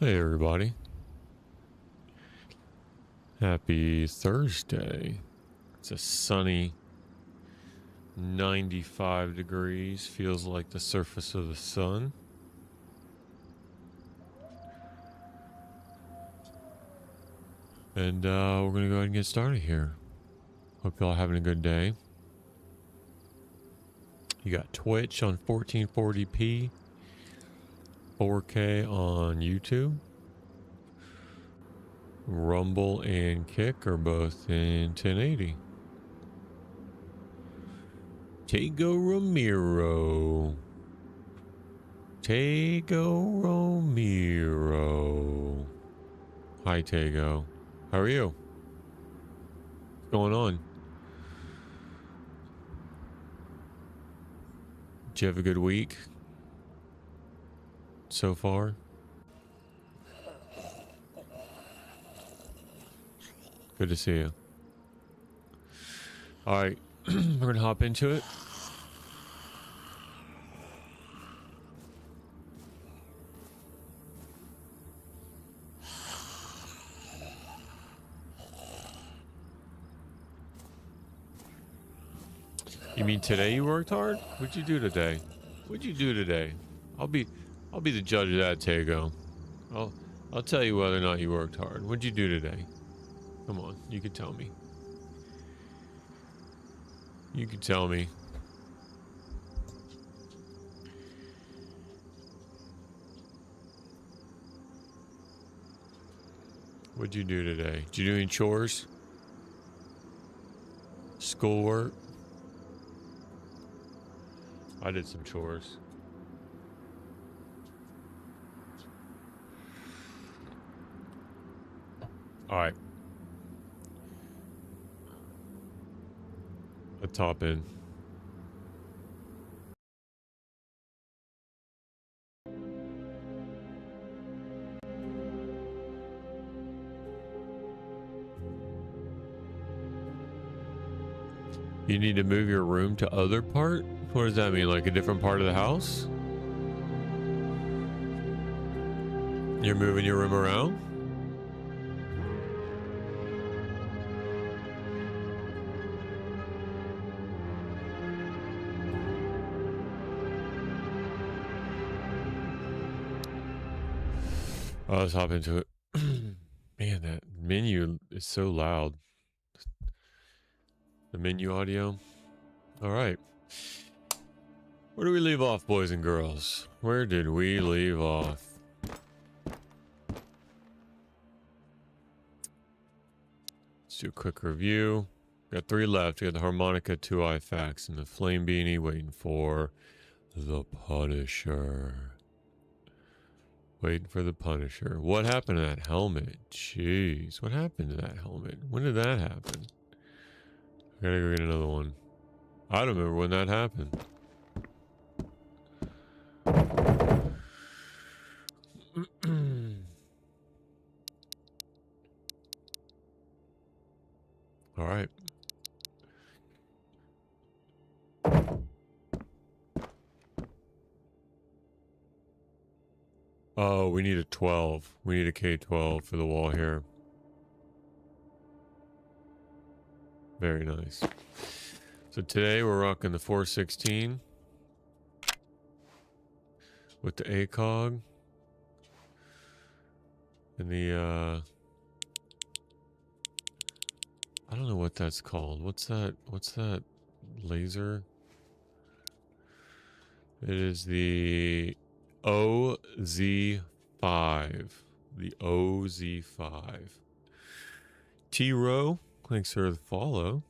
Hey everybody. Happy Thursday. It's a sunny 95 degrees. Feels like the surface of the sun. And we're going to go ahead and get started here. Hope y'all having a good day. You got Twitch on 1440p, 4K on YouTube. Rumble and Kick are both in 1080. Tego Ramiro. Hi, Tego. How are you? What's going on? Did you have a good week so far? Good to see you. All right, we're gonna hop into it. You mean today you worked hard? What'd you do today? What'd you do today? I'll be the judge of that, Tego. I'll tell you whether or not you worked hard. What'd you do today? Come on, you can tell me. You can tell me. What'd you do today? Did you do any chores? Schoolwork? I did some chores. All right. Let's hop in. You need to move your room to other part? What does that mean? Like a different part of the house? You're moving your room around? Let's hop into it. Man, that menu is so loud. The menu audio. All right. Where do we leave off, boys and girls? Where did we leave off? Let's do a quick review. Got 3 left. We got the harmonica, 2 facts, and the flame beanie waiting for the Punisher. Waiting for the Punisher. What happened to that helmet? Jeez, what happened to that helmet? When did that happen? I gotta go get another one. I don't remember when that happened. All right. Oh, we need a 12. We need a K12 for the wall here. Very nice. So today we're rocking the 416 with the ACOG and the I don't know what that's called. What's that? What's that laser? It is the OZ5. The OZ5. T-Row, thanks for the follow.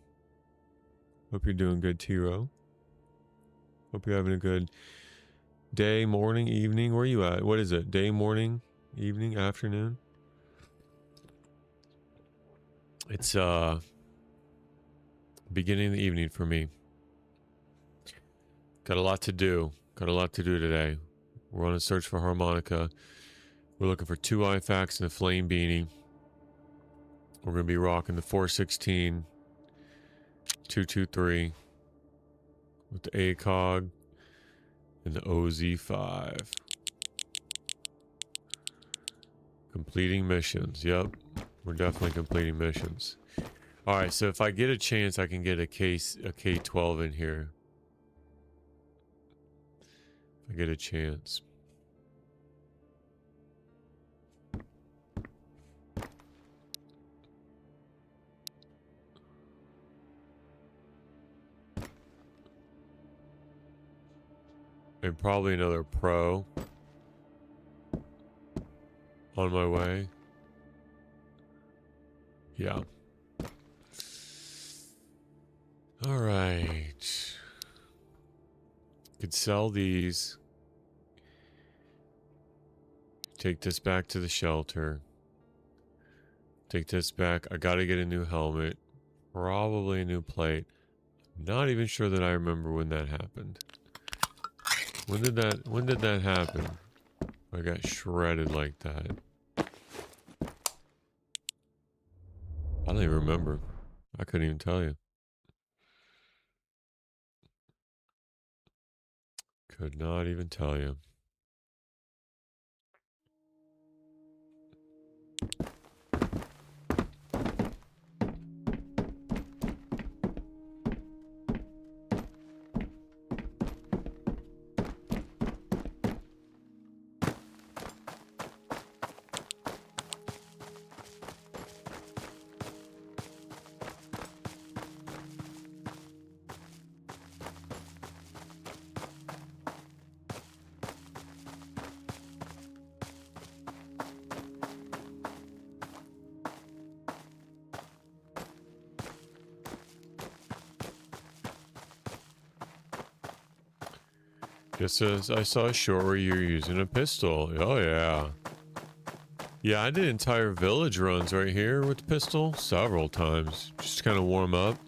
Hope you're doing good, T-Row. Hope you're having a good day, morning, evening. Where are you at? What is it? Day, morning, evening, afternoon? It's beginning of the evening for me. Got a lot to do. Got a lot to do today. We're on a search for harmonica. We're looking for 2 IFACs and a flame beanie. We're going to be rocking the 416, 223 with the ACOG and the OZ5. Completing missions. Yep. We're definitely completing missions. Alright, so if I get a chance, I can get a K-12 in here. If I get a chance. And probably another pro on my way. Yeah. All right. Could sell these. Take this back to the shelter. Take this back. I gotta get a new helmet. Probably a new plate. Not even sure that I remember when that happened. When did that happen? I got shredded like that. I don't even remember. I couldn't even tell you. Could not even tell you. Just as I saw a short where you're using a pistol. Oh yeah. Yeah, I did entire village runs right here with the pistol several times. Just to kind of warm up.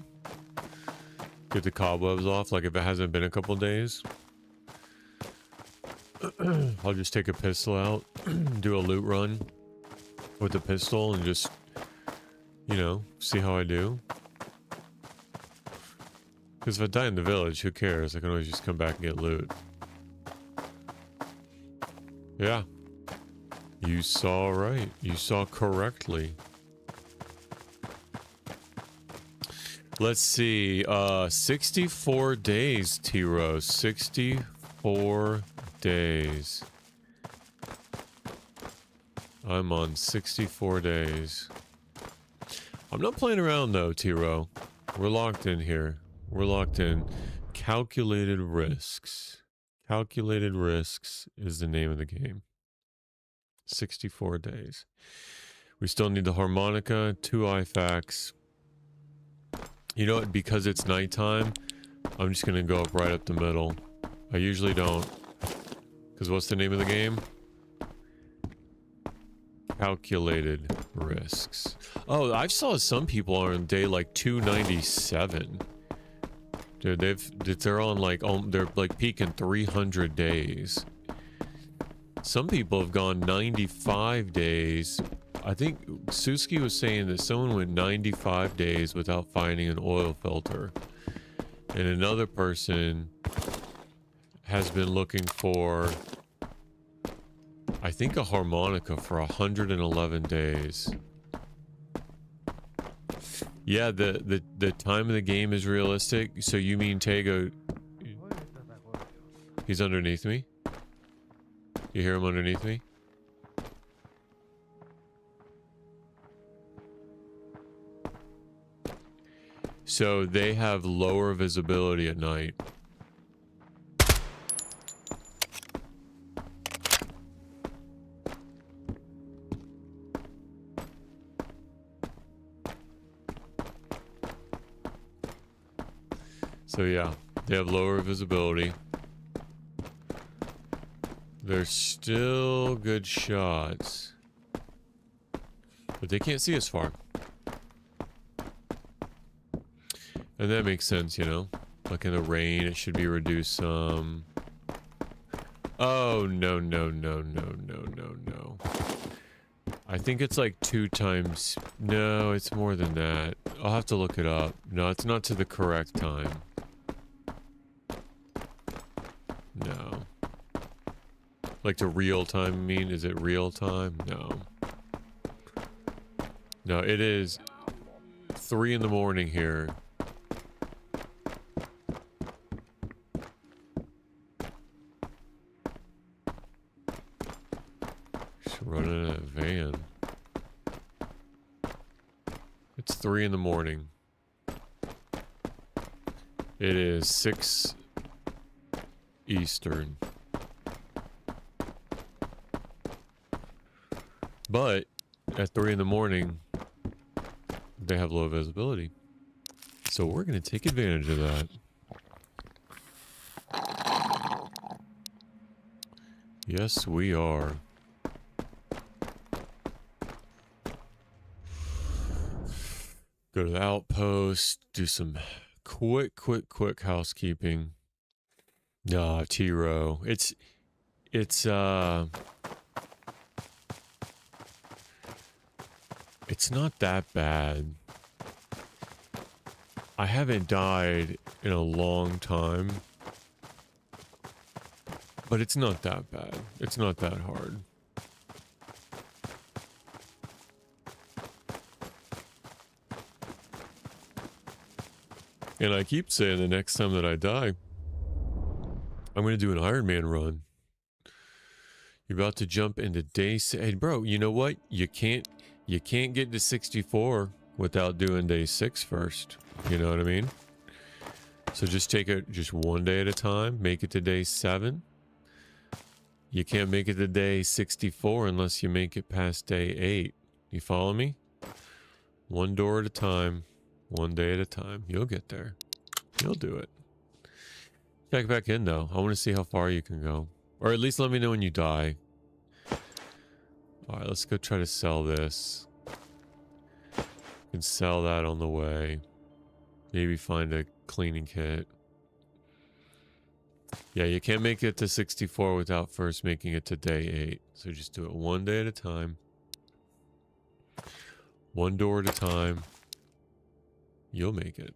Get the cobwebs off, like if it hasn't been a couple days. I'll just take a pistol out, do a loot run with the pistol and just, you know, see how I do. Because if I die in the village, who cares? I can always just come back and get loot. Yeah. You saw right. You saw correctly. Let's see. 64 days, T-Rose. 64 days. I'm on 64 days. I'm not playing around though, T-Ro. We're locked in here. We're locked in. Calculated risks. Calculated risks is the name of the game. 64 days. We still need the harmonica, 2 IFAKs. You know what? Because it's nighttime, I'm just going to go up right up the middle. I usually don't. Because what's the name of the game? Calculated risks. Oh, I saw some people are on day like 297. Dude, they're on like, they're like peaking 300 days. Some people have gone 95 days. I think Suski was saying that someone went 95 days without finding an oil filter. And another person has been looking for, I think, a harmonica for 111 days. Yeah, the time of the game is realistic. So you mean Tego? He's underneath me? You hear him underneath me? So they have lower visibility at night. So yeah, they have lower visibility. They're still good shots. But they can't see as far. And that makes sense, you know? Like in the rain, it should be reduced some. Oh, no, no, no, no, no, no, no. I think it's like 2 times. No, it's more than that. I'll have to look it up. No, it's not to the correct time. No. Like to real time, I mean? Is it real time? No. No, it is 3 in the morning here. Just running a van. It's 3 in the morning. It is 6 Eastern. But at 3 in the morning, they have low visibility. So we're going to take advantage of that. Yes, we are. Go to the outpost, do some quick housekeeping. Nah, T-Row. It's not that bad. I haven't died in a long time. But it's not that bad. It's not that hard. And I keep saying the next time that I die, I'm going to do an Iron Man run. You're about to jump into day... Hey, bro, you know what? You can't get to 64 without doing day 6 first. You know what I mean? So just take it just one day at a time. Make it to day 7. You can't make it to day 64 unless you make it past day 8. You follow me? One door at a time. One day at a time. You'll get there. You'll do it. Check back in, though. I want to see how far you can go. Or at least let me know when you die. Alright, let's go try to sell this. You can sell that on the way. Maybe find a cleaning kit. Yeah, you can't make it to 64 without first making it to day 8. So just do it one day at a time. One door at a time. You'll make it.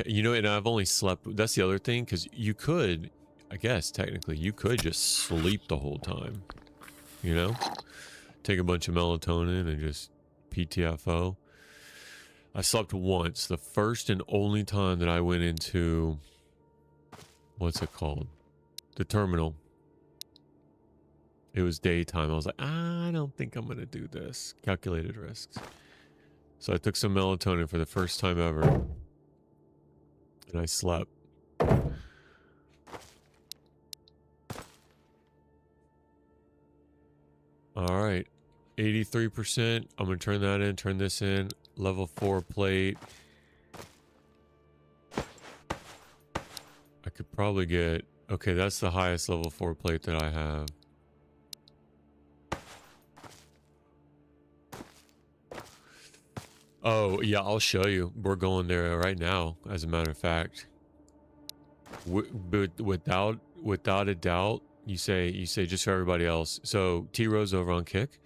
You know, and I've only slept... That's the other thing, because you could... I guess, technically, you could just sleep the whole time. You know? Take a bunch of melatonin and just PTFO. I slept once. The first and only time that I went into... What's it called? The terminal. It was daytime. I was like, I don't think I'm going to do this. Calculated risks. So I took some melatonin for the first time ever. And I slept. Alright. 83%. I'm going to turn that in. Turn this in. Level 4 plate. I could probably get... Okay, that's the highest level 4 plate that I have. Oh, yeah, I'll show you. We're going there right now, as a matter of fact. Without a doubt, you say just for everybody else. So, T-Rose over on Kick.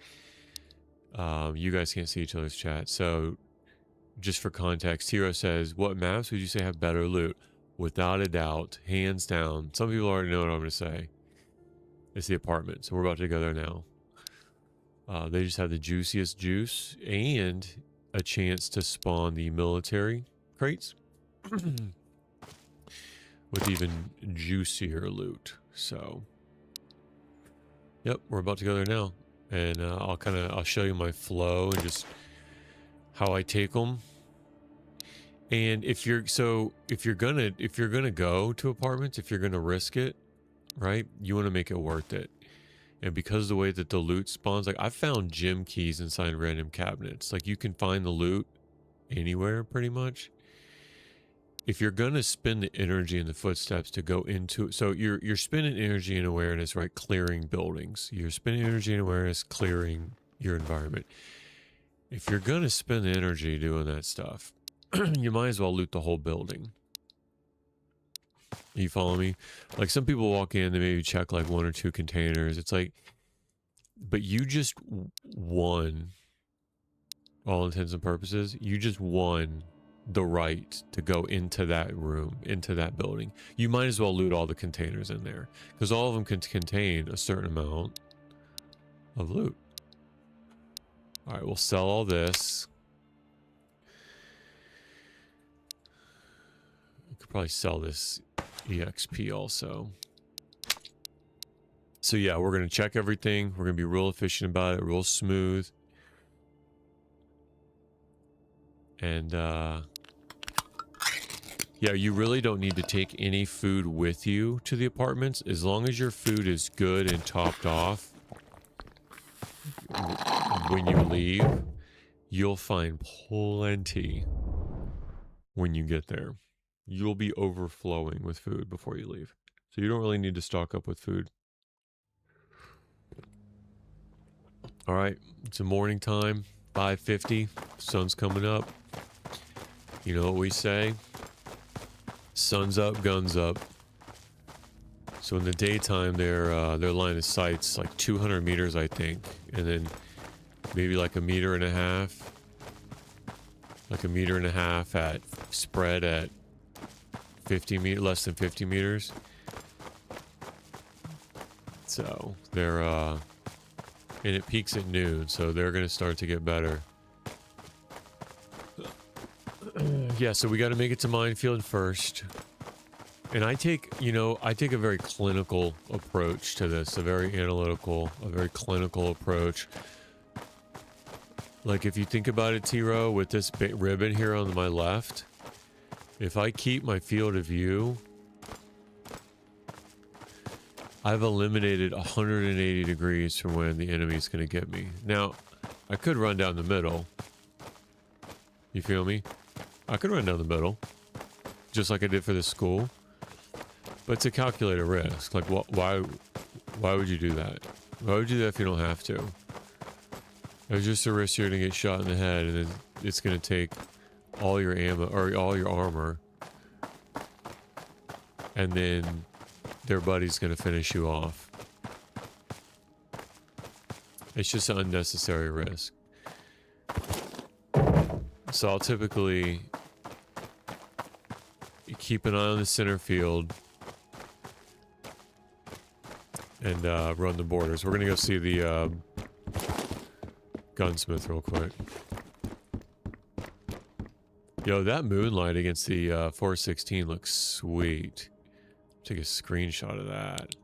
You guys can't see each other's chat. So, just for context, T-Rose says, what maps would you say have better loot? Without a doubt, hands down. Some people already know what I'm going to say. It's the apartment. So, we're about to go there now. They just have the juiciest juice and... a chance to spawn the military crates with even juicier loot. So, yep, we're about to go there now, and I'll show you my flow and just how I take them. And if you're gonna go to apartments, if you're gonna risk it, right, you want to make it worth it. And because of the way that the loot spawns, like I've found gym keys inside random cabinets. Like you can find the loot anywhere pretty much. If you're going to spend the energy and the footsteps to go into it. So you're spending energy and awareness, right? Clearing buildings. You're spending energy and awareness clearing your environment. If you're going to spend the energy doing that stuff, you might as well loot the whole building. You follow me? Like some people walk in, they maybe check like 1 or 2 containers. It's like, but you just won, all intents and purposes, you just won the right to go into that room, into that building. You might as well loot all the containers in there because all of them can contain a certain amount of loot. All right, we'll sell all this. We could probably sell this EXP also. So yeah, we're going to check everything. We're going to be real efficient about it, real smooth. And yeah, you really don't need to take any food with you to the apartments. As long as your food is good and topped off when you leave, you'll find plenty when you get there. You'll be overflowing with food before you leave. So you don't really need to stock up with food. All right, it's a morning time, 5:50. Sun's coming up. You know what we say? Sun's up, guns up. So in the daytime, their line of sight's like 200 meters, I think, and then maybe like a meter and a half, at spread at 50 meters, less than 50 meters. So they're and it peaks at noon, so they're gonna start to get better. Yeah, so we got to make it to minefield first. And I take a very clinical approach to this, a very analytical, a very clinical approach. Like if you think about it, T-Row, with this ribbon here on my left, if I keep my field of view, I've eliminated 180 degrees from when the enemy's going to get me. Now, I could run down the middle. You feel me? I could run down the middle, just like I did for this school. But it's a calculated risk. Like, why would you do that? Why would you do that if you don't have to? There's just a risk you're going to get shot in the head, and then it's going to take all your ammo, or all your armor, and then their buddy's going to finish you off. It's just an unnecessary risk. So I'll typically keep an eye on the center field and run the borders. We're going to go see the gunsmith real quick. Yo, that moonlight against the 416 looks sweet. Take a screenshot of that.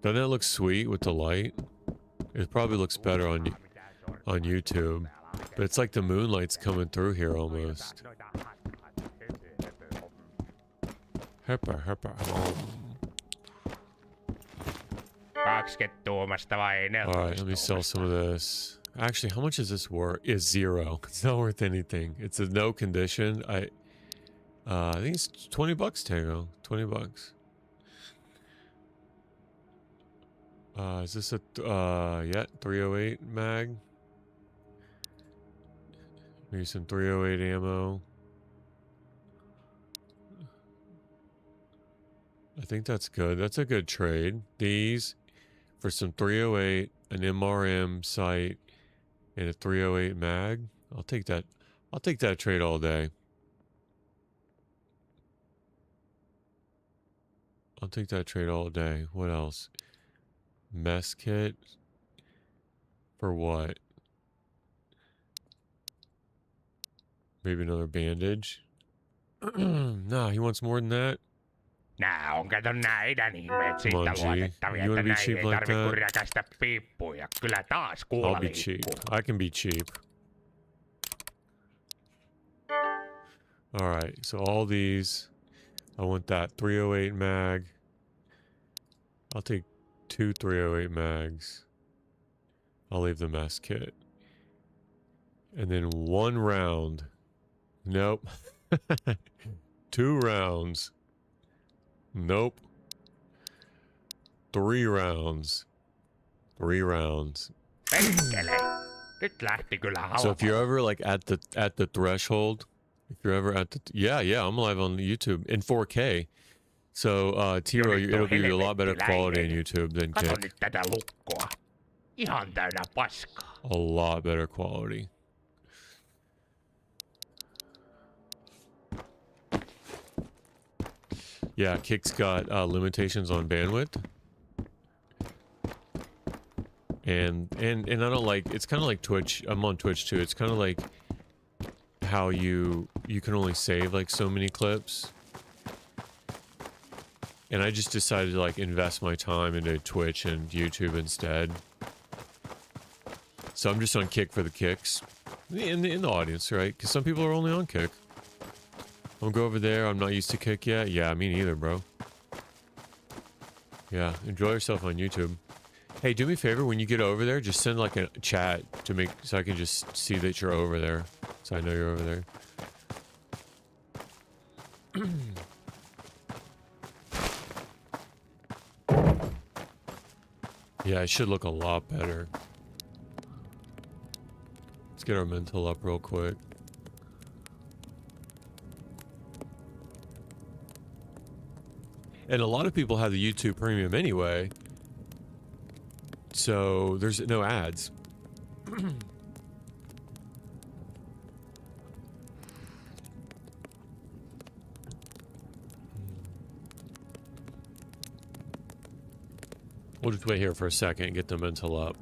Doesn't that look sweet with the light? It probably looks better on YouTube, but it's like the moonlight's coming through here almost. Herpa. Alright, let me sell some of this. Actually, how much is this worth? It's 0. It's not worth anything. It's a no condition. I think it's 20 bucks, Tango. 20 bucks. Is this a, yeah, 308 mag? Maybe some 308 ammo. I think that's good. That's a good trade. These for some 308, an MRM sight, and a 308 mag. I'll take that. I'll take that trade all day. I'll take that trade all day. What else? Mess kit. For what? Maybe another bandage. Nah, he wants more than that. Nää on kato näiden ihmeet siitä luotettavia, että näin ei tarvi kurjakasta piippuja. Kyllä taas kuulla I'll be cheap. I can be cheap. Alright, so all these. I want that 308 mag. I'll take 2 308 mags. I'll leave the mess kit. And then 1 round. Nope. 2 rounds. Nope. 3 rounds. 3 rounds. So if you're ever like at the threshold, if you're ever at the yeah, I'm live on YouTube in 4K. So Tiro, it'll be a lot better quality on YouTube than Kick. A lot better quality. Yeah, Kick's got limitations on bandwidth. And I don't like, it's kind of like Twitch. I'm on Twitch too. It's kind of like how you can only save like so many clips. And I just decided to like invest my time into Twitch and YouTube instead. So I'm just on Kick for the kicks in the audience, right? Because some people are only on Kick. I'll go over there. I'm not used to Kick yet. Yeah, me neither, bro. Yeah, enjoy yourself on YouTube. Hey, do me a favor, when you get over there, just send like a chat to make, so I can just see that you're over there. So I know you're over there. Yeah, it should look a lot better. Let's get our mental up real quick. And a lot of people have the YouTube Premium anyway. So there's no ads. We'll just wait here for a second and get the mental up.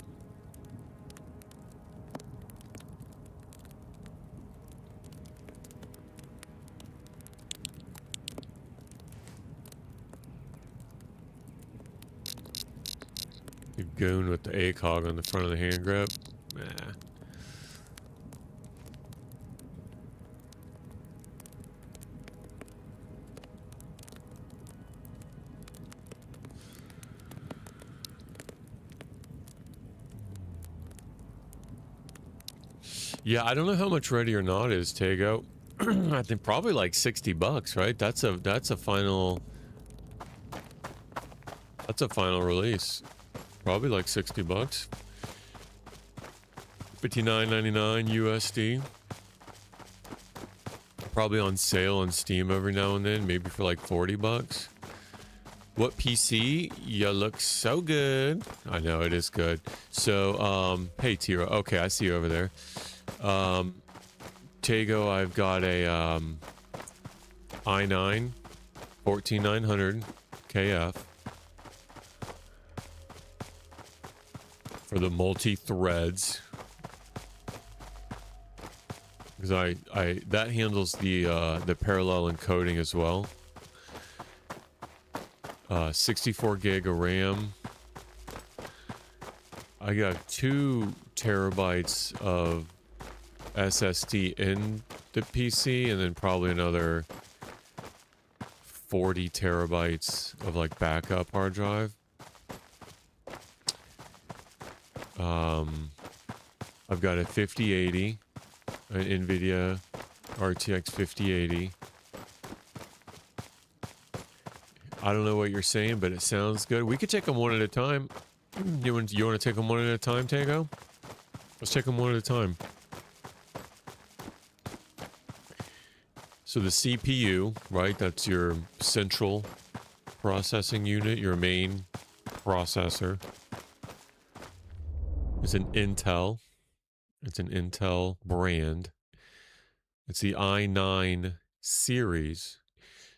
You goon with the ACOG on the front of the hand grip. Nah. Yeah, I don't know how much Ready or Not is, Tego. I think probably like $60, right? That's a final release. Probably like $60. $59.99 USD. Probably on sale on Steam every now and then, maybe for like $40. What PC? You look so good. I know it is good. So, hey Tira. Okay, I see you over there. Tego, I've got a i9 14900 KF for the multi-threads, because I that handles the parallel encoding as well. 64 gig of RAM. I got 2 terabytes of SSD in the PC, and then probably another 40 terabytes of like backup hard drive. I've got a 5080, an NVIDIA RTX 5080. I don't know what you're saying, but it sounds good. We could take them one at a time. You want to take them one at a time, Tango? Let's take them one at a time. So the CPU, right? That's your central processing unit, your main processor. It's an Intel. It's an Intel brand. It's the i9 series.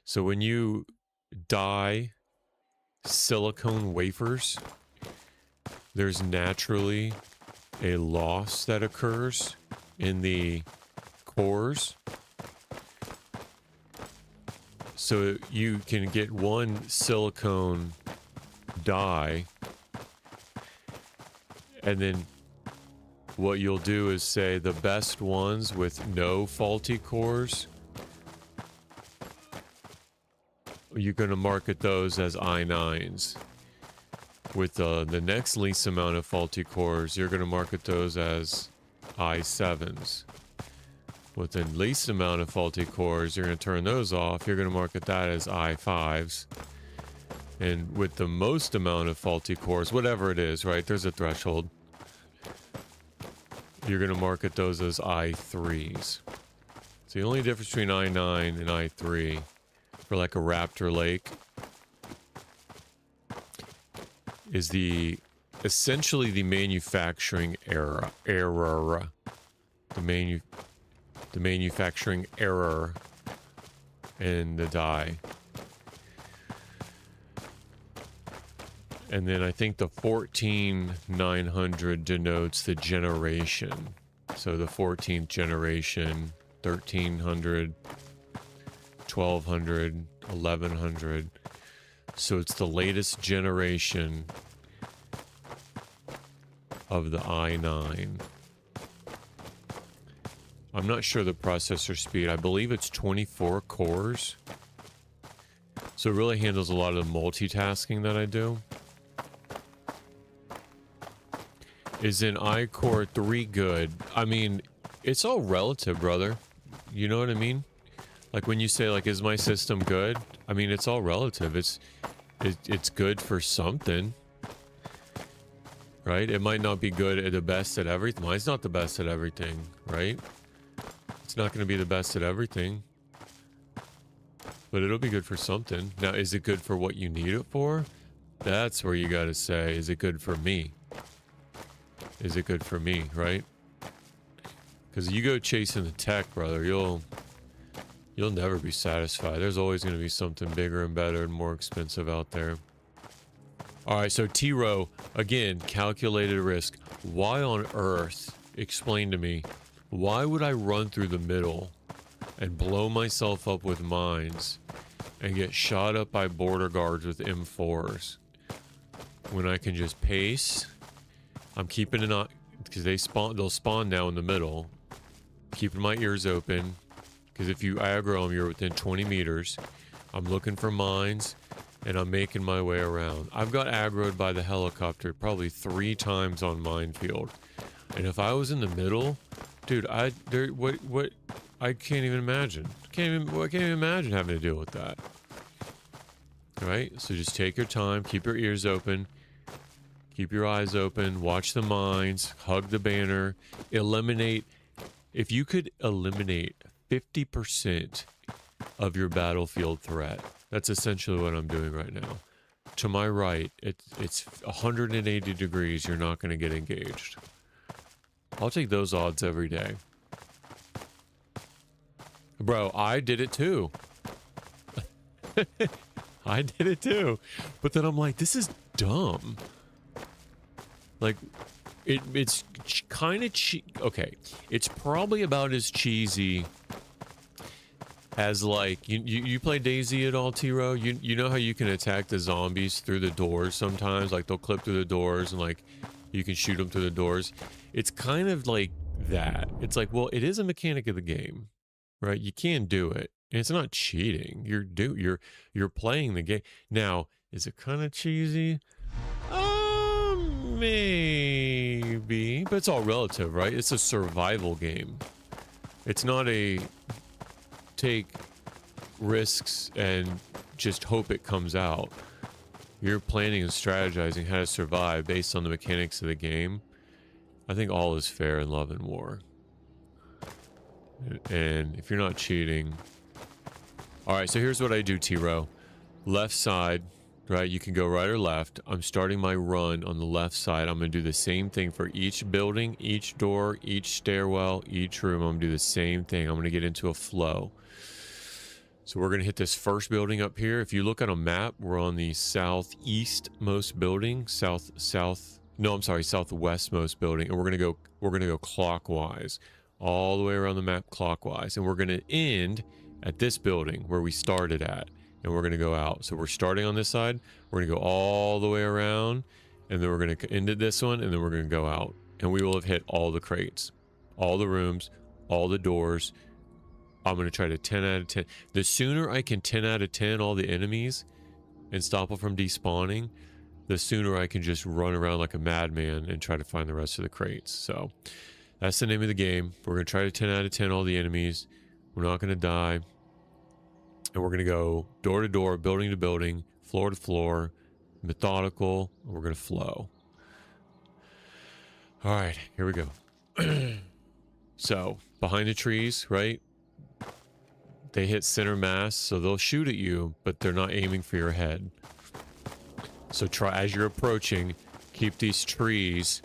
So when you die silicone wafers, there's naturally a loss that occurs in the cores. So you can get one silicone die, and then what you'll do is say the best ones with no faulty cores, you're going to market those as i9s. With the next least amount of faulty cores, you're going to market those as i7s. With the least amount of faulty cores, you're going to turn those off. You're going to market that as i5s. And with the most amount of faulty cores, whatever it is, right? There's a threshold. You're going to market those as i3s. So the only difference between i9 and i3 for like a Raptor Lake is essentially the manufacturing error. The manufacturing error in the die. And then I think the 14,900 denotes the generation. So the 14th generation, 1300, 1200, 1100. So it's the latest generation of the i9. I'm not sure the processor speed. I believe it's 24 cores. So it really handles a lot of the multitasking that I do. Is an iCore 3 good? I mean, it's all relative, brother. You know what I mean? Like when you say, like, is my system good? I mean, it's all relative. It's good for something. Right? It might not be good at the best at everything. Mine's not the best at everything, right? It's not going to be the best at everything. But it'll be good for something. Now, is it good for what you need it for? That's where you got to say, is it good for me? Is it good for me, right? Because you go chasing the tech, brother, you'll never be satisfied. There's always going to be something bigger and better and more expensive out there. All right, so T-Row, again, calculated risk. Why on earth, explain to me, why would I run through the middle and blow myself up with mines and get shot up by border guards with M4s when I can just pace? I'm keeping an eye, because they'll spawn now in the middle. Keeping my ears open, because if you aggro them, you're within 20 meters. I'm looking for mines, and I'm making my way around. I've got aggroed by the helicopter probably 3 times on minefield. And if I was in the middle, dude, I can't even imagine. I can't even imagine having to deal with that. Right? So just take your time, keep your ears open, keep your eyes open, watch the mines, hug the banner, eliminate. If you could eliminate 50% of your battlefield threat, that's essentially what I'm doing right now. To my right, it's 180 degrees, you're not going to get engaged. I'll take those odds every day. Bro, I did it too. I did it too. But then I'm like, this is dumb. Like, it's kind of okay, it's probably about as cheesy as, like, you play DayZ at all, T-Row? You know how you can attack the zombies through the doors sometimes? Like, they'll clip through the doors and, like, you can shoot them through the doors. It's kind of like that. It's like, well, it is a mechanic of the game, right? You can do it. And it's not cheating. You're playing the game. Now, is it kind of cheesy? Maybe, but it's all relative, right? It's a survival game. It's not a take risks and just hope it comes out. You're planning and strategizing how to survive based on the mechanics of the game. I think all is fair in love and war. And if you're not cheating... Alright, so here's what I do, T-Row. Left side, right? You can go right or left. I'm starting my run on the left side. I'm going to do the same thing for each building, each door, each stairwell, each room. I'm going to do the same thing. I'm going to get into a flow. So we're going to hit this first building up here. If you look at a map, we're on the southeastmost building, southwestmost building, and we're going to go clockwise, all the way around the map clockwise, and we're going to end at this building where we started at, and we're going to go out. So we're starting on this side, we're going to go all the way around, and then we're going to end at this one, and then we're going to go out, and we will have hit all the crates, all the rooms, all the doors. I'm going to try to 10 out of 10. The sooner I can 10 out of 10 all the enemies and stop them from despawning, the sooner I can just run around like a madman and try to find the rest of the crates. So that's the name of the game. We're going to try to 10 out of 10 all the enemies. We're not going to die. And we're going to go door to door, building to building, floor to floor, methodical, and we're going to flow. All right, here we go. So behind the trees, right? They hit center mass, so they'll shoot at you, but they're not aiming for your head. So try, as you're approaching, keep these trees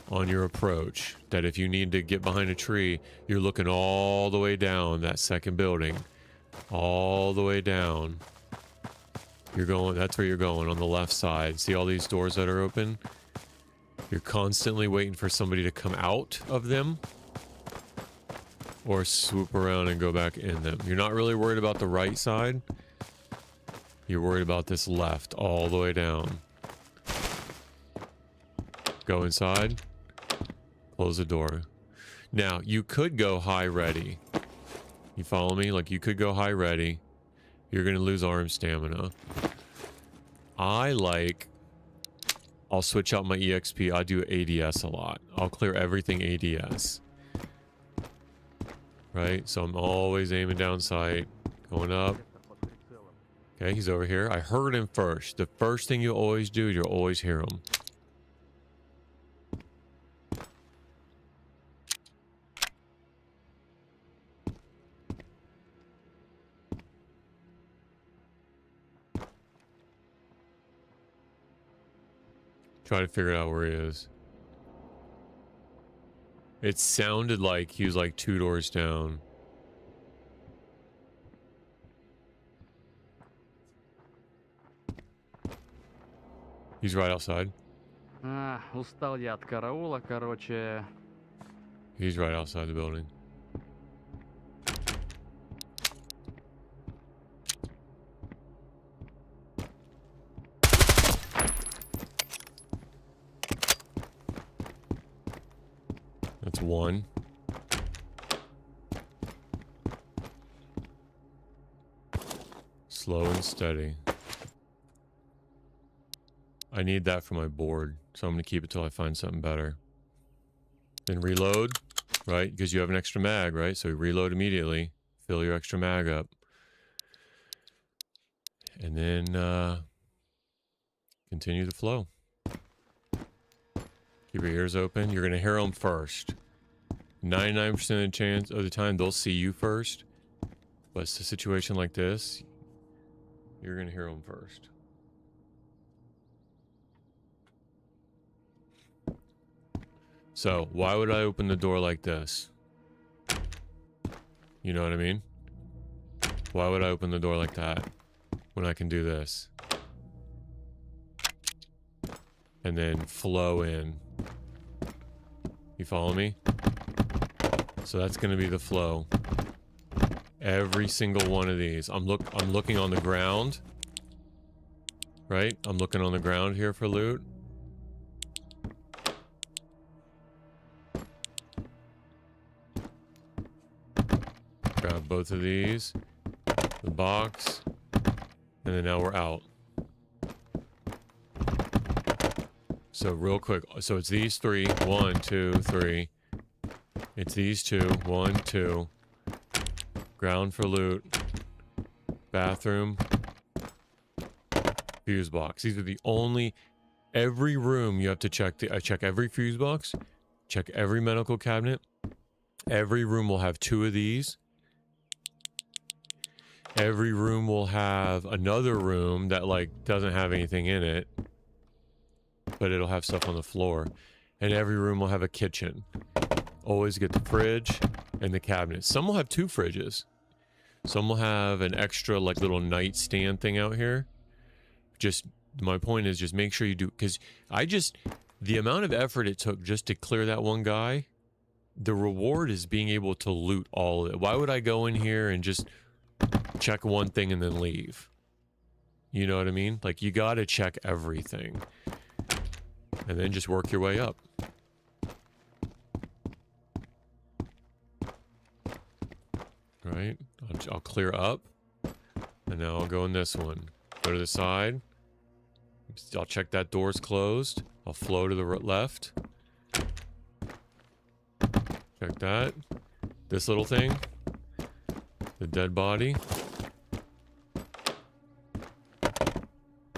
on your approach. That if you need to get behind a tree, you're looking all the way down that second building. All the way down. You're going, that's where you're going, on the left side. See all these doors that are open? You're constantly waiting for somebody to come out of them or swoop around and go back in them. You're not really worried about the right side. You're worried about this left all the way down. Go inside. Close the door. Now, you could go high ready. You follow me? Like, you could go high ready. You're going to lose arm stamina. I'll switch out my EXP. I do ADS a lot. I'll clear everything ADS. Right? So I'm always aiming down sight. Going up. Okay, he's over here. I heard him first. The first thing you always do, you'll always hear him. Try to figure out where he is. It sounded like he was like 2 doors down. He's right outside. Устал я от караула, короче. He's right outside the building. That's one. Slow and steady. I need that for my board, so I'm going to keep it till I find something better. Then reload, right? Because you have an extra mag, right? So reload immediately. Fill your extra mag up. And then continue the flow. Keep your ears open. You're going to hear them first. 99% of the chance of the time they'll see you first. But it's a situation like this, you're going to hear them first. So, why would I open the door like this? You know what I mean? Why would I open the door like that when I can do this? And then flow in. You follow me? So that's going to be the flow. Every single one of these. I'm looking on the ground. Right? I'm looking on the ground here for loot. Grab both of these. The box. And then now we're out. So real quick. So it's these three. 1, 2, 3. It's these two. 1, 2. Ground for loot. Bathroom. Fuse box. These are the only... Every room you have to check. I check every fuse box. Check every medical cabinet. Every room will have 2 of these. Every room will have another room that, like, doesn't have anything in it. But it'll have stuff on the floor. And every room will have a kitchen. Always get the fridge and the cabinet. Some will have 2 fridges. Some will have an extra, like, little nightstand thing out here. Just, my point is just make sure you do, because the amount of effort it took just to clear that one guy, the reward is being able to loot all of it. Why would I go in here and just check one thing and then leave? You know what I mean? Like, you gotta check everything. And then just work your way up. Right? I'll clear up. And now I'll go in this one. Go to the side. I'll check that door's closed. I'll flow to the left. Check that. This little thing. The dead body.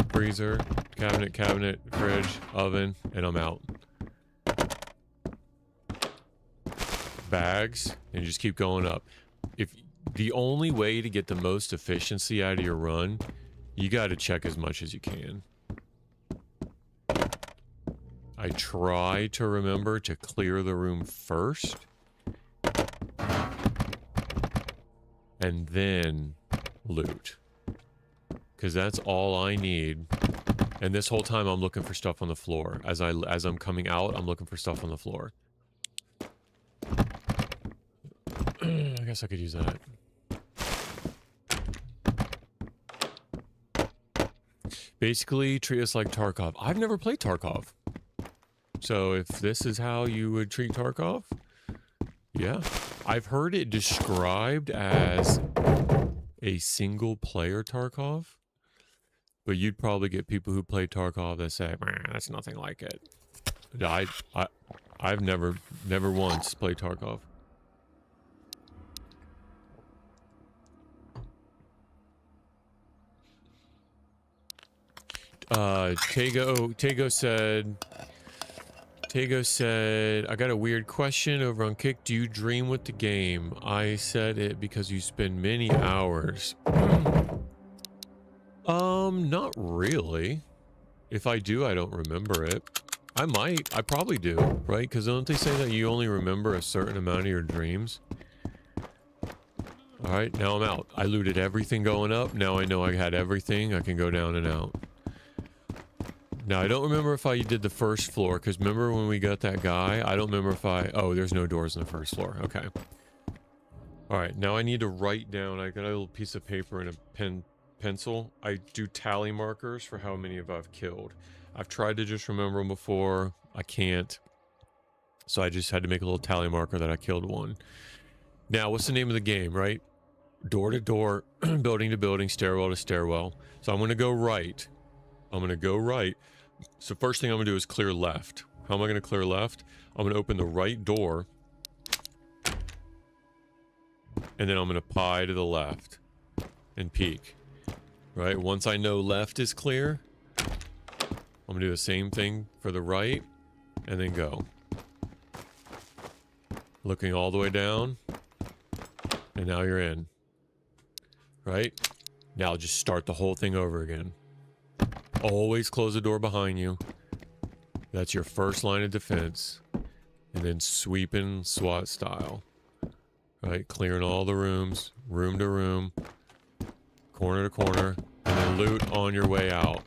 Freezer. Cabinet, fridge, oven, and I'm out. Bags, and you just keep going up. If the only way to get the most efficiency out of your run, you got to check as much as you can. I try to remember to clear the room first, and then loot. because that's all I need. And this whole time I'm looking for stuff on the floor. As I'm coming out, I'm looking for stuff on the floor. I guess I could use that. Basically, treat us like Tarkov. I've never played Tarkov. So if this is how you would treat Tarkov, yeah. I've heard it described as a single player Tarkov, but you'd probably get people who play Tarkov that say, that's nothing like it. I've never once played Tarkov. Tago said, I got a weird question over on Kick. Do you dream with the game? I said it because you spend many hours. Not really. If I do, I don't remember it. I might. I probably do, right? Because don't they say that you only remember a certain amount of your dreams? Alright, now I'm out. I looted everything going up. Now I know I had everything. I can go down and out. Now, I don't remember if I did the first floor, because remember when we got that guy? I don't remember if oh, there's no doors on the first floor. Okay. Alright, now I need to write down. I got a little piece of paper and a pencil. I do tally markers for how many I've killed. I've tried to just remember them before. I can't. So I just had to make a little tally marker that I killed one. Now, what's the name of the game, right? Door to door, building to building, stairwell to stairwell. So I'm going to go right. I'm going to go right. So first thing I'm going to do is clear left. How am I going to clear left? I'm going to open the right door. And then I'm going to pie to the left. And peek. Right? Once I know left is clear, I'm going to do the same thing for the right. And then go. Looking all the way down. And now you're in. Right? Now just start the whole thing over again. Always close the door behind you. That's your first line of defense. And then sweeping SWAT style. Right? Clearing all the rooms. Room to room. Corner to corner. And then loot on your way out.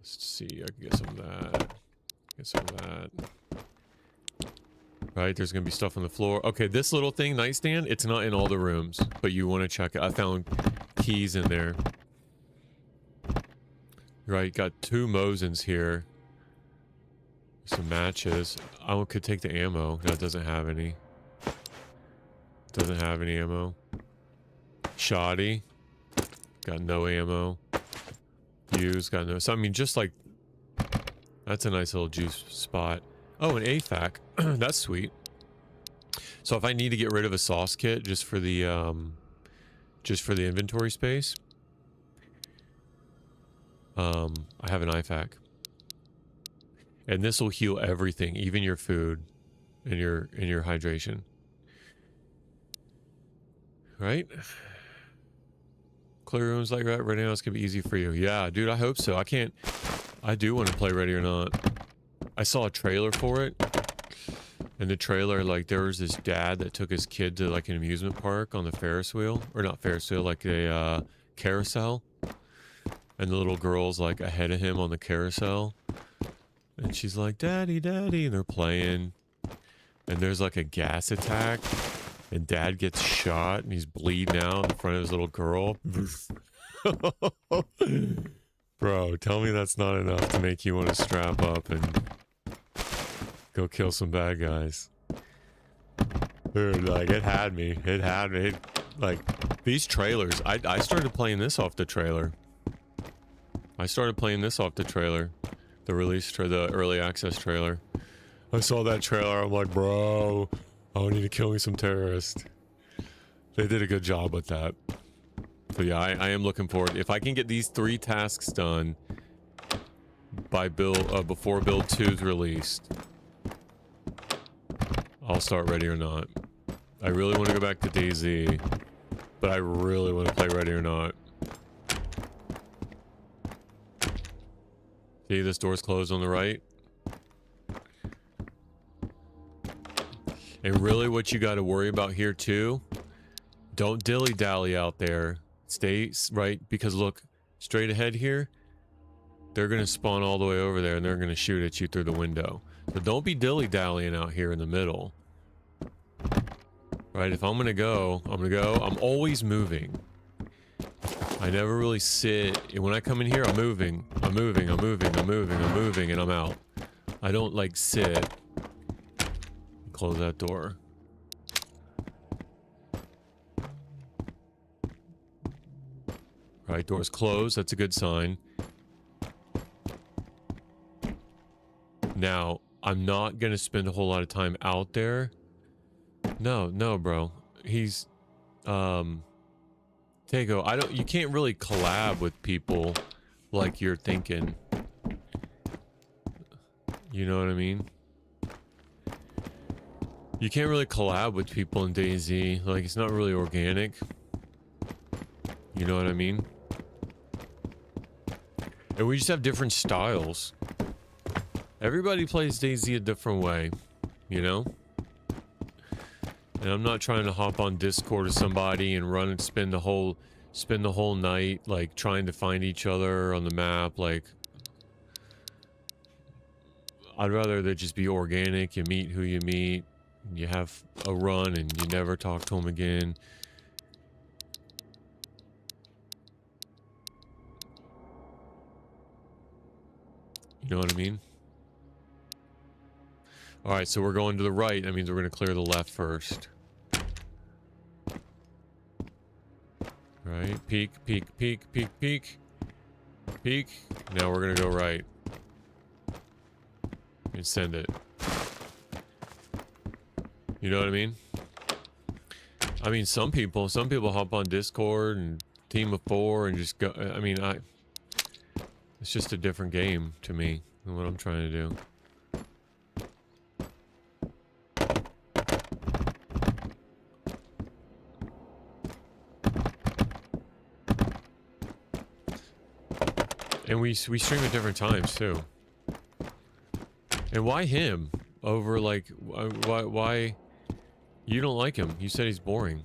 Let's see. I can get some of that. Get some of that. Right? There's going to be stuff on the floor. Okay, this little thing, nightstand, it's not in all the rooms. But you want to check it. I found keys in there. Right, got 2 Mosins here. Some matches. I could take the ammo. No, it doesn't have any. Doesn't have any ammo. Shoddy. Got no ammo. Fuse, got no. So, I mean, just like... That's a nice little juice spot. Oh, an AFAC. That's sweet. So if I need to get rid of a sauce kit just for the inventory space... I have an IFAC. And this will heal everything, even your food and your hydration. Right? Clear rooms like that right now, it's gonna be easy for you. Yeah, dude, I hope so. I do want to play Ready or Not. I saw a trailer for it. In the trailer, like, there was this dad that took his kid to, like, an amusement park on the Ferris wheel. Or not Ferris wheel, like a, carousel. And the little girl's like ahead of him on the carousel. And she's like, Daddy, Daddy. And they're playing. And there's like a gas attack. And Dad gets shot and he's bleeding out in front of his little girl. Bro, tell me that's not enough to make you want to strap up and go kill some bad guys. Dude, like, it had me. It had me. Like, these trailers. I started playing this off the trailer. The release the early access trailer. I saw that trailer. I'm like, bro, I need to kill me some terrorists. They did a good job with that. But yeah, I am looking forward. If I can get these 3 tasks done by before build 2 is released, I'll start Ready or Not. I really want to go back to DayZ, but I really want to play Ready or Not. See, this door's closed on the right. And really what you got to worry about here too, don't dilly-dally out there. Stay right, because look, straight ahead here, they're going to spawn all the way over there and they're going to shoot at you through the window. So don't be dilly-dallying out here in the middle. Right, if I'm going to go, I'm always moving. I never really sit. And when I come in here, I'm moving, and I'm out. I don't like sit. Close that door. Right, door's closed. That's a good sign. Now, I'm not gonna spend a whole lot of time out there. No, bro. He's, Tego, you can't really collab with people like you're thinking. You know what I mean? You can't really collab with people in DayZ. Like, it's not really organic. You know what I mean? And we just have different styles. Everybody plays DayZ a different way, you know? And I'm not trying to hop on Discord with somebody and run and spend the whole night, like, trying to find each other on the map. Like, I'd rather that just be organic. You meet who you meet. You have a run and you never talk to them again. You know what I mean? Alright, so we're going to the right. That means we're going to clear the left first. Right, peek. Peek. Now we're going to go right. And send it. You know what I mean? I mean, some people hop on Discord and team of 4 and just go. I mean, it's just a different game to me than what I'm trying to do. And we stream at different times too. And why him over, like, why you don't like him? You said he's boring.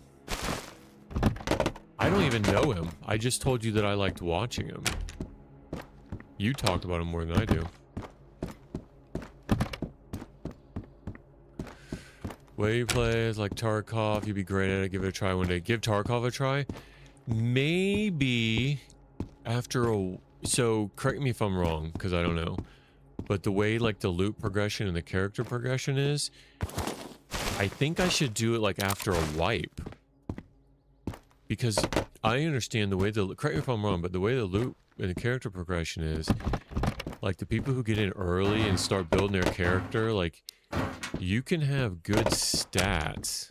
I don't even know him. I just told you that I liked watching him. You talked about him more than I do. Way you play is like Tarkov. You'd be great at it. Give it a try one day. Give Tarkov a try. Maybe after a... So, correct me if I'm wrong, because I don't know. But the way, like, the loot progression and the character progression is, I think I should do it, like, after a wipe. Because I understand the way the... Correct me if I'm wrong, but the way the loot and the character progression is, like, the people who get in early and start building their character, like, you can have good stats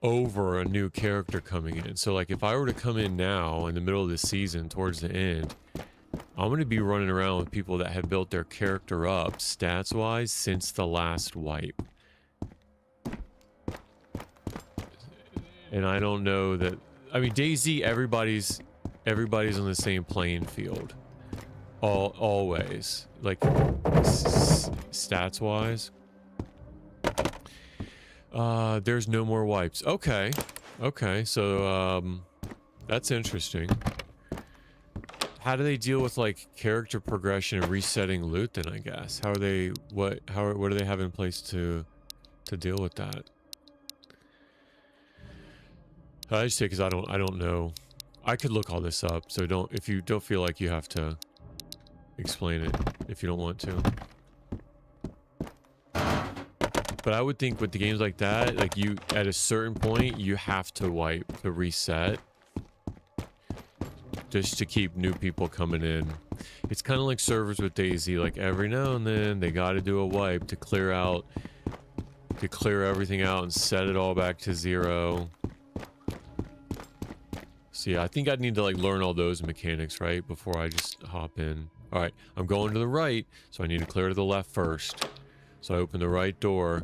over a new character coming in. So, like, if I were to come in now in the middle of the season towards the end, I'm going to be running around with people that have built their character up stats-wise since the last wipe. And I don't know that... I mean, DayZ, everybody's on the same playing field. Always. Like, stats-wise. There's no more wipes. Okay. Okay, so, that's interesting. How do they deal with, like, character progression and resetting loot then, I guess? How are they... What do they have in place to deal with that? I just say because I don't know. I could look all this up, so if you don't feel like you have to explain it if you don't want to. But I would think with the games like that, like, you at a certain point you have to wipe to reset, just to keep new people coming in. It's kind of like servers with DayZ. Like, every now and then they got to do a wipe to clear everything out and set it all back to 0. So yeah, I think I'd need to, like, learn all those mechanics, right, before I just hop in. All right, I'm going to the right, so I need to clear to the left first. So I open the right door.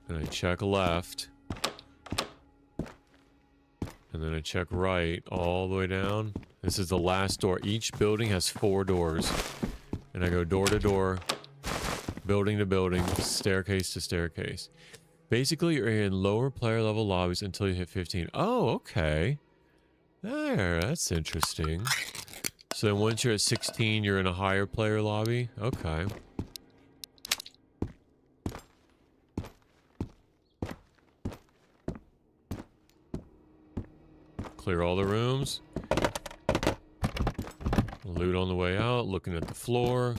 And I check left. And then I check right all the way down. This is the last door. Each building has 4 doors. And I go door to door, building to building, staircase to staircase. Basically, you're in lower player level lobbies until you hit 15. Oh, okay. There, that's interesting. So then once you're at 16, you're in a higher player lobby? Okay. Clear all the rooms. Loot on the way out, looking at the floor.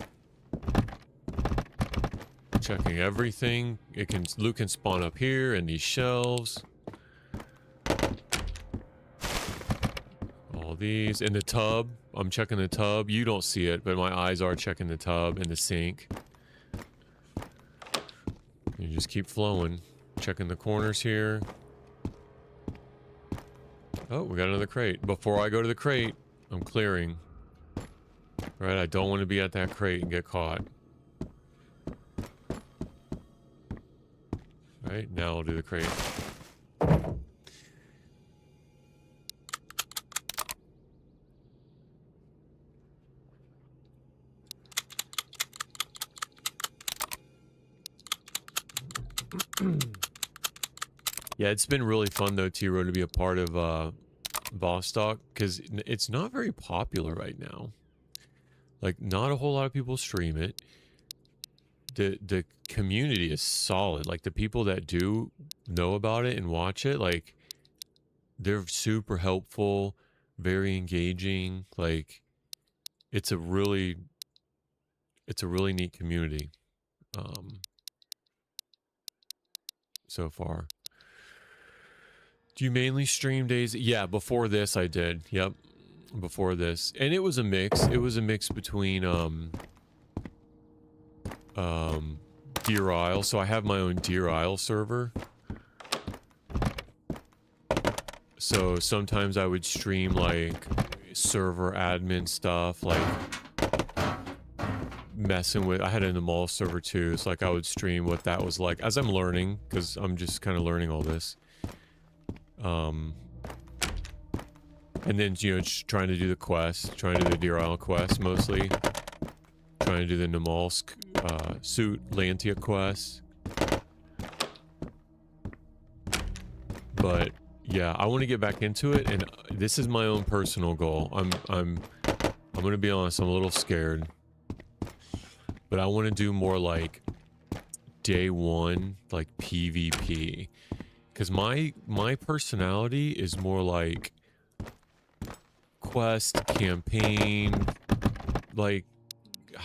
Checking everything. Loot can spawn up here in these shelves. All these in the tub. I'm checking the tub. You don't see it, but my eyes are checking the tub and the sink. You just keep flowing. Checking the corners here. Oh, we got another crate. Before I go to the crate, I'm clearing. Right, I don't want to be at that crate and get caught. Right, now I'll do the crate. Yeah, it's been really fun though, T-Row, to be a part of Vostok, because it's not very popular right now. Like, not a whole lot of people stream it. The community is solid. Like, the people that do know about it and watch it, like, they're super helpful, very engaging. Like, it's a really neat community so far. Do you mainly stream days? Yeah, before this I did. Yep. Before this. And it was a mix. It was a mix between Deer Isle. So I have my own Deer Isle server. So sometimes I would stream like server admin stuff, like messing with, I had it in the mall server too. So like I would stream what that was like as I'm learning, because I'm just kind of learning all this. And then, you know, trying to do the quest, trying to do the Deer Isle quest mostly. Trying to do the Namalsk suit Lantia quest. But yeah, I want to get back into it, and this is my own personal goal. I'm gonna be honest, I'm a little scared. But I want to do more like day one, like PvP. Because my personality is more like quest, campaign, like,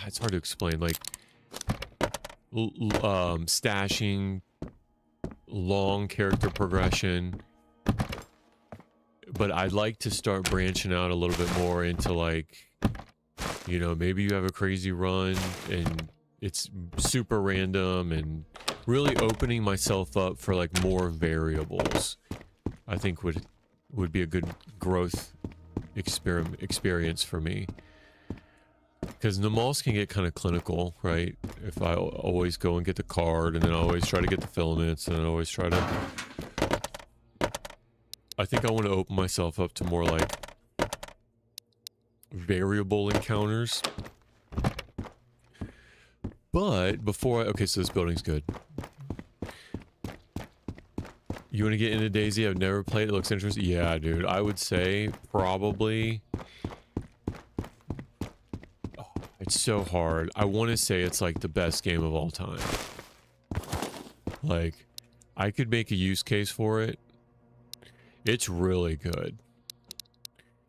it's hard to explain, like stashing, long character progression. But I'd like to start branching out a little bit more into, like, you know, maybe you have a crazy run and it's super random, and really opening myself up for like more variables, I think would be a good growth experience for me. Because Namalsk can get kind of clinical, right? If I always go and get the card, and then I always try to get the filaments, and I always try to... I think I want to open myself up to more like variable encounters. But before okay, so this building's good. You want to get into DayZ? I've never played it. Looks interesting. Yeah, dude. I would say probably... Oh, it's so hard. I want to say it's like the best game of all time. Like, I could make a use case for it. It's really good.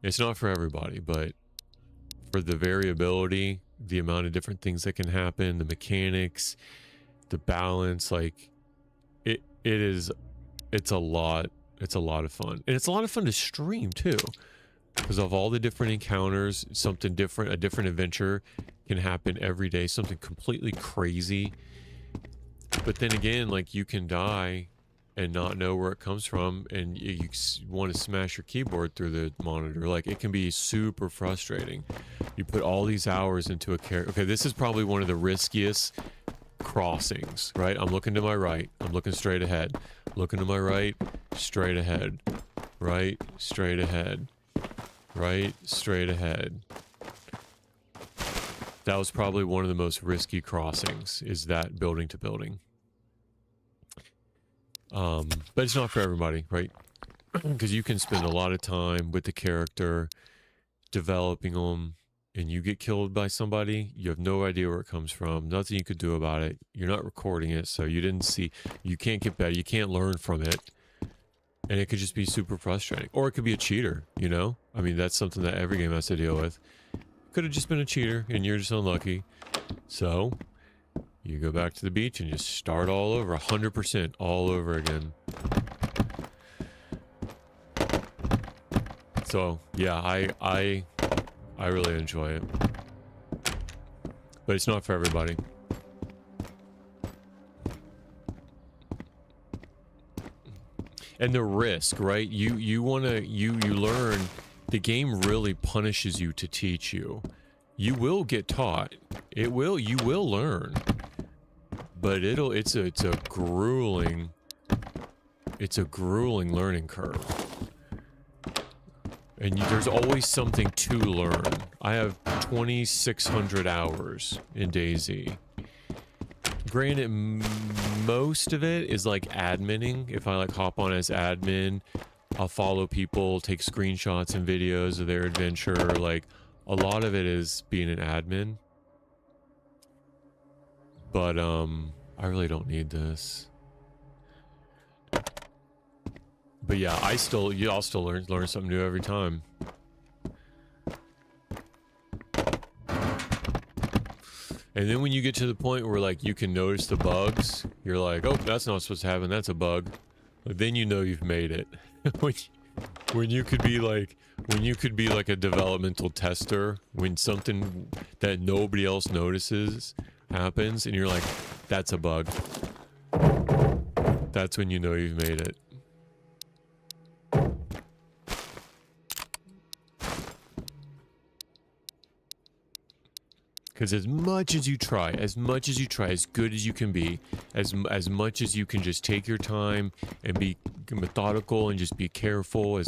It's not for everybody, but for the variability, the amount of different things that can happen, the mechanics, the balance, like, it's a lot of fun. And it's a lot of fun to stream too, because of all the different encounters. Something different, a different adventure can happen every day, something completely crazy. But then again, like, you can die and not know where it comes from, and you want to smash your keyboard through the monitor. Like, it can be super frustrating. You put all these hours into a character. Okay, this is probably one of the riskiest crossings, right? I'm looking to my right. I'm looking straight ahead. Looking to my right, straight ahead. Right, straight ahead. Right, straight ahead. That was probably one of the most risky crossings, is that building to building. But it's not for everybody, right? Because you can spend a lot of time with the character, developing them, and you get killed by somebody, you have no idea where it comes from, nothing you could do about it, you're not recording it, so you didn't see, you can't get better, you can't learn from it, and it could just be super frustrating. Or it could be a cheater, you know? I mean, that's something that every game has to deal with. Could have just been a cheater, and you're just unlucky. So, you go back to the beach and just start all over, 100% all over again. So, yeah, I really enjoy it. But it's not for everybody. And the risk, right? You learn, the game really punishes you to teach you. You will get taught. You will learn. But it's a grueling learning curve. And there's always something to learn. I have 2,600 hours in DayZ. Granted, most of it is like adminning. If I like hop on as admin, I'll follow people, take screenshots and videos of their adventure. Like, a lot of it is being an admin. But, I really don't need this. But yeah, I'll still learn something new every time. And then when you get to the point where like you can notice the bugs, you're like, oh, that's not supposed to happen, that's a bug. Like, then you know you've made it. when you could be like a developmental tester, when something that nobody else notices happens and you're like, that's a bug. That's when you know you've made it. Because as much as you try, as good as you can be, as much as you can just take your time and be methodical and just be careful, as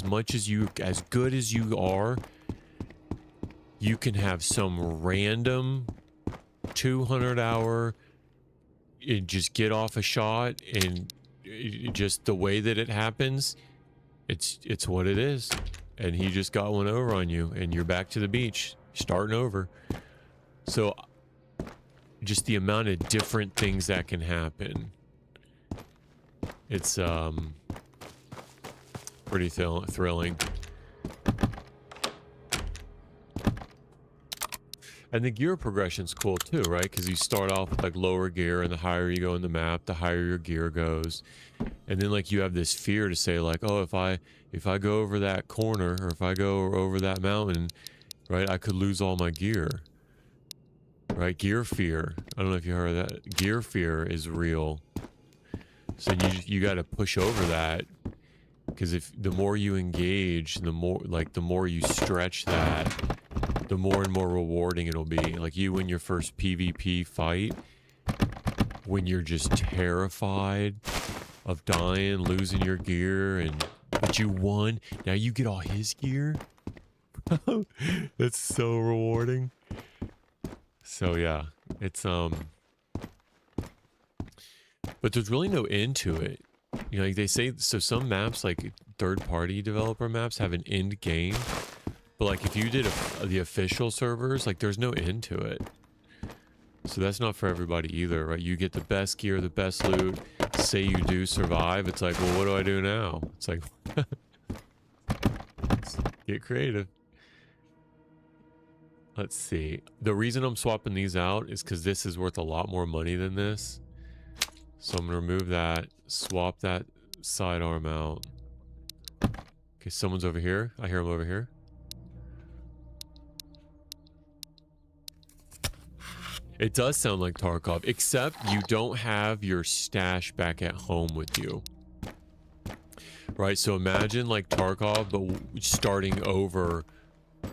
good as you are, you can have some random 200-hour and just get off a shot, and just the way that it happens, it's what it is. And he just got one over on you, and you're back to the beach, starting over. So, just the amount of different things that can happen. It's, pretty thrilling. And the gear progression's cool too, right? Because you start off with like lower gear, and the higher you go in the map, the higher your gear goes. And then like you have this fear to say like, oh, if I go over that corner, or if I go over that mountain, right, I could lose all my gear. Right, gear fear. I don't know if you heard of that. Gear fear is real. So you got to push over that, because if the more you engage, the more you stretch that, the more and more rewarding it'll be. Like you win your first PvP fight, when you're just terrified of dying, losing your gear, but you won. Now you get all his gear. That's so rewarding. So yeah, it's but there's really no end to it. You know, like they say, so some maps, like third-party developer maps, have an end game, but like if you did the official servers, like there's no end to it. So that's not for everybody either, right? You get the best gear, the best loot. Say you do survive, it's like, well, what do I do now? It's like, get creative. Let's see. The reason I'm swapping these out is because this is worth a lot more money than this. So I'm going to remove that, swap that sidearm out. Okay, someone's over here. I hear him over here. It does sound like Tarkov, except you don't have your stash back at home with you. Right, so imagine like Tarkov, but starting over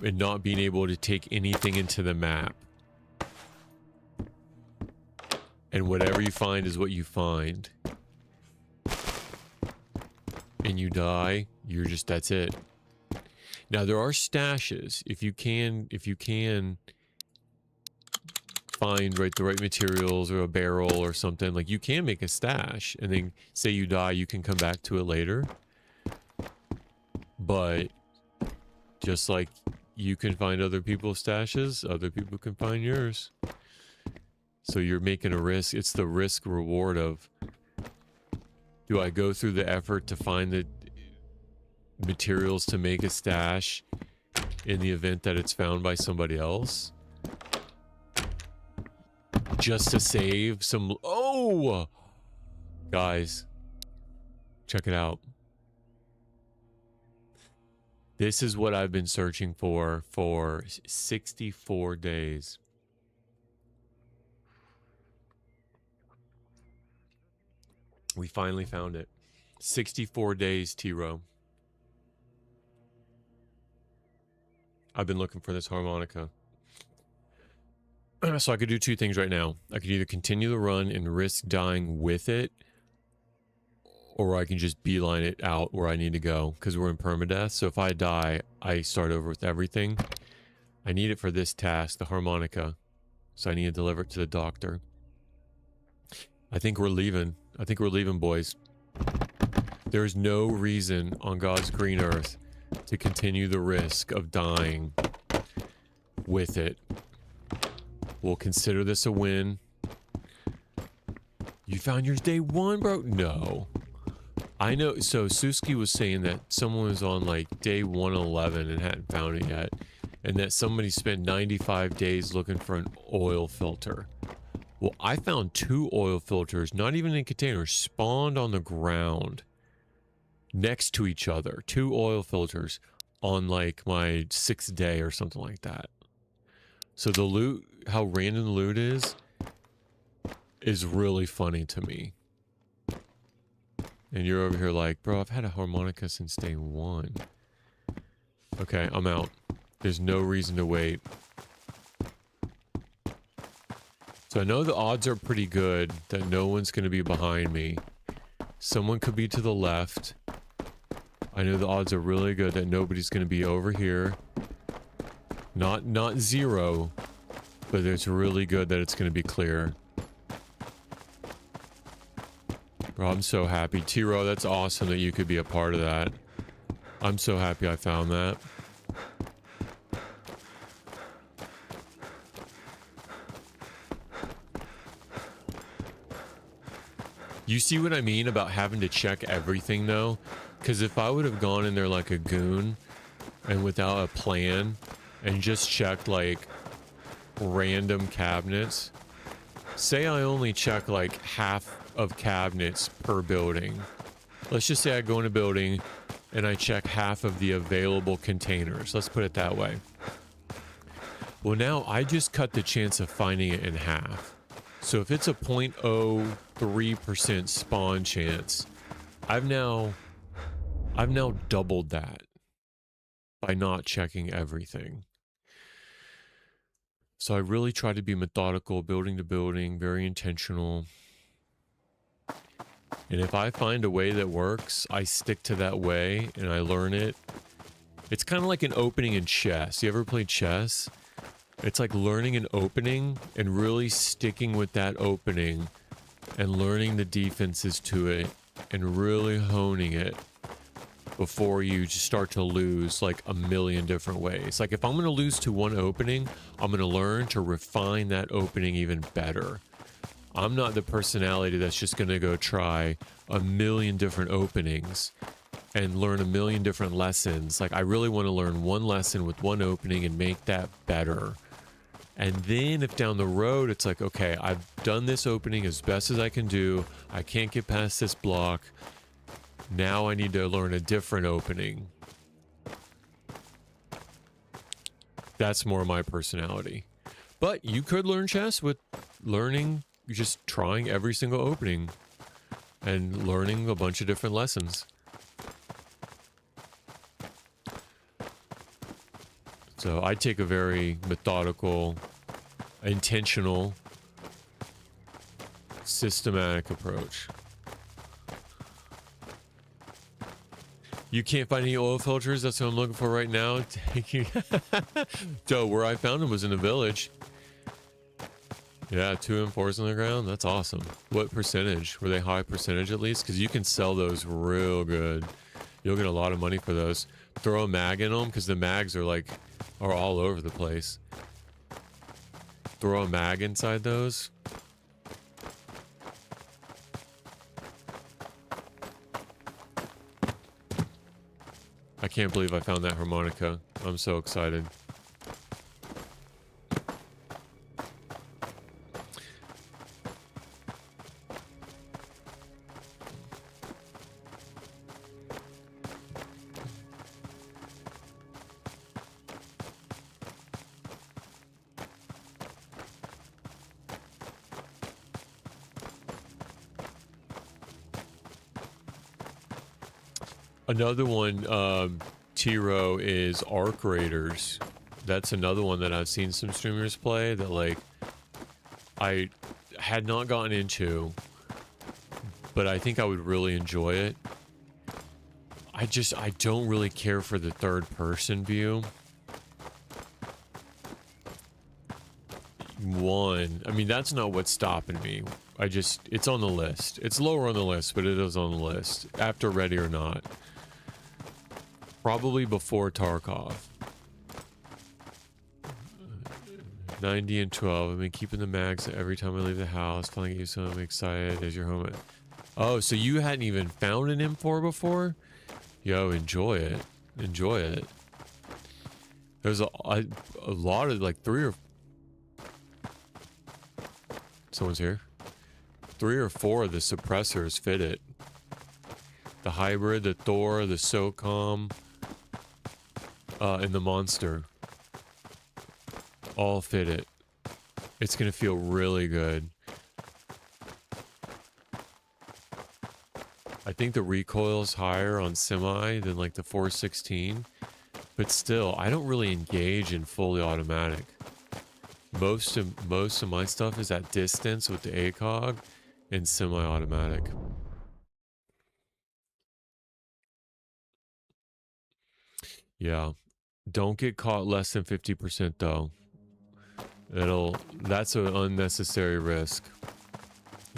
and not being able to take anything into the map. And whatever you find is what you find. And you die, you're just, that's it. Now there are stashes. If you can find the right materials or a barrel or something, like you can make a stash and then say you die, you can come back to it later. But just like you can find other people's stashes, other people can find yours. So you're making a risk. It's the risk reward of, do I go through the effort to find the materials to make a stash in the event that it's found by somebody else? Just to save some... Oh! Guys, check it out. This is what I've been searching for 64 days. We finally found it. 64 days, T-Row. I've been looking for this harmonica. So I could do two things right now. I could either continue the run and risk dying with it, or I can just beeline it out where I need to go, because we're in permadeath. So if I die, I start over with everything. I need it for this task, the harmonica. So I need to deliver it to the doctor. I think we're leaving. I think we're leaving, boys. There's no reason on God's green earth to continue the risk of dying with it. We'll consider this a win. You found yours day one, bro? No. I know. So Suski was saying that someone was on like day 111 and hadn't found it yet. And that somebody spent 95 days looking for an oil filter. Well, I found 2 oil filters, not even in containers, spawned on the ground next to each other. 2 oil filters on like my 6th day or something like that. So the loot, how random the loot is really funny to me. And you're over here like, bro, I've had a harmonica since day 1. Okay, I'm out. There's no reason to wait. So I know the odds are pretty good that no one's going to be behind me. Someone could be to the left. I know the odds are really good that nobody's going to be over here. Not 0, but it's really good that it's going to be clear. Bro, I'm so happy. T-Row, that's awesome that you could be a part of that. I'm so happy I found that. You see what I mean about having to check everything, though? Because if I would have gone in there like a goon and without a plan and just checked like random cabinets, say I only check like half of cabinets per building. Let's just say I go in a building and I check half of the available containers. Let's put it that way. Well, now I just cut the chance of finding it in half. So if it's a 0.03% spawn chance, I've now doubled that by not checking everything. So I really try to be methodical, building to building, very intentional. And if I find a way that works, I stick to that way and I learn it. It's kind of like an opening in chess. You ever played chess? It's like learning an opening and really sticking with that opening and learning the defenses to it and really honing it before you just start to lose like a million different ways. Like if I'm going to lose to one opening, I'm going to learn to refine that opening even better. I'm not the personality that's just going to go try a million different openings and learn a million different lessons. Like I really want to learn one lesson with one opening and make that better. And then if down the road it's like, okay, I've done this opening as best as I can do. I can't get past this block. Now I need to learn a different opening. That's more my personality. But you could learn chess with learning, just trying every single opening and learning a bunch of different lessons. So I take a very methodical, intentional, systematic approach. You can't find any oil filters? That's what I'm looking for right now. So where I found them was in a village. Yeah, 2 M4s on the ground. That's awesome. What percentage? Were they high percentage at least? Because you can sell those real good. You'll get a lot of money for those. Throw a mag in them because the mags are like are all over the place. Throw a mag inside those. I can't believe I found that harmonica. I'm so excited. Another one, Tiro, is Arc Raiders. That's another one that I've seen some streamers play that, like, I had not gotten into, but I think I would really enjoy it. I don't really care for the third person view. I mean, that's not what's stopping me. It's on the list. It's lower on the list, but it is on the list. After Ready or Not. Probably before Tarkov. 90 and 12. I've been keeping the mags every time I leave the house. Finally get you so I'm excited as your home. Oh, so you hadn't even found an M4 before? Yo, enjoy it. Enjoy it. There's a lot of, like, 3 or... Someone's here. 3 or 4 of the suppressors fit it. The hybrid, the Thor, the SOCOM, and the Monster. All fit it. It's gonna feel really good. I think the recoil's higher on semi than like the 416, but still, I don't really engage in fully automatic. Most of my stuff is at distance with the ACOG and semi-automatic. Yeah, don't get caught less than 50% though. That's an unnecessary risk.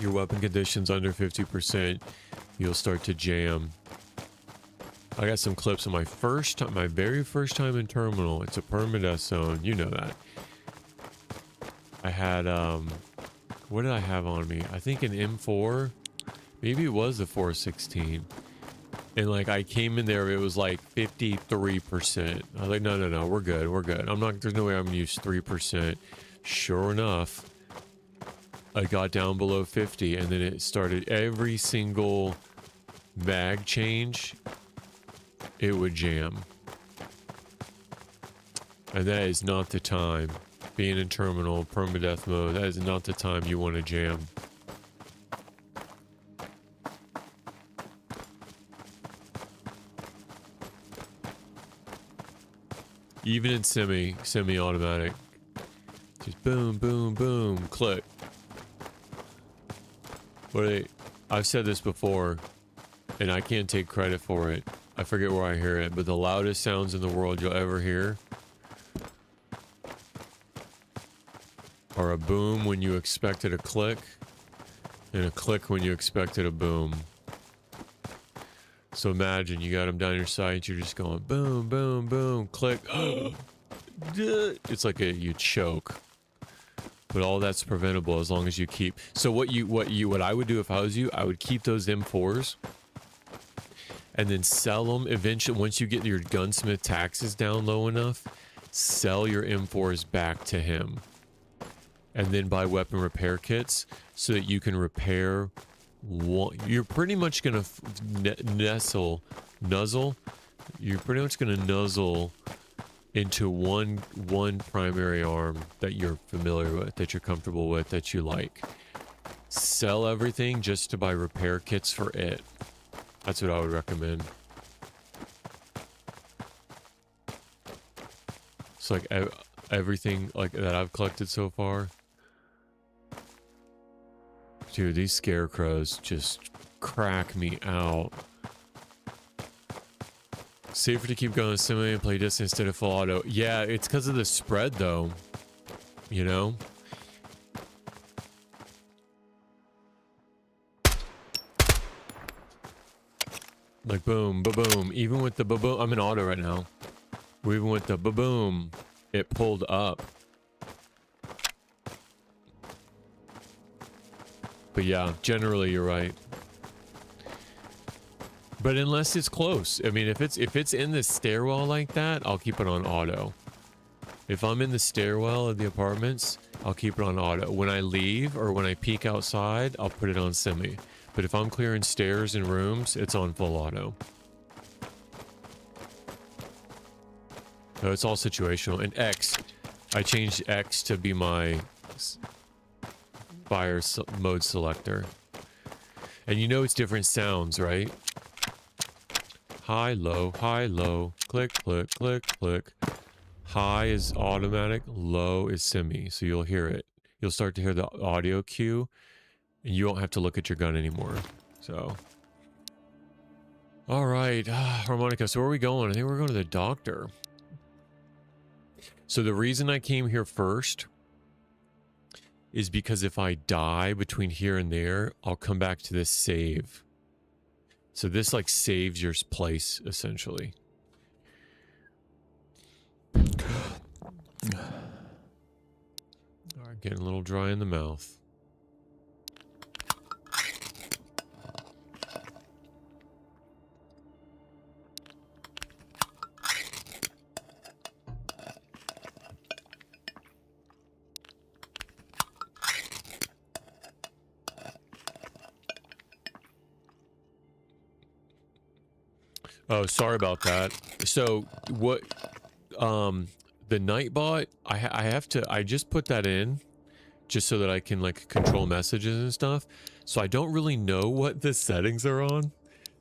Your weapon condition's under 50%, you'll start to jam. I got some clips of my very first time in terminal. It's a permadeath zone, you know that. I had what did I have on me? I think an M4, maybe it was the 416. And like I came in there, it was like 53%. I was like, no, we're good. There's no way I'm gonna use 3%. Sure enough, I got down below 50 and then it started every single mag change, it would jam. And that is not the time. Being in terminal, permadeath mode, that is not the time you want to jam. Even in semi-automatic. Just boom, boom, boom, click. I've said this before, and I can't take credit for it. I forget where I hear it, but the loudest sounds in the world you'll ever hear are a boom when you expected a click, and a click when you expected a boom. So imagine you got them down your sights, you're just going boom, boom, boom, click. It's like you choke. But all that's preventable as long as you keep. So what I would do if I was you, I would keep those M4s and then sell them eventually. Once you get your gunsmith taxes down low enough, sell your M4s back to him. And then buy weapon repair kits so that you can repair one. You're pretty much gonna nuzzle. You're pretty much gonna nuzzle into one primary arm that you're familiar with, that you're comfortable with, that you like. Sell everything just to buy repair kits for it. That's what I would recommend. It's like everything like that I've collected so far. Dude, these scarecrows just crack me out. Safer to keep going semi and play distance instead of full auto. Yeah, it's because of the spread though. You know? Like boom, ba-boom. Even with the ba-boom, I'm in auto right now. Even with the ba-boom, it pulled up. But yeah, generally you're right. But unless it's close. I mean, if it's in the stairwell like that, I'll keep it on auto. If I'm in the stairwell of the apartments, I'll keep it on auto. When I leave or when I peek outside, I'll put it on semi. But if I'm clearing stairs and rooms, it's on full auto. So it's all situational. And X, I changed X to be my fire mode selector. And you know it's different sounds, right? High, low, click, click, click, click. High is automatic, low is semi, so you'll hear it. You'll start to hear the audio cue, and you won't have to look at your gun anymore. So, all right, harmonica. So where are we going? I think we're going to the doctor. So the reason I came here first is because if I die between here and there, I'll come back to this save. So this like saves your place essentially. All right, getting a little dry in the mouth. Oh, sorry about that. So what, the Nightbot, I just put that in just so that I can like control messages and stuff. So I don't really know what the settings are on.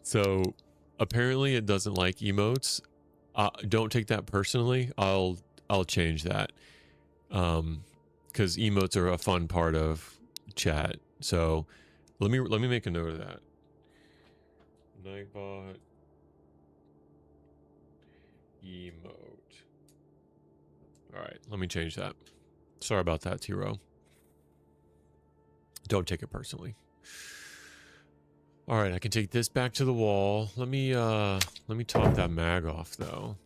So apparently it doesn't like emotes. Don't take that personally. I'll change that. Cause emotes are a fun part of chat. So let me make a note of that. Nightbot. Emote. All right, let me change that. Sorry about that, T-Row. Don't take it personally. All right, I can take this back to the wall. Let me top that mag off though.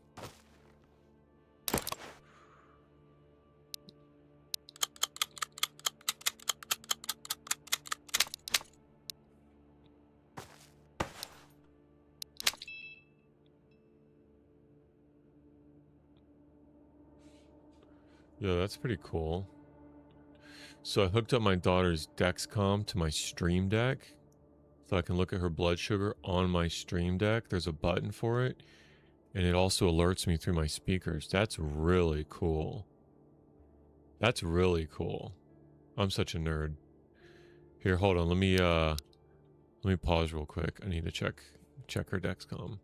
Yeah, that's pretty cool. So I hooked up my daughter's Dexcom to my Stream Deck so I can look at her blood sugar on my Stream Deck. There's a button for it, and it also alerts me through my speakers. That's really cool. That's really cool. I'm such a nerd. Here, hold on. Let me pause real quick. I need to check her Dexcom.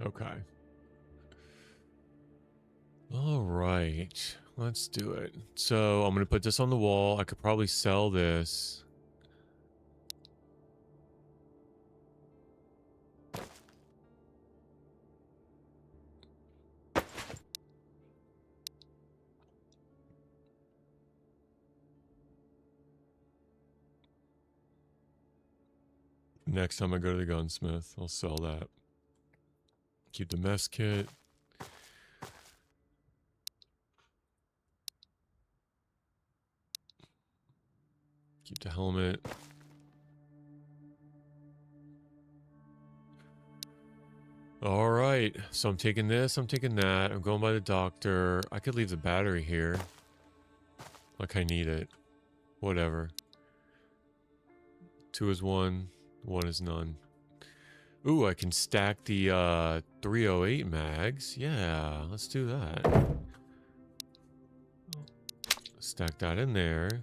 Okay. All right. Let's do it. So I'm going to put this on the wall. I could probably sell this. Next time I go to the gunsmith, I'll sell that. Keep the mess kit. Keep the helmet. All right, so I'm taking this, I'm taking that. I'm going by the doctor. I could leave the battery here. Like I need it. Whatever. 2 is 1, 1 is none. Ooh, I can stack the 308 mags. Yeah, let's do that. Stack that in there.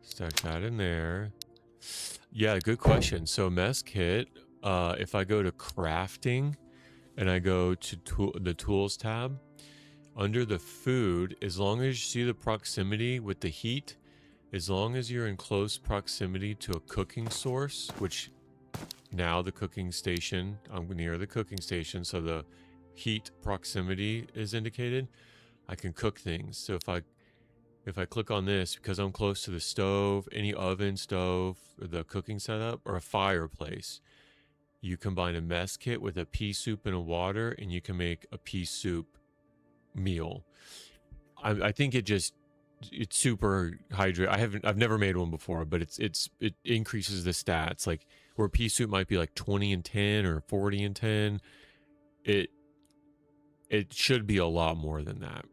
Stack that in there. Yeah, good question. So mess kit, if I go to crafting and I go to the tools tab, under the food, as long as you see the proximity with the heat, as long as you're in close proximity to a cooking source, which now the cooking station, I'm near the cooking station, so the heat proximity is indicated. I can cook things. So if I click on this, because I'm close to the stove, any oven, stove, or the cooking setup, or a fireplace, you combine a mess kit with a pea soup and a water, and you can make a pea soup meal. I think it's super hydrated. I've never made one before, but it increases the stats. Like where pea soup might be like 20 and 10 or 40 and 10, it should be a lot more than that.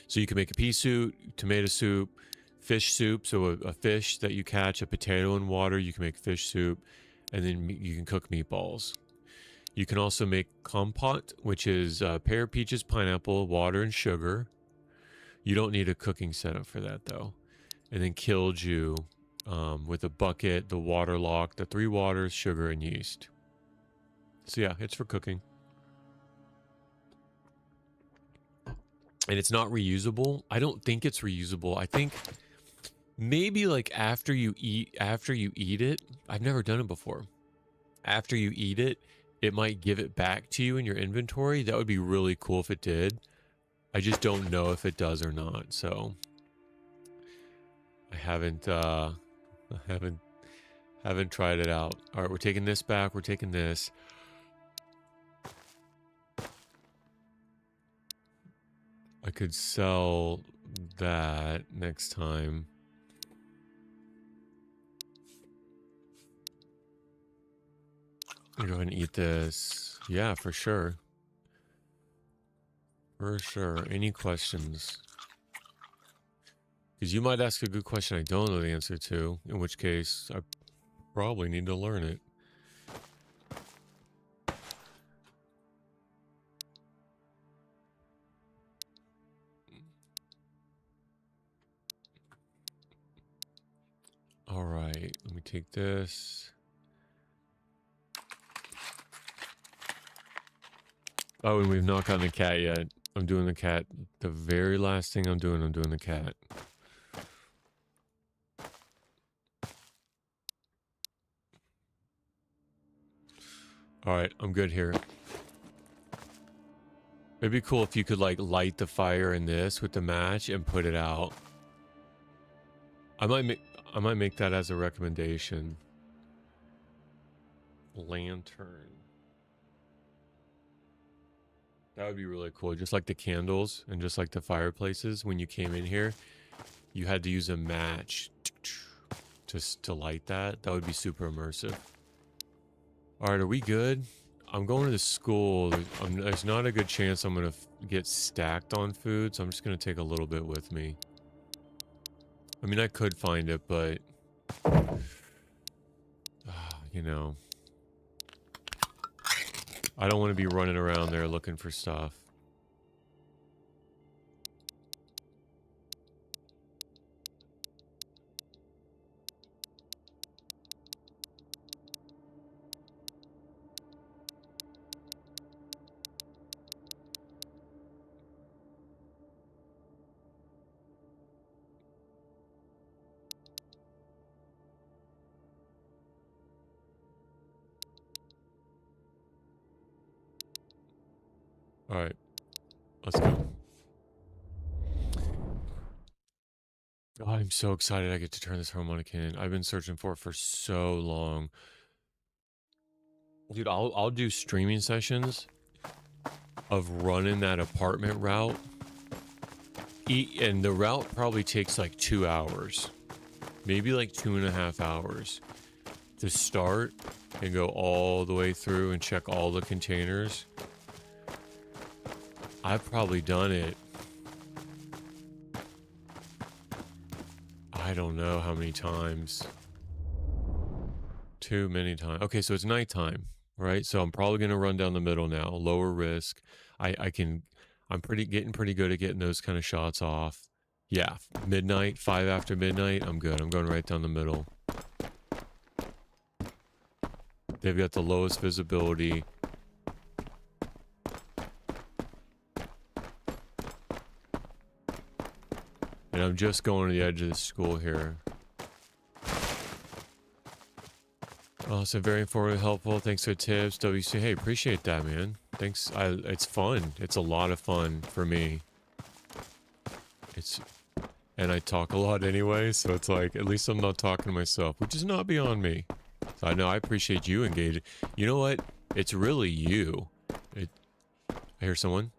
So you can make a pea soup, tomato soup, fish soup. So a fish that you catch, a potato and water, you can make fish soup, and then you can cook meatballs. You can also make compote, which is pear, peaches, pineapple, water, and sugar. You don't need a cooking setup for that though. And then kilju with a bucket, the water lock, the 3 waters, sugar, and yeast. So yeah, it's for cooking. And it's not reusable. I don't think it's reusable. I think maybe like after you eat it. I've never done it before. After you eat it, it might give it back to you in your inventory. That would be really cool if it did. I just don't know if it does or not. So I haven't tried it out. All right, we're taking this back. We're taking this. I could sell that next time. I'll go ahead and eat this. Yeah, for sure. For sure. Any questions? Because you might ask a good question I don't know the answer to, in which case I probably need to learn it. All right, let me take this. Oh, and we've not gotten the cat yet. I'm doing the cat. The very last thing I'm doing the cat. All right, I'm good here. It'd be cool if you could like light the fire in this with the match and put it out. I might make that as a recommendation. Lantern. That would be really cool. Just like the candles and just like the fireplaces, when you came in here, you had to use a match just to light that. That would be super immersive. All right, are we good? I'm going to the school. There's not a good chance I'm going to get stacked on food, so I'm just going to take a little bit with me. I mean, I could find it, but you know, I don't want to be running around there looking for stuff. All right, let's go. God, I'm so excited I get to turn this harmonica in. I've been searching for it for so long. Dude, I'll do streaming sessions of running that apartment route. And the route probably takes like 2 hours. Maybe like 2.5 hours to start and go all the way through and check all the containers. I've probably done it. I don't know how many times. Too many times. Okay, so it's nighttime, right? So I'm probably gonna run down the middle now. Lower risk. I'm getting pretty good at getting those kind of shots off. Yeah, midnight, 5 after midnight, I'm good. I'm going right down the middle. They've got the lowest visibility. And I'm just going to the edge of the school here. Also very informative, helpful. Thanks for the tips. WC, hey, appreciate that, man. Thanks. It's fun. It's a lot of fun for me. And I talk a lot anyway, so it's like, at least I'm not talking to myself, which is not beyond me. So I know I appreciate you engaging. You know what? It's really you. I hear someone.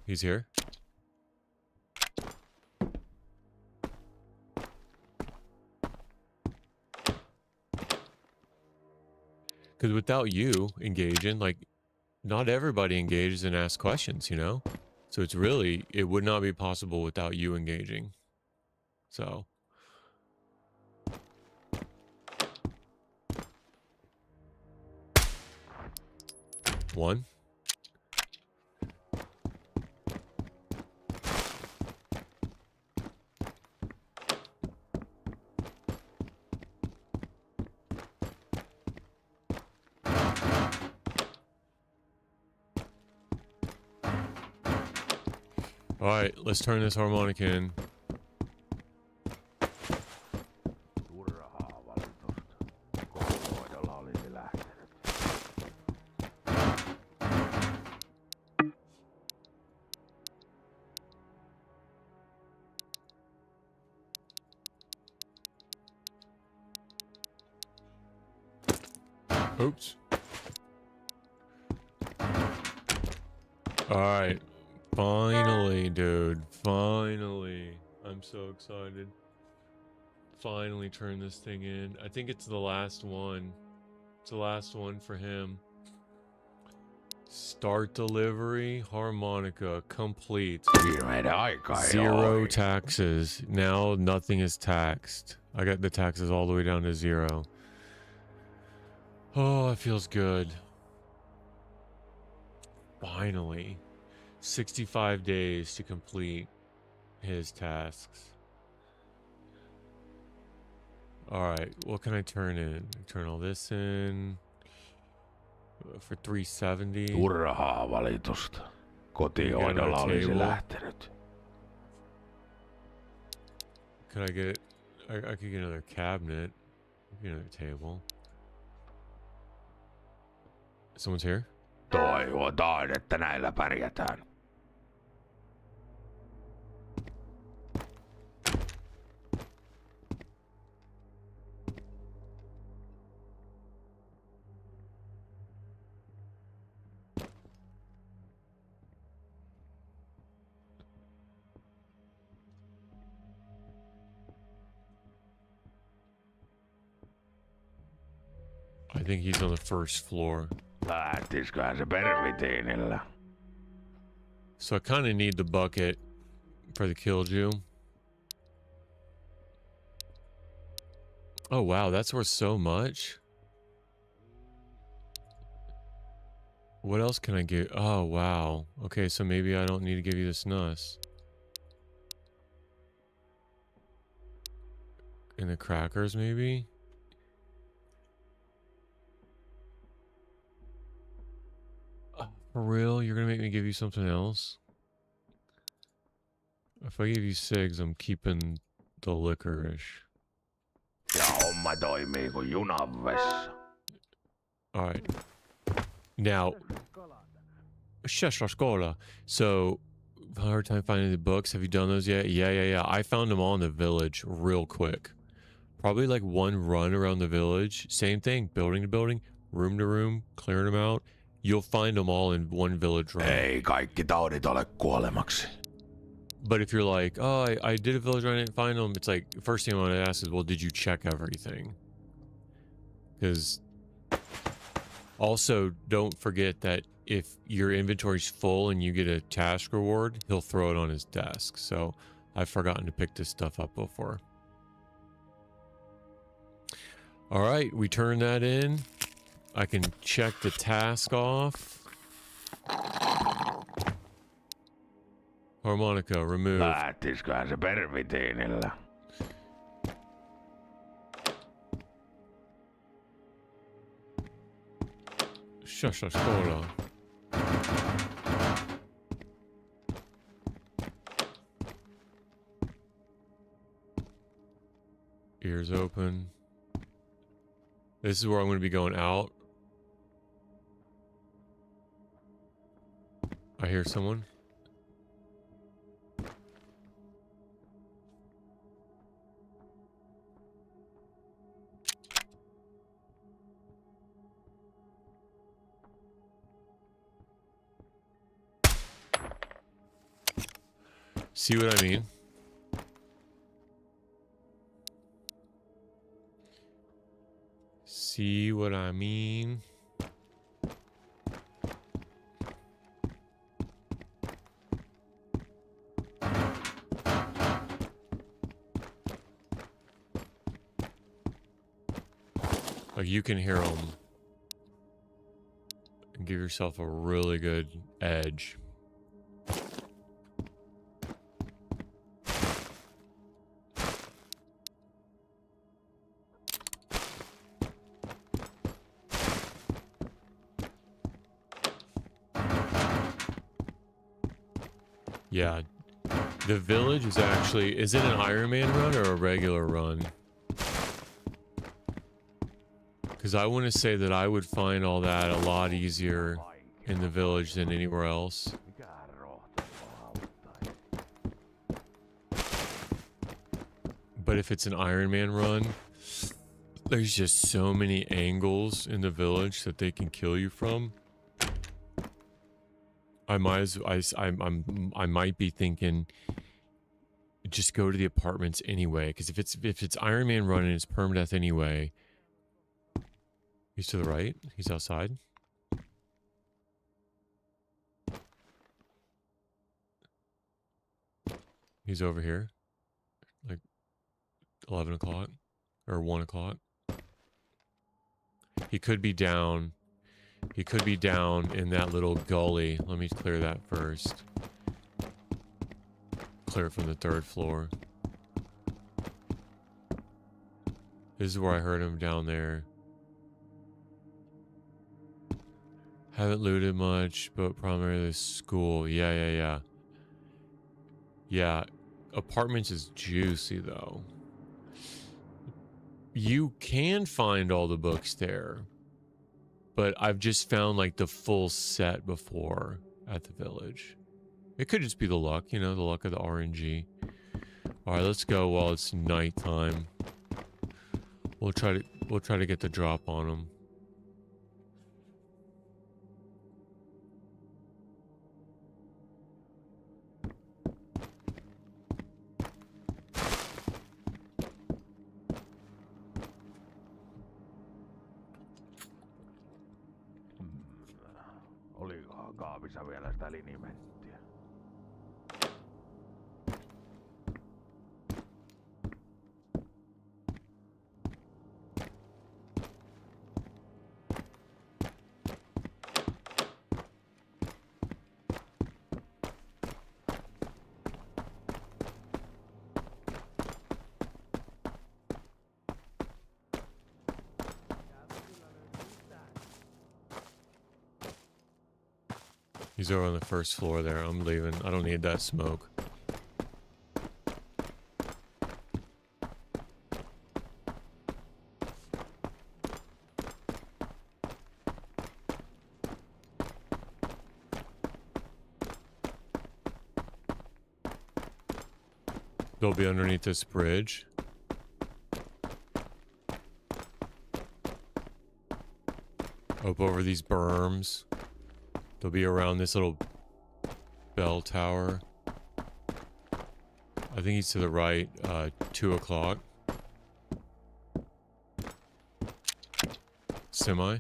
He's here. Because without you engaging, like, not everybody engages and asks questions, you know? So it's really, it would not be possible without you engaging. So. One. Alright, let's turn this harmonic in. Oops. Alright. Finally, dude. Finally. I'm so excited. Finally turn this thing in. I think it's the last one. It's the last one for him. Start delivery. Harmonica. Complete. 0 taxes. Now nothing is taxed. I got the taxes all the way down to 0. Oh, it feels good. Finally. 65 days to complete his tasks. Alright, what can I turn in? Turn all this in. For 370. Turhaa valitusta. Kotihoidolla olisi lähtenyt. Could I get... I could get another cabinet. Get another table. Someone's here? Toivotaan, että näillä pärjätään. I think he's on the first floor. Lähtisiköhän se pervitiinillä? So I kind of need the bucket for the killdew. Oh wow, that's worth so much. What else can I get? Oh wow. Okay, so maybe I don't need to give you this nuss. And the crackers maybe? For real? You're gonna make me give you something else? If I give you cigs, I'm keeping the licorice. Ja homma toimii kuin junan vessa. Alright. Now, Sheshashkola. So, hard time finding the books. Have you done those yet? Yeah. I found them all in the village real quick. Probably like one run around the village. Same thing, building to building, room to room, clearing them out. You'll find them all in one village run. Ei kaikki taudit ole kuolemaksi. But if you're like, oh, I did a village run, I didn't find them, it's like, first thing I want to ask is, well, did you check everything? Because also, don't forget that if your inventory's full and you get a task reward, he'll throw it on his desk. So I've forgotten to pick this stuff up before. All right, we turn that in. I can check the task off. Harmonica, remove. Lähtisiköhän se pervitiinillä? Shashashkola. Ears open. This is where I'm going to be going out. I hear someone. See what I mean? See what I mean? Like you can hear them and give yourself a really good edge. Yeah, the village is actually, is it an Iron Man run or a regular run? Because I want to say that I would find all that a lot easier in the village than anywhere else. But if it's an Iron Man run, there's just so many angles in the village that they can kill you from. I might be thinking just go to the apartments anyway, because if it's Iron Man running, it's permadeath anyway. He's to the right. He's outside. He's over here, like 11 o'clock or 1 o'clock. He could be down. He could be down in that little gully. Let me clear that first. Clear it from the 3rd floor. This is where I heard him, down there. Haven't looted much, but primarily school. Yeah. Yeah, apartments is juicy though. You can find all the books there, but I've just found like the full set before at the village. It could just be the luck, you know, the luck of the RNG. All right, let's go while it's nighttime. We'll try to get the drop on them. Olikohan kaapissa vielä sitä linimenttiä? He's over on the 1st floor there. I'm leaving. I don't need that smoke. They'll be underneath this bridge. Up over these berms. They'll be around this little bell tower. I think he's to the right, 2 o'clock. Semi.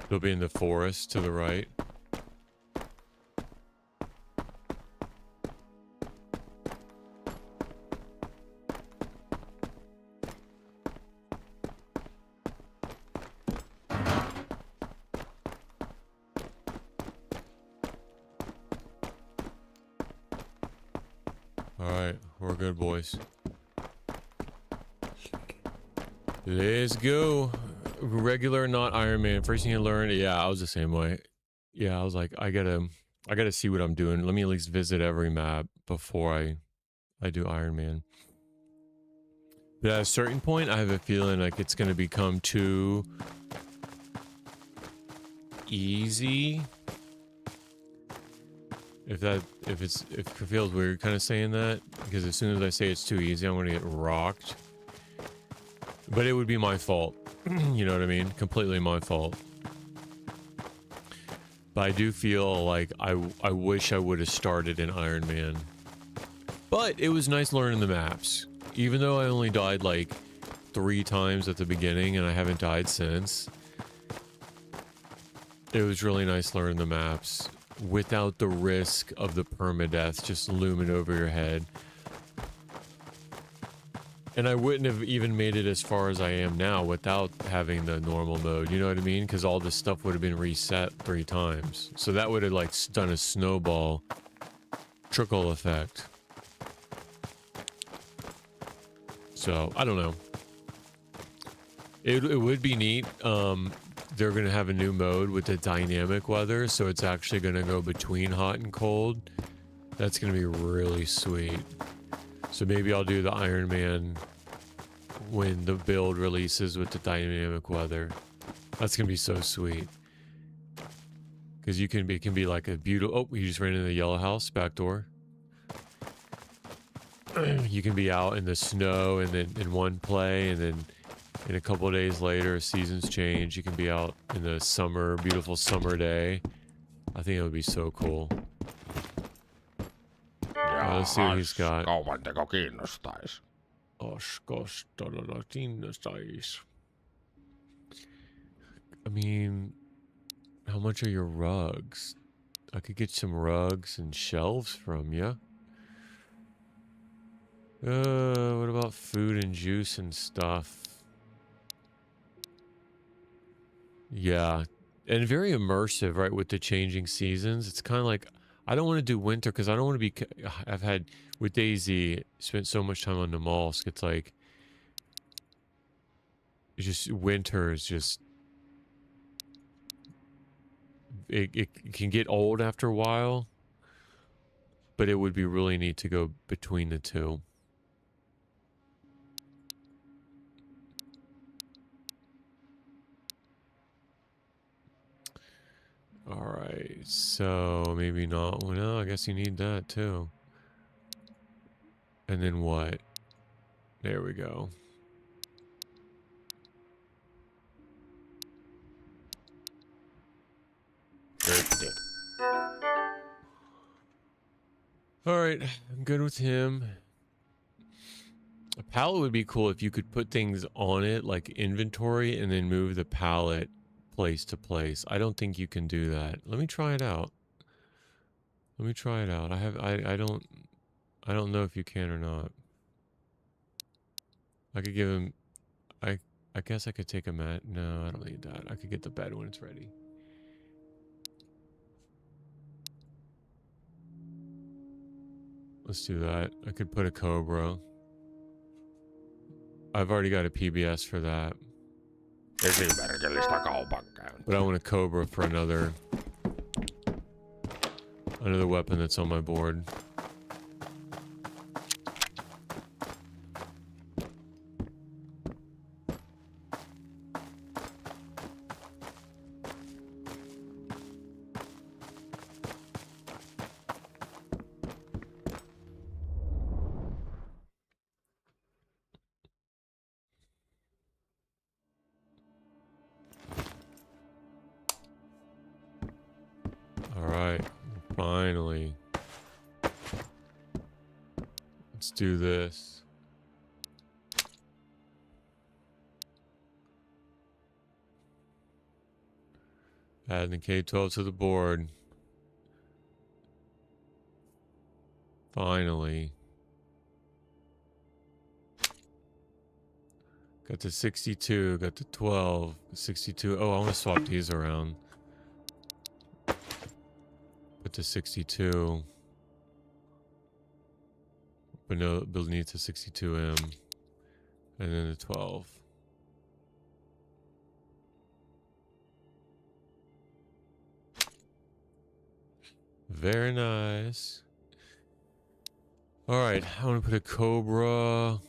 They'll be in the forest to the right. Alright, we're good, boys. Let's go. Regular, not Iron Man. First thing you learn, yeah, I was the same way. yeah, I was like, I gotta see what I'm doing. Let me at least visit every map before I do Iron Man. But at a certain point, I have a feeling like it's gonna become too easy. If it feels weird kind of saying that, because as soon as I say it's too easy, I'm gonna get rocked. But it would be my fault. You know what I mean? Completely my fault. But I do feel like I wish I would have started in Iron Man. But it was nice learning the maps. Even though I only died like 3 times at the beginning and I haven't died since. It was really nice learning the maps without the risk of the permadeath just looming over your head. And I wouldn't have even made it as far as I am now without having the normal mode, you know what I mean? Because all this stuff would have been reset 3 times. So that would have like done a snowball trickle effect. So, I don't know. It would be neat. They're going to have a new mode with the dynamic weather, so it's actually going to go between hot and cold. That's going to be really sweet. So maybe I'll do the Iron Man when the build releases with the dynamic weather. That's going to be so sweet. Because it can be like a beautiful... Oh, we just ran into the yellow house, back door. You can be out in the snow and then in one play, and then in a couple of days later, seasons change. You can be out in the summer, beautiful summer day. I think it would be so cool. Let's see what he's got. Kauanteko kiinnostais? Oskos todella kiinnostais. I mean, how much are your rugs? I could get some rugs and shelves from you. What about food and juice and stuff? Yeah, and very immersive, right, with the changing seasons. It's kind of like, I don't want to do winter because I don't want to be... I've had, with DayZ, spent so much time on the Namalsk. It's like, it's just, winter is just... It can get old after a while, but it would be really neat to go between the two. Alright, so maybe not. Well, no, I guess you need that too. And then what? There we go. Alright, I'm good with him. A pallet would be cool if you could put things on it, like inventory, and then move the pallet place to place. I don't think you can do that. Let me try it out. Let me try it out. I don't know if you can or not. I could give him... I guess I could take a mat. No, I don't need that. I could get the bed when it's ready. Let's do that. I could put a Cobra. I've already got a PBS for that. Esimerkillistä kaupankäyntiä. But I want a Cobra for another weapon that's on my board. Finally. Let's do this. Add the K-12 to the board. Finally. Got the 62, got the 12, 62. Oh, I want to swap these around. Put the 62. But no, Bill needs a 62M. And then the 12. Very nice. All right, I want to put a Cobra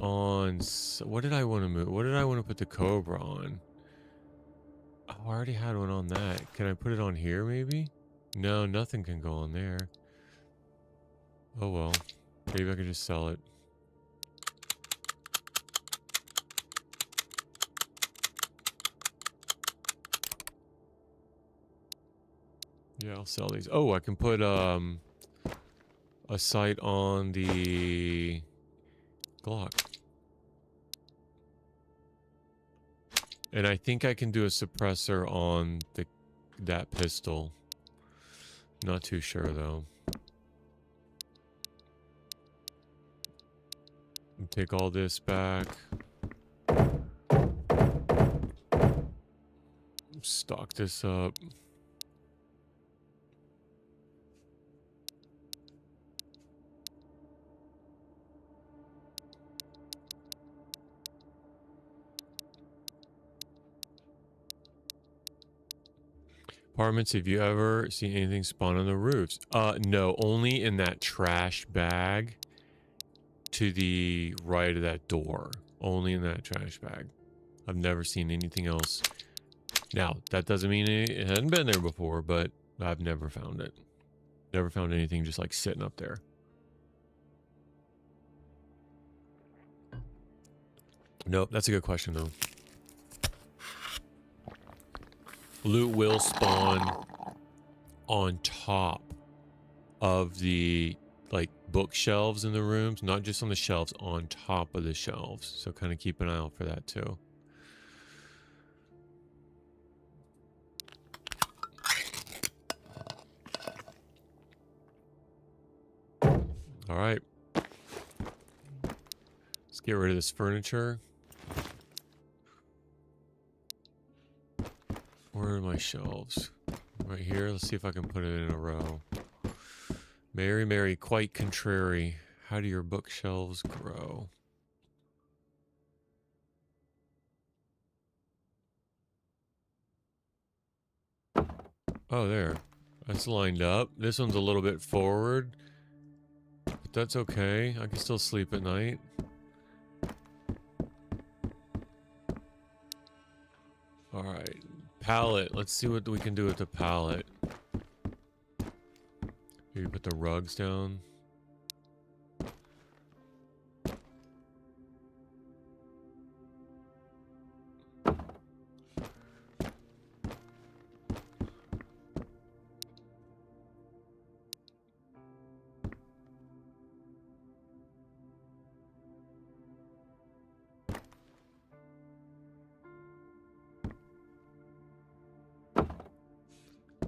on. What did I want to move? What did I want to put the Cobra on? Oh, I already had one on that. Can I put it on here maybe? No, nothing can go on there. Oh well. Maybe I can just sell it. Yeah, I'll sell these. Oh, I can put a sight on the Glock. And I think I can do a suppressor on that pistol. Not too sure though. Take all this back. Stock this up. Apartments, have you ever seen anything spawn on the roofs? No, only in that trash bag to the right of that door. Only in that trash bag. I've never seen anything else. Now, that doesn't mean it hadn't been there before, but I've never found it. Never found anything just like sitting up there. Nope, that's a good question though. Loot will spawn on top of the like bookshelves in the rooms, not just on the shelves, on top of the shelves. So kind of keep an eye out for that too. All right. Let's get rid of this furniture. Where are my shelves? Right here. Let's see if I can put it in a row. Mary, Mary, quite contrary. How do your bookshelves grow? Oh, there. That's lined up. This one's a little bit forward. But that's okay. I can still sleep at night. Alright. Pallet. Let's see what we can do with the pallet. Maybe put the rugs down.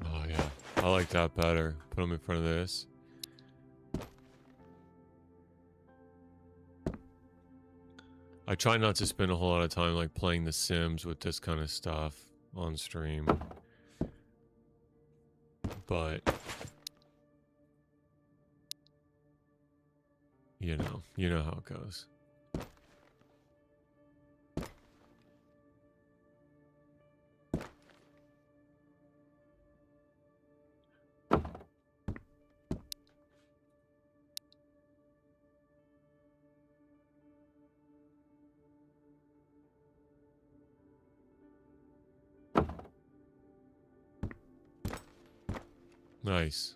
Oh yeah, I like that better. Put them in front of this. I try not to spend a whole lot of time like playing The Sims with this kind of stuff on stream. But you know how it goes. Nice.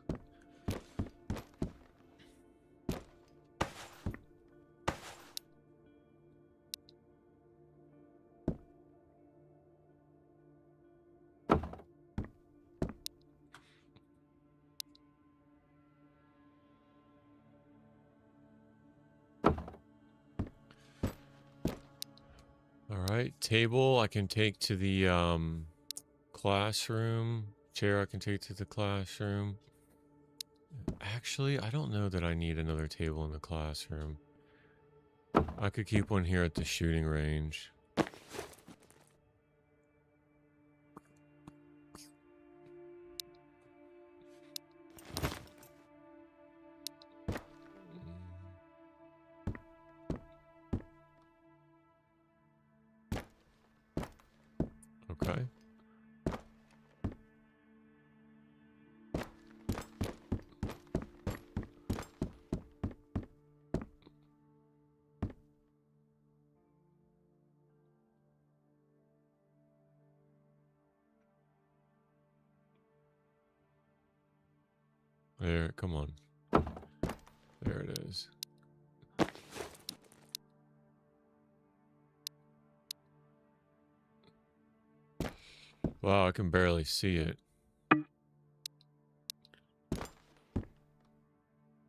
All right, table I can take to the classroom. Chair I can take to the classroom. Actually, I don't know that I need another table in the classroom. I could keep one here at the shooting range. Okay. There, come on. There it is. Wow, I can barely see it.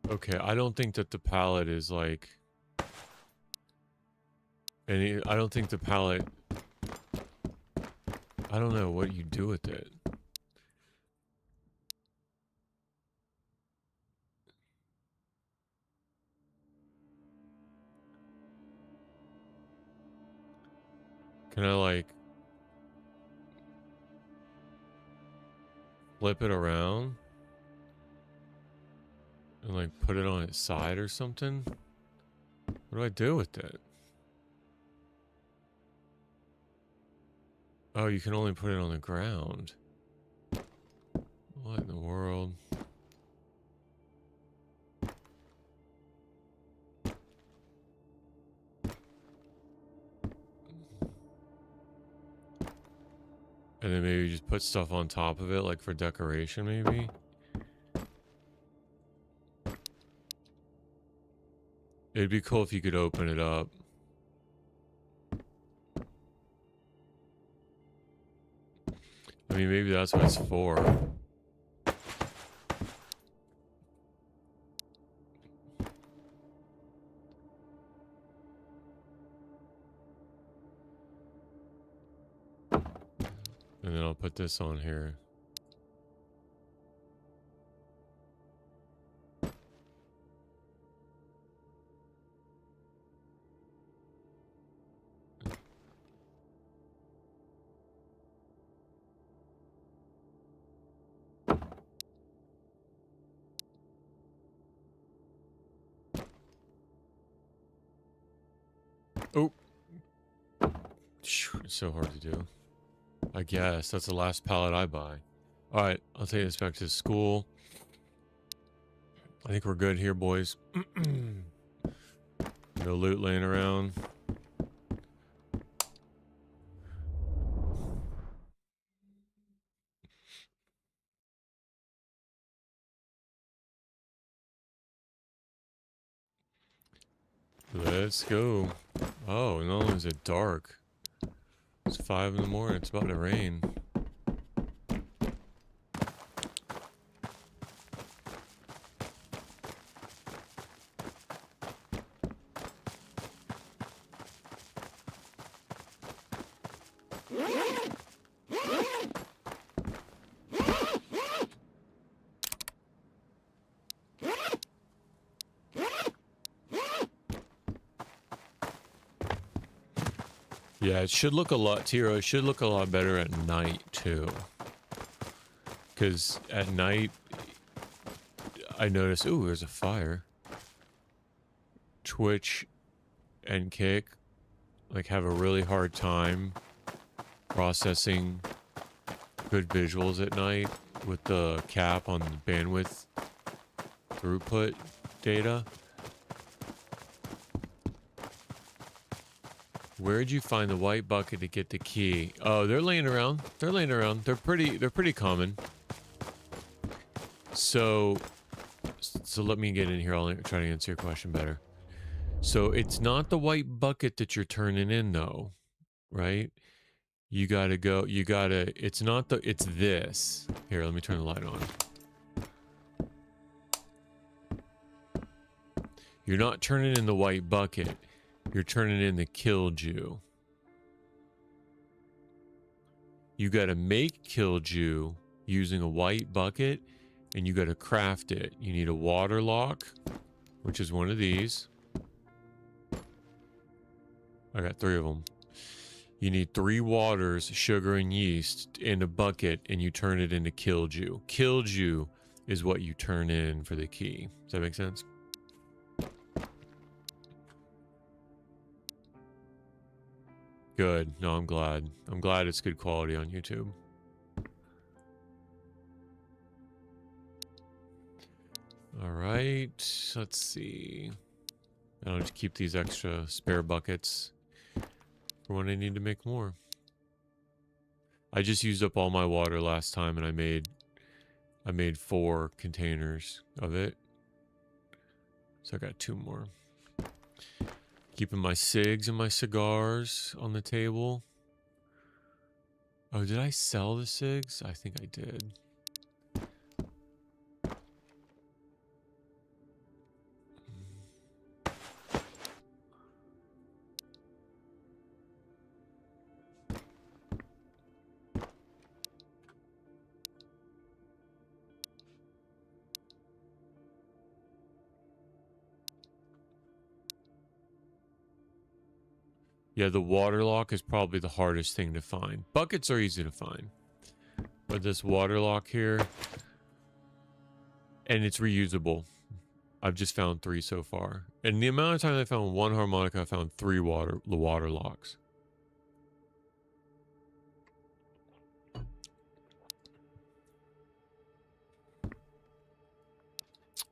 Okay, I don't think that the palette is like... I don't think the palette... I don't know what you do with it. Can I like... flip it around? And like put it on its side or something? What do I do with it? Oh, you can only put it on the ground. What in the world? And then maybe just put stuff on top of it, like for decoration, maybe? It'd be cool if you could open it up. I mean, maybe that's what it's for. And then I'll put this on here. Oh. It's so hard to do. I guess that's the last pallet I buy. All right, I'll take this back to school. I think we're good here, boys. No loot laying around. Let's go. Oh, not only is it dark. It's 5 in the morning. It's about to rain. Yeah, it should look a lot, Tiro, it should look a lot better at night, too. Because at night, I notice, ooh, there's a fire. Twitch and Kick, like, have a really hard time processing good visuals at night with the cap on the bandwidth throughput data. Where'd you find the white bucket to get the key? Oh, they're laying around. They're laying around. They're pretty common. So let me get in here. I'll try to answer your question better. So it's not the white bucket that you're turning in though, right? You gotta go, it's not the, it's this. Here, let me turn the light on. You're not turning in the white bucket. You're turning in the Killdew. You gotta make Killdew using a white bucket, and you gotta craft it. You need a water lock, which is one of these. I got 3 of them. You need 3 waters, sugar, and yeast in a bucket, and you turn it into Killdew. Killdew is what you turn in for the key. Does that make sense? Good. No, I'm glad. I'm glad it's good quality on YouTube. All right. Let's see. I'll just keep these extra spare buckets for when I need to make more. I just used up all my water last time, and I made I made 4 containers of it. So I got 2 more. Keeping my cigs and my cigars on the table. Oh, did I sell the cigs? I think I did. Yeah, the water lock is probably the hardest thing to find. Buckets are easy to find. But this water lock here, and it's reusable. I've just found 3 so far. And the amount of time I found 1 harmonica, I found 3 water locks.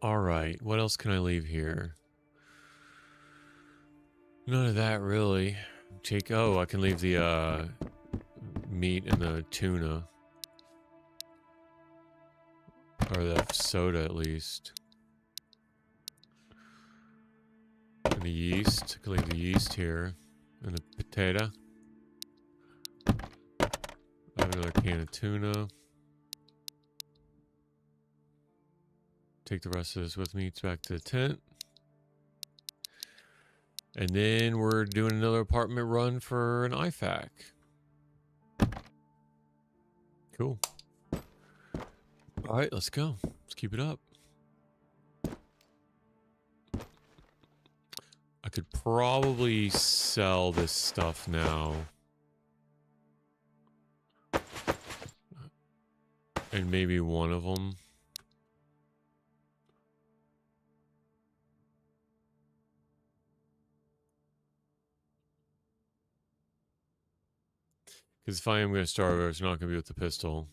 All right, what else can I leave here? None of that really. Oh, I can leave the meat and the tuna. Or the soda at least. And the yeast. I can leave the yeast here. And the potato. I have another can of tuna. Take the rest of this with me back to the tent. And then we're doing another apartment run for an IFAC. Cool. All right, let's go. Let's keep it up. I could probably sell this stuff now. And maybe one of them. Because if I am going to start over, it's not going to be with the pistol.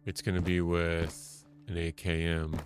It's going to be with an AKM.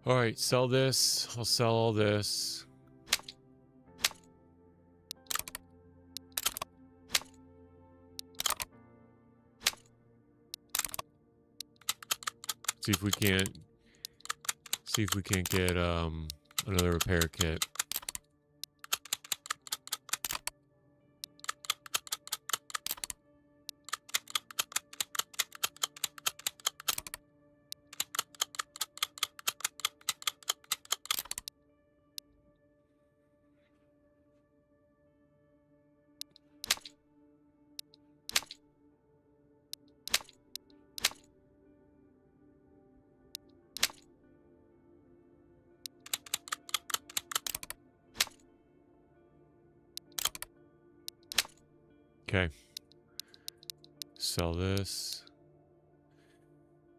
All right, sell this. I'll sell all this. See if we can't get another repair kit. Okay. Sell this.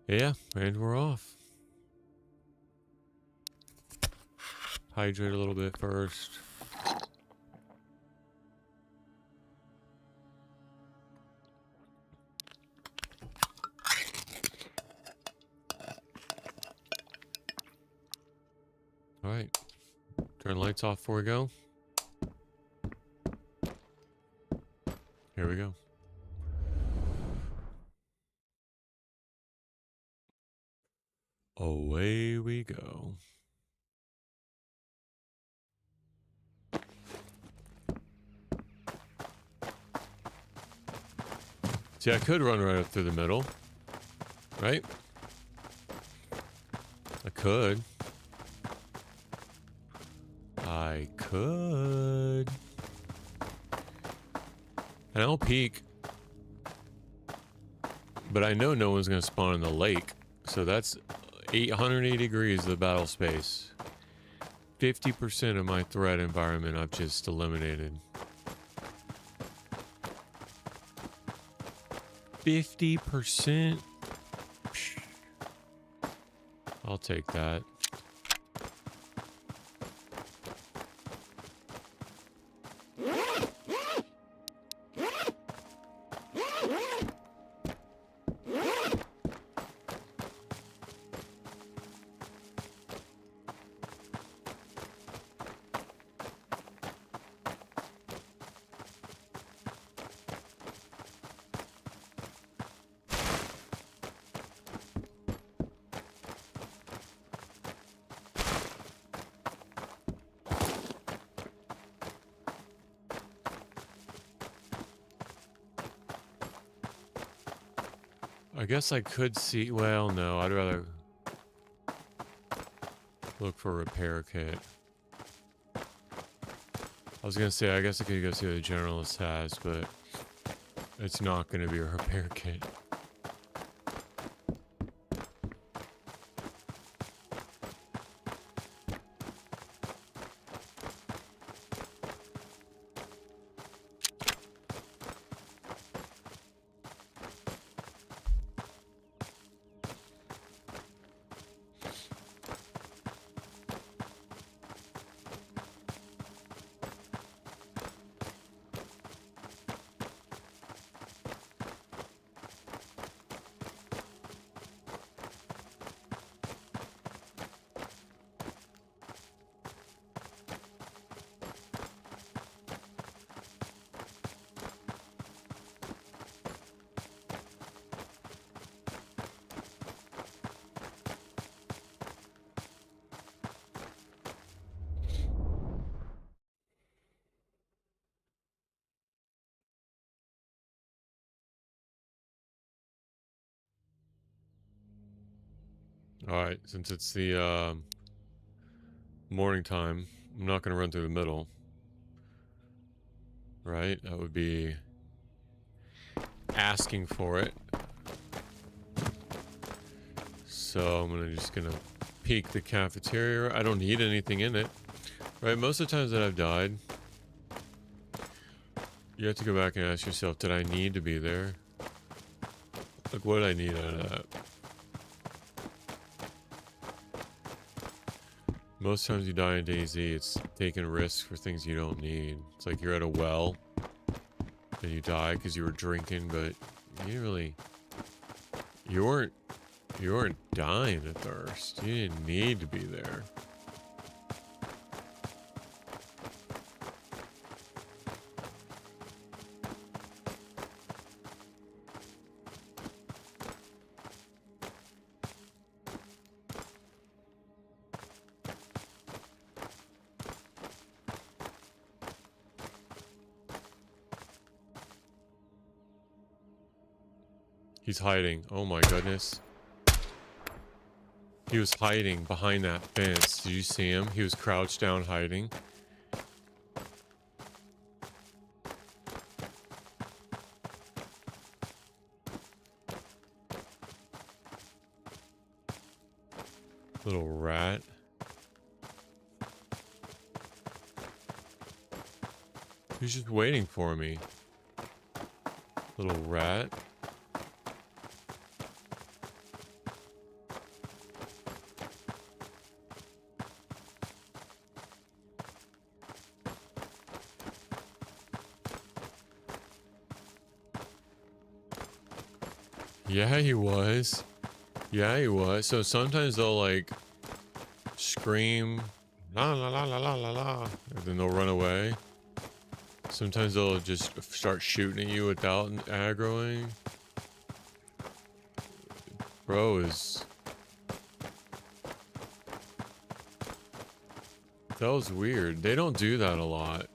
Yeah, and we're off. Hydrate a little bit first. All right. Turn lights off before we go. Here we go. Away we go. See, I could run right up through the middle, right? I could. I could. And I'll peek. But I know no one's going to spawn in the lake. So that's 880 degrees of the battle space. 50% of my threat environment I've just eliminated. 50%? I'll take that. I guess I could see, well, no, I'd rather look for a repair kit. I was gonna say, I guess I could go see what the generalist has, but it's not gonna be a repair kit. Alright, since it's the morning time, I'm not going to run through the middle. Right? That would be asking for it. So I'm just going to peek the cafeteria. I don't need anything in it. Right? Most of the times that I've died, you have to go back and ask yourself, did I need to be there? Like, what did I need out of that? Most times you die in DayZ, it's taking risks for things you don't need. It's like you're at a well, and you die because you were drinking, but you didn't really... You weren't dying of thirst. You didn't need to be there. He's hiding. Oh my goodness. He was hiding behind that fence. Did you see him? He was crouched down hiding. Little rat. He's just waiting for me. Little rat. Yeah, he was. Yeah, he was. So sometimes they'll like scream, la la la la la la la, and then they'll run away. Sometimes they'll just start shooting at you without aggroing. Bro is... That was weird. They don't do that a lot.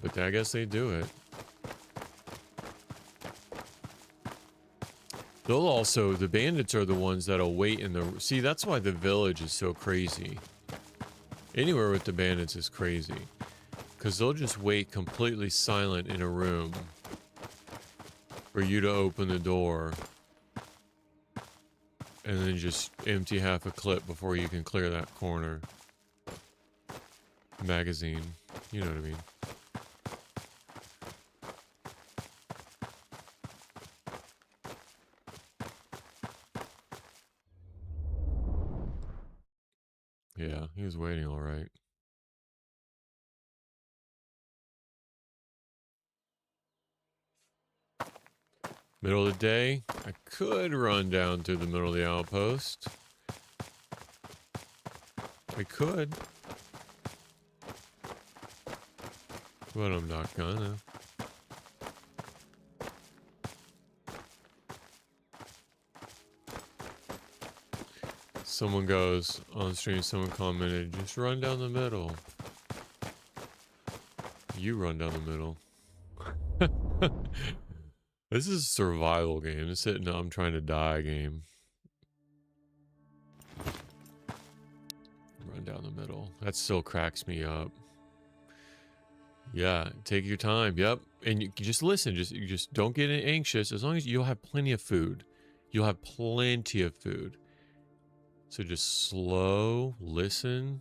But I guess they do it. They'll also, the bandits are the ones that'll wait in the... See, that's why the village is so crazy. Anywhere with the bandits is crazy. Because they'll just wait completely silent in a room for you to open the door. and then just empty half a clip before you can clear that corner. Magazine. You know what I mean. Yeah, he was waiting all right. Middle of the day, I could run down through the middle of the outpost. I could. But I'm not gonna. Someone goes on stream, someone commented, just run down the middle. You run down the middle. This is a survival game. This isn't I'm trying to die game. Run down the middle. That still cracks me up. Yeah, take your time. Yep. And you just listen. You just don't get anxious. As long as you'll have plenty of food. You'll have plenty of food. So just slow, listen.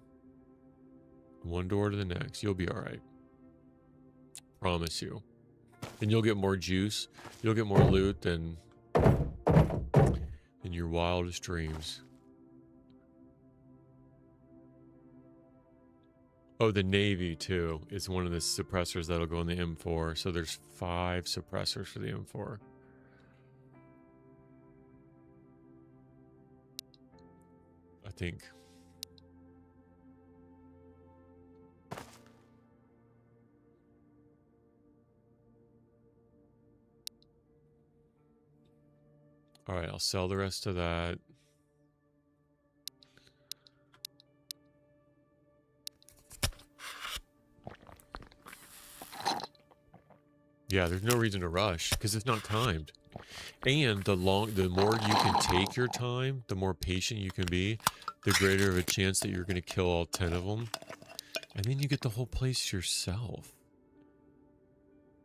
One door to the next. You'll be all right. Promise you. And you'll get more juice. You'll get more loot than in your wildest dreams. Oh, the Navy, too, is one of the suppressors that'll go in the M4. So there's 5 suppressors for the M4. I think. All right, I'll sell the rest of that. Yeah, there's no reason to rush because it's not timed. And the more you can take your time, the more patient you can be, the greater of a chance that you're going to kill all 10 of them. And then you get the whole place to yourself.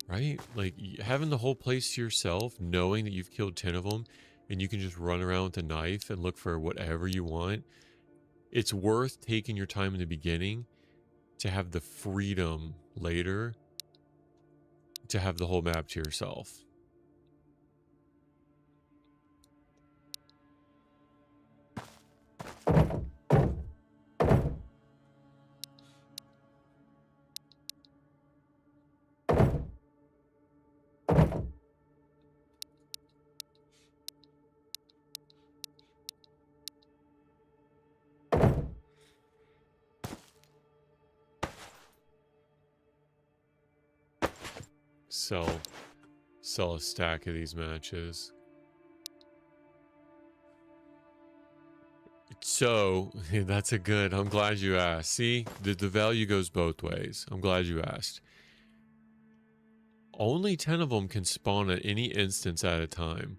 Right? Like, having the whole place to yourself, knowing that you've killed 10 of them, and you can just run around with a knife and look for whatever you want. It's worth taking your time in the beginning to have the freedom later to have the whole map to yourself. Sell a stack of these matches. So, that's a good, I'm glad you asked. See, the value goes both ways. I'm glad you asked. Only 10 of them can spawn at any instance at a time.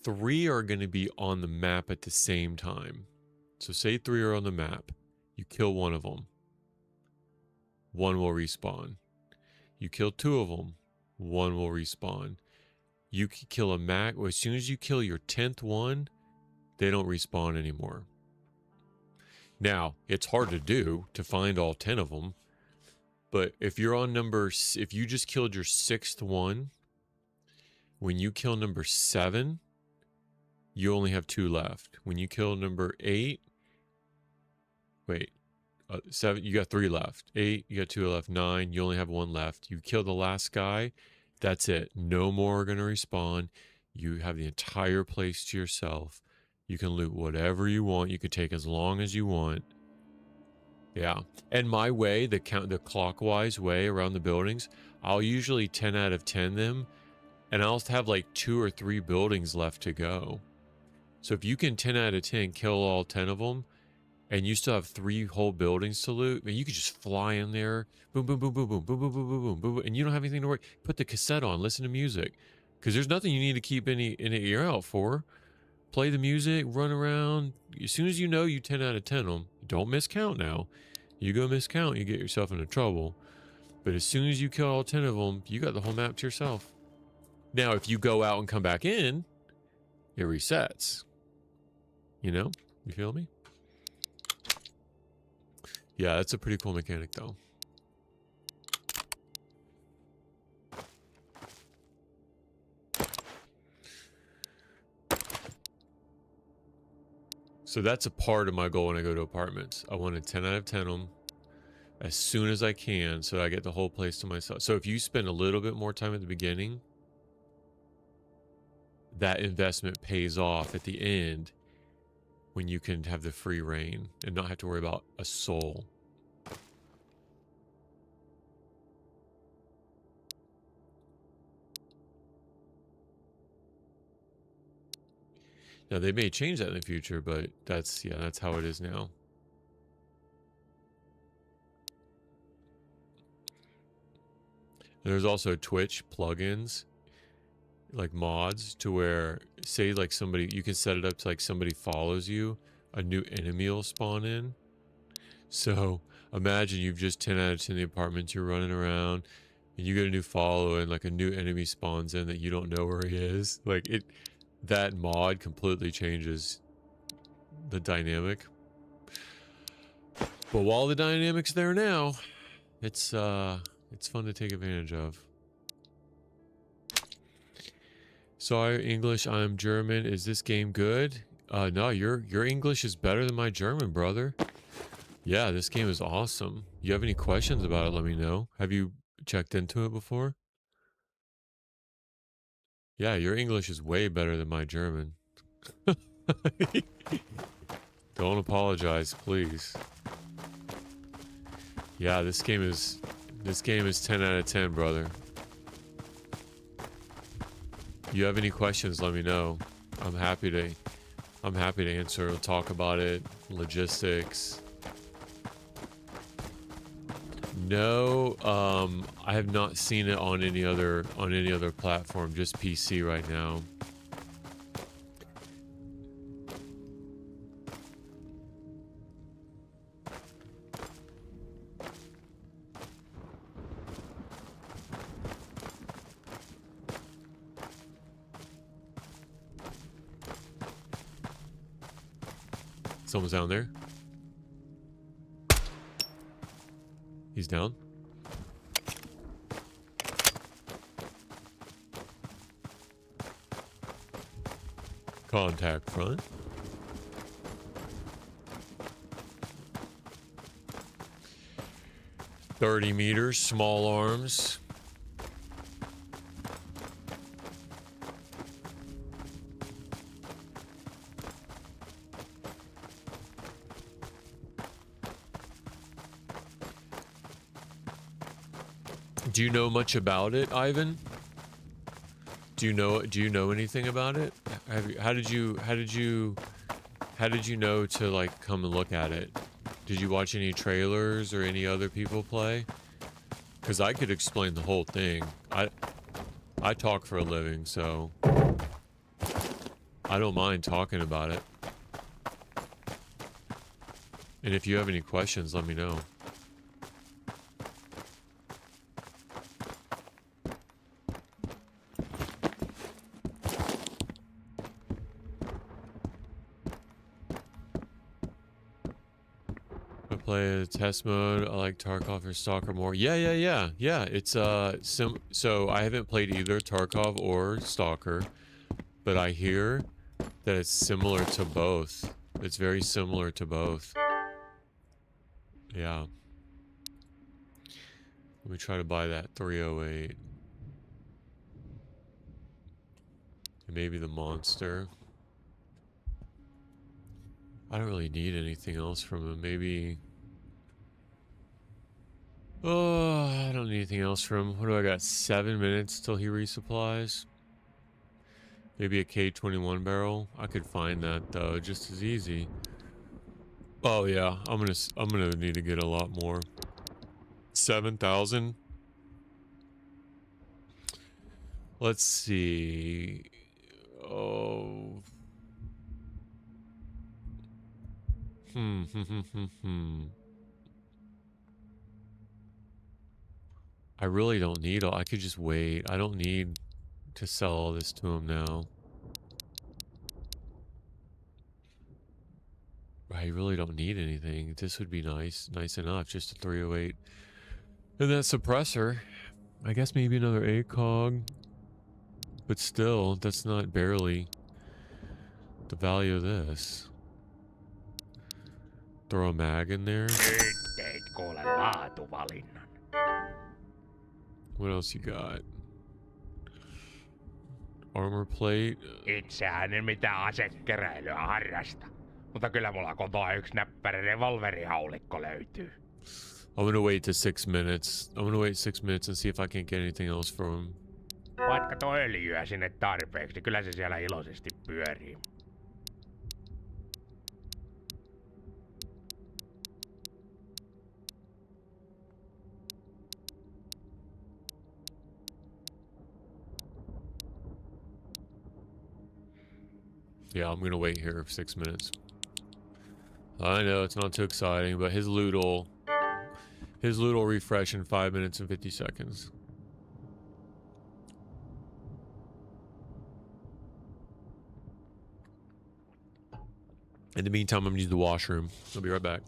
3 are going to be on the map at the same time. So say 3 are on the map. You kill 1 of them. 1 will respawn. You kill 2 of them. 1 will respawn. You can kill a max. Well, as soon as you kill your 10th one, they don't respawn anymore. Now, it's hard to do to find all 10 of them. But if you're on if you just killed your 6th one, when you kill number 7, you only have 2 left. When you kill number 8, wait, 7, you got 3 left. 8, you got 2 left. 9, you only have 1 left. You kill the last guy, that's it. No more are going to respawn. You have the entire place to yourself. You can loot whatever you want. You can take as long as you want. Yeah. And my way, the clockwise way around the buildings, I'll usually 10 out of 10 them, and I'll have like 2 or 3 buildings left to go. So if you can 10 out of 10 kill all 10 of them, and you still have 3 whole buildings to loot, man, you could just fly in there, boom, boom, boom, boom, boom, boom, boom, boom, boom, boom, boom, and you don't have anything to worry. Put the cassette on, listen to music, because there's nothing you need to keep any ear out for. Play the music, run around. As soon as you know you 10 out of 10 them, don't miscount now. You go miscount, you get yourself into trouble. But as soon as you kill all 10 of them, you got the whole map to yourself. Now, if you go out and come back in, it resets. You know? You feel me? Yeah, that's a pretty cool mechanic, though. So that's a part of my goal when I go to apartments. I want to 10 out of 10 them as soon as I can so I get the whole place to myself. So if you spend a little bit more time at the beginning, that investment pays off at the end when you can have the free reign and not have to worry about a soul. Now, they may change that in the future, but that's, yeah, that's how it is now. There's also Twitch plugins, like mods, to where, say, like somebody, you can set it up to like somebody follows you, a new enemy will spawn in. So imagine you've just 10 out of 10 the apartments, you're running around, and you get a new follow, and like a new enemy spawns in that you don't know where he is. Like it, that mod completely changes the dynamic. But while the dynamic's there now, it's fun to take advantage of. Sorry, English, I'm German. Is this game good? No, your English is better than my German, brother. Yeah, this game is awesome. You have any questions about it, let me know. Have you checked into it before? Yeah, your English is way better than my German. Don't apologize, please. Yeah, this game is 10 out of 10, brother. You have any questions, let me know. I'm happy to answer, talk about it, logistics. No, I have not seen it on any other platform, just PC right now. Someone's down there. He's down. Contact front. $30 meters, small arms. Do you know much about it, Ivan? Do you know anything about it? How did you know to like come and look at it? Did you watch any trailers or any other people play? Because I could explain the whole thing. I talk for a living, so I don't mind talking about it. And if you have any questions, let me know. Play test mode. I like Tarkov or Stalker more. Yeah. It's so I haven't played either Tarkov or Stalker, but I hear that it's similar to both. It's very similar to both. Yeah. Let me try to buy that 308. And maybe the monster. I don't really need anything else from him. Maybe. Oh, I don't need anything else from him. What do I got? 7 minutes till he resupplies. Maybe a K21 barrel. I could find that though, just as easy. Oh yeah, I'm gonna need to get a lot more. 7,000. Let's see. Oh. I really don't need all. I could just wait. I don't need to sell all this to him now. I really don't need anything. This would be nice enough. Just a 308. And that suppressor. I guess maybe another ACOG. But still, that's not barely the value of this. Throw a mag in there. Nyt teit kuule laatuvalinnan. What else you got? Armor plate. Itseään en mitään asekeräilyä harrasta. Mutta kyllä mulla kotoa yksi näppärä revolverihaulikko löytyy. I'm gonna wait to 6 minutes. I'm gonna wait 6 minutes and see if I can't get anything else from him. Vaikka tuo öljyä sinne tarpeeksi, niin kyllä se siellä iloisesti pyörii. Yeah, I'm gonna wait here for 6 minutes. I know it's not too exciting, but his loot will refresh in 5 minutes and 50 seconds. In the meantime, I'm gonna use the washroom. I'll be right back.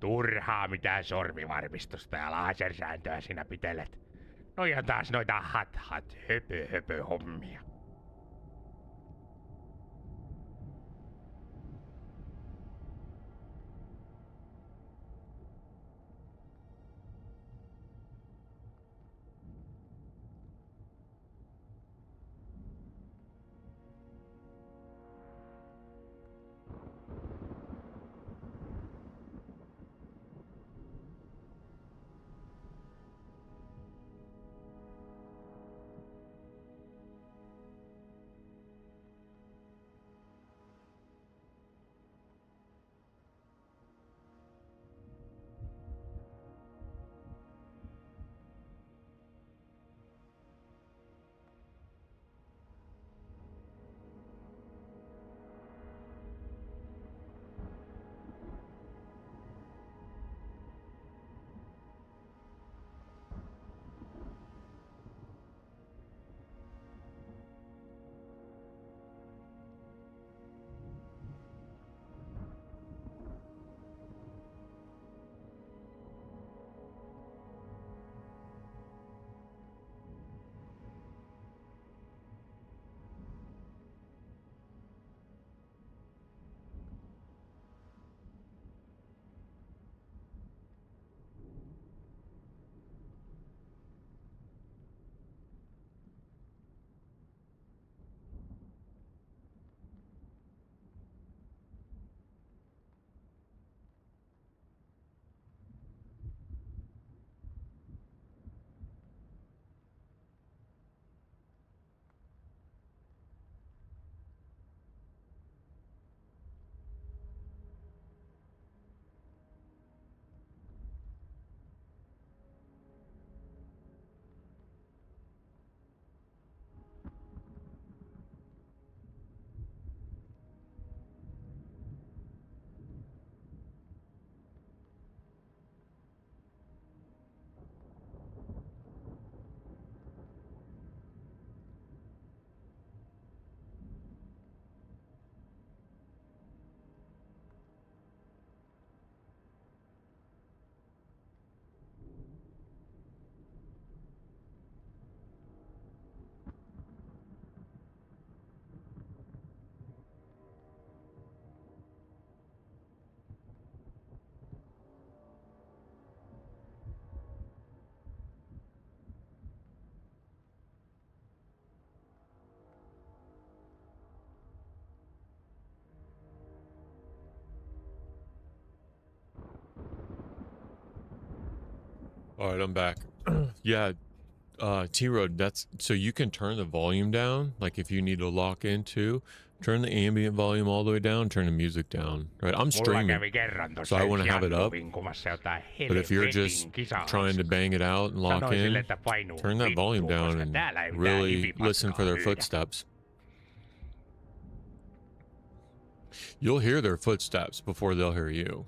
Turhaa mitään sormivarmistusta ja lasersääntöä sinä pitelet. Noi on taas noita höpö hommia. All right, I'm back. Yeah, T-Road, that's so you can turn the volume down. Like if you need to lock in too, turn the ambient volume all the way down, turn the music down. Right, I'm Mulla streaming, kävi kerran so tossa I want yksi to have it Jannu up. vinkumassa jotain But if you're just helvetin trying to kisahanskaa. bang it out and lock Sanoin sille, in, että painuu turn that volume vittuun, down koska and täällä ei mitään really listen for hivipaskaa their myydä. footsteps. You'll hear their footsteps before they'll hear you.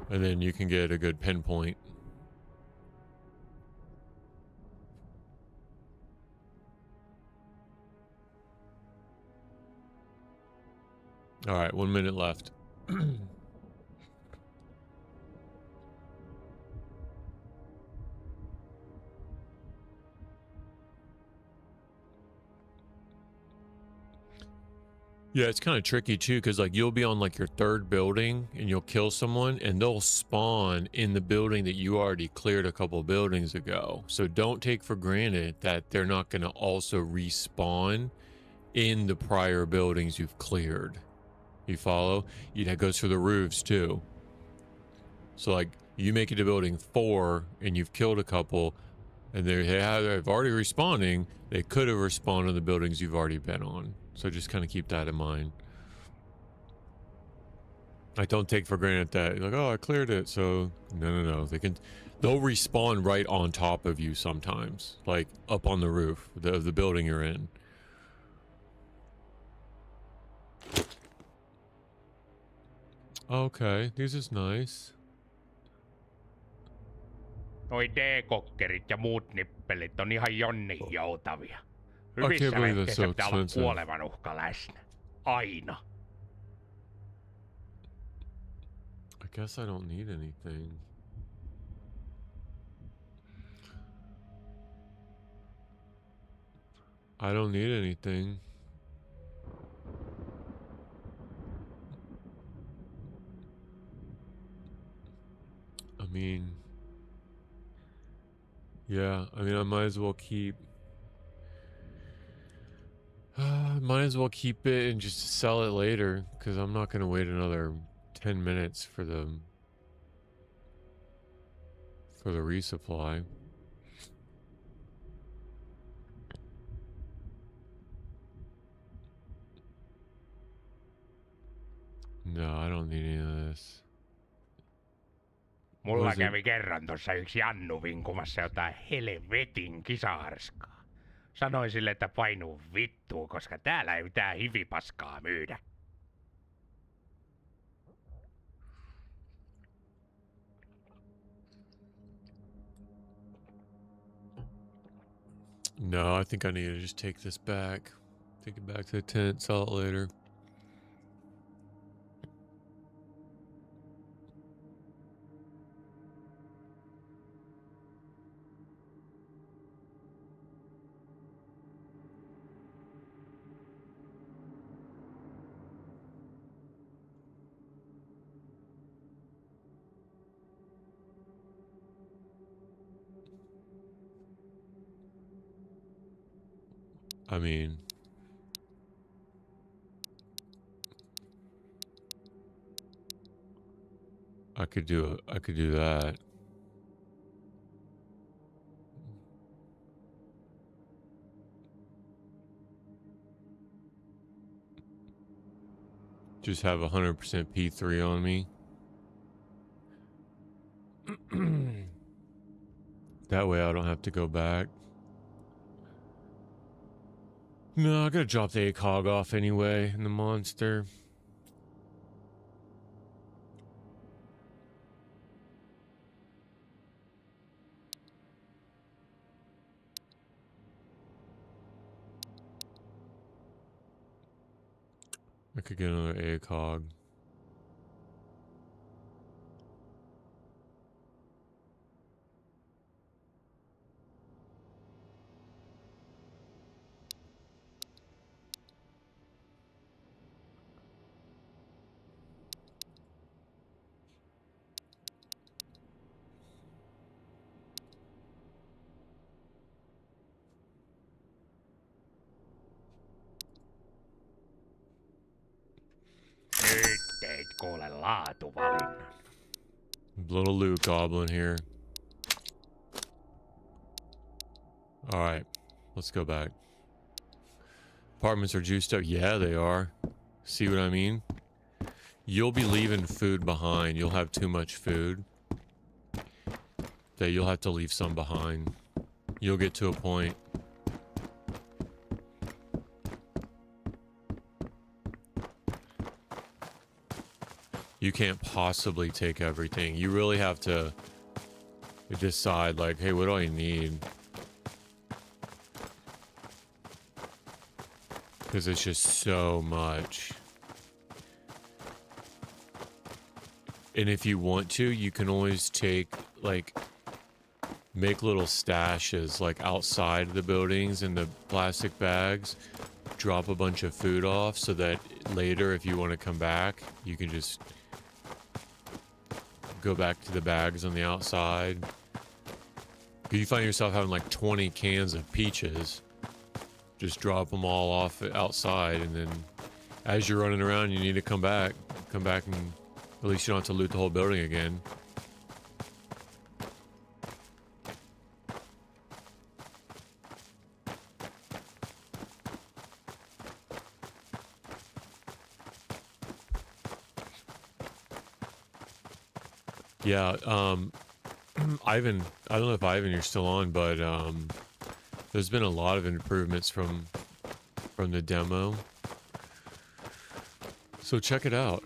And then you can get a good pinpoint. All right, 1 minute left. Yeah, it's kind of tricky too, because like you'll be on like your third building and you'll kill someone and they'll spawn in the building that you already cleared a couple buildings ago. So don't take for granted that they're not going to also respawn in the prior buildings you've cleared. You follow? That goes for the roofs too. So like you make it to building 4 and you've killed a couple and they've already respawning, they could have respawned in the buildings you've already been on. So just kind of keep that in mind. I don't take for granted that you're like, oh, I cleared it. So no. They'll respawn right on top of you sometimes, like up on the roof of the building you're in. Okay, this is nice. Noi D-kokkerit ja muut nippelit on ihan jonnin joutavia. I can't Hyvissä believe that's vehkeissä so pitää olla expensive. kuolevan uhka läsnä. Aina. I guess I don't need anything. I don't need anything. I mean, yeah, I might as well keep it and just sell it later, because I'm not going to wait another 10 minutes for the resupply. No, I don't need any of this. Mulla kävi kerran tossa yksi Jannu vinkumassa jotain helvetin kisaharskaa. Sanoin sille, että painuu vittuun, koska täällä ei mitään hivipaskaa myydä. No, I think I need to just take this back. Take it back to the tent, sell it later. I mean, I could do that. Just have 100% P3 on me. That way I don't have to go back. No, I gotta drop the ACOG off anyway in the monster. I could get another ACOG. Nyt teit kuule laatuvalinnan. Little loot goblin here. Alright, let's go back. Apartments are juiced up. Yeah, they are. See what I mean? You'll be leaving food behind. You'll have too much food that you'll have to leave some behind. You'll get to a point. You can't possibly take everything. You really have to decide, like, hey, what do I need? Because it's just so much. And if you want to, you can always take, like, make little stashes, like, outside the buildings in the plastic bags. Drop a bunch of food off so that later, if you want to come back, you can just go back to the bags on the outside. You find yourself having like 20 cans of peaches. Just drop them all off outside, and then as you're running around, you need to come back and at least you don't have to loot the whole building again. Yeah, Ivan, I don't know if Ivan you're still on, but there's been a lot of improvements from the demo. So check it out.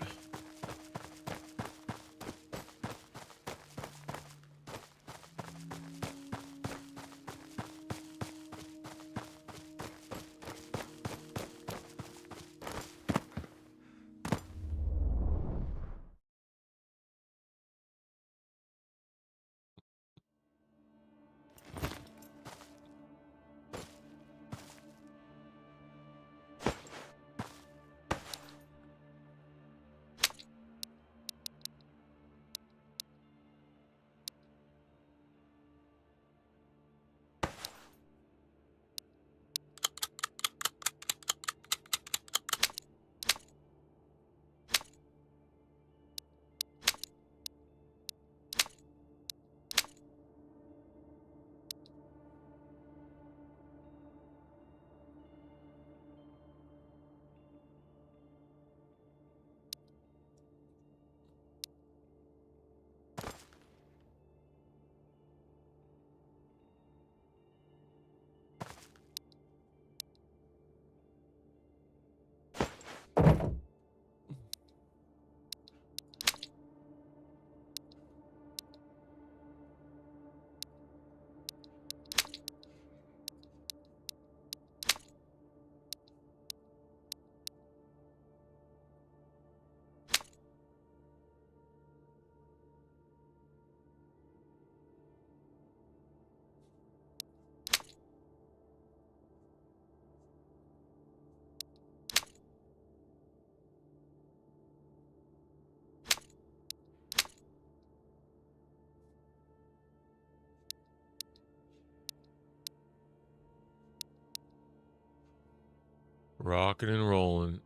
Rocking and rolling.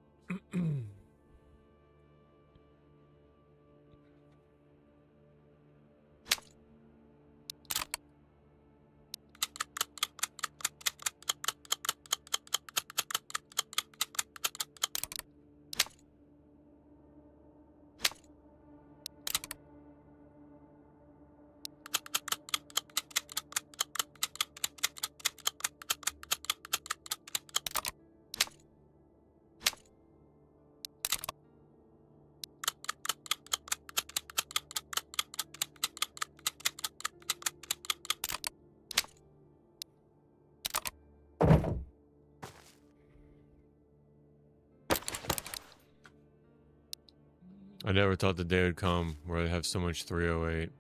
I never thought the day would come where I'd have so much 308.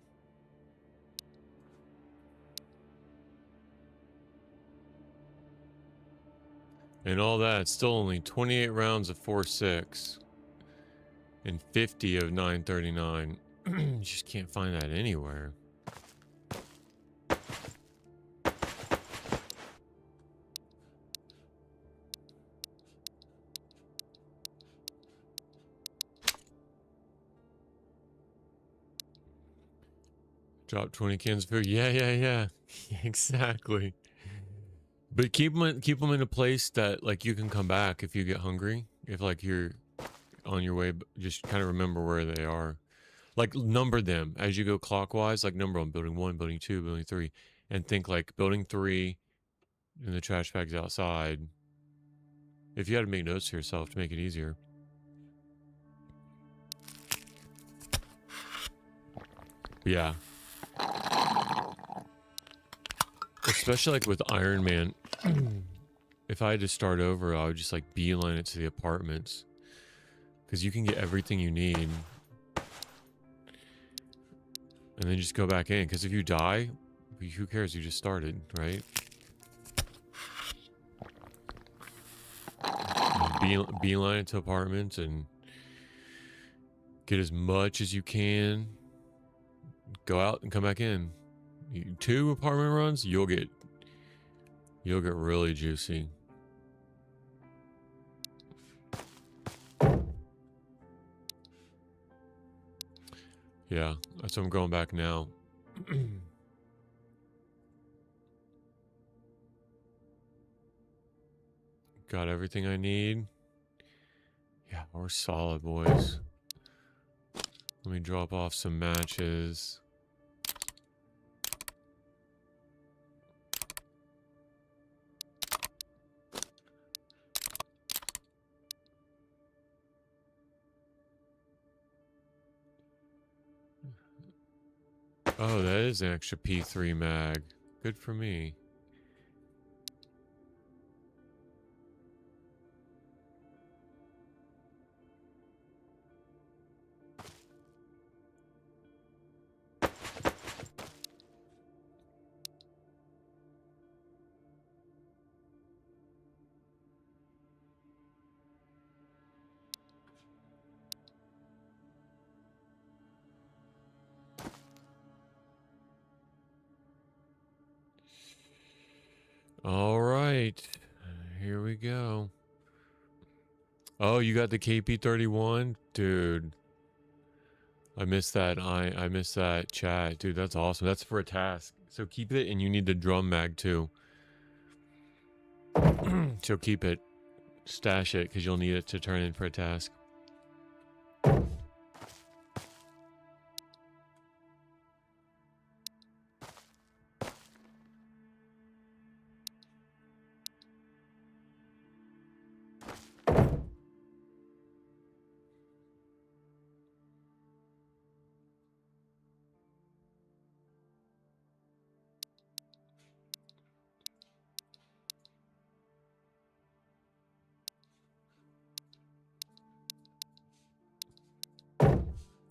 And all that, it's still only 28 rounds of 4.6 and 50 of 939. You just can't find that anywhere. Drop 20 cans of food. Yeah. Exactly. But keep them in a place that like you can come back if you get hungry. If like you're on your way, just kind of remember where they are. Like number them as you go clockwise. Like number them: building 1, building 2, building 3, and think like building 3, and the trash bag's outside. If you had to make notes to yourself to make it easier. Yeah. Especially like with Iron Man. If I had to start over, I would just like beeline it to the apartments. Because you can get everything you need. And then just go back in. Because if you die, who cares? You just started, right? Beeline it to apartments and get as much as you can. Go out and come back in. 2 apartment runs, you'll get really juicy. Yeah, so I'm going back now. Got everything I need. Yeah, we're solid, boys. Let me drop off some matches. Oh, that is an extra P3 mag. Good for me. All right, here we go. Oh, you got the KP31? Dude. I missed that. I missed that chat. Dude, that's awesome. That's for a task. So keep it, and you need the drum mag too. So keep it. Stash it, because you'll need it to turn in for a task.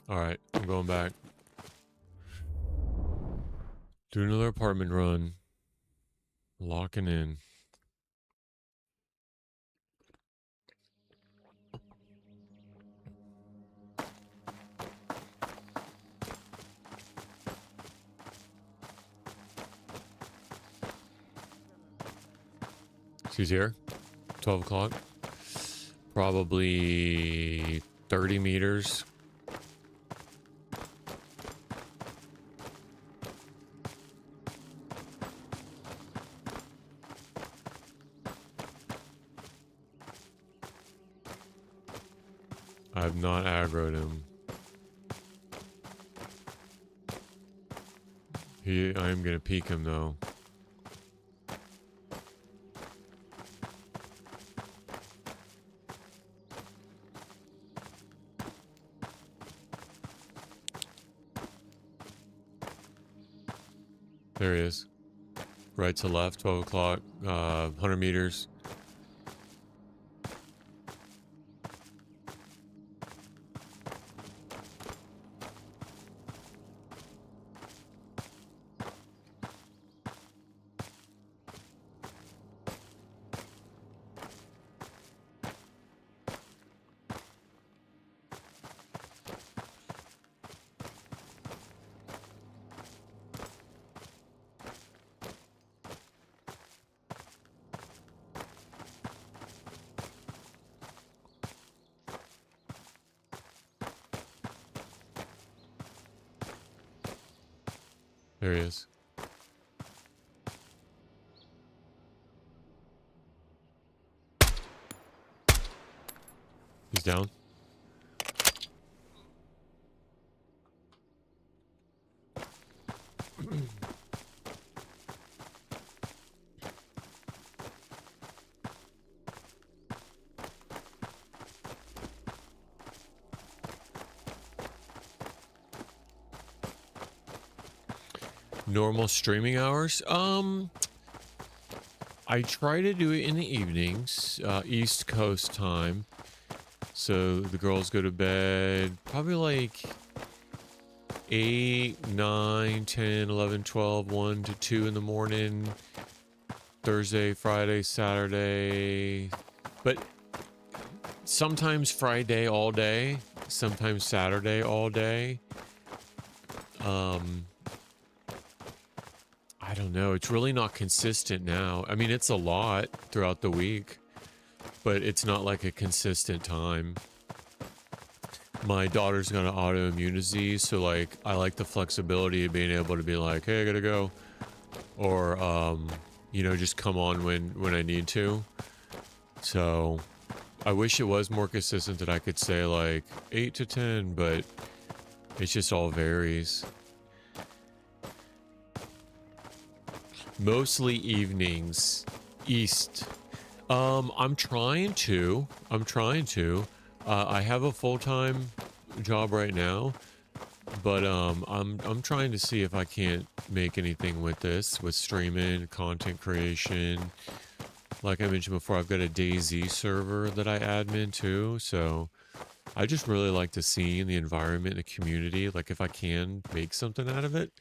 Alright, I'm going back. Do another apartment run. Locking in. She's here. 12 o'clock. Probably 30 meters. I've not aggroed him. I am gonna peek him though. There he is. Right to left, 12 o'clock, 100 meters. There he is. He's down. Normal streaming hours? I try to do it in the evenings, East Coast time. So the girls go to bed probably like 8, 9, 10, 11, 12, 1 to 2 in the morning. Thursday, Friday, Saturday. But sometimes Friday all day, sometimes Saturday all day. I don't know. It's really not consistent now. I mean, it's a lot throughout the week, but it's not like a consistent time. My daughter's got an autoimmune disease, so like I like the flexibility of being able to be like, hey, I gotta go. Or, you know, just come on when I need to. So I wish it was more consistent that I could say like 8 to 10, but it just all varies. Mostly evenings, East. I'm trying to. I have a full-time job right now, but I'm trying to see if I can't make anything with this, with streaming, content creation. Like I mentioned before, I've got a DayZ server that I admin too, so I just really like the scene, the environment, the community. Like if I can make something out of it,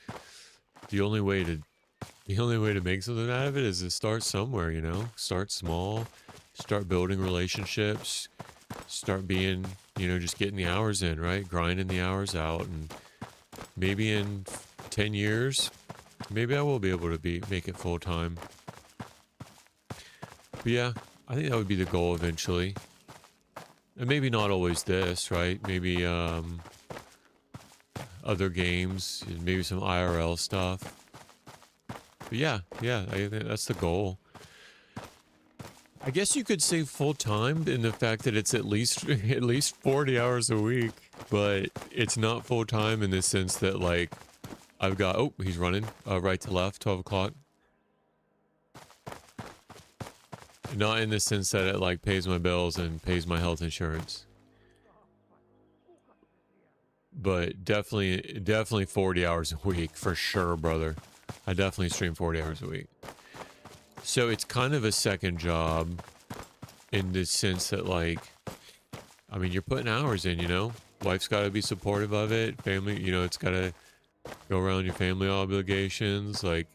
the only way to make something out of it is to start somewhere, you know? Start small, start building relationships, start being, you know, just getting the hours in, right? Grinding the hours out, and maybe in 10 years, maybe I will be able to make it full time. But yeah, I think that would be the goal eventually. And maybe not always this, right? Maybe other games, maybe some IRL stuff. But yeah, I think that's the goal. I guess you could say full-time in the fact that it's at least 40 hours a week, but it's not full-time in the sense that like I've got, oh, he's running right to left, 12 o'clock. Not in the sense that it like pays my bills and pays my health insurance. But definitely 40 hours a week for sure, brother. I definitely stream 40 hours a week. So it's kind of a second job in the sense that like, I mean, you're putting hours in, you know? Wife's got to be supportive of it. Family, you know, it's got to go around your family obligations. Like,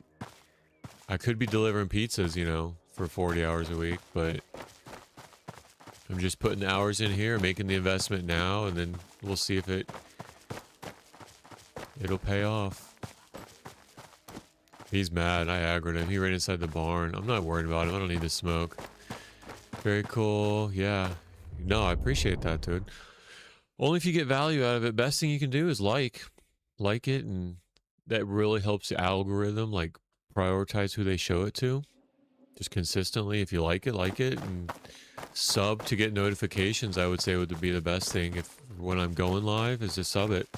I could be delivering pizzas, you know, for 40 hours a week, but I'm just putting the hours in here, making the investment now, and then we'll see if it'll pay off. He's mad. I aggroed him. He ran inside the barn. I'm not worried about him. I don't need to smoke. Very cool. Yeah. No, I appreciate that, dude. Only if you get value out of it. Best thing you can do is like it, and that really helps the algorithm like prioritize who they show it to. Just consistently, if you like it, and sub to get notifications. I would say would be the best thing if when I'm going live is to sub it,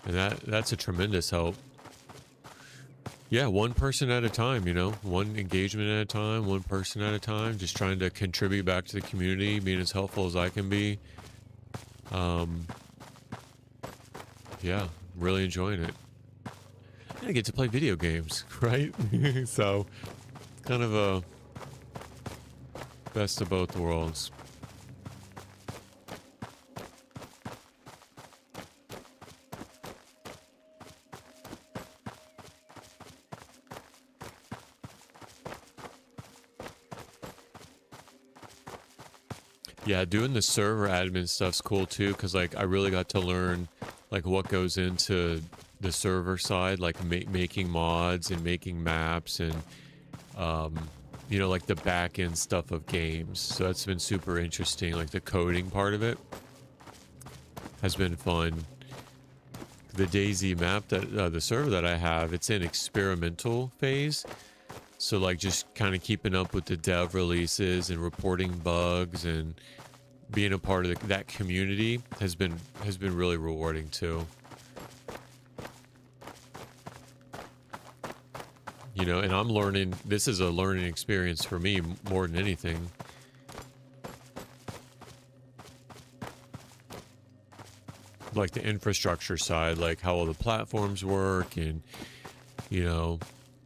and that's a tremendous help. Yeah, one person at a time, you know, one engagement at a time, one person at a time, just trying to contribute back to the community, being as helpful as I can be. Yeah, really enjoying it. And I get to play video games, right? So, kind of a best of both worlds. Yeah, doing the server admin stuff's cool too, because like I really got to learn like what goes into the server side, like making mods and making maps and you know, like the back end stuff of games. So that's been super interesting. Like the coding part of it has been fun. the DayZ map that the server that I have, it's in experimental phase. So like just kind of keeping up with the dev releases and reporting bugs and being a part of that community has been really rewarding too. You know, and I'm learning, this is a learning experience for me more than anything. Like the infrastructure side, like how all the platforms work and, you know,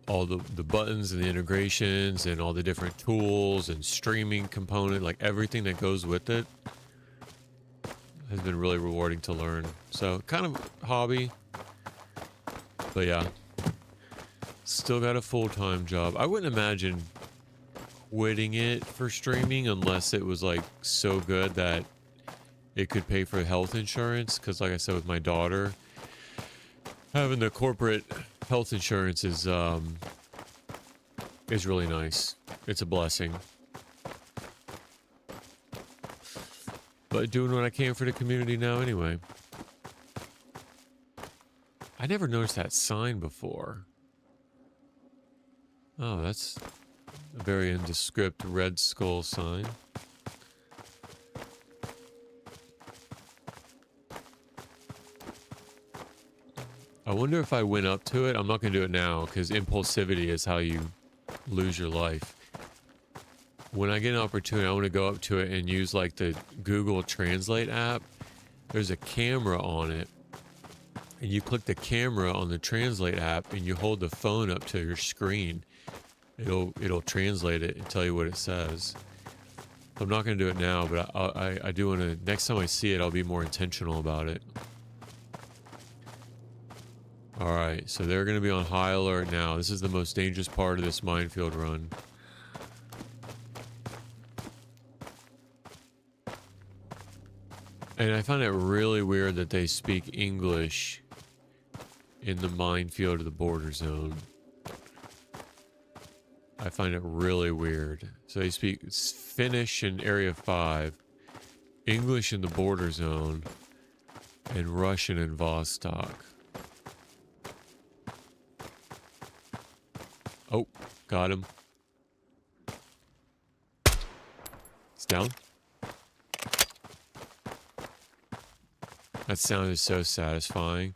all the buttons and the integrations and all the different tools and streaming component, like everything that goes with it has been really rewarding to learn. So kind of hobby, but yeah, still got a full-time job. I wouldn't imagine quitting it for streaming unless it was like so good that it could pay for health insurance. Because like I said, with my daughter, having the corporate health insurance is really nice. It's a blessing. But doing what I can for the community now anyway. I never noticed that sign before. Oh, that's a very nondescript Red Skull sign. I wonder if I went up to it. I'm not going to do it now because impulsivity is how you lose your life. When I get an opportunity, I want to go up to it and use like the Google Translate app. There's a camera on it. And you click the camera on the Translate app and you hold the phone up to your screen. It'll translate it and tell you what it says. I'm not going to do it now, but I do want to, next time I see it, I'll be more intentional about it. Alright, so they're going to be on high alert now. This is the most dangerous part of this minefield run. And I find it really weird that they speak English in the minefield of the border zone. I find it really weird. So they speak Finnish in Area 5, English in the border zone, and Russian in Vostok. Oh, got him. He's down. That sound is so satisfying.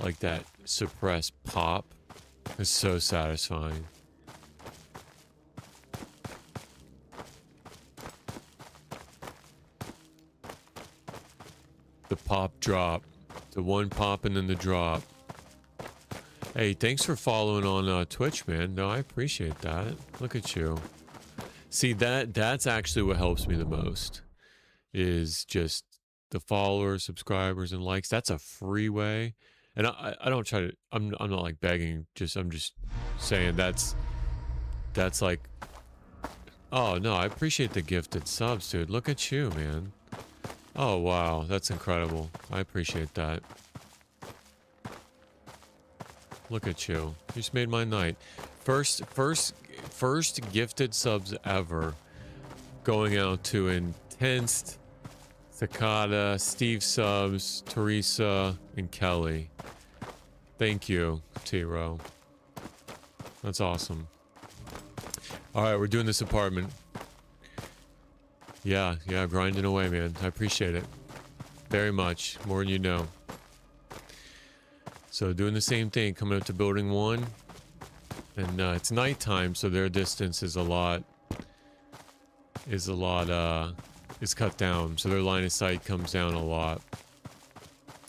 Like that suppressed pop is so satisfying. The pop drop. The one pop and then the drop. Hey, thanks for following on Twitch, man. No, I appreciate that. Look at you. See, that's actually what helps me the most. Is just the followers, subscribers, and likes. That's a free way. And I don't try to, I'm not like begging, I'm just saying that's like, oh no, I appreciate the gifted subs, dude. Look at you, man. Oh wow, that's incredible. I appreciate that. Look at you. You just made my night. First gifted subs ever going out to Intense, Takada, Steve Subs, Teresa, and Kelly. Thank you, T-Row. That's awesome. Alright, we're doing this apartment. Yeah, grinding away, man. I appreciate it. Very much. More than you know. So doing the same thing, coming up to building 1. And it's nighttime, so their distance is cut down. So their line of sight comes down a lot.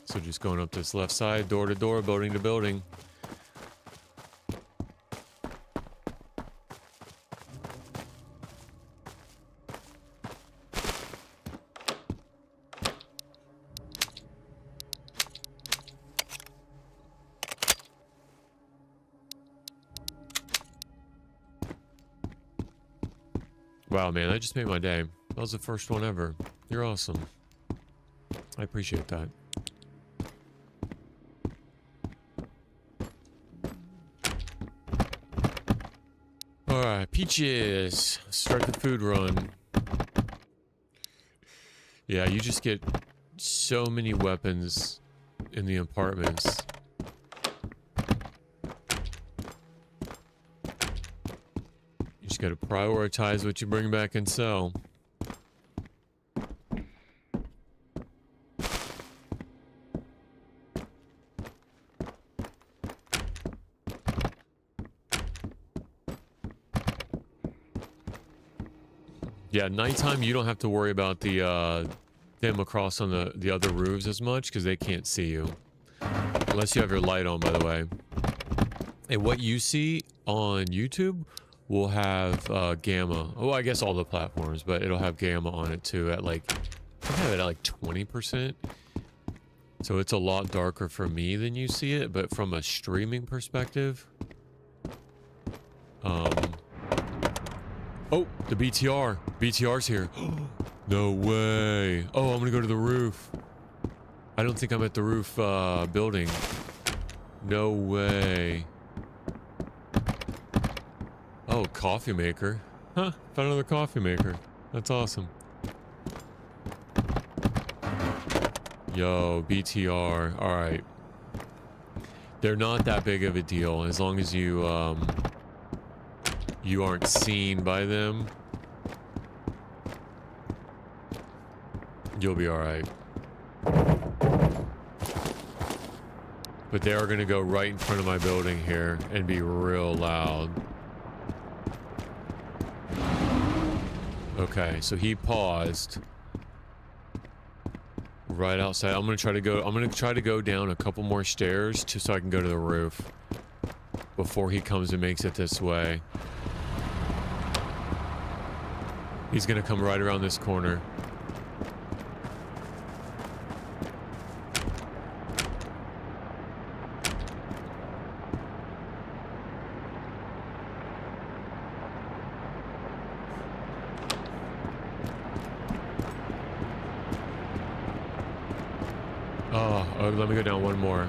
So just going up this left side, door to door, building to building. Wow, man, that just made my day. That was the first one ever. You're awesome. I appreciate that. Alright, Peaches. Start the food run. Yeah, you just get so many weapons in the apartments. You just gotta prioritize what you bring back and sell. Yeah, nighttime you don't have to worry about the them across on the other roofs as much because they can't see you. Unless you have your light on, by the way. And what you see on YouTube will have gamma. Oh, I guess all the platforms, but it'll have gamma on it too at like, I have it at like 20%. So it's a lot darker for me than you see it, but from a streaming perspective, oh, the BTR. BTR's here. No way. Oh, I'm gonna go to the roof. I don't think I'm at the roof building. No way. Oh, coffee maker. Huh, found another coffee maker. That's awesome. Yo, BTR. Alright. They're not that big of a deal as long as you, you aren't seen by them. You'll be alright. But they are gonna go right in front of my building here and be real loud. Okay, so he paused right outside. I'm gonna try to go down a couple more stairs just so I can go to the roof before he comes and makes it this way. He's gonna come right around this corner. Oh, let me go down one more.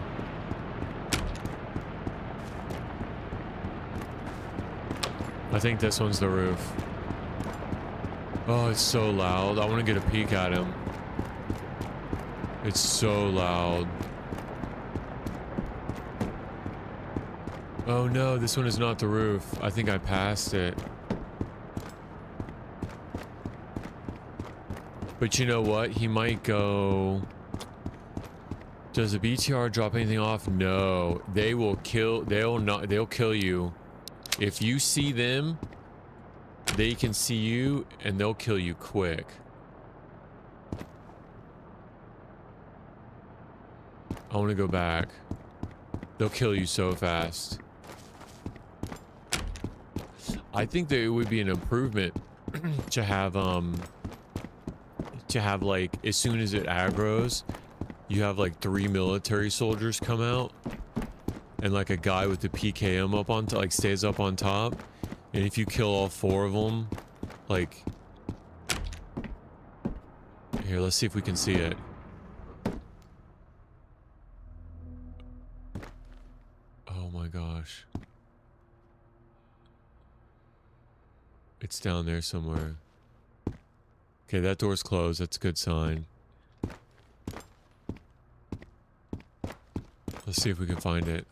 I think this one's the roof. Oh, it's so loud. I want to get a peek at him. It's so loud. Oh no, this one is not the roof. I think I passed it. But you know what? He might go... Does the BTR drop anything off? No. They will kill... They'll kill you. If you see them, they can see you and they'll kill you quick. I want to go back. They'll kill you so fast. I think that it would be an improvement to have like, as soon as it aggroes, you have like 3 military soldiers come out and like a guy with the PKM up on like stays up on top, and if you kill all 4 of them, like, here, let's see if we can see it. Oh my gosh. It's down there somewhere. Okay, that door's closed. That's a good sign. Let's see if we can find it.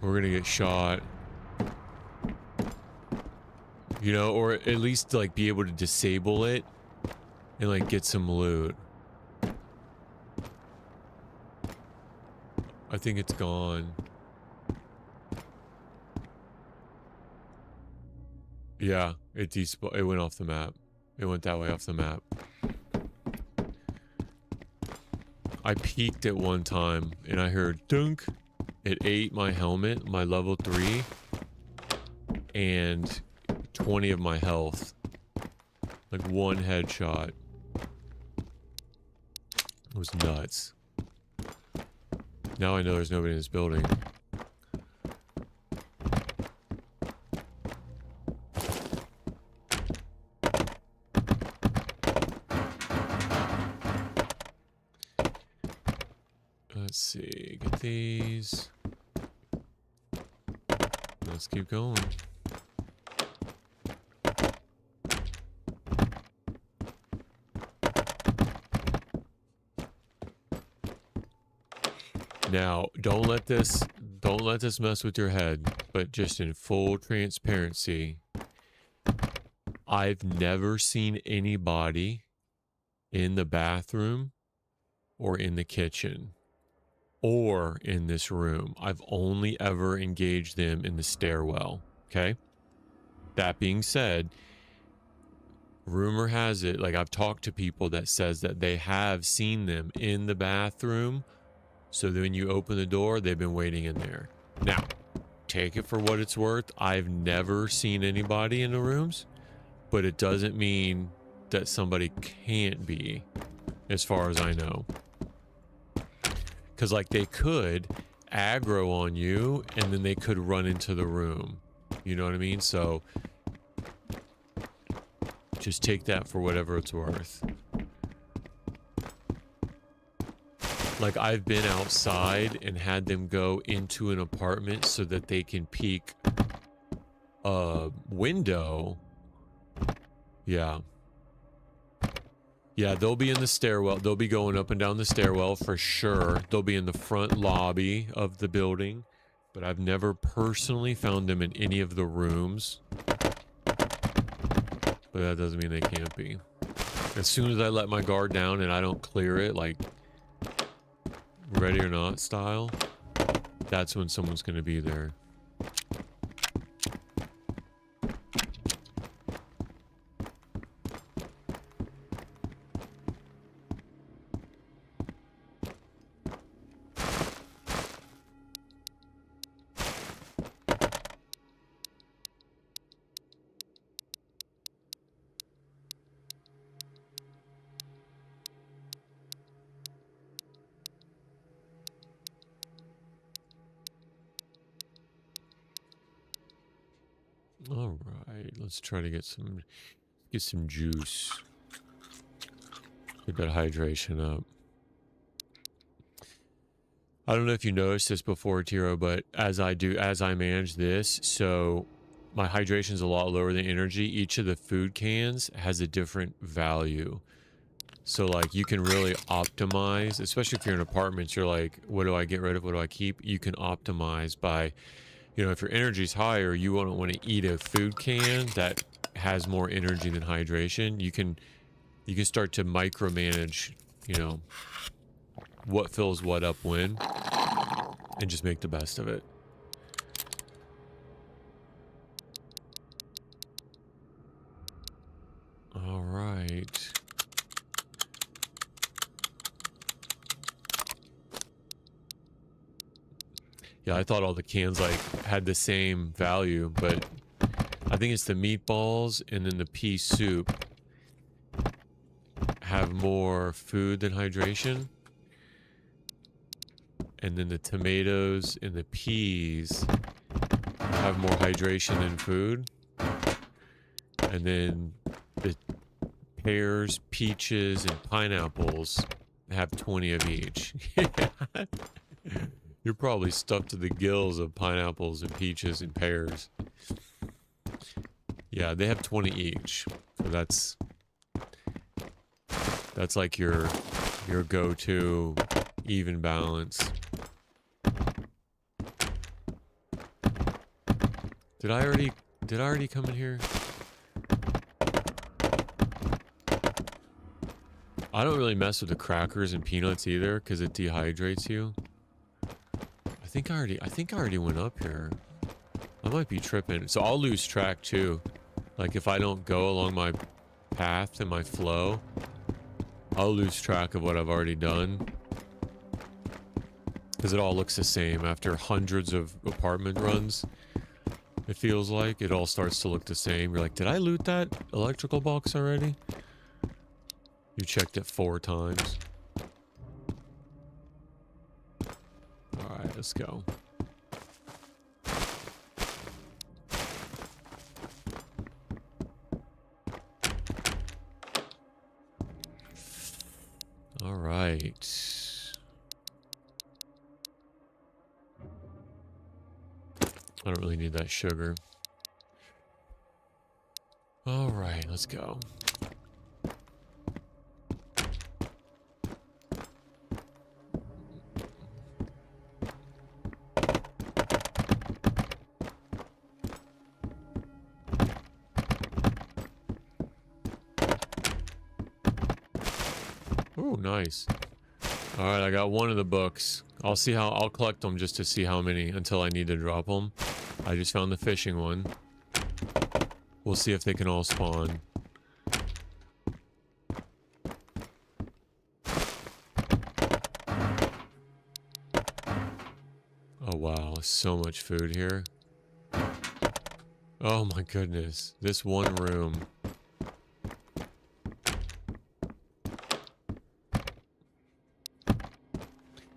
We're gonna get shot. You know, or at least like be able to disable it and like get some loot. I think it's gone. Yeah, it went off the map. It went that way off the map. I peeked at one time and I heard dunk. It ate my helmet, my level 3, and 20 of my health. Like one headshot. It was nuts. Now I know there's nobody in this building. Let's see, get these. Let's keep going. Now, don't let this mess with your head, but just in full transparency, I've never seen anybody in the bathroom or in the kitchen or in this room. I've only ever engaged them in the stairwell, okay? That being said, rumor has it, like I've talked to people that says that they have seen them in the bathroom. So then when you open the door, they've been waiting in there. Now, take it for what it's worth. I've never seen anybody in the rooms, but it doesn't mean that somebody can't be, as far as I know. Because, like, they could aggro on you, and then they could run into the room. You know what I mean? So, just take that for whatever it's worth. Like, I've been outside and had them go into an apartment so that they can peek a window. Yeah. Yeah, they'll be in the stairwell. They'll be going up and down the stairwell for sure. They'll be in the front lobby of the building. But I've never personally found them in any of the rooms. But that doesn't mean they can't be. As soon as I let my guard down and I don't clear it, like... ready or not style, that's when someone's going to be there. All right, let's try to get some juice. Get that hydration up. I don't know if you noticed this before, Tiro, but as I manage this, so my hydration is a lot lower than energy. Each of the food cans has a different value. So, like, you can really optimize, especially if you're in apartments, you're like, what do I get rid of? What do I keep? You can optimize by... you know, if your energy's higher, you won't want to eat a food can that has more energy than hydration. You can start to micromanage, you know, what fills what up when, and just make the best of it. All right. Yeah, I thought all the cans, like, had the same value, but I think it's the meatballs and then the pea soup have more food than hydration. And then the tomatoes and the peas have more hydration than food. And then the pears, peaches, and pineapples have 20 of each. You're probably stuffed to the gills of pineapples and peaches and pears. Yeah, they have 20 each. So that's like your go-to even balance. Did I already come in here? I don't really mess with the crackers and peanuts either because it dehydrates you. I think I already went up here. I might be tripping. So I'll lose track too. Like if I don't go along my path and my flow, I'll lose track of what I've already done. Because it all looks the same after hundreds of apartment runs. It feels like it all starts to look the same. You're like, did I loot that electrical box already? You checked it 4 times. Alright, let's go. Alright. I don't really need that sugar. Alright, let's go. Ooh, nice. All right, I got one of the books. I'll collect them just to see how many until I need to drop them. I just found the fishing one. We'll see if they can all spawn. Oh wow, so much food here. Oh my goodness, this one room.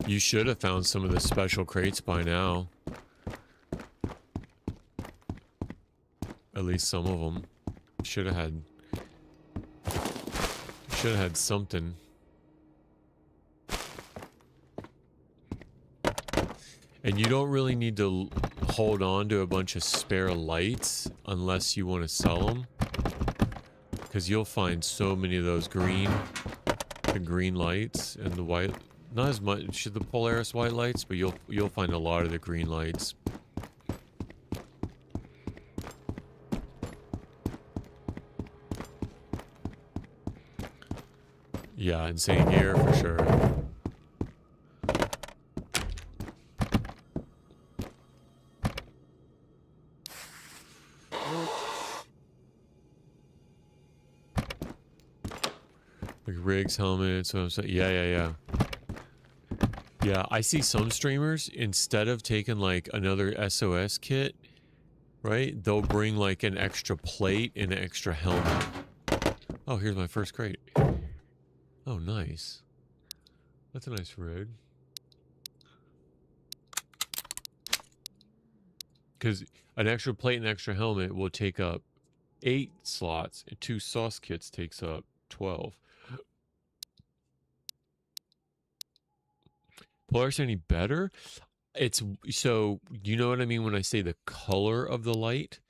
You should have found some of the special crates by now. At least some of them. Should have had something. And you don't really need to hold on to a bunch of spare lights unless you want to sell them. Because you'll find so many of those the green lights and the white, not as much the Polaris white lights, but you'll find a lot of the green lights. Yeah, insane gear for sure. Like rigs, helmets, what I'm saying. Yeah. Yeah, I see some streamers, instead of taking like another SOS kit, right? They'll bring like an extra plate and an extra helmet. Oh, here's my first crate. Oh, nice. That's a nice rig. Because an extra plate and extra helmet will take up 8 slots, and 2 sauce kits takes up 12. Polaris any better? It's so, you know what I mean when I say the color of the light?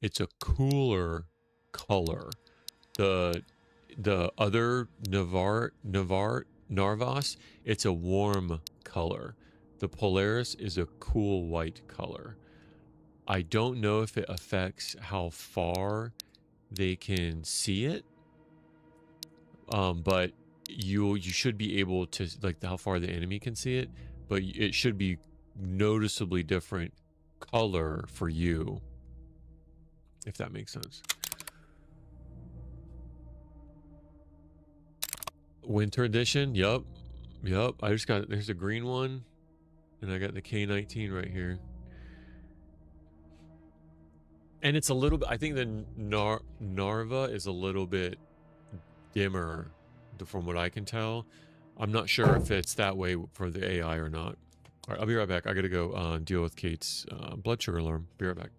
It's a cooler color. The other Narvas, it's a warm color. The Polaris is a cool white color. I don't know if it affects how far they can see it, but you should be able to, like, how far the enemy can see it, but it should be noticeably different color for you, if that makes sense. Winter edition, yep. I just got, there's a green one, and I got the K19 right here. And it's a little bit, I think the Narva is a little bit dimmer from what I can tell. I'm not sure if it's that way for the AI or not. All right, I'll be right back. I gotta go deal with Kate's blood sugar alarm. Be right back.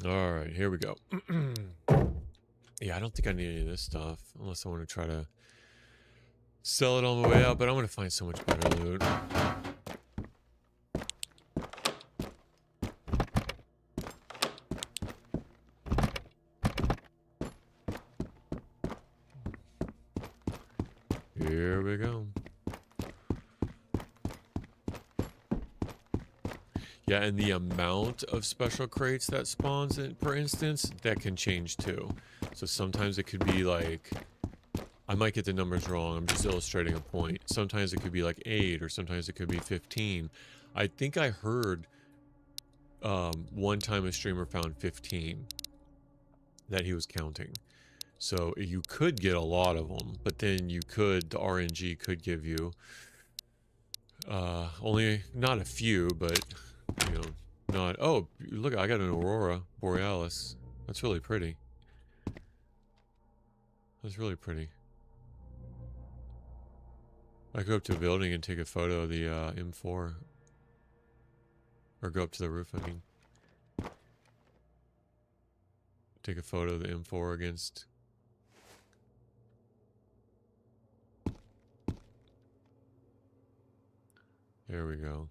All right, here we go. Yeah, I don't think I need any of this stuff unless I want to try to sell it on my way out, but I'm going to find so much better loot. Here we go. Yeah, and the amount of special crates that spawns, per instance, that can change too. So sometimes it could be like, I might get the numbers wrong, I'm just illustrating a point. Sometimes it could be like 8, or sometimes it could be 15. I think I heard one time a streamer found 15 that he was counting. So you could get a lot of them, but then the RNG could give you only, not a few, but, you know, not, oh, look, I got an Aurora Borealis. That's really pretty. That's really pretty. I go up to a building and take a photo of the M4. Or go up to the roof, I mean. Take a photo of the M4 against... There we go.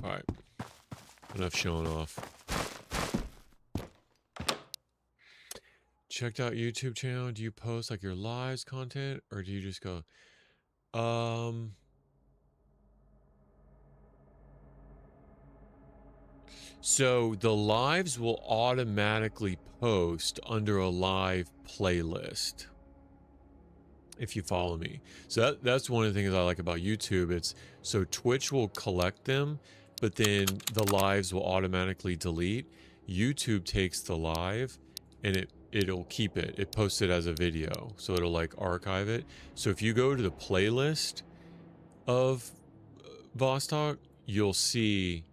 Alright. Enough showing off. Checked out YouTube channel. Do you post like your lives content or do you just go so the lives will automatically post under a live playlist if you follow me. So that's one of the things I like about YouTube. It's so Twitch will collect them, but then the lives will automatically delete. YouTube takes the live and it'll keep it. It posts it as a video, so it'll like archive it. So if you go to the playlist of Vostok, you'll see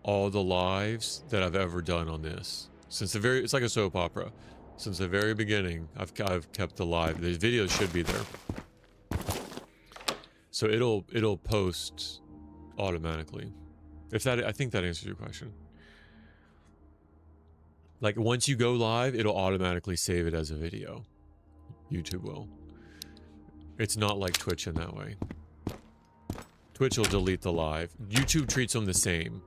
all the lives that I've ever done on this since the very. It's like a soap opera. Since the very beginning, I've kept the live. The videos should be there, so it'll post automatically. If that, I think that answers your question. Like once you go live, it'll automatically save it as a video. YouTube will. It's not like Twitch in that way. Twitch will delete the live. YouTube treats them the same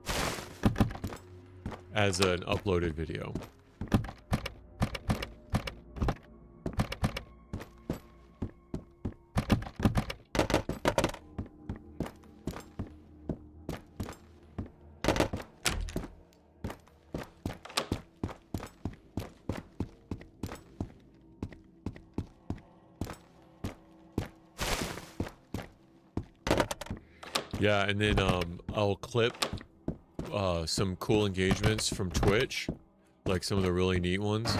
as an uploaded video. Yeah, and then I'll clip some cool engagements from Twitch, like some of the really neat ones.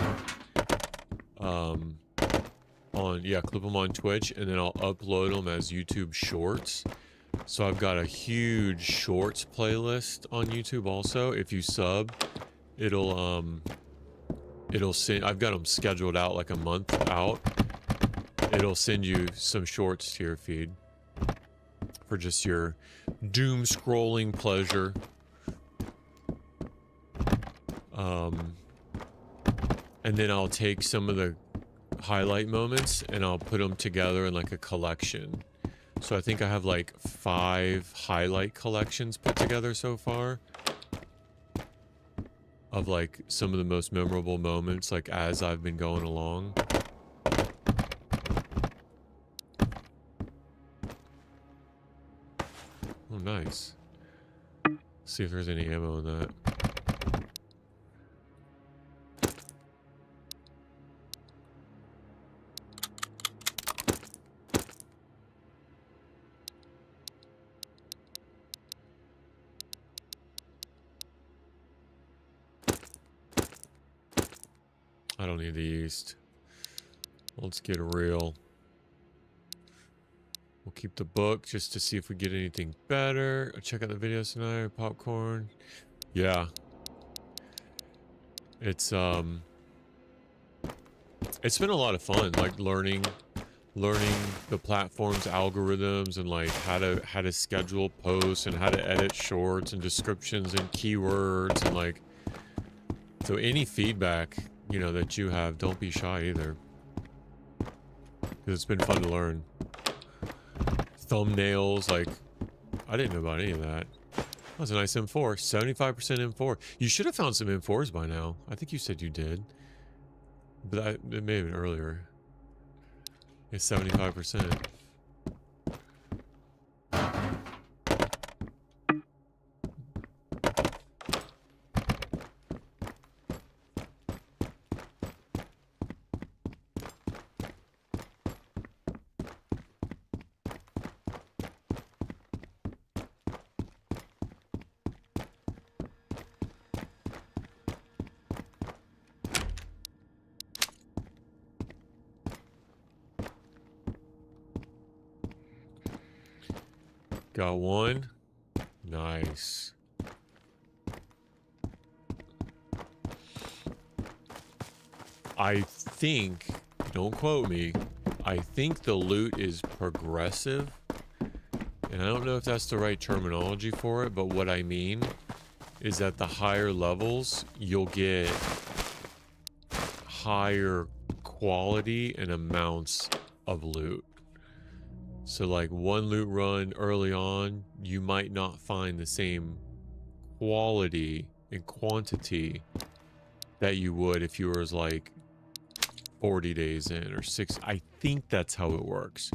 Clip them on Twitch, and then I'll upload them as YouTube Shorts. So I've got a huge Shorts playlist on YouTube also. If you sub, it'll send. I've got them scheduled out like a month out. It'll send you some shorts to your feed for just your doom scrolling pleasure. And then I'll take some of the highlight moments and I'll put them together in like a collection. So I think I have like 5 highlight collections put together so far of like some of the most memorable moments, like as I've been going along. Oh, nice. See if there's any ammo in that. I don't need the yeast. Let's get real. We'll keep the book just to see if we get anything better. I'll check out the videos tonight. Popcorn. Yeah. It's been a lot of fun, like learning the platform's algorithms and like how to schedule posts and how to edit shorts and descriptions and keywords and like, so any feedback, you know, that you have, don't be shy either, because it's been fun to learn. Thumbnails, like I didn't know about any of that. That was a nice M4. 75% M4. You should have found some M4s by now. I think you said you did, but it may have been earlier. It's 75%. Got one. Nice. I think, don't quote me, I think the loot is progressive. And I don't know if that's the right terminology for it, but what I mean is that the higher levels, you'll get higher quality and amounts of loot. So like one loot run early on, you might not find the same quality and quantity that you would if you were like 40 days in or 6. I think that's how it works.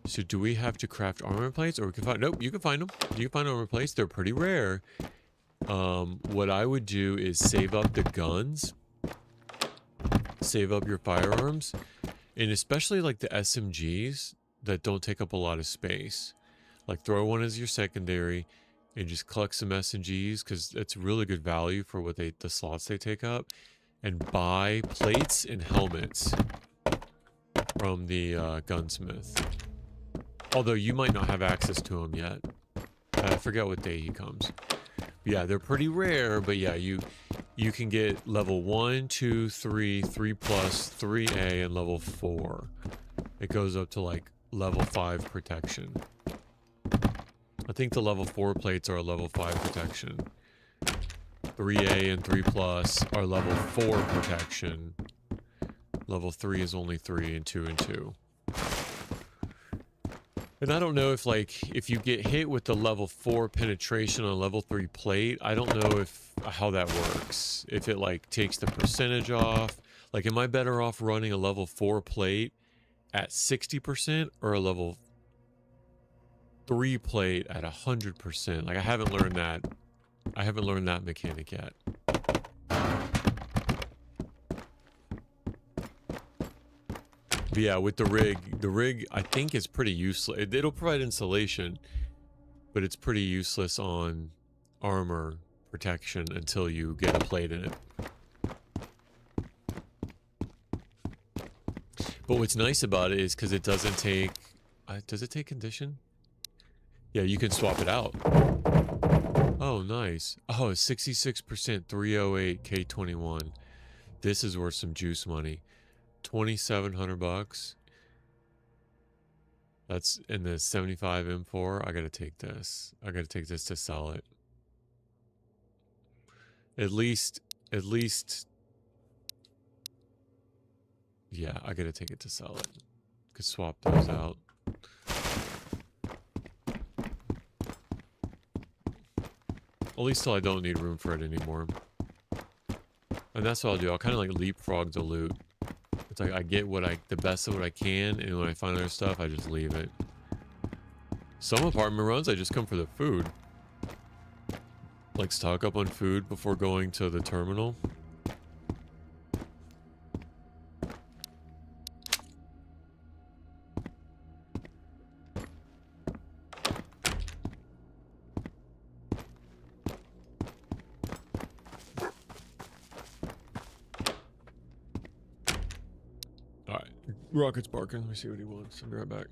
So do we have to craft armor plates, or we can find, nope, you can find them. You can find armor plates. They're pretty rare. What I would do is save up the guns, save up your firearms, and especially like the SMGs that don't take up a lot of space. Like throw one as your secondary and just collect some SMGs because it's really good value for what the slots they take up, and buy plates and helmets from the gunsmith. Although you might not have access to them yet. I forget what day he comes. Yeah, they're pretty rare, but yeah, you can get level 1, 2, 3, 3+, 3A, and level 4. It goes up to like level 5 protection. I think the level 4 plates are a level 5 protection. 3A and 3+ are level 4 protection. Level 3 is only 3 and 2 and 2. And I don't know if like, if you get hit with the level 4 penetration on a level 3 plate, I don't know how that works. If it like takes the percentage off. Like, am I better off running a level 4 plate at 60% or a level 3 plate at 100%? Like, I haven't learned that. I haven't learned that mechanic yet. But yeah, with the rig I think is pretty useless. It'll provide insulation, but it's pretty useless on armor protection until you get a plate in it. But what's nice about it is because it doesn't take... does it take condition? Yeah, you can swap it out. Oh, nice. Oh, 66% 308 K21. This is worth some juice money. 2,700 bucks. That's in the 75 M4. I gotta take this. I gotta take this to sell it. At least. Yeah, I gotta take it to sell it. Could swap those out. At least till I don't need room for it anymore. And that's what I'll do. I'll kind of like leapfrog the loot. It's like I get the best of what I can, and when I find other stuff, I just leave it. Some apartment runs, I just come for the food. Like stock up on food before going to the terminal. Alright, Rocket's barking. Let me see what he wants. I'll be right back.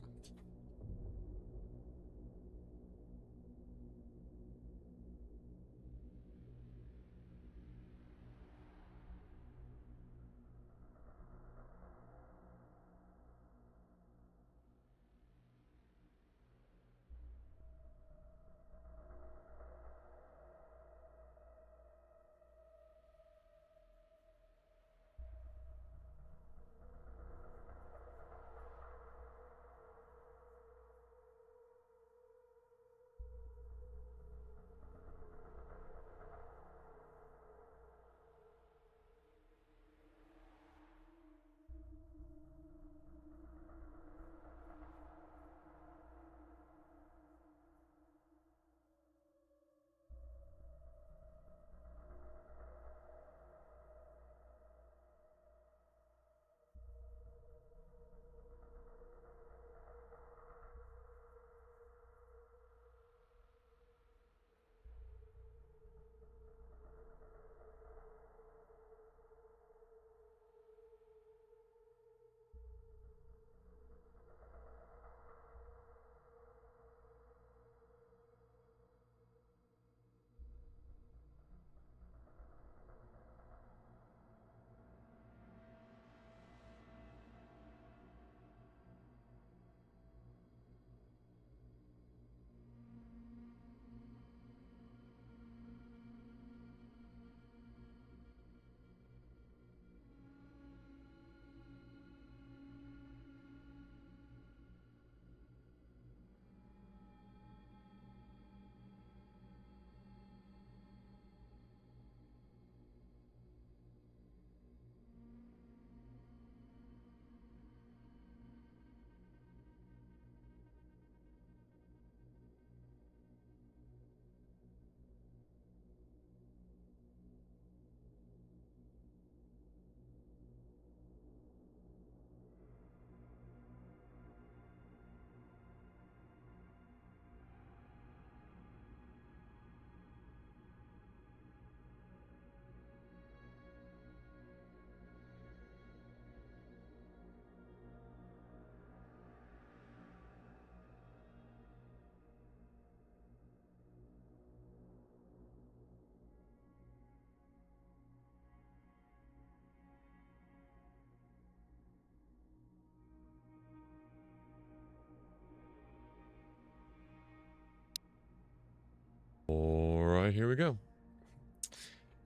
here we go.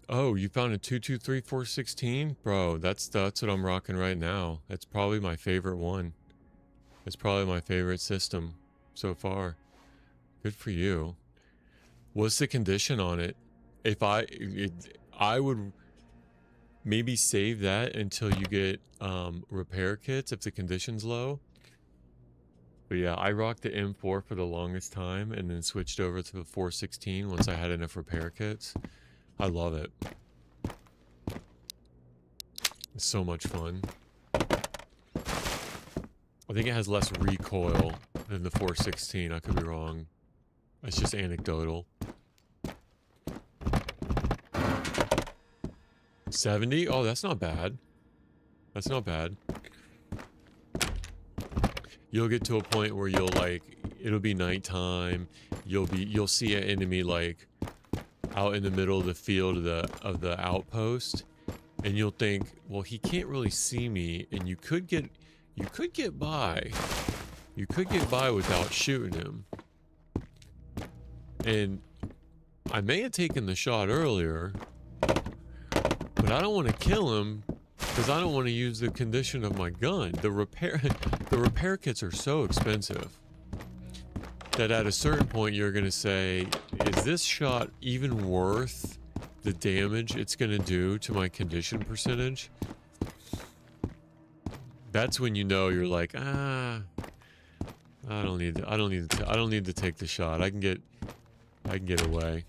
Oh, you found a 223416? Bro, that's what I'm rocking right now. That's probably my favorite one. It's probably my favorite system so far. Good for you. What's the condition on it? If I would maybe save that until you get repair kits if the condition's low. But yeah, I rocked the M4 for the longest time and then switched over to the 416 once I had enough repair kits. I love it. It's so much fun. I think it has less recoil than the 416. I could be wrong. It's just anecdotal. 70? Oh, that's not bad. That's not bad. You'll get to a point where you'll like, it'll be nighttime. You'll see an enemy like out in the middle of the field of the outpost, and you'll think, well, he can't really see me, and you could get by. You could get by without shooting him. And I may have taken the shot earlier, but I don't want to kill him because I don't want to use the condition of my gun. The repair kits are so expensive that at a certain point you're going to say, is this shot even worth the damage it's going to do to my condition percentage? That's when you know you're like, I don't need to take the shot. I can get away.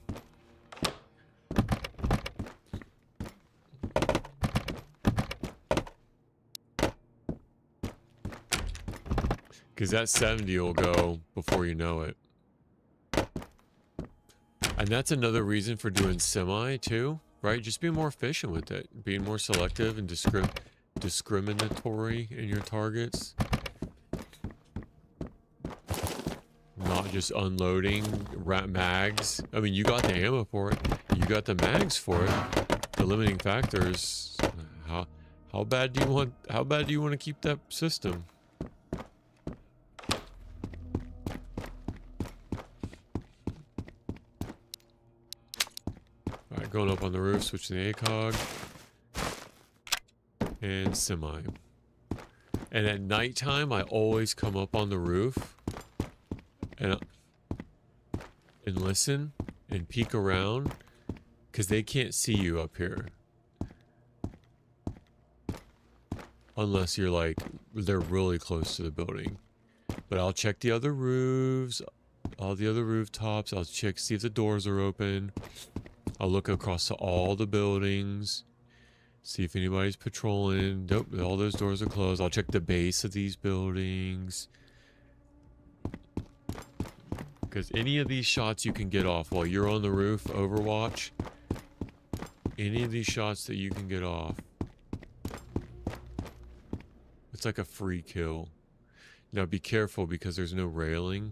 Because that 70 will go before you know it. And that's another reason for doing semi too, right? Just being more efficient with it. Being more selective and discriminatory in your targets. Not just unloading mags. I mean, you got the ammo for it. You got the mags for it. The limiting factor is how bad do you want to keep that system? Alright, going up on the roof, switch to the ACOG. And semi. And at nighttime, I always come up on the roof and listen and peek around because they can't see you up here. Unless you're like, they're really close to the building. But I'll check the other roofs, all the other rooftops. I'll check, see if the doors are open. I'll look across to all the buildings, see if anybody's patrolling. Nope, all those doors are closed. I'll check the base of these buildings. Because any of these shots you can get off while you're on the roof, Overwatch. Any of these shots that you can get off. It's like a free kill. Now be careful because there's no railing.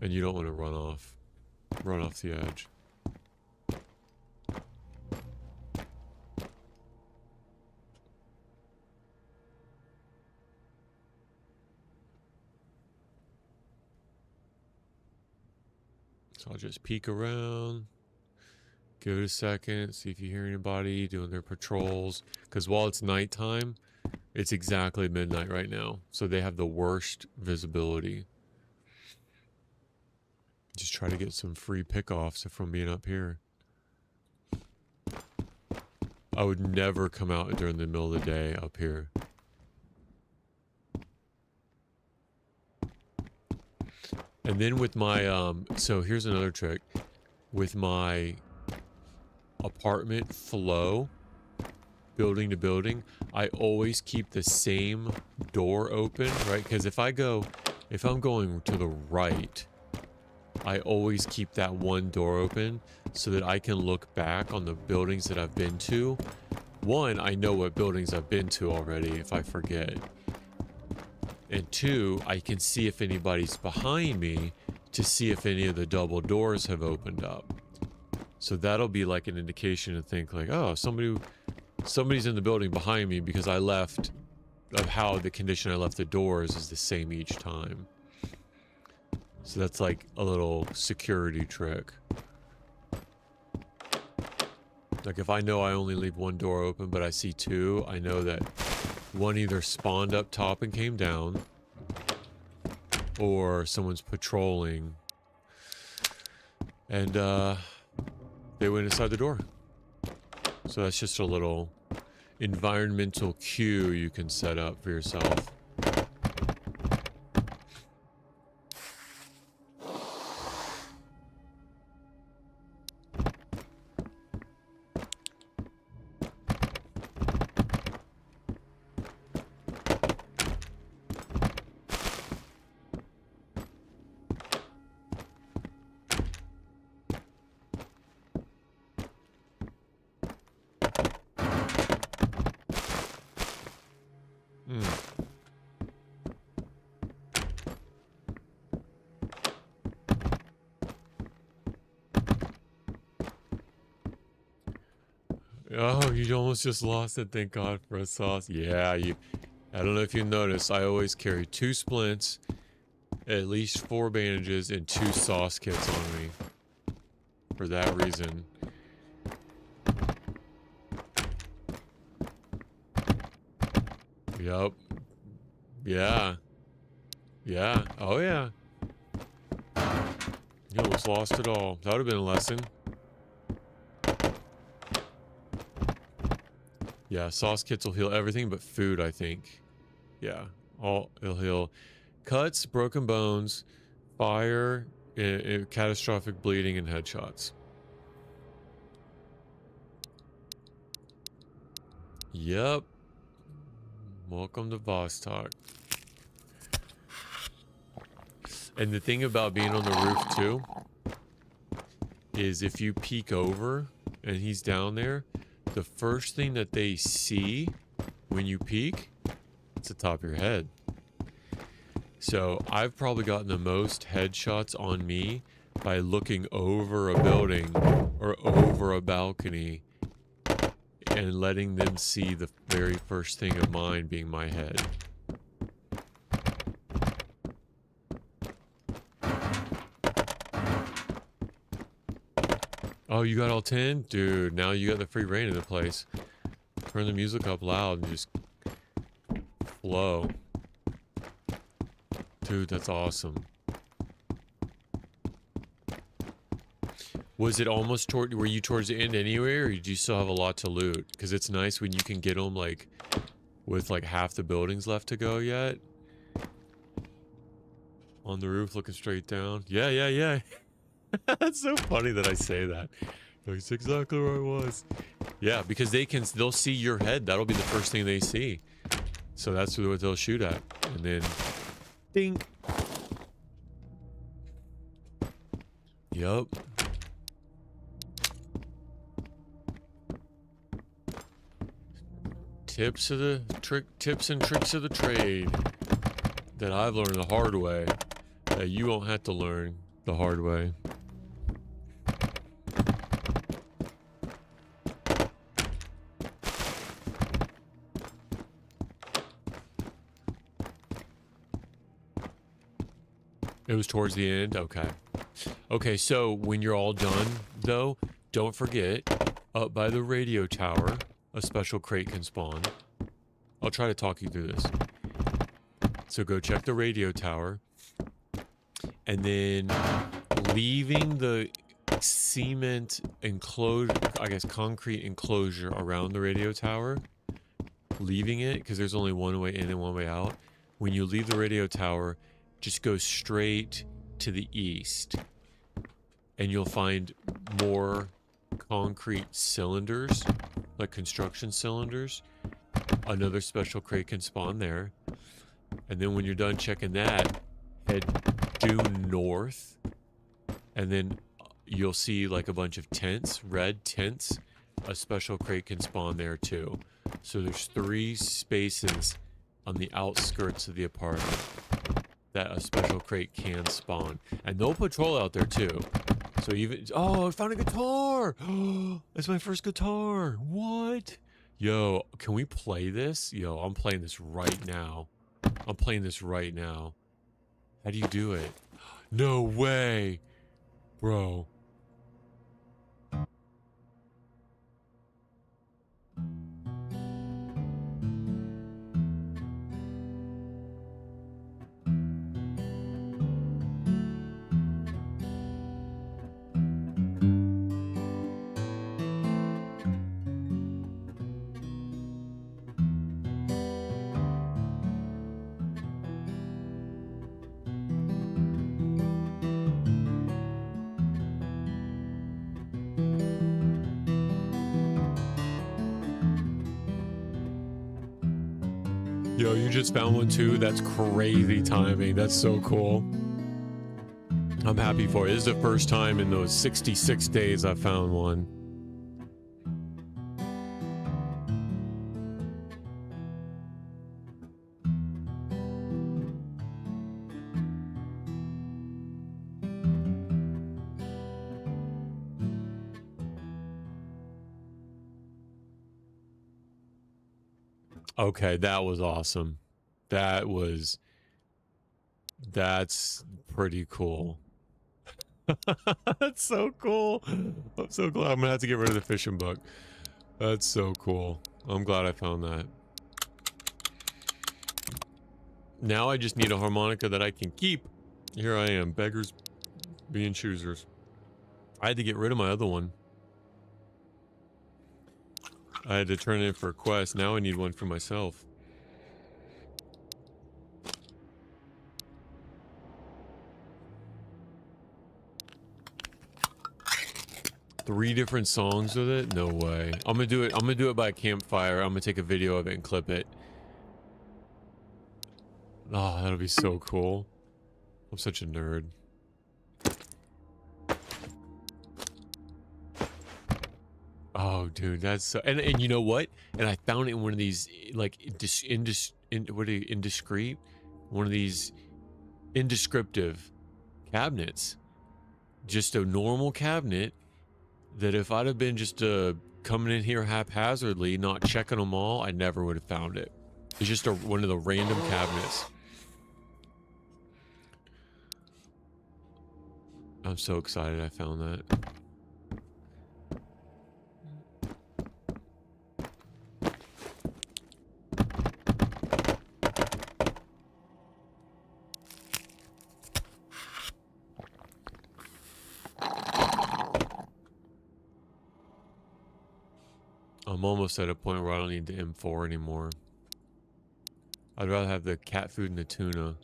And you don't want to run off the edge. So I'll just peek around, give it a second, see if you hear anybody doing their patrols. Because while it's nighttime, it's exactly midnight right now. So they have the worst visibility. Just try to get some free pickoffs from being up here. I would never come out during the middle of the day up here. And then with my, so here's another trick. With my apartment flow, building to building, I always keep the same door open, right? Because if I'm going to the right, I always keep that one door open so that I can look back on the buildings that I've been to. One, I know what buildings I've been to already if I forget. And two, I can see if anybody's behind me to see if any of the double doors have opened up. So that'll be like an indication to think like, oh, somebody's in the building behind me because I left, of how the condition I left the doors is the same each time. So that's like a little security trick. Like if I know I only leave one door open, but I see two, I know that one either spawned up top and came down, or someone's patrolling and they went inside the door. So that's just a little environmental cue you can set up for yourself. Oh, you almost just lost it. Thank God for a sauce. Yeah, I don't know if you noticed, I always carry 2 splints, at least 4 bandages, and 2 sauce kits on me. For that reason. Yup. Yeah. Yeah. Oh, yeah. You almost lost it all. That would have been a lesson. Yeah, sauce kits will heal everything but food, I think. Yeah, it'll heal cuts, broken bones, fire, catastrophic bleeding, and headshots. Yep. Welcome to Vostok. And the thing about being on the roof, too, is if you peek over and he's down there, the first thing that they see when you peek, it's the top of your head. So I've probably gotten the most headshots on me by looking over a building or over a balcony and letting them see the very first thing of mine being my head. Oh, you got all 10? Dude, now you got the free reign of the place. Turn the music up loud and just flow. Dude, that's awesome. Was it almost were you towards the end anyway, or do you still have a lot to loot? Because it's nice when you can get them, like, with, like, half the buildings left to go yet. On the roof, looking straight down. Yeah, yeah, yeah. That's so funny that I say that. That's exactly where I was. Yeah, because they'll see your head. That'll be the first thing they see. So that's what they'll shoot at. And then, ding. Yup. Tips and tricks of the trade that I've learned the hard way, that you won't have to learn the hard way. It was towards the end? Okay. Okay, so when you're all done, though, don't forget, up by the radio tower, a special crate can spawn. I'll try to talk you through this. So go check the radio tower. And then leaving the cement enclosure, I guess concrete enclosure around the radio tower, leaving it, because there's only one way in and one way out. When you leave the radio tower, just go straight to the east. And you'll find more concrete cylinders, like construction cylinders. Another special crate can spawn there. And then when you're done checking that, head due north. And then you'll see like a bunch of tents, red tents. A special crate can spawn there too. So there's 3 spaces on the outskirts of the apartment that a special crate can spawn. And they'll patrol out there too. So even, oh, I found a guitar! That's my first guitar! What? Yo, can we play this? Yo, I'm playing this right now. I'm playing this right now. How do you do it? No way, bro. Yo, you just found one too? That's crazy timing. That's so cool. I'm happy for it. This is the first time in those 66 days I found one. Okay, that was awesome. That's pretty cool. That's so cool. I'm so glad. I'm gonna have to get rid of the fishing book. That's so cool. I'm glad I found that. Now I just need a harmonica that I can keep. Here I am, beggars being choosers. I had to get rid of my other one. I had to turn it in for a quest. Now I need one for myself. Three different songs with it? No way. I'm gonna do it by a campfire. I'm gonna take a video of it and clip it. Oh, that'll be so cool. I'm such a nerd. Oh, dude, that's so... And you know what? And I found it in one of these, like, indiscreet? One of these indescriptive cabinets. Just a normal cabinet that if I'd have been just coming in here haphazardly, not checking them all, I never would have found it. It's just one of the random cabinets. I'm so excited I found that. I'm almost at a point where I don't need the M4 anymore. I'd rather have the cat food and the tuna.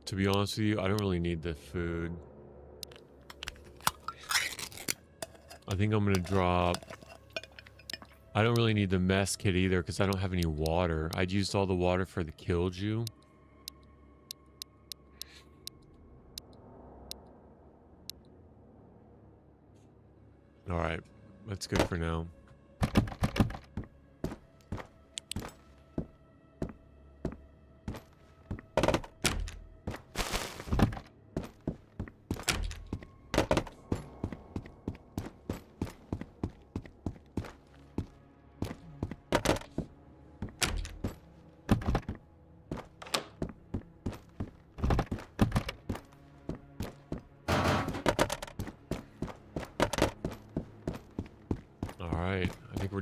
To be honest with you, I don't really need the food. I think I'm gonna drop... I don't really need the mess kit either because I don't have any water. I'd used all the water for the Killju. Alright, that's good for now.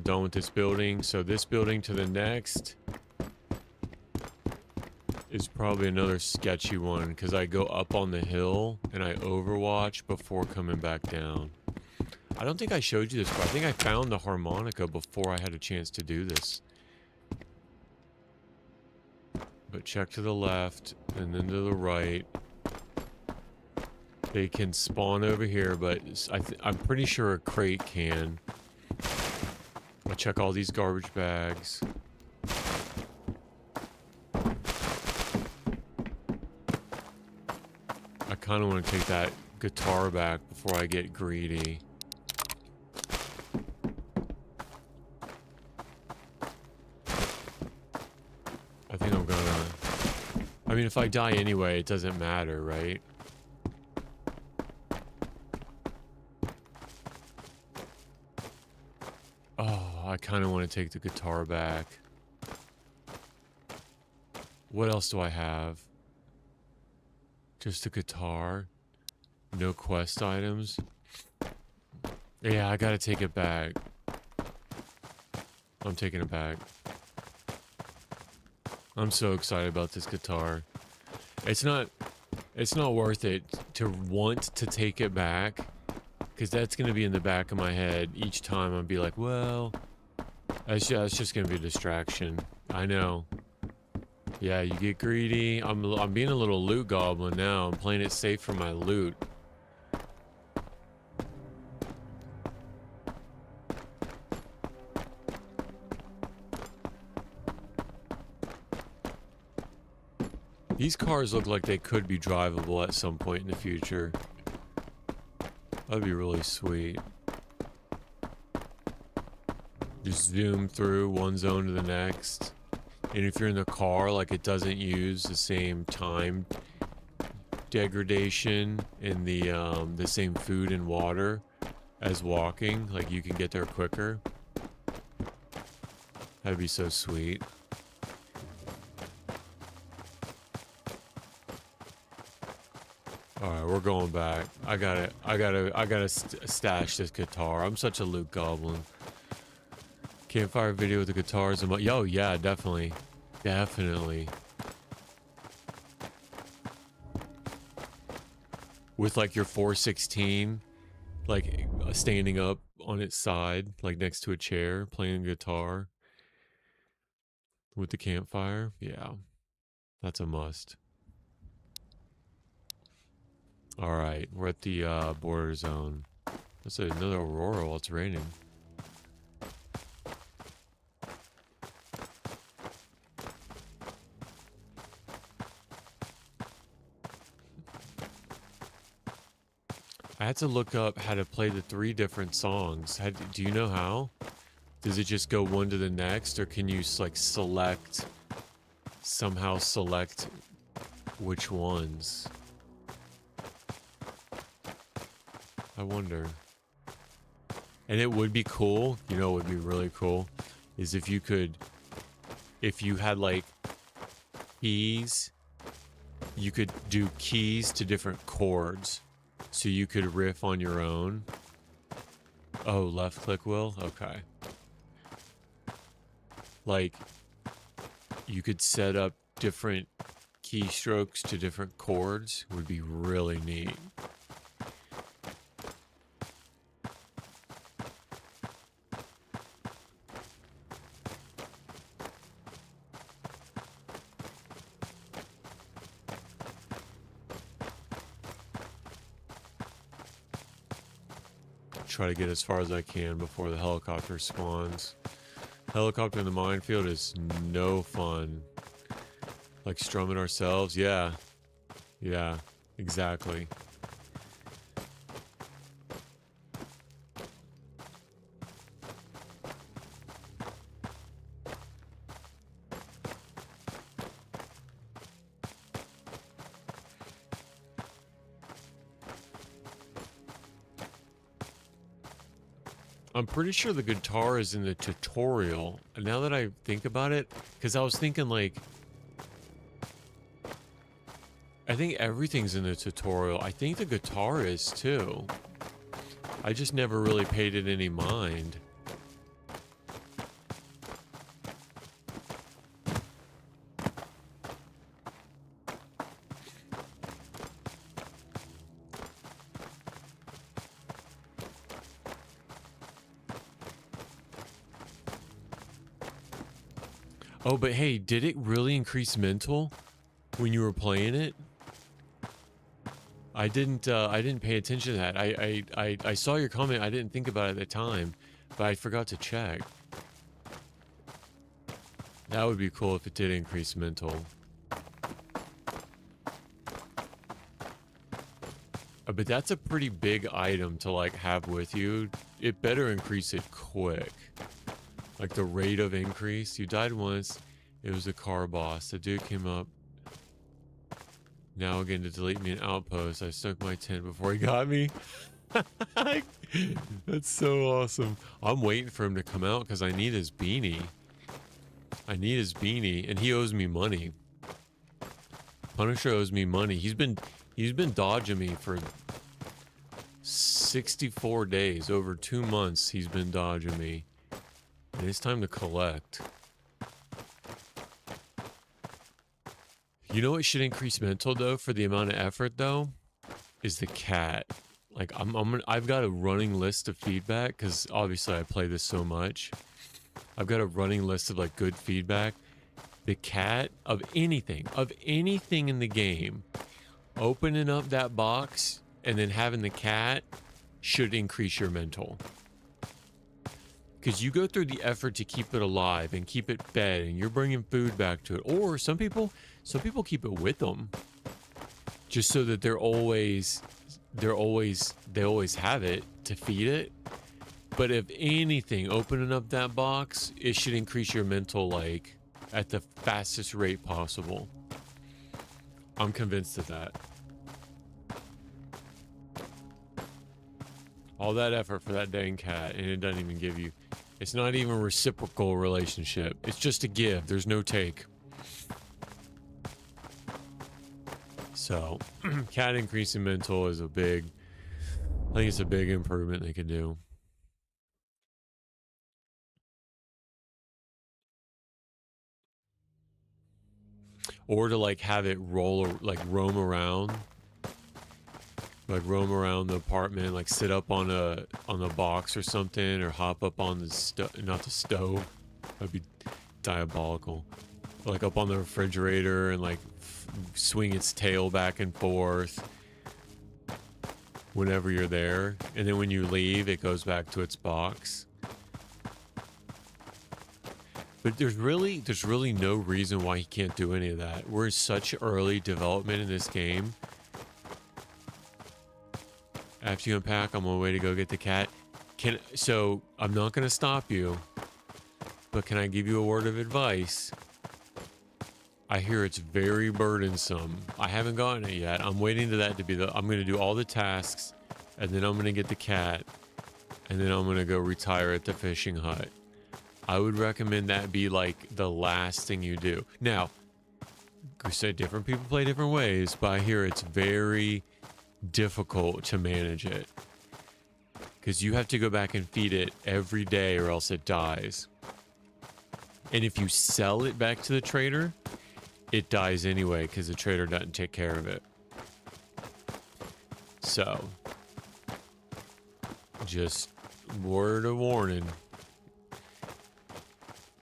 Done with this building, so this building to the next is probably another sketchy one because I go up on the hill and I overwatch before coming back down. I don't think I showed you this, but I think I found the harmonica before I had a chance to do this. But check to the left and then to the right. They can spawn over here, but I'm pretty sure a crate can. I'll check all these garbage bags. I kind of want to take that guitar back before I get greedy. I think I'm gonna... I mean, if I die anyway, it doesn't matter, right? I kind of want to take the guitar back. What else do I have? Just a guitar. No quest items. Yeah, I gotta take it back. I'm taking it back. I'm so excited about this guitar. It's not worth it to want to take it back, because that's gonna be in the back of my head each time. I'll be like, well, that's just gonna be a distraction. I know. Yeah, you get greedy. I'm being a little loot goblin now. I'm playing it safe for my loot. These cars look like they could be drivable at some point in the future. That'd be really sweet. Just zoom through one zone to the next. And if you're in the car, like, it doesn't use the same time degradation and the same food and water as walking. Like, you can get there quicker. That'd be so sweet. All right, we're going back. I gotta stash this guitar. I'm such a loot goblin. Campfire video with the guitars. Yo, yeah, definitely. Definitely. With like your 416, like standing up on its side, like next to a chair, playing guitar. With the campfire. Yeah. That's a must. Alright, we're at the border zone. That's another aurora while it's raining. I had to look up how to play the 3 different songs. Do you know how? Does it just go one to the next, or can you like somehow select which ones? I wonder. And it would be cool, you know, it would be really cool, is if you had like keys, you could do keys to different chords. So you could riff on your own. Oh, left click will? Okay. Like, you could set up different keystrokes to different chords. Would be really neat. Try to get as far as I can before the helicopter spawns. Helicopter in the minefield is no fun. Like strumming ourselves, yeah. Yeah, exactly. I'm pretty sure the guitar is in the tutorial. And now that I think about it, because I was thinking like, I think everything's in the tutorial. I think the guitar is too. I just never really paid it any mind. Oh, but hey, did it really increase mental when you were playing it? I didn't pay attention to that. I saw your comment. I didn't think about it at the time, but I forgot to check. That would be cool if it did increase mental. But that's a pretty big item to like have with you. It better increase it quick. Like the rate of increase. You died once. It was a car boss. The dude came up. Now again to delete me an outpost. I stuck my tent before he got me. That's so awesome. I'm waiting for him to come out because I need his beanie. I need his beanie, and he owes me money. Punisher owes me money. He's been dodging me for 64 days, over 2 months. He's been dodging me, and it's time to collect. You know what should increase mental though for the amount of effort though, is the cat. Like I've got a running list of feedback because obviously I play this so much. I've got a running list of like good feedback. The cat of anything in the game, opening up that box and then having the cat should increase your mental. Because you go through the effort to keep it alive and keep it fed, and you're bringing food back to it. Or some people keep it with them, just so that they always have it to feed it. But if anything, opening up that box, it should increase your mental like at the fastest rate possible. I'm convinced of that. All that effort for that dang cat, and it doesn't even give you. It's not even a reciprocal relationship. It's just a give. There's no take. So, cat increasing mental is I think it's a big improvement they can do. Or to like have it roam around the apartment, like sit up on the box or something, or hop up on the not the stove. That'd be diabolical. Like up on the refrigerator and like swing its tail back and forth whenever you're there, and then when you leave, it goes back to its box. But there's really no reason why he can't do any of that. We're in such early development in this game. After you unpack, I'm on my way to go get the cat. So I'm not gonna stop you, but can I give you a word of advice? I hear it's very burdensome. I haven't gotten it yet. I'm waiting to that to be I'm gonna do all the tasks, and then I'm gonna get the cat, and then I'm gonna go retire at the fishing hut. I would recommend that be like the last thing you do. Now, I said different people play different ways, but I hear it's very difficult to manage it because you have to go back and feed it every day or else it dies. And if you sell it back to the trader, it dies anyway because the trader doesn't take care of it. So, just word of warning.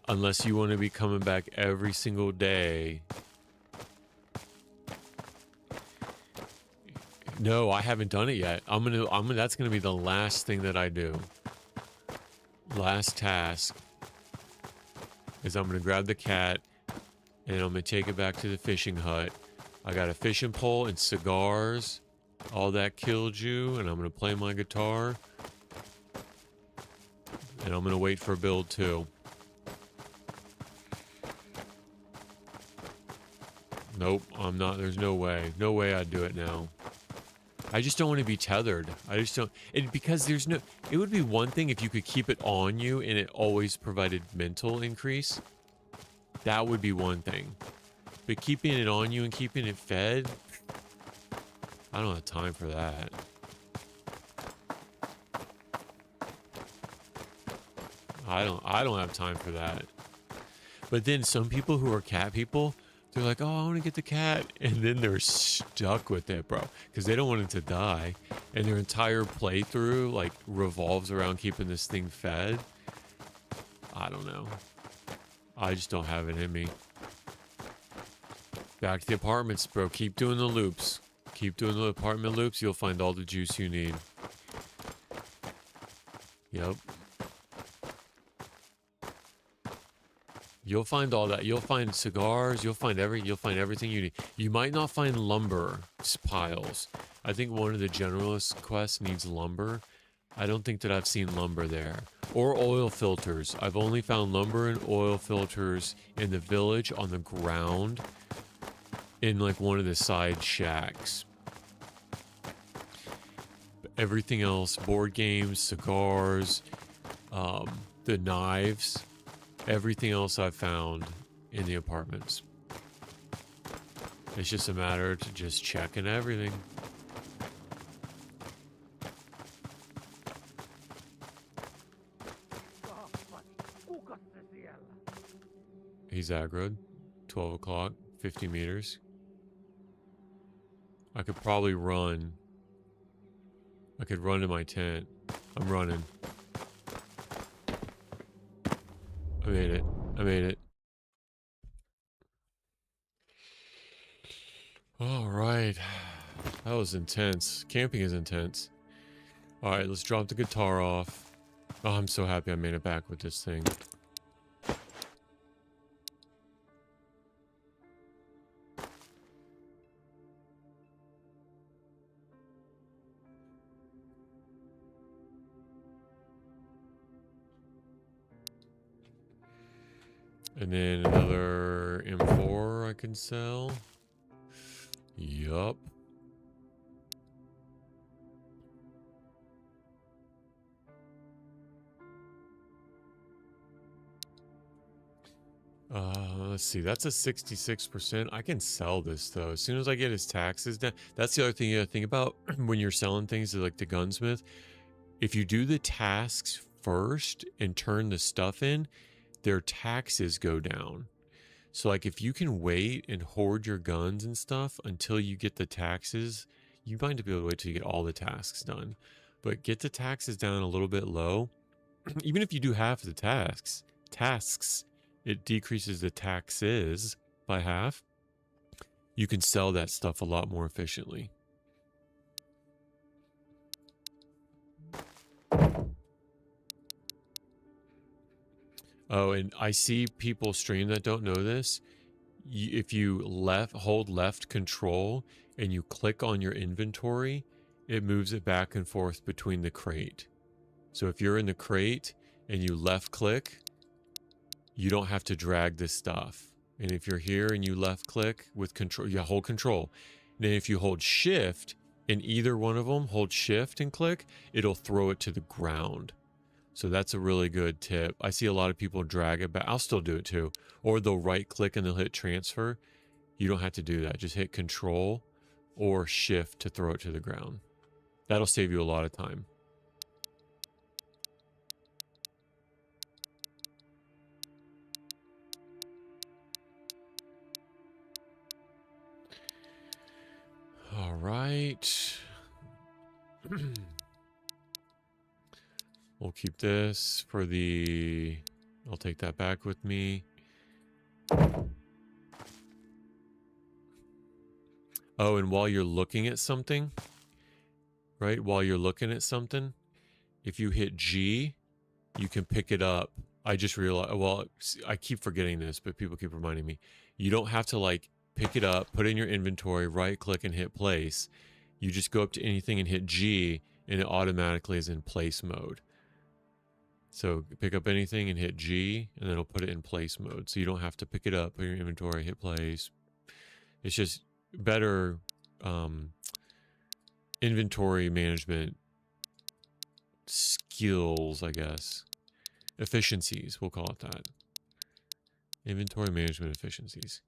Unless you want to be coming back every single day. No, I haven't done it yet. That's gonna be the last thing that I do. Last task is I'm gonna grab the cat and I'm gonna take it back to the fishing hut. I got a fishing pole and cigars. All that killed you, and I'm gonna play my guitar. And I'm gonna wait for a build too. Nope, I'm not. There's no way. No way I'd do it now. I just don't want to be tethered. I just don't. Because there's no. It would be one thing if you could keep it on you and it always provided mental increase. That would be one thing. But keeping it on you and keeping it fed, I don't have time for that. I don't have time for that. But then some people who are cat people, they're like, oh, I want to get the cat. And then they're stuck with it, bro. Because they don't want it to die. And their entire playthrough, like, revolves around keeping this thing fed. I don't know. I just don't have it in me. Back to the apartments, bro. Keep doing the loops. Keep doing the apartment loops. You'll find all the juice you need. Yep. You'll find all that. You'll find cigars. You'll find everything you need. You might not find lumber piles. I think one of the generalist quests needs lumber. I don't think that I've seen lumber there. Or oil filters. I've only found lumber and oil filters in the village on the ground in like one of the side shacks. Everything else, board games, cigars, the knives, everything else I've found in the apartments. It's just a matter to just checking everything. He's aggroed. 12 o'clock, 50 meters. I could probably run. I could run to my tent. I'm running. I made it. I made it. All right. That was intense. Camping is intense. All right, let's drop the guitar off. Oh, I'm so happy I made it back with this thing. And then another M4 I can sell. Yup. Let's see. That's a 66%. I can sell this though. As soon as I get his taxes down. That's the other thing you gotta think about when you're selling things to like the gunsmith. If you do the tasks first and turn the stuff in, their taxes go down. So like if you can wait and hoard your guns and stuff until you get the taxes, you might be able to wait till you get all the tasks done. But get the taxes down a little bit low. Even if you do half the tasks, it decreases the taxes by half. You can sell that stuff a lot more efficiently. Oh, and I see people stream that don't know this. If you hold left control and you click on your inventory, it moves it back and forth between the crate. So if you're in the crate and you left click, you don't have to drag this stuff. And if you're here and you left click with control, you hold control. And then if you hold shift in either one of them, hold shift and click, it'll throw it to the ground. So that's a really good tip. I see a lot of people drag it back. I'll still do it too. Or they'll right click and they'll hit transfer. You don't have to do that. Just hit control or shift to throw it to the ground. That'll save you a lot of time. All right. We'll keep this for the... I'll take that back with me. Oh, and while you're looking at something, right? While you're looking at something, if you hit G, you can pick it up. I just realized, well, I keep forgetting this, but people keep reminding me. You don't have to like pick it up, put it in your inventory, right click and hit place. You just go up to anything and hit G and it automatically is in place mode. So pick up anything and hit G and then it'll put it in place mode. So you don't have to pick it up, put your inventory, hit place. It's just better inventory management skills, I guess. Efficiencies, we'll call it that. Inventory management efficiencies.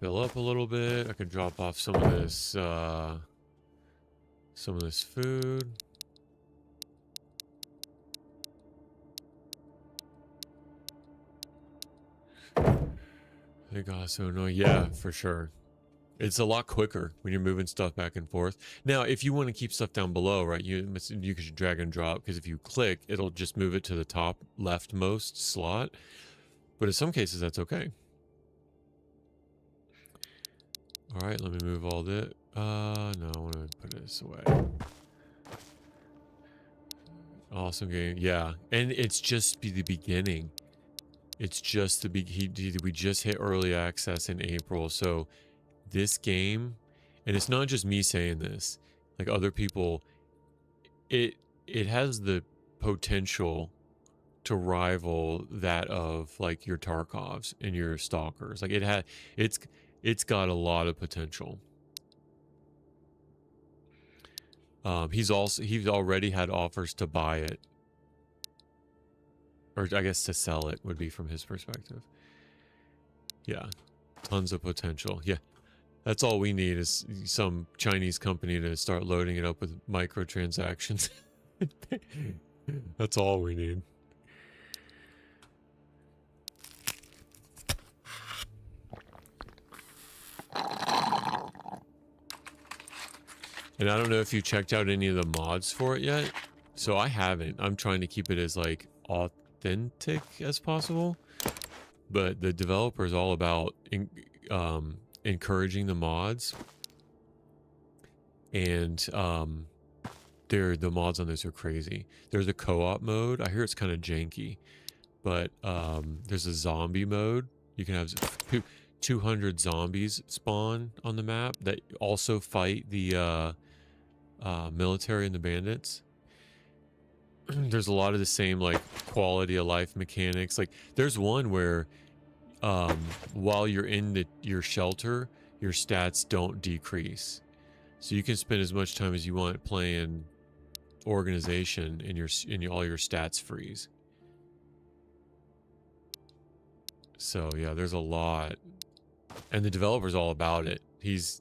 Fill up a little bit. I could drop off some of this food. They got so annoying. Yeah, for sure. It's a lot quicker when you're moving stuff back and forth. Now, if you want to keep stuff down below, right, you could drag and drop, because if you click, it'll just move it to the top leftmost slot. But in some cases, that's okay. All right, let me move all this. No, I want to put this away. Awesome game. Yeah. And it's just the beginning. It's just the we just hit early access in April. So this game, and it's not just me saying this, like other people, it has the potential to rival that of like your Tarkovs and your Stalkers. Like it's got a lot of potential. He's already had offers to buy it, or I guess to sell it would be from his perspective. Yeah, tons of potential. Yeah, that's all we need is some Chinese company to start loading it up with microtransactions. That's all we need. And I don't know if you checked out any of the mods for it yet. So I haven't. I'm trying to keep it as like authentic as possible. But the developer is all about encouraging the mods. And the mods on this are crazy. There's a co-op mode. I hear it's kind of janky. But there's a zombie mode. You can have 200 zombies spawn on the map that also fight the military and the bandits. There's a lot of the same like quality of life mechanics. Like there's one where while you're in your shelter, your stats don't decrease. So you can spend as much time as you want playing organization and all your stats freeze. So yeah, there's a lot. And the developer's all about it. He's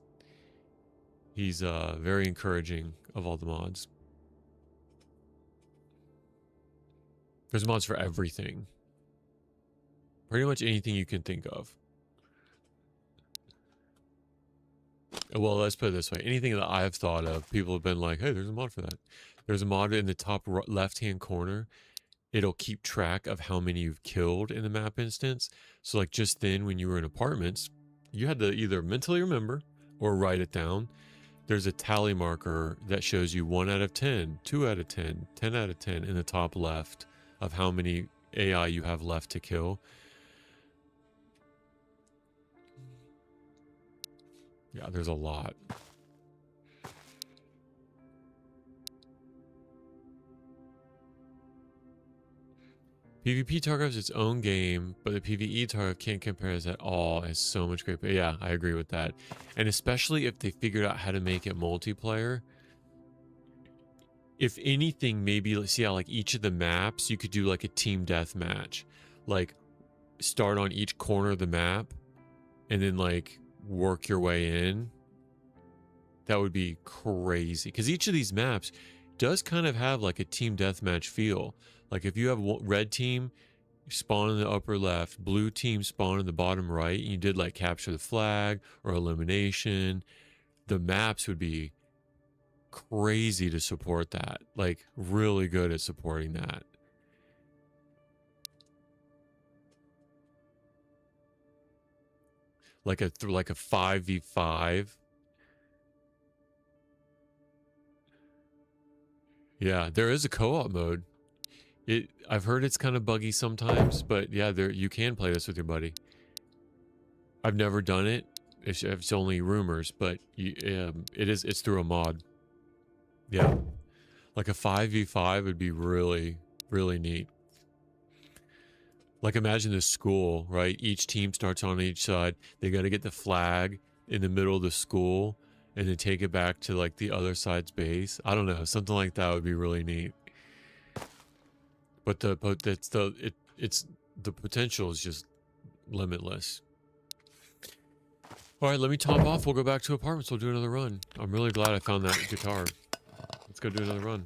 very encouraging of all the mods. There's mods for everything. Pretty much anything you can think of. Well, let's put it this way. Anything that I've thought of, people have been like, hey, there's a mod for that. There's a mod in the top left-hand corner. It'll keep track of how many you've killed in the map instance. So like just then when you were in apartments, you had to either mentally remember or write it down. There's a tally marker that shows you 1 out of 10, 2 out of 10, 10 out of 10 in the top left of how many AI you have left to kill. Yeah, there's a lot. PvP Tarkov is its own game, but the PvE Tarkov can't compare us at all. It's so much great. But yeah, I agree with that. And especially if they figured out how to make it multiplayer. If anything, maybe let's see how like each of the maps, you could do like a team deathmatch. Like start on each corner of the map and then like work your way in. That would be crazy. Because each of these maps does kind of have like a team deathmatch feel. Like if you have red team spawn in the upper left, blue team spawn in the bottom right, and you did like capture the flag or elimination, the maps would be crazy to support that. Like really good at supporting that. Like a 5v5. Yeah, there is a co-op mode. I've heard it's kind of buggy sometimes, but yeah, you can play this with your buddy. I've never done it. It's only rumors, but it's through a mod. Yeah. Like a 5v5 would be really, really neat. Like imagine this school, right? Each team starts on each side. They got to get the flag in the middle of the school and then take it back to like the other side's base. I don't know. Something like that would be really neat. But the potential is just limitless. All right, let me top off. We'll go back to apartments. We'll do another run. I'm really glad I found that guitar. Let's go do another run.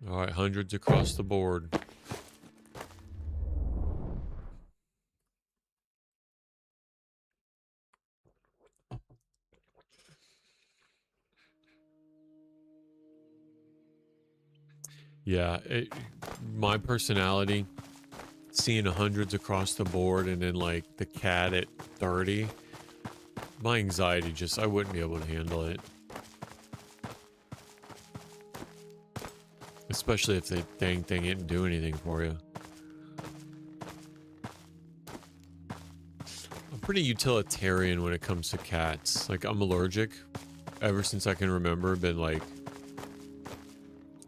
All right, hundreds across the board. Yeah, my personality, seeing hundreds across the board and then like the cat at 30, my anxiety just, I wouldn't be able to handle it. Especially if the dang thing didn't do anything for you. I'm pretty utilitarian when it comes to cats. Like, I'm allergic. Ever since I can remember, been like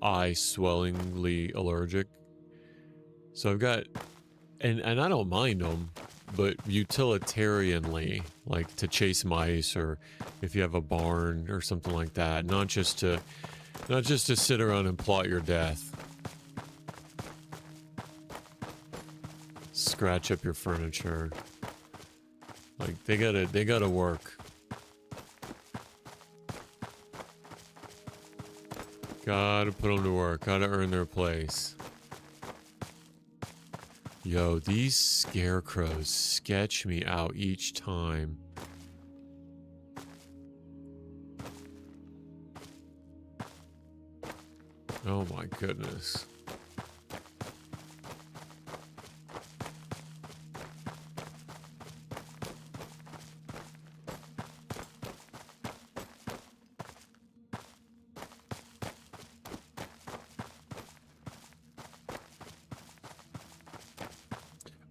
eye swellingly allergic. So I've got, and I don't mind them, but utilitarianly, like to chase mice, or if you have a barn or something like that, not just to sit around and plot your death. Scratch up your furniture. Like they gotta work. Gotta put them to work. Gotta earn their place. Yo, these scarecrows sketch me out each time. Oh my goodness.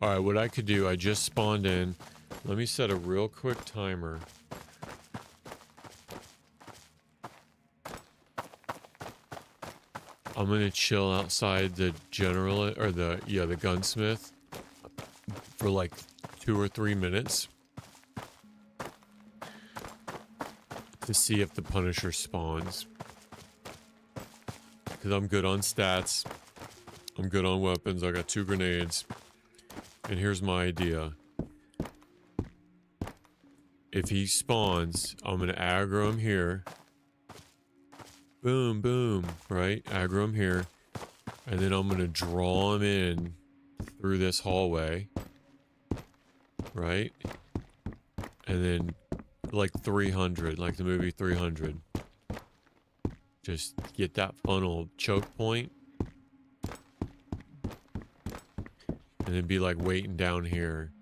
Alright, what I could do, I just spawned in. Let me set a real quick timer. I'm gonna chill outside the general, or the gunsmith for like 2 or 3 minutes to see if the Punisher spawns. Because I'm good on stats. I'm good on weapons. I got 2 grenades. And here's my idea. If he spawns, I'm gonna aggro him here. Boom, boom, right? Aggro him here. And then I'm gonna draw him in through this hallway. Right? And then like 300, like the movie 300. Just get that funnel choke point. And then be like waiting down here.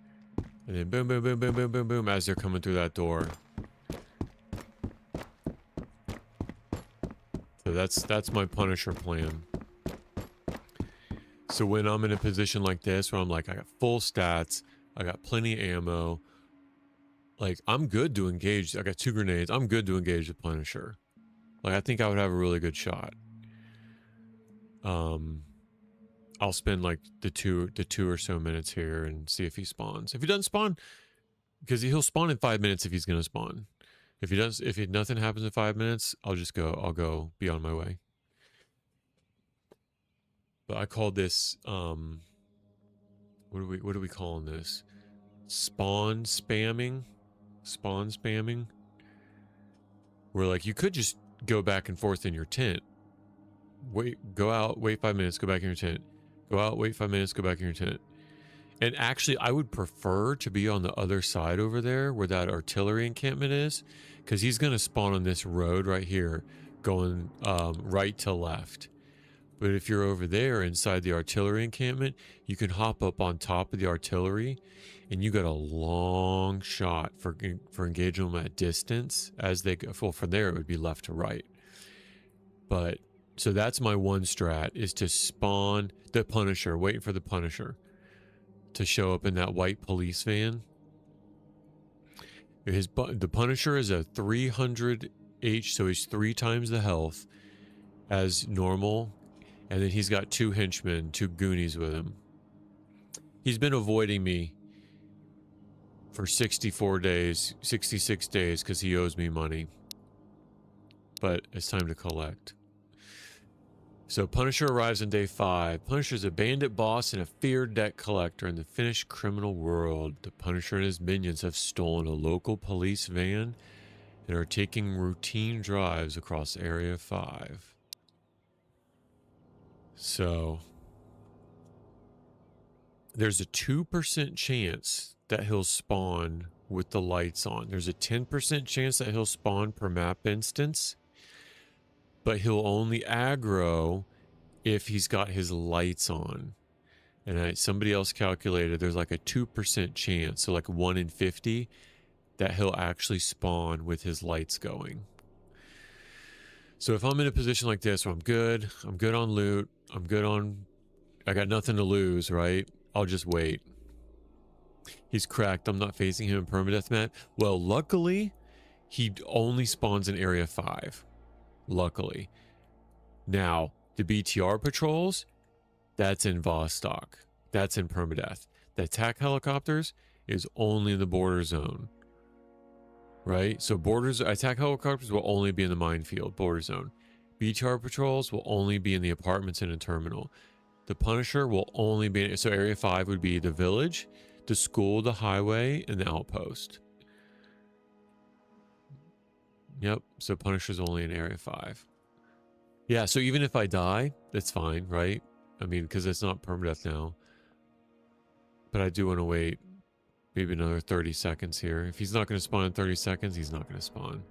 And then boom, boom, boom, boom, boom, boom, boom as they're coming through that door. So that's my Punisher plan. So when I'm in a position like this where I'm like, I got full stats, I got plenty of ammo, like I'm good to engage. I got 2 grenades. I'm good to engage the Punisher. Like I think I would have a really good shot. I'll spend like the two or so minutes here and see if he spawns. If he doesn't spawn, because he'll spawn in 5 minutes if he's gonna spawn. If nothing happens in 5 minutes, I'll go be on my way. But I call this what are we calling this? Spawn spamming? Spawn spamming? Where like you could just go back and forth in your tent. Go out, wait 5 minutes, go back in your tent. Go out, wait 5 minutes, go back in your tent. And actually, I would prefer to be on the other side over there where that artillery encampment is, because he's going to spawn on this road right here, going right to left. But if you're over there inside the artillery encampment, you can hop up on top of the artillery, and you got a long shot for engaging them at distance as they go. Well, from there, it would be left to right. But so that's my one strat, is to spawn the Punisher, waiting for the Punisher to show up in that white police van. The Punisher is a 300 H, so he's 3 times the health as normal. And then he's got 2 henchmen, 2 goonies with him. He's been avoiding me for 64 days, 66 days, because he owes me money. But it's time to collect. So Punisher arrives on day 5. Punisher's a bandit boss and a feared debt collector in the Finnish criminal world. The Punisher and his minions have stolen a local police van and are taking routine drives across Area 5. So there's a 2% chance that he'll spawn with the lights on. There's a 10% chance that he'll spawn per map instance, but he'll only aggro if he's got his lights on. And somebody else calculated there's like a 2% chance, so like 1 in 50, that he'll actually spawn with his lights going. So if I'm in a position like this where I'm good on loot, I got nothing to lose, right? I'll just wait. He's cracked. I'm not facing him in permadeath, Matt. Well, luckily, he only spawns in Area 5. Luckily. Now, the BTR patrols, that's in Vostok. That's in permadeath. The attack helicopters is only in the border zone. Right? So attack helicopters will only be in the minefield, border zone. BTR patrols will only be in the apartments and a terminal. The Punisher will only be in, so Area 5 would be the village, the school, the highway, and the outpost. Yep, so Punisher's only in Area 5. Yeah, so even if I die, that's fine, right? I mean, because it's not permadeath now. But I do want to wait maybe another 30 seconds here. If he's not going to spawn in 30 seconds, he's not going to spawn.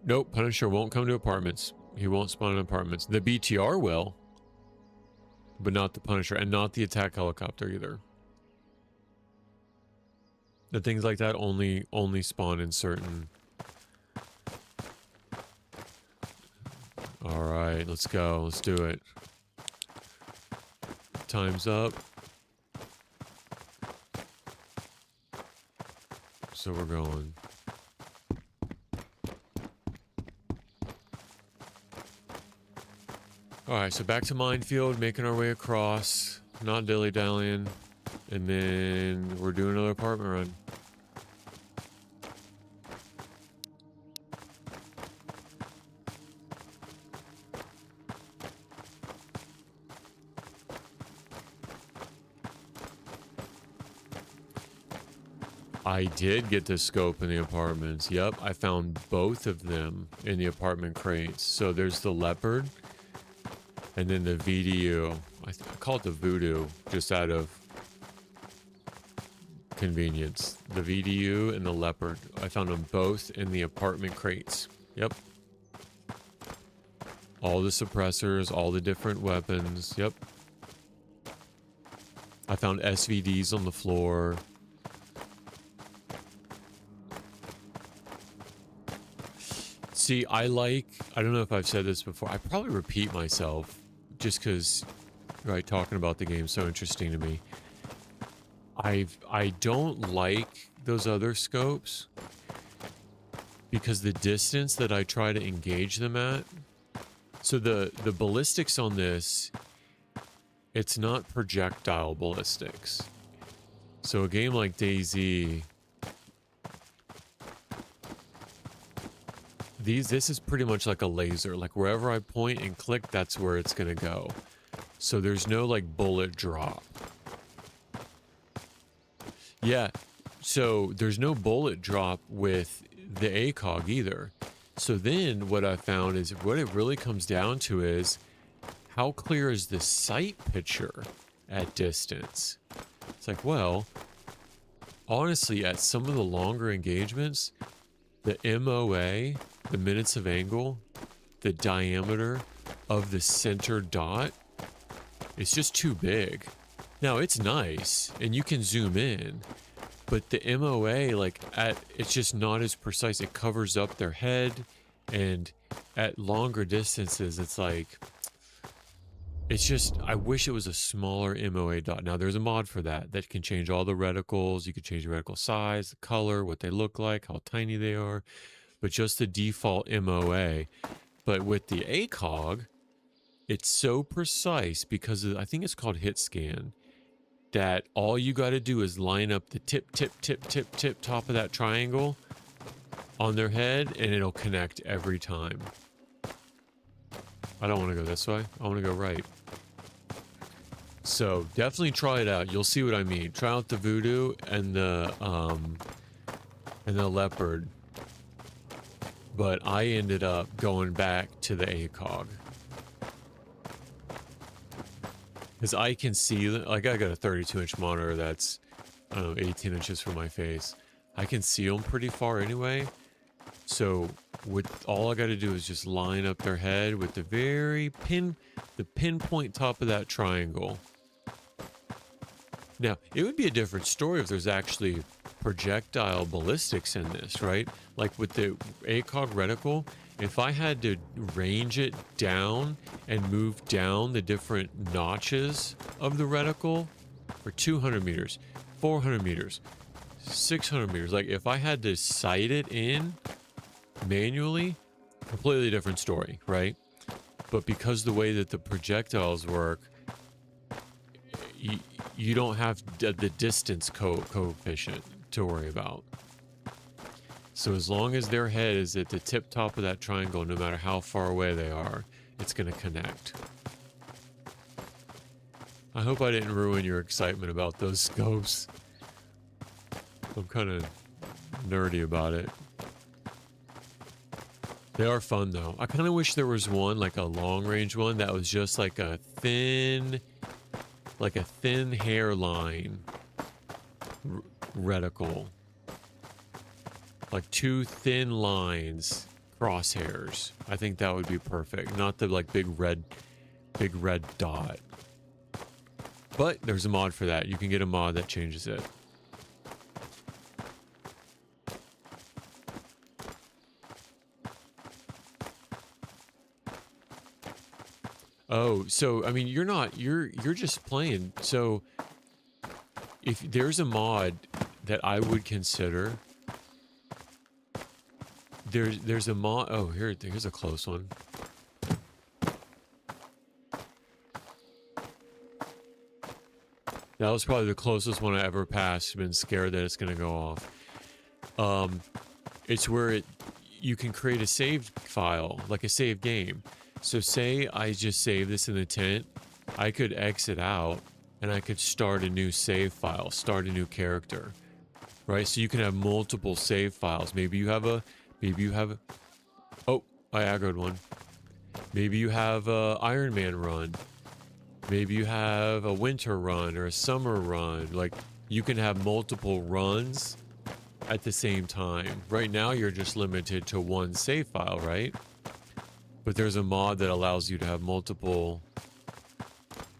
Nope. Punisher won't come to apartments. He won't spawn in apartments. The BTR will, but not the Punisher, and not the attack helicopter either. The things like that only spawn in certain. All right, let's go. Let's do it. Time's up. So we're going. Alright, so back to minefield, making our way across, not dilly-dallying, and then we're doing another apartment run. I did get to scope in the apartments. Yep, I found both of them in the apartment crates. So there's the leopard. And then the VDU, I call it the voodoo, just out of convenience. The VDU and the leopard, I found them both in the apartment crates. Yep. All the suppressors, all the different weapons. Yep. I found SVDs on the floor. See, I don't know if I've said this before. I probably repeat myself. Just because, right, talking about the game is so interesting to me. I don't like those other scopes because the distance that I try to engage them at. So the ballistics on this, it's not projectile ballistics. So a game like DayZ, this is pretty much like a laser. Like wherever I point and click, that's where it's gonna go. So there's no like bullet drop. Yeah, so there's no bullet drop with the ACOG either. So then what I found is what it really comes down to is how clear is the sight picture at distance? It's like, well, honestly, at some of the longer engagements, the MOA, the minutes of angle, the diameter of the center dot, it's just too big. Now it's nice and you can zoom in, but the MOA, like it's just not as precise. It covers up their head, and at longer distances, it's like, it's just, I wish it was a smaller MOA dot. Now there's a mod for that can change all the reticles. You could change the reticle size, the color, what they look like, how tiny they are. But just the default MOA. But with the ACOG, it's so precise because of, I think it's called hit scan, that all you got to do is line up the tip top of that triangle on their head and it'll connect every time. I don't want to go this way. I want to go right. So definitely try it out. You'll see what I mean. Try out the voodoo and the leopard. But I ended up going back to the ACOG. Because I can see, like, I got a 32-inch monitor that's, I don't know, 18 inches from my face. I can see them pretty far anyway. So all I got to do is just line up their head with the pinpoint top of that triangle. Now, it would be a different story if there's actually projectile ballistics in this, right? Like with the ACOG reticle, if I had to range it down and move down the different notches of the reticle for 200 meters, 400 meters, 600 meters, like if I had to sight it in manually, completely different story, right? But because the way that the projectiles work, you don't have the distance coefficient to worry about. So as long as their head is at the tip top of that triangle, no matter how far away they are, it's going to connect. I hope I didn't ruin your excitement about those scopes. I'm kind of nerdy about it. They are fun though. I kind of wish there was one, like a long range one, that was just like a thin hairline reticle. Like two thin lines, crosshairs. I think that would be perfect. Not the like big red dot. But there's a mod for that. You can get a mod that changes it. Oh, so I mean, you're just playing. So if there's a mod that I would consider, there's a mod. Oh, here's a close one. That was probably the closest one I ever passed. Been scared that it's gonna go off. It's where you can create a saved file, like a saved game. So say I just save this in the tent, I could exit out and I could start a new save file, start a new character, right? So you can have multiple save files. Maybe you have oh, I aggroed one. Maybe you have a Iron Man run. Maybe you have a winter run or a summer run. Like you can have multiple runs at the same time. Right now you're just limited to one save file, right? But there's a mod that allows you to have multiple,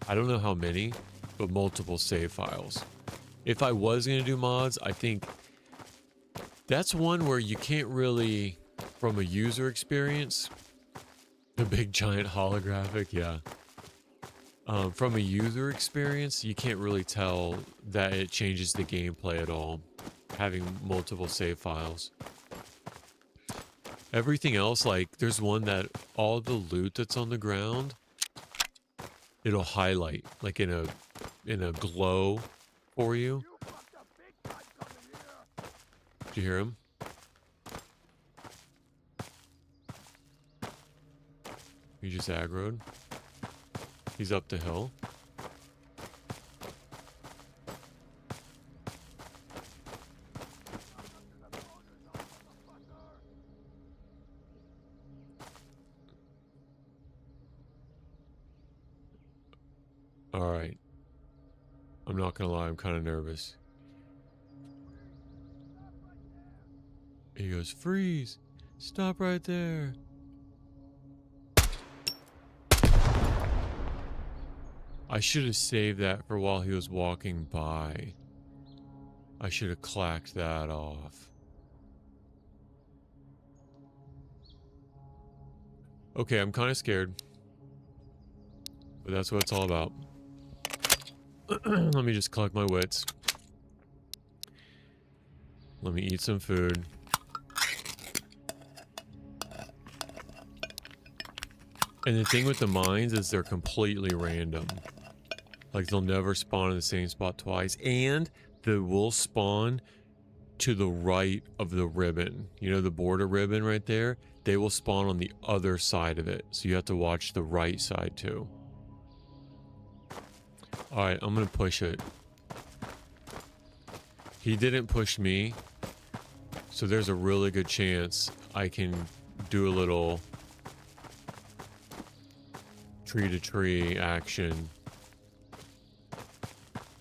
I don't know how many, but multiple save files. If I was going to do mods, I think that's one where you can't really, from a user experience, the big giant holographic, yeah. From a user experience, you can't really tell that it changes the gameplay at all, having multiple save files. Everything else, like, there's one that all the loot that's on the ground, it'll highlight, like in a glow for you. Did you hear him? He just aggroed. He's up the hill. Alright. I'm not gonna lie, I'm kind of nervous. He goes, freeze! Stop right there! I should have saved that for while he was walking by. I should have clacked that off. Okay, I'm kind of scared. But that's what it's all about. Let me just collect my wits. Let me eat some food. And the thing with the mines is they're completely random. Like they'll never spawn in the same spot twice. And they will spawn to the right of the ribbon. You know the border ribbon right there? They will spawn on the other side of it. So you have to watch the right side too. Alright, I'm gonna push it. He didn't push me, so there's a really good chance I can do a little tree-to-tree action.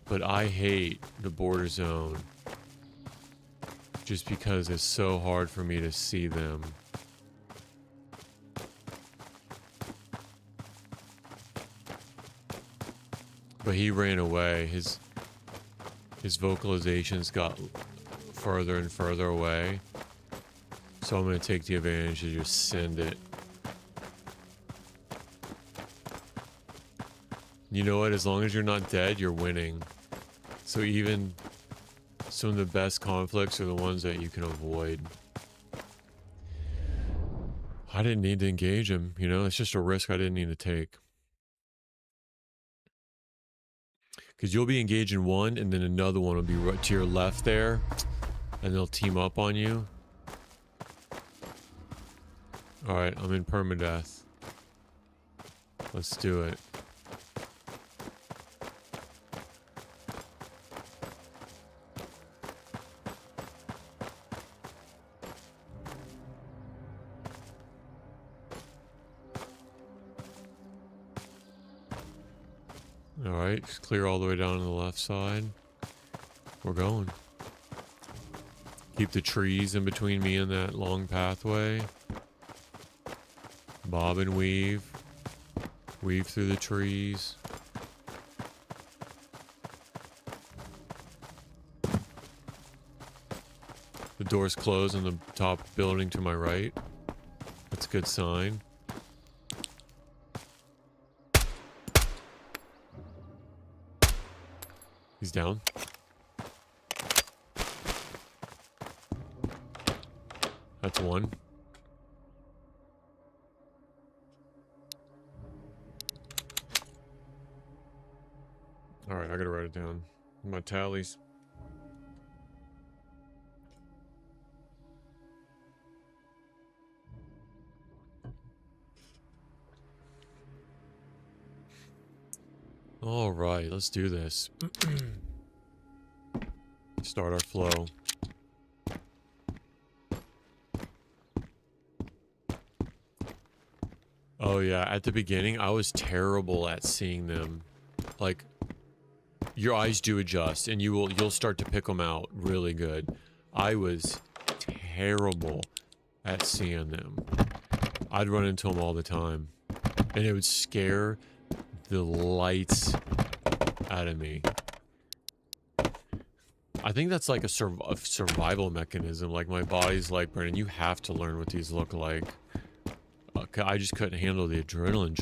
But I hate the border zone just because it's so hard for me to see them. But he ran away. His vocalizations got further and further away. So I'm going to take the advantage to just send it. You know what? As long as you're not dead, you're winning. So even some of the best conflicts are the ones that you can avoid. I didn't need to engage him, you know? It's just a risk I didn't need to take. Because you'll be engaged in one, and then another one will be right to your left there, and they'll team up on you. Alright, I'm in permadeath. Let's do it. Alright, just clear all the way down to the left side. We're going. Keep the trees in between me and that long pathway. Bob and weave. Weave through the trees. The door's closed on the top building to my right. That's a good sign. He's down. That's one. Alright, I gotta write it down. My tallies. Alright, let's do this. Start our flow. Oh yeah, at the beginning I was terrible at seeing them. Like, your eyes do adjust and you'll start to pick them out really good. I was terrible at seeing them. I'd run into them all the time. And it would scare the lights out of me. I think that's like a survival mechanism. Like, my body's like, Brennan, you have to learn what these look like. I just couldn't handle the adrenaline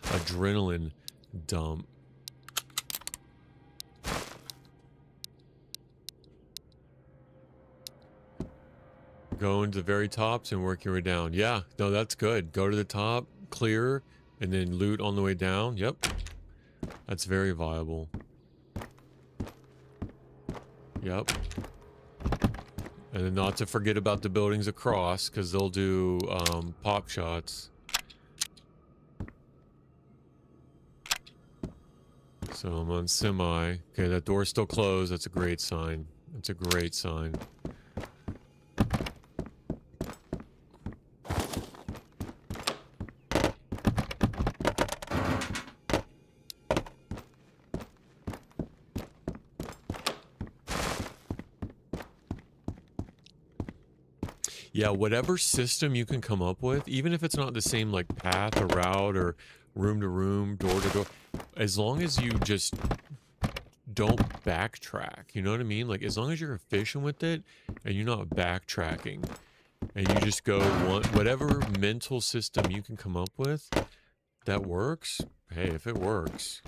adrenaline dump. Go into the very tops and work your way down. Yeah, no, that's good. Go to the top, clear, and then loot on the way down. Yep. That's very viable. Yep. And then not to forget about the buildings across, because they'll do pop shots. So I'm on semi. Okay, that door's still closed. That's a great sign. That's a great sign. Yeah, whatever system you can come up with, even if it's not the same like path or route or room to room, door to door, as long as you just don't backtrack, you know what I mean? Like, as long as you're efficient with it and you're not backtracking and you just go whatever mental system you can come up with that works, hey, if it works.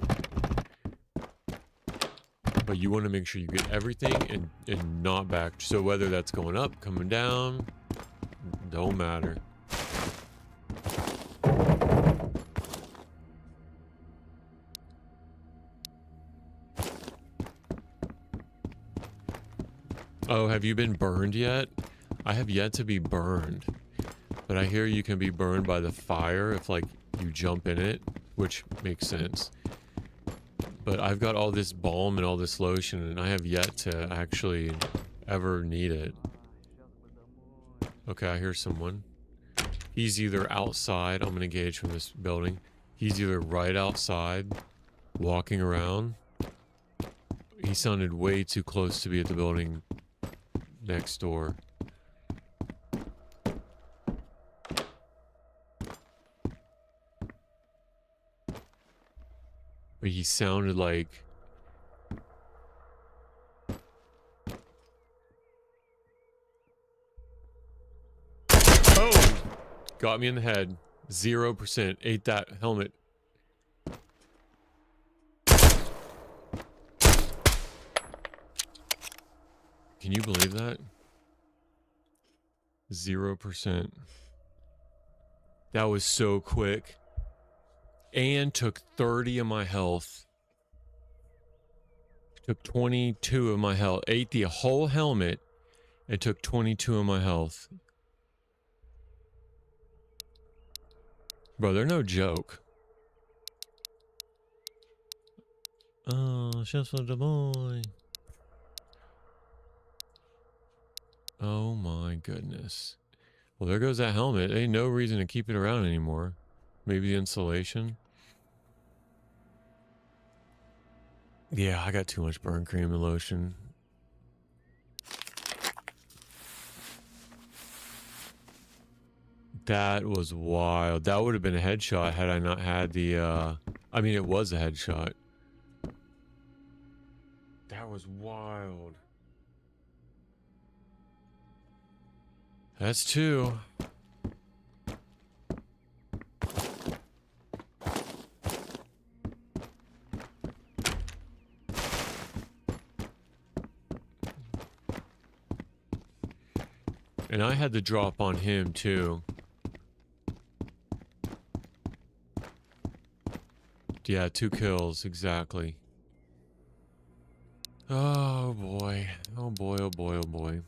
But you want to make sure you get everything and not back. So whether that's going up, coming down, don't matter. Oh, have you been burned yet? I have yet to be burned. But I hear you can be burned by the fire if, like, you jump in it, which makes sense. But I've got all this balm and all this lotion, and I have yet to actually ever need it. Okay, I hear someone. He's either outside. I'm gonna gauge from this building. He's either right outside, walking around. He sounded way too close to be at the building next door. But he sounded like... Oh! Got me in the head. 0%. Ate that helmet. Can you believe that? 0%. That was so quick. And took 30 of my health. Took 22 of my health. Ate the whole helmet and took 22 of my health. Bro, they're no joke. Oh, just for the boy. Oh my goodness. Well, there goes that helmet. Ain't no reason to keep it around anymore. Maybe the insulation. Yeah, I got too much burn cream and lotion. That was wild. That would have been a headshot had I not had the, I mean, it was a headshot. That was wild. That's two. And I had the drop on him too. Yeah, 2 kills, exactly. Oh boy. Oh boy, oh boy, oh boy.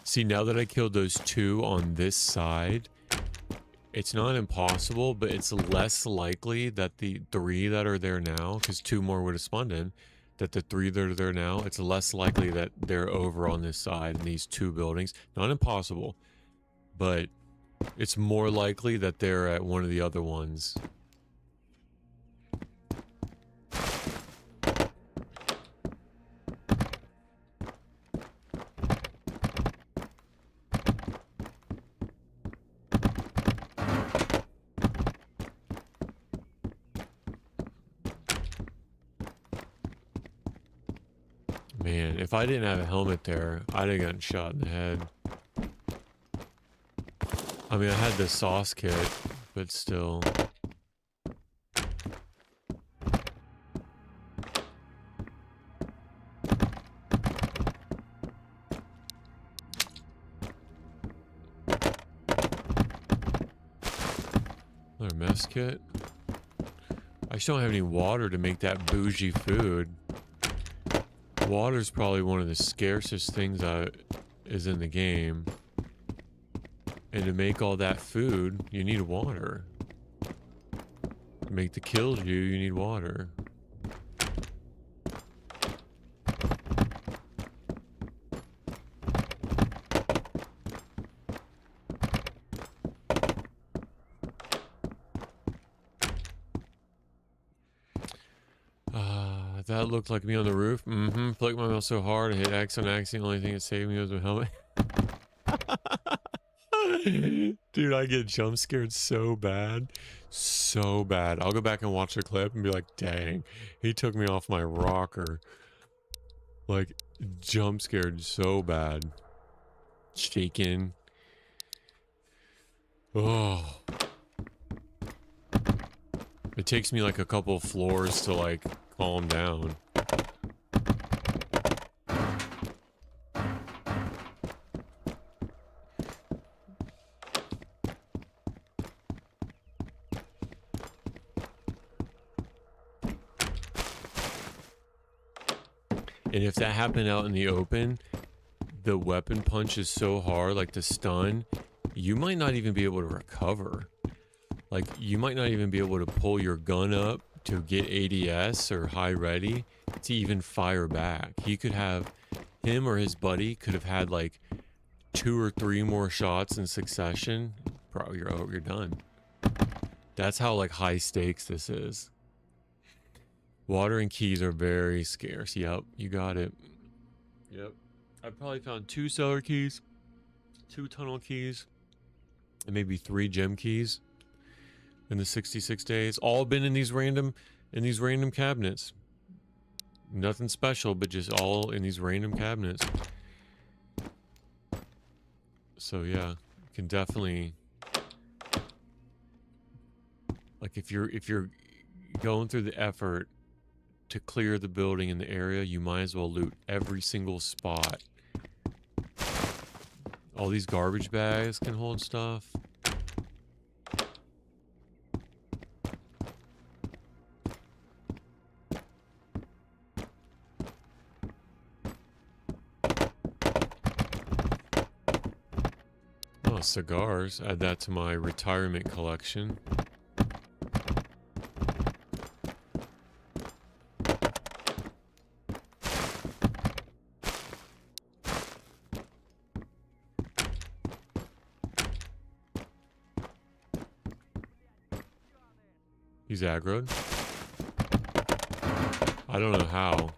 See, now that I killed those 2 on this side, it's not impossible, but it's less likely that the 3 that are there now, because 2 more would have spawned in, that the 3 that are there now, it's less likely that they're over on this side in these 2 buildings. Not impossible, but it's more likely that they're at one of the other ones. Man, if I didn't have a helmet there, I'd have gotten shot in the head. I mean, I had the sauce kit, but still. Another mess kit. I just don't have any water to make that bougie food. Water's probably one of the scarcest things that is in the game. And to make all that food, you need water. To make the kills you need water. That looked like me on the roof. Flicked my mouse so hard, I hit X on X. The only thing that saved me was my helmet. Dude, I get jump scared so bad. So bad. I'll go back and watch the clip and be like, dang, he took me off my rocker. Like, jump scared so bad. Shaking. Oh. It takes me like a couple floors to like calm down. And if that happened out in the open, the weapon punch is so hard, like the stun, you might not even be able to recover. Like, you might not even be able to pull your gun up to get ADS or high ready to even fire back. He could have, him or his buddy could have had like 2 or 3 more shots in succession. Bro, you're done. That's how like high stakes this is. Water and keys are very scarce. Yep, you got it. Yep. I probably found 2 cellar keys, 2 tunnel keys, and maybe 3 gem keys in the 66 days. All been in these random cabinets. Nothing special, but just all in these random cabinets. So yeah, you can definitely, like, if you're going through the effort to clear the building in the area, you might as well loot every single spot. All these garbage bags can hold stuff. Oh, cigars. Add that to my retirement collection. He's aggroed. I don't know how,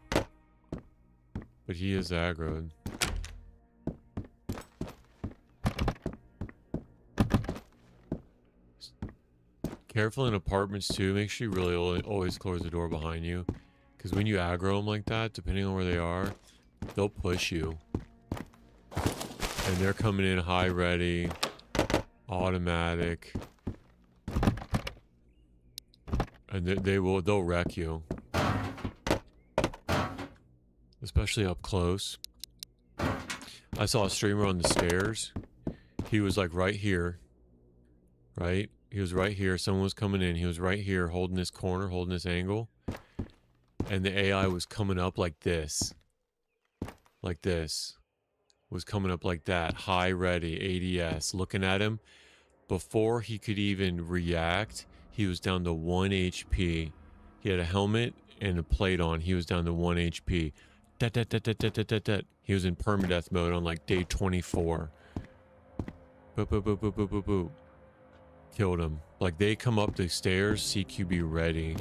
but he is aggroed. Careful in apartments too. Make sure you really always close the door behind you, because when you aggro them like that, depending on where they are, they'll push you. And they're coming in high ready, automatic. And they'll wreck you. Especially up close. I saw a streamer on the stairs. He was like right here. Right? He was right here. Someone was coming in. He was right here holding this corner, holding this angle. And the AI was coming up like this. Like this. Was coming up like that. High ready. ADS. Looking at him. Before he could even react, he was down to 1 HP. He had a helmet and a plate on. He was down to 1 HP. He was in permadeath mode on like day 24. Boop, boop, boop, boop, boop, boop, boop. Killed him. Like, they come up the stairs, CQB ready.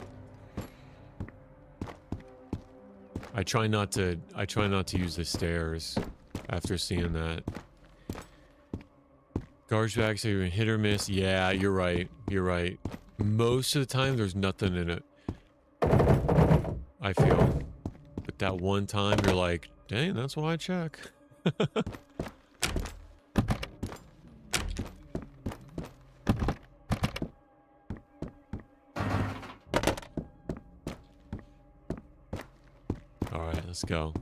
I try not to use the stairs after seeing that. Garbage bags are even hit or miss. Yeah, you're right. You're right. Most of the time, there's nothing in it. I feel. But that one time, you're like, dang, that's why I check. Alright, let's go.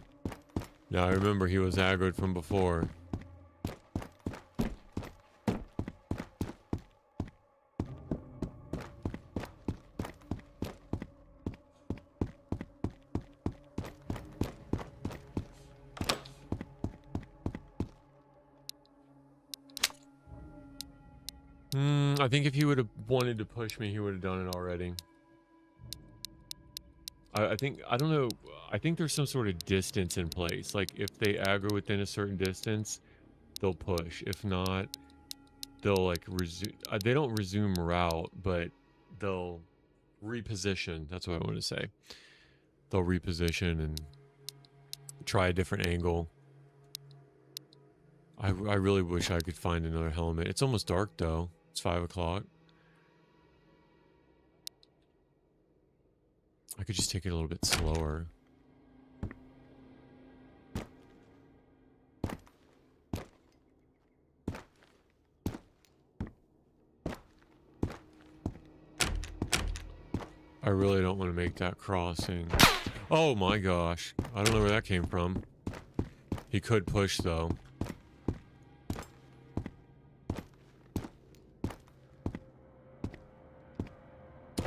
Now, I remember he was aggroed from before. I think if he would have wanted to push me, he would have done it already. I think, I don't know, I think there's some sort of distance in place. Like, if they aggro within a certain distance, they'll push. If not, they'll, like, resume. They don't resume route, but they'll reposition. That's what I want to say. They'll reposition and try a different angle. I really wish I could find another helmet. It's almost dark, though. It's 5 o'clock. I could just take it a little bit slower. I really don't want to make that crossing. Oh my gosh. I don't know where that came from. He could push, though.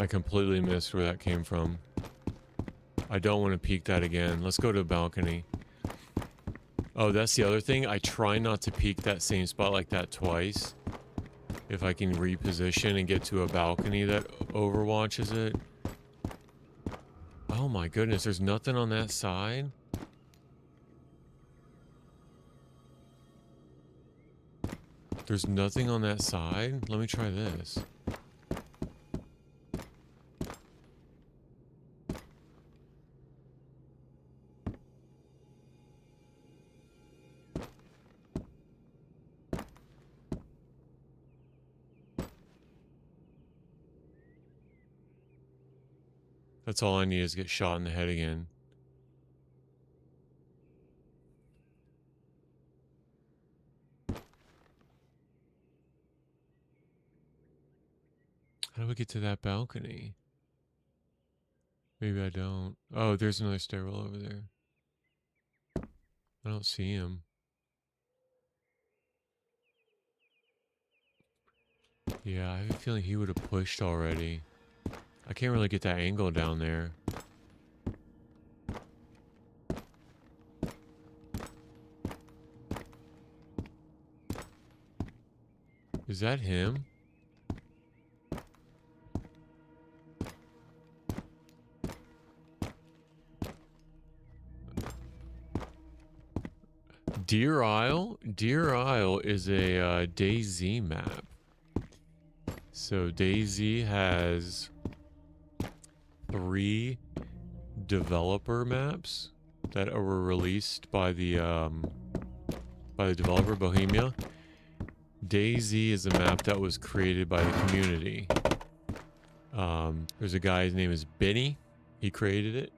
I completely missed where that came from. I don't want to peek that again. Let's go to a balcony. Oh, that's the other thing. I try not to peek that same spot like that twice. If I can reposition and get to a balcony that overwatches it. Oh my goodness, there's nothing on that side? There's nothing on that side? Let me try this. That's all I need is get shot in the head again. How do we get to that balcony? Maybe I don't. Oh, there's another stairwell over there. I don't see him. Yeah, I have a feeling he would have pushed already. I can't really get that angle down there. Is that him? Deer Isle? Deer Isle is a DayZ map. So DayZ has 3 developer maps that were released by the developer Bohemia. DayZ is a map that was created by the community. There's a guy, his name is Benny. He created it.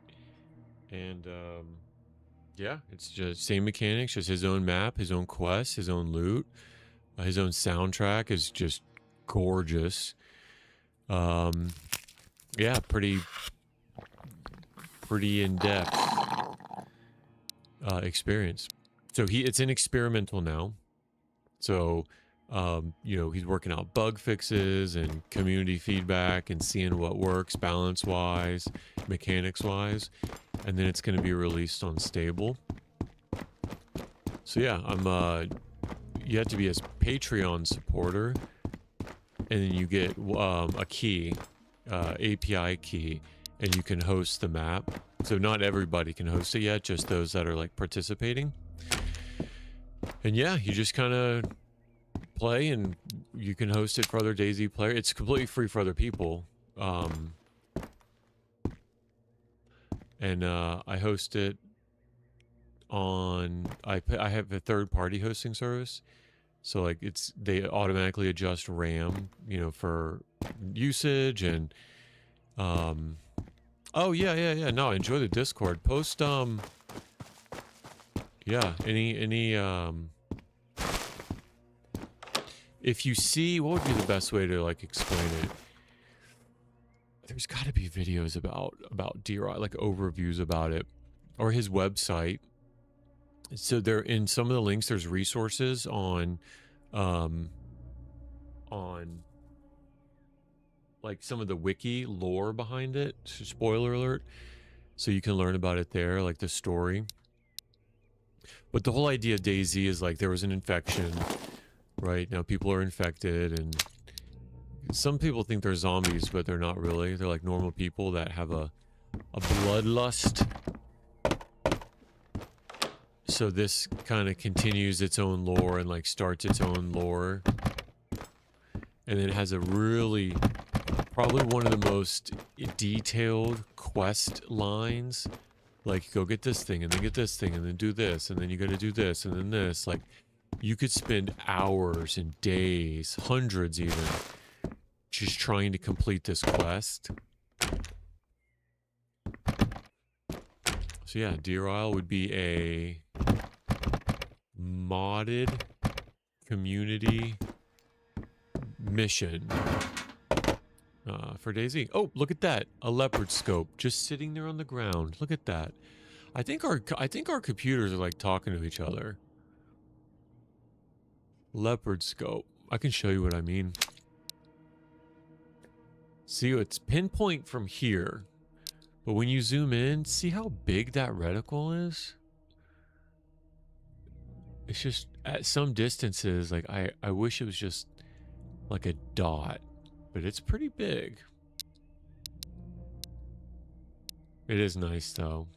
And yeah, it's just same mechanics, just his own map, his own quest, his own loot. His own soundtrack is just gorgeous. Yeah, pretty in-depth experience. So it's an experimental now. So you know, he's working out bug fixes and community feedback and seeing what works balance wise, mechanics wise, and then it's going to be released on stable. So yeah, you have to be a Patreon supporter, and then you get a key, API key, and you can host the map. So not everybody can host it yet, just those that are like participating. And yeah, you just kind of play, and you can host it for other DayZ players. It's completely free for other people. And I host it on, I have a third-party hosting service. So like they automatically adjust RAM, you know, for usage and oh yeah. No, enjoy the Discord. Post yeah, any if you see, what would be the best way to like explain it? There's got to be videos about DRI, like overviews about it, or his website. So there, in some of the links, there's resources on like some of the wiki lore behind it. Spoiler alert. So you can learn about it there, like the story. But the whole idea of DayZ is like there was an infection, right? Now people are infected, and some people think they're zombies, but they're not really. They're like normal people that have a bloodlust. So this kind of continues its own lore and like starts its own lore. And then it has a really, probably one of the most detailed quest lines. Like, go get this thing, and then get this thing, and then do this, and then you gotta do this, and then this. Like, you could spend hours and days, hundreds even, just trying to complete this quest. So yeah, Deer Isle would be a modded community mission for DayZ. Oh, look at that. A leopard scope just sitting there on the ground. Look at that. I think our computers are like talking to each other. Leopard scope. I can show you what I mean. See, it's pinpoint from here. But when you zoom in, see how big that reticle is? It's just at some distances, like I wish it was just like a dot, but it's pretty big. It is nice though.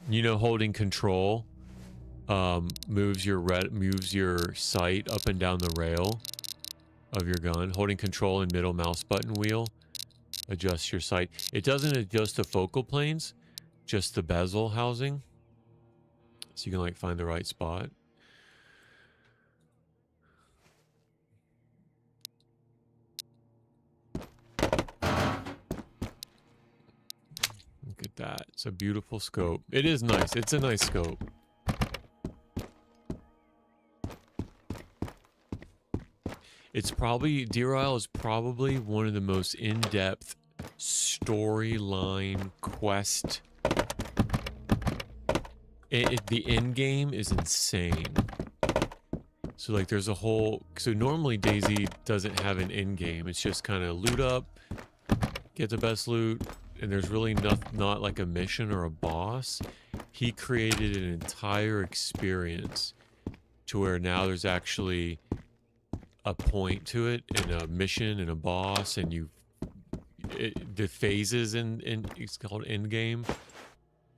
You know, holding control moves your sight up and down the rail of your gun. Holding control and middle mouse button wheel adjusts your sight. It doesn't adjust the focal planes, just the bezel housing. So you can like find the right spot. Look at that. It's a beautiful scope. It is nice. It's a nice scope. It's probably, Deer Isle is probably one of the most in-depth storyline quest. The end game is insane. So like there's a whole, so normally DayZ doesn't have an end game. It's just kind of loot up, get the best loot, and there's really not like a mission or a boss. He created an entire experience to where now there's actually a point to it, and a mission and a boss, and the phases in it's called end game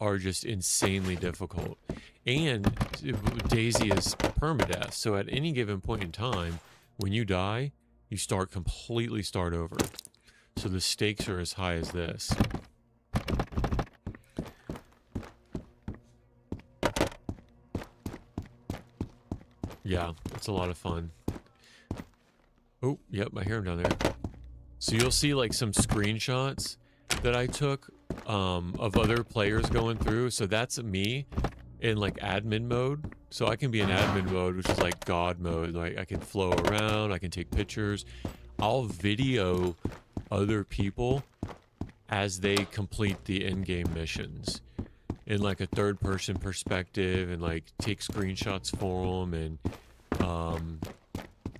are just insanely difficult. And DayZ is permadeath, so at any given point in time, when you die, you completely start over. So the stakes are as high as this. Yeah, it's a lot of fun. Oh, yep, I hear him down there. So you'll see like some screenshots that I took of other players going through. So that's me in like admin mode. So I can be in admin mode, which is like God mode. Like I can flow around, I can take pictures. I'll video other people as they complete the in-game missions in like a third-person perspective, and like take screenshots for them, and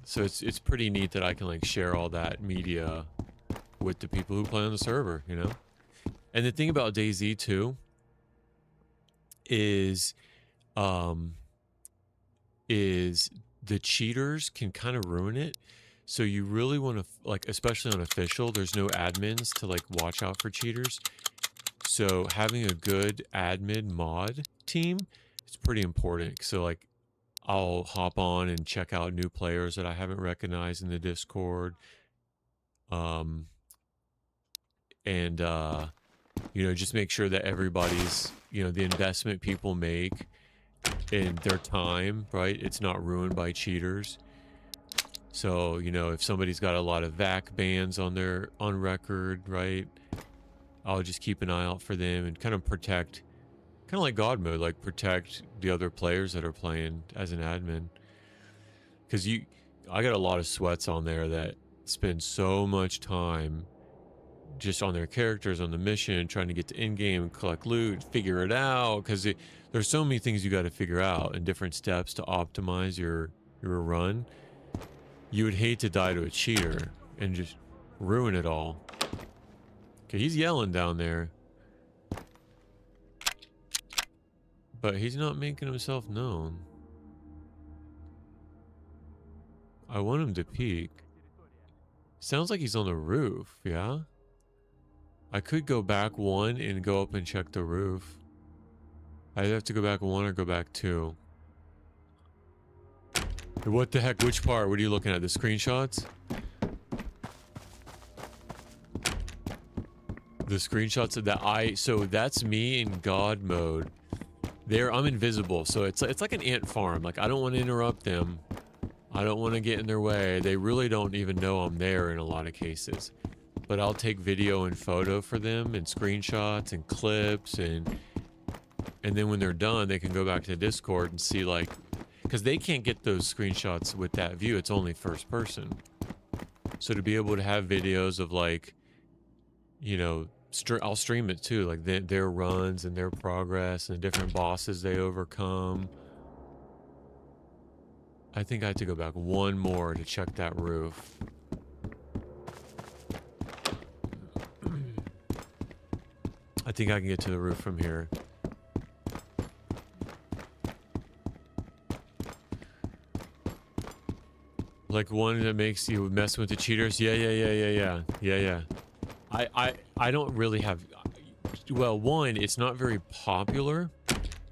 so it's pretty neat that I can like share all that media with the people who play on the server, you know? And the thing about DayZ too is the cheaters can kind of ruin it. So you really want to, like, especially on official, there's no admins to like watch out for cheaters. So having a good admin mod team is pretty important. So like I'll hop on and check out new players that I haven't recognized in the Discord. You know, just make sure that everybody's, you know, the investment people make in their time, right? It's not ruined by cheaters. So, you know, if somebody's got a lot of VAC bans on record, right? I'll just keep an eye out for them and kind of protect, kind of like God mode, like protect the other players that are playing as an admin. Because I got a lot of sweats on there that spend so much time just on their characters, on the mission, trying to get to in-game and collect loot, figure it out. Because there's so many things you got to figure out and different steps to optimize your run. You would hate to die to a cheater and just ruin it all. Okay, he's yelling down there. But he's not making himself known. I want him to peek. Sounds like he's on the roof, yeah? I could go back one and go up and check the roof. I'd have to go back one or go back two. What the heck? Which part? What are you looking at? The screenshots? The screenshots of that so that's me in God mode. I'm invisible, so it's like an ant farm. Like I don't want to interrupt them. I don't want to get in their way. They really don't even know I'm there in a lot of cases. But I'll take video and photo for them, and screenshots and clips, and then when they're done, they can go back to Discord and see, like, because they can't get those screenshots with that view. It's only first person. So to be able to have videos of, like, you know, I'll stream it too, like their runs and their progress and different bosses they overcome. I think I have to go back one more to check that roof. I think I can get to the roof from here. Like one that makes you mess with the cheaters? Yeah. I don't really have... Well, one, it's not very popular,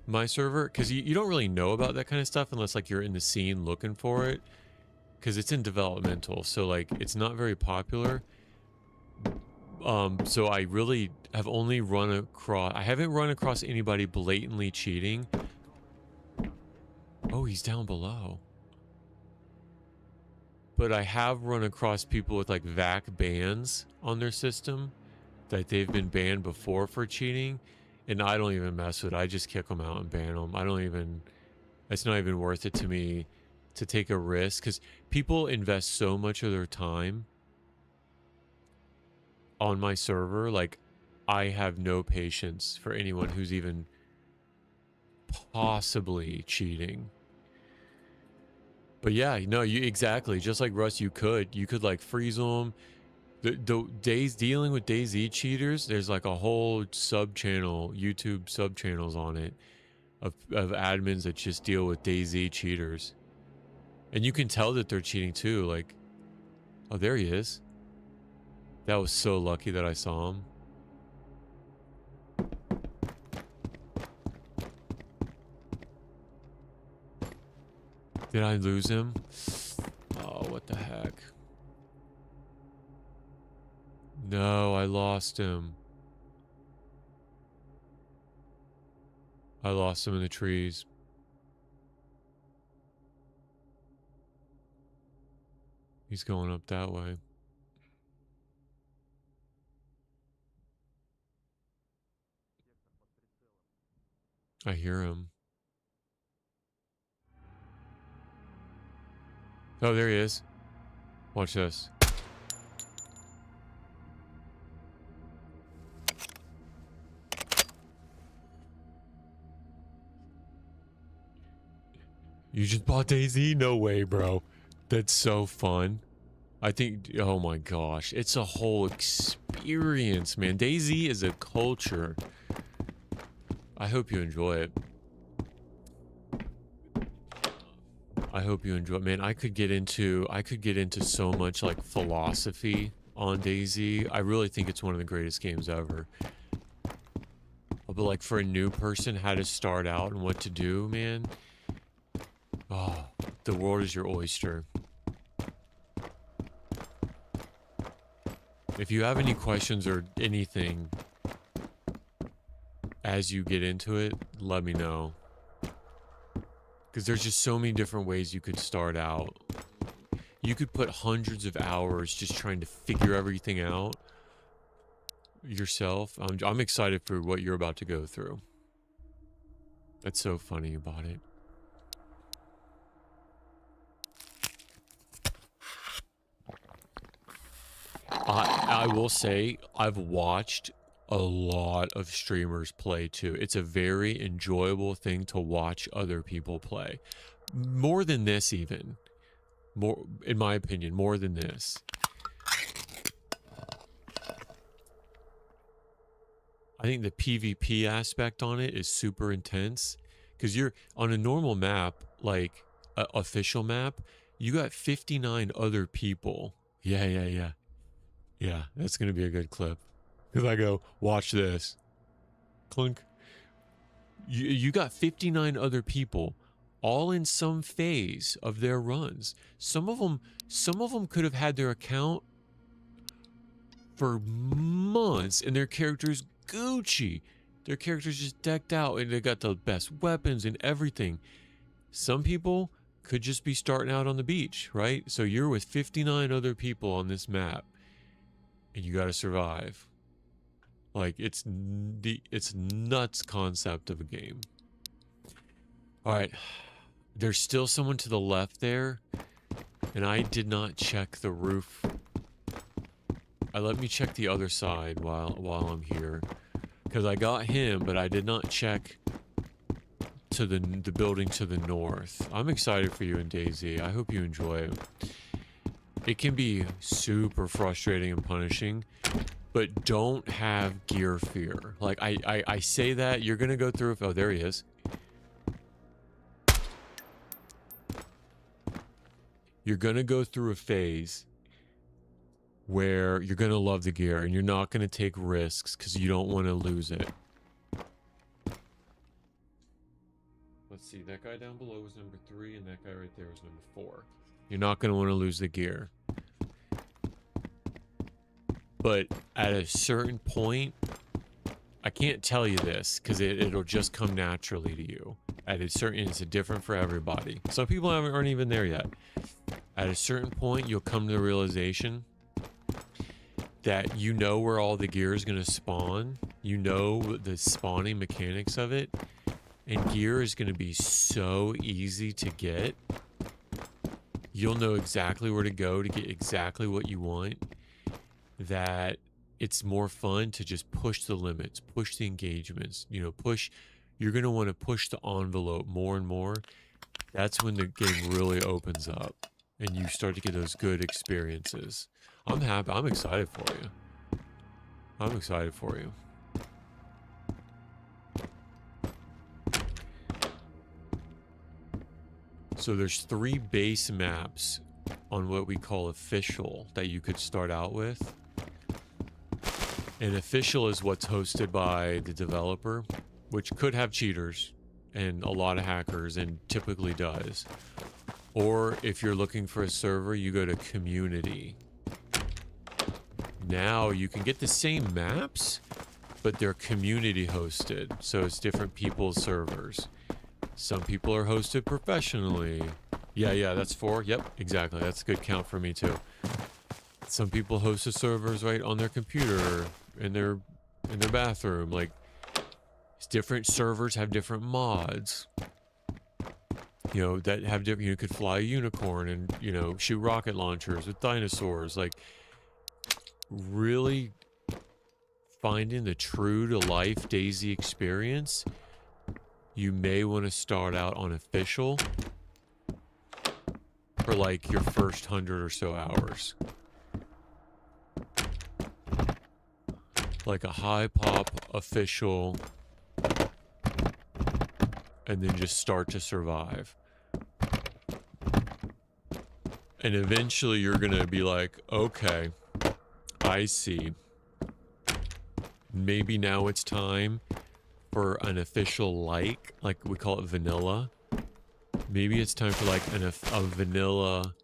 my server, because you don't really know about that kind of stuff unless, like, you're in the scene looking for it. Because it's in developmental, so, like, it's not very popular. So I really have only run across... I haven't run across anybody blatantly cheating. Oh, he's down below. But I have run across people with, like, VAC bans on their system that they've been banned before for cheating, and I don't even mess with it. I just kick them out and ban them. I don't even... It's not even worth it to me to take a risk, because people invest so much of their time on my server. Like, I have no patience for anyone who's even possibly cheating. But yeah, no, you exactly, just like Russ, you could like freeze them. The days dealing with DayZ cheaters, there's like a whole sub channel, YouTube sub channels on it of admins that just deal with DayZ cheaters. And you can tell that they're cheating too. Like, oh, there he is. That was so lucky that I saw him. Did I lose him? Oh, what the heck. No, I lost him. I lost him in the trees. He's going up that way. I hear him. Oh, there he is. Watch this. You just bought DayZ? No way, bro. That's so fun. I think, oh my gosh, it's a whole experience, man. DayZ is a culture. I hope you enjoy it. I hope you enjoy it, man. I could get into so much like philosophy on DayZ. I really think it's one of the greatest games ever. But like for a new person, how to start out and what to do, man. Oh, the world is your oyster. If you have any questions or anything as you get into it, let me know. Because there's just so many different ways you could start out. You could put hundreds of hours just trying to figure everything out yourself. I'm excited for what you're about to go through. That's so funny about it. I will say, I've watched a lot of streamers play too. It's a very enjoyable thing to watch other people play. More than this even. More, in my opinion, more than this. I think the PvP aspect on it is super intense. Because you're on a normal map, like an official map, you got 59 other people. Yeah. Yeah, that's going to be a good clip. Because I go, watch this. Clunk. You got 59 other people, all in some phase of their runs. Some of them could have had their account for months, and their character's Gucci. Their character's just decked out, and they got the best weapons and everything. Some people could just be starting out on the beach, right? So you're with 59 other people on this map. And you gotta survive. Like, it's nuts concept of a game. Alright. There's still someone to the left there. And I did not check the roof. Let me check the other side while I'm here. Because I got him, but I did not check to the building to the north. I'm excited for you in DayZ. I hope you enjoy it. It can be super frustrating and punishing but don't have gear fear. Like, I say that, you're gonna go through... Oh, there he is. You're gonna go through a phase where you're gonna love the gear, and you're not gonna take risks because you don't want to lose it. Let's see, that guy down below was number 3, and that guy right there was number 4. You're not gonna want to lose the gear. But at a certain point, I can't tell you this because it'll just come naturally to you. At a certain, it's different for everybody. Some people aren't even there yet. At a certain point, you'll come to the realization that you know where all the gear is going to spawn. You know the spawning mechanics of it. And gear is going to be so easy to get. You'll know exactly where to go to get exactly what you want. That it's more fun to just push the limits, push the engagements, you know, you're going to want to push the envelope more and more. That's when the game really opens up and you start to get those good experiences. I'm happy. I'm excited for you. I'm excited for you. So there's 3 base maps on what we call official that you could start out with. And official is what's hosted by the developer, which could have cheaters and a lot of hackers, and typically does. Or if you're looking for a server, you go to community. Now you can get the same maps, but they're community hosted. So it's different people's servers. Some people are hosted professionally. Yeah, that's 4. Yep, exactly. That's a good count for me too. Some people host the servers right on their computer in their bathroom. Like, different servers have different mods, you know, that have different... You could fly a unicorn and, you know, shoot rocket launchers with dinosaurs. Like, really finding the true to life DayZ experience, you may want to start out on official for like your first 100 or so hours. Like a high pop official, and then just start to survive. And eventually you're gonna be like, okay, I see. Maybe now it's time for an official, like we call it vanilla. Maybe it's time for like a vanilla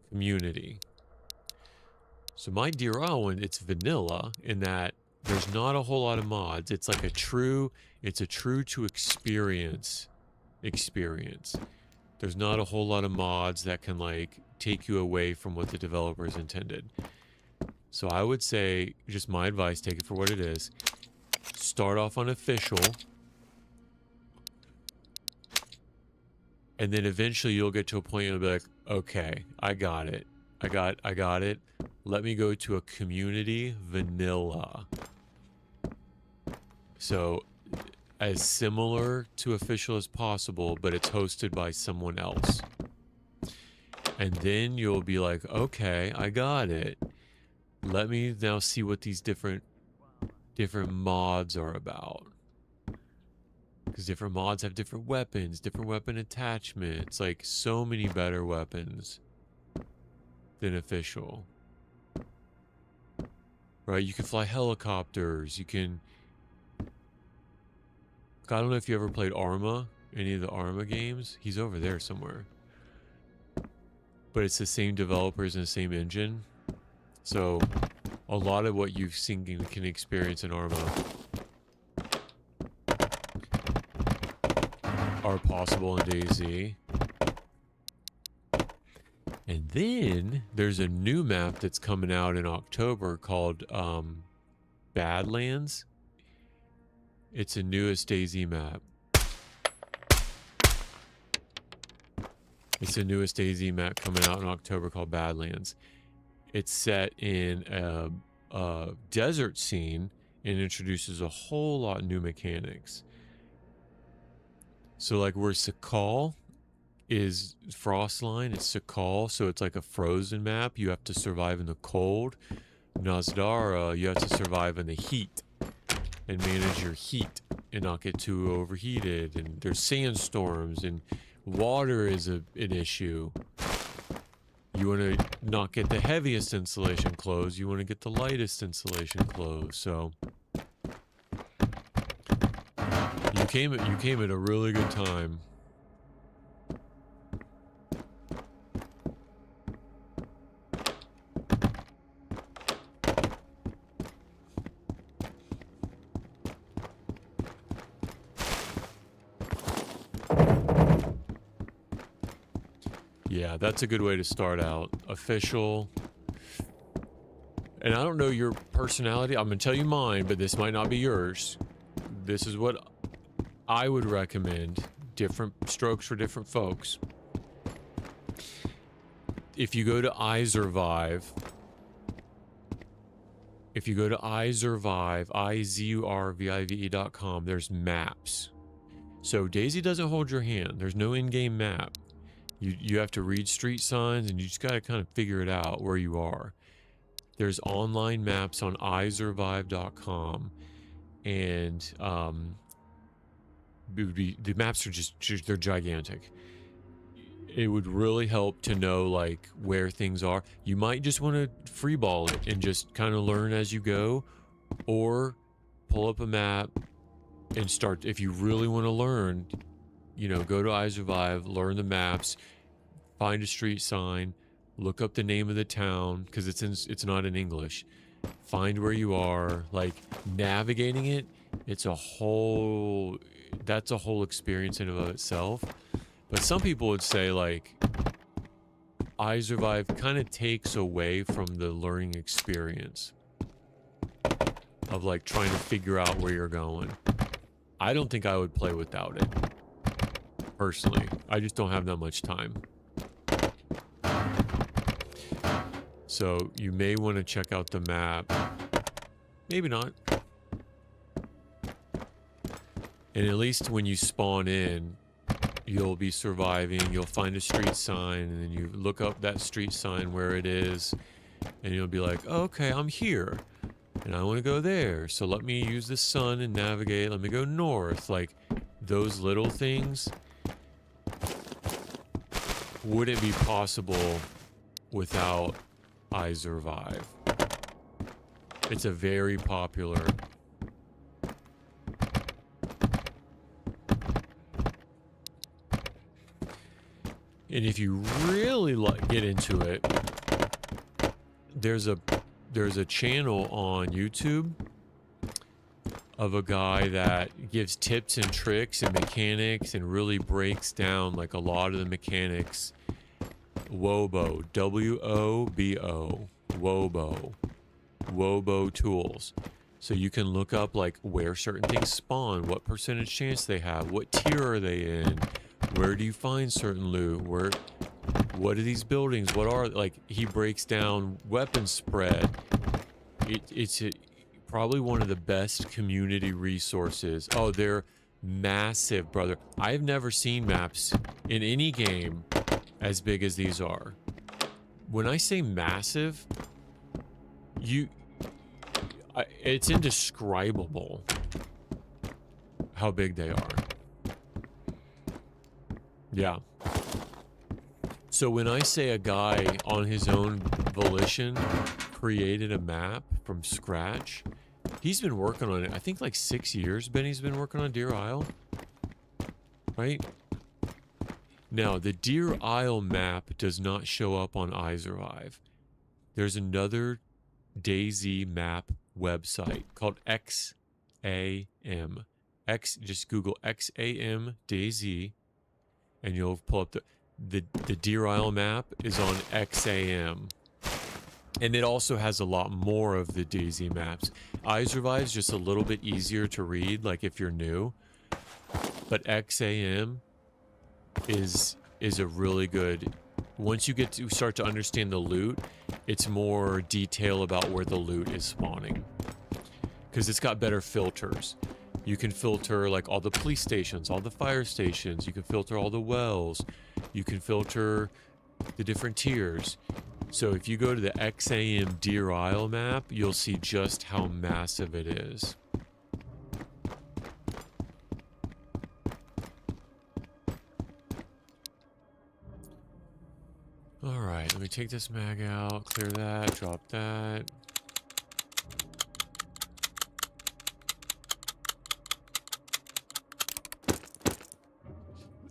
community. So my Dear Owen, it's vanilla in that there's not a whole lot of mods. It's like it's a true to experience. There's not a whole lot of mods that can like take you away from what the developers intended. So I would say, just my advice, take it for what it is. Start off on official. And then eventually you'll get to a point you'll be like, okay, I got it. I got it. Let me go to a community vanilla. So as similar to official as possible, but it's hosted by someone else. And then you'll be like, okay, I got it. Let me now see what these different mods are about. Because different mods have different weapons, different weapon attachments, like so many better weapons than official. Right? You can fly helicopters, you can... I don't know if you ever played Arma, any of the Arma games. He's over there somewhere. But it's the same developers and the same engine. So a lot of what you've seen can experience in Arma are possible in DayZ. And then there's a new map that's coming out in October called Badlands. It's the newest DayZ map. It's the newest DayZ map coming out in October called Badlands. It's set in a desert scene and introduces a whole lot of new mechanics. So like where Sakal is Frostline, it's Sakal, so it's like a frozen map. You have to survive in the cold. Nosdara, you have to survive in the heat and manage your heat and not get too overheated. And there's sandstorms and water is an issue. You want to not get the heaviest insulation clothes. You want to get the lightest insulation clothes. So you came at a really good time. Yeah, that's a good way to start out. Official. And I don't know your personality. I'm going to tell you mine, but this might not be yours. This is what I would recommend. Different strokes for different folks. If you go to iSurvive, izurvive.com, there's maps. So Daisy doesn't hold your hand. There's no in-game map. You have to read street signs, and you just got to kind of figure it out where you are. There's online maps on iSurvive.com, and the maps are they're gigantic. It would really help to know like where things are. You might just want to freeball it and just kind of learn as you go, or pull up a map and start. If you really want to learn, you know, go to iSurvive, learn the maps, find a street sign, look up the name of the town because it's not in English. Find where you are. Like navigating it, that's a whole experience in and of itself. But some people would say like iSurvive kind of takes away from the learning experience of like trying to figure out where you're going. I don't think I would play without it. Personally, I just don't have that much time. So you may want to check out the map. Maybe not. And at least when you spawn in, you'll be surviving. You'll find a street sign, and then you look up that street sign where it is, and you'll be like, oh, okay, I'm here, and I want to go there. So let me use the sun and navigate. Let me go north. Like those little things wouldn't be possible without iSurvive. It's a very popular. And if you really get into it, there's a channel on YouTube of a guy that gives tips and tricks and mechanics and really breaks down like a lot of the mechanics. Wobo, W-O-B-O, Wobo tools. So you can look up like where certain things spawn, what percentage chance they have, what tier are they in, where do you find certain loot, what are these buildings, what are, like, he breaks down weapon spread. It's probably one of the best community resources. Oh, they're massive, brother. I've never seen maps in any game as big as these are. When I say massive, it's indescribable how big they are. Yeah. So when I say a guy on his own volition created a map from scratch, he's been working on it. I think like 6 years, Benny's been working on Deer Isle. Right? Now, the Deer Isle map does not show up on iSurvive. There's another DayZ map website called XAM. Just Google XAM DayZ, and you'll pull up the Deer Isle map is on XAM. And it also has a lot more of the DayZ maps. iSurvive is just a little bit easier to read, like if you're new. But XAM is a really good. Once you get to start to understand the loot, it's more detail about where the loot is spawning. Because it's got better filters. You can filter like all the police stations, all the fire stations. You can filter all the wells. You can filter the different tiers. So if you go to the XAM Deer Isle map, you'll see just how massive it is. Alright, let me take this mag out, clear that, drop that.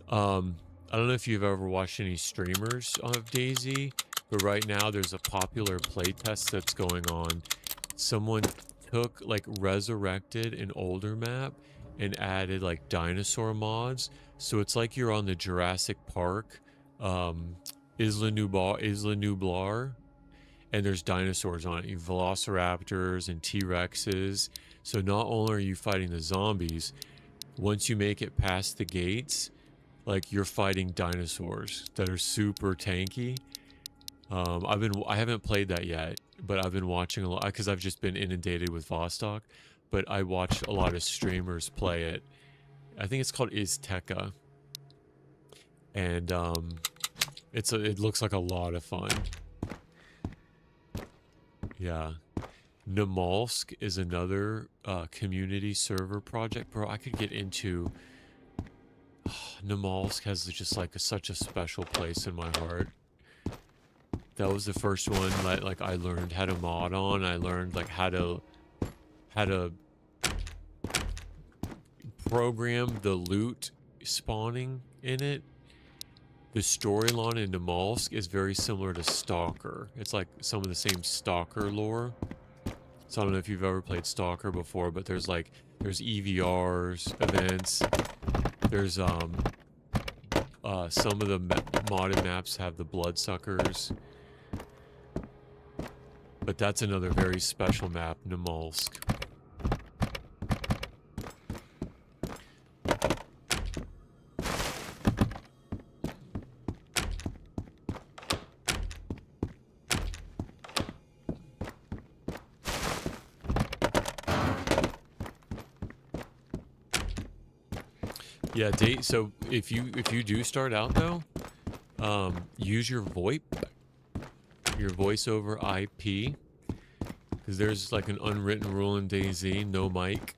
I don't know if you've ever watched any streamers of DayZ, but right now there's a popular playtest that's going on. Someone took, like, resurrected an older map and added, like, dinosaur mods. So it's like you're on the Jurassic Park, Isla Nublar, and there's dinosaurs on it. You have velociraptors and T-Rexes. So not only are you fighting the zombies, once you make it past the gates, like, you're fighting dinosaurs that are super tanky. I haven't played that yet, but I've been watching a lot because I've just been inundated with Vostok. But I watched a lot of streamers play it. I think it's called Izteca, and it looks like a lot of fun. Yeah, Namalsk is another community server project, bro. I could get into. Namalsk has just like such a special place in my heart. That was the first one that, like, I learned how to mod on. I learned, like, how to program the loot spawning in it. The storyline in Namalsk is very similar to Stalker. It's like some of the same Stalker lore. So I don't know if you've ever played Stalker before, but there's EVRs, events. There's some of the modded maps have the bloodsuckers. But that's another very special map, Namalsk. Yeah, so if you do start out though, use your VoIP, your voice over IP, because there's like an unwritten rule in DayZ: no mic,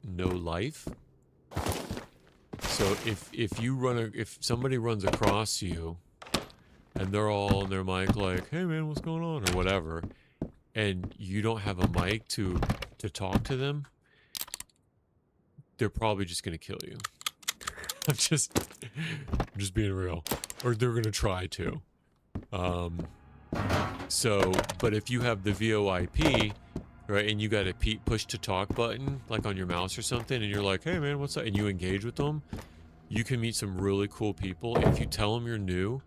no life. So if somebody runs across you, and they're all on their mic like, "Hey man, what's going on?" or whatever, and you don't have a mic to talk to them, they're probably just gonna kill you. I'm just being real, or they're gonna try to. But if you have the VoIP, right, and you got a push to talk button, like on your mouse or something, and you're like, "Hey man, what's up?" and you engage with them, you can meet some really cool people. If you tell them you're new,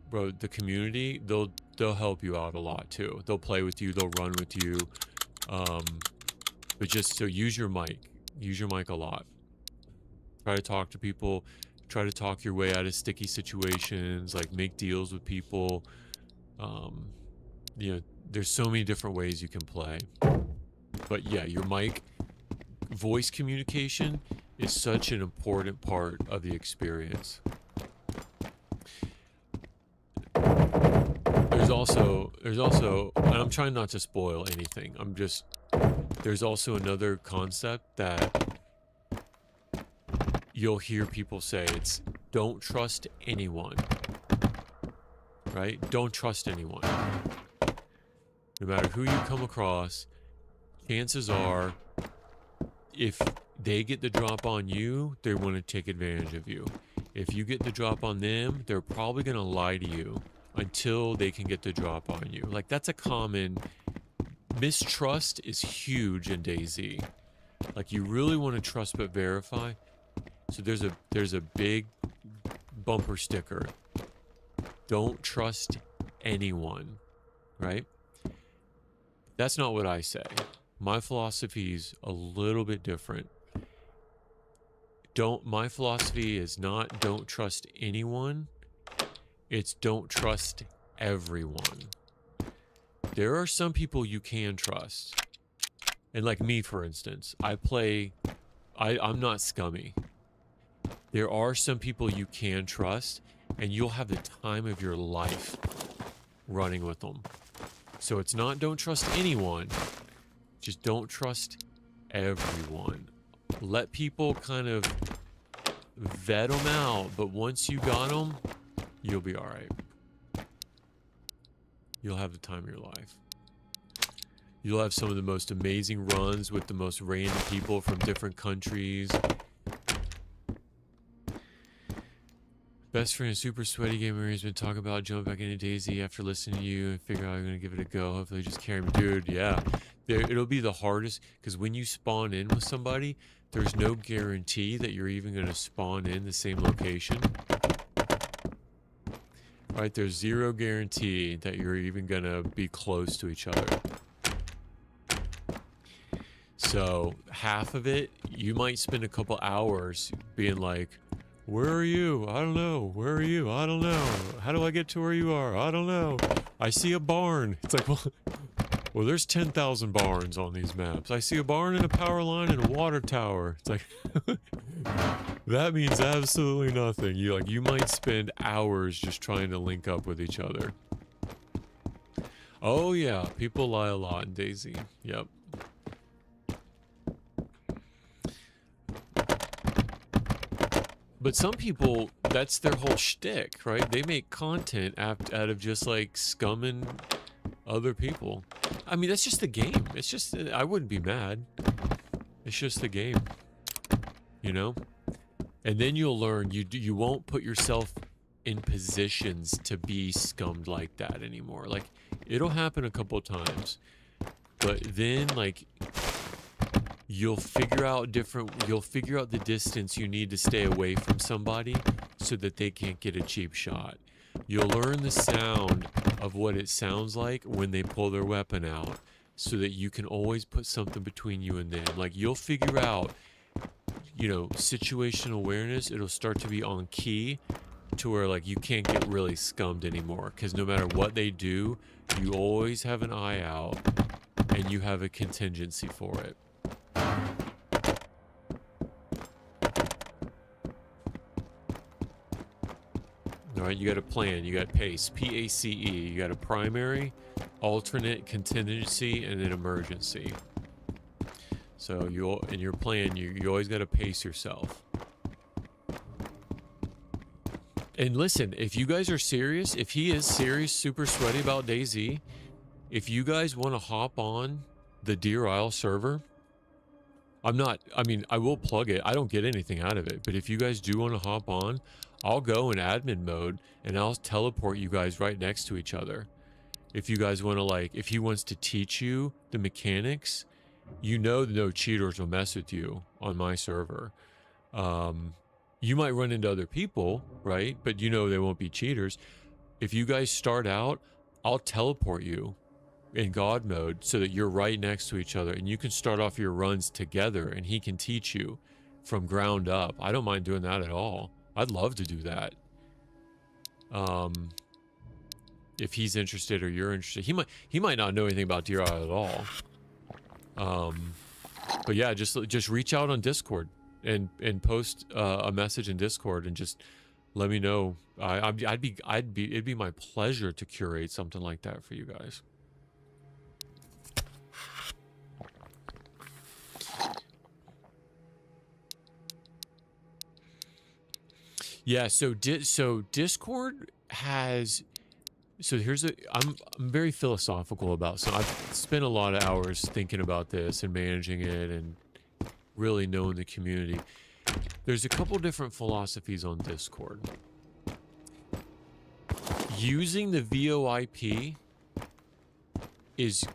bro, the community, they'll help you out a lot too. They'll play with you, they'll run with you. But just so use your mic a lot. Try to talk to people, try to talk your way out of sticky situations, like make deals with people. You know, there's so many different ways you can play. But yeah, your mic, voice communication is such an important part of the experience. There's also, and I'm trying not to spoil anything. There's also another concept that you'll hear people say. It's don't trust anyone, right? Don't trust anyone. No matter who you come across, chances are if they get the drop on you, they want to take advantage of you. If you get the drop on them, they're probably going to lie to you until they can get the drop on you. Like, that's a common mistrust is huge in DayZ. Like, you really want to trust but verify. So there's a big bumper sticker. Don't trust anyone, right? That's not what I say. My philosophy is a little bit different. My philosophy is not don't trust anyone. It's don't trust everyone. There are some people you can trust. And like me, for instance, I'm not scummy. There are some people you can trust, and you'll have the time of your life running with them. So it's not don't trust anyone, just don't trust everyone. Let people kind of vet them out, but once you got them, you'll be all right. You'll have the time of your life. You'll have some of the most amazing runs with the most random people from different countries. Best friend, super sweaty gamer, has been talking about jumping back into DayZ after listening to you and figure out I'm gonna give it a go. Hopefully just carry me. Dude, yeah. It'll be the hardest, because when you spawn in with somebody, there's no guarantee that you're even gonna spawn in the same location. Right, there's zero guarantee that you're even gonna be close to each other. So half of it, you might spend a couple hours being like, where are you? I don't know. Where are you? I don't know. How do I get to where you are? I don't know. I see a barn. It's like, well, there's 10,000 barns on these maps. I see a barn and a power line and a water tower. It's like, that means absolutely nothing. You might spend hours just trying to link up with each other. Oh yeah, people lie a lot in DayZ. Yep. But some people, that's their whole shtick, right? They make content out of just like scumming other people. I mean, that's just the game. It's just, I wouldn't be mad. It's just the game, you know? And then you'll learn you won't put yourself in positions to be scummed like that anymore. Like, it'll happen a couple times, but then like you'll figure out the distance you need to stay away from somebody so that they can't get a cheap shot. You'll learn the sound of what it sounds like when they pull their weapon out so that you can always put something between you and them. Like, you'll figure out, you know, situational awareness. It'll start to be on key to where like you can't get really scummed anymore, because no matter what they do, you always have an eye out and you have a contingency for it. All right, you got a plan, you got PACE, P-A-C-E, you got a primary, alternate, contingency, and an emergency. So in your plan, you always got to pace yourself. And listen, if you guys are serious, if he is serious, super sweaty about DayZ, if you guys want to hop on the Deer Isle server, I will plug it. I don't get anything out of it. But if you guys do want to hop on, I'll go in admin mode and I'll teleport you guys right next to each other. If you guys want to, like, if he wants to teach you the mechanics, you know, no cheaters will mess with you on my server. You might run into other people, right? But you know they won't be cheaters. If you guys start out, I'll teleport you in God mode so that you're right next to each other and you can start off your runs together and he can teach you from ground up. I don't mind doing that at all. I'd love to do that. If he's interested or you're interested, he might not know anything about Deer Isle at all. But yeah, just reach out on Discord and post a message in Discord and just let me know. It'd be my pleasure to curate something like that for you guys. Yeah, so Discord has, so I'm very philosophical about, so I've spent a lot of hours thinking about this and managing it and really knowing the community. There's a couple different philosophies on Discord. Using the VoIP is,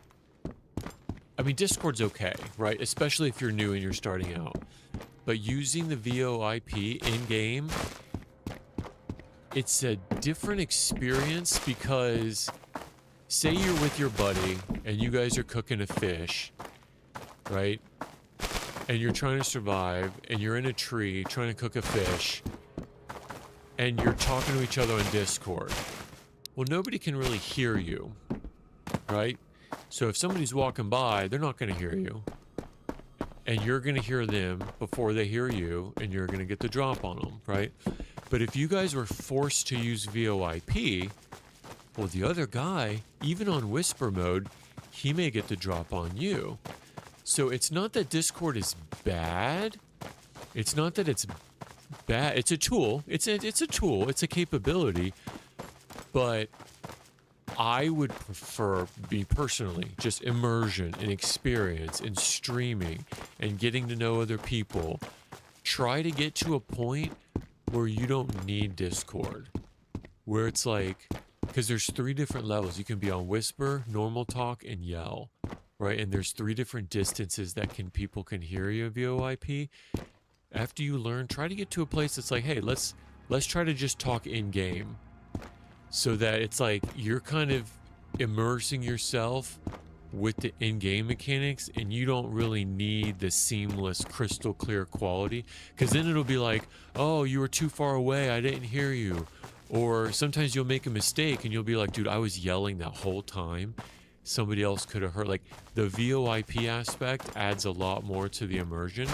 Discord's okay, right? Especially if you're new and you're starting out. But using the VoIP in-game, it's a different experience because say you're with your buddy and you guys are cooking a fish, right? And you're trying to survive and you're in a tree trying to cook a fish and you're talking to each other on Discord. Well, nobody can really hear you, right? So if somebody's walking by, they're not going to hear you. And you're going to hear them before they hear you and you're going to get the drop on them, right? But if you guys were forced to use VoIP, Well, the other guy, even on whisper mode, he may get the drop on you. So it's not that Discord is bad. It's not that it's bad. It's a tool. It's a tool. It's a capability. But I would prefer, me personally, just immersion and experience and streaming and getting to know other people. Try to get to a point where you don't need Discord. Where it's like, because there's 3 different levels. You can be on whisper, normal talk, and yell. Right? And there's 3 different distances that people can hear you VoIP. After you learn, try to get to a place that's like, hey, let's try to just talk in game. So that it's like you're kind of immersing yourself with the in-game mechanics and you don't really need the seamless, crystal clear quality. Because then it'll be like, oh, you were too far away, I didn't hear you. Or sometimes you'll make a mistake and you'll be like, dude, I was yelling that whole time. Somebody else could have heard. Like, the VoIP aspect adds a lot more to the immersion.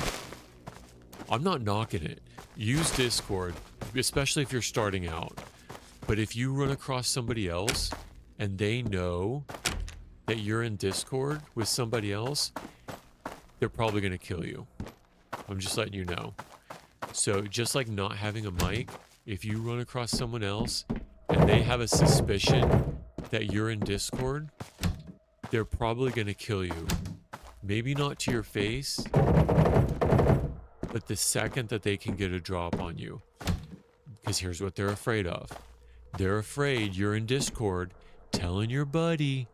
I'm not knocking it. Use Discord, especially if you're starting out. But if you run across somebody else and they know that you're in Discord with somebody else, they're probably going to kill you. I'm just letting you know. So just like not having a mic, if you run across someone else and they have a suspicion that you're in Discord, they're probably going to kill you. Maybe not to your face, but the second that they can get a drop on you. Because here's what they're afraid of. They're afraid you're in Discord telling your buddy,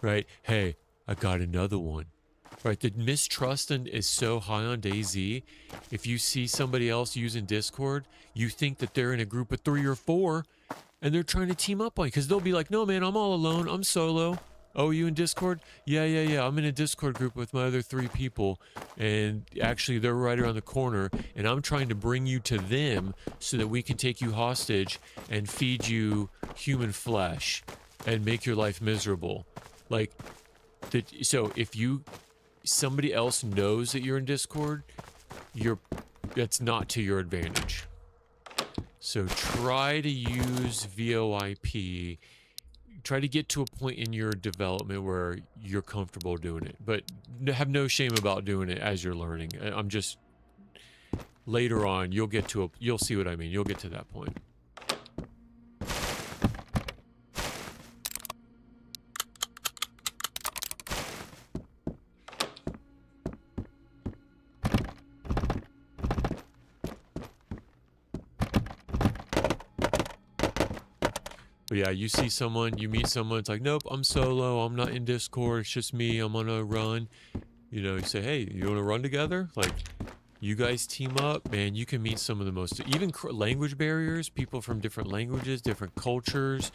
right? Hey, I got another one. Right? The mistrust is so high on DayZ. If you see somebody else using Discord, you think that they're in a group of 3 or 4 and they're trying to team up on you. Because they'll be like, no, man, I'm all alone. I'm solo. Oh, you in Discord? Yeah. I'm in a Discord group with my other 3 people. And actually, they're right around the corner. And I'm trying to bring you to them so that we can take you hostage and feed you human flesh and make your life miserable. Like, so if somebody else knows that you're in Discord, that's not to your advantage. So try to use VoIP. Try to get to a point in your development where you're comfortable doing it, but have no shame about doing it as you're learning. I'm just, later on, you'll see what I mean. You'll get to that point. But yeah, you meet someone, it's like, nope, I'm solo, I'm not in Discord, it's just me, I'm on a run. You know, you say, hey, you want to run together? Like, you guys team up, man, you can meet some of the most, even language barriers, people from different languages, different cultures,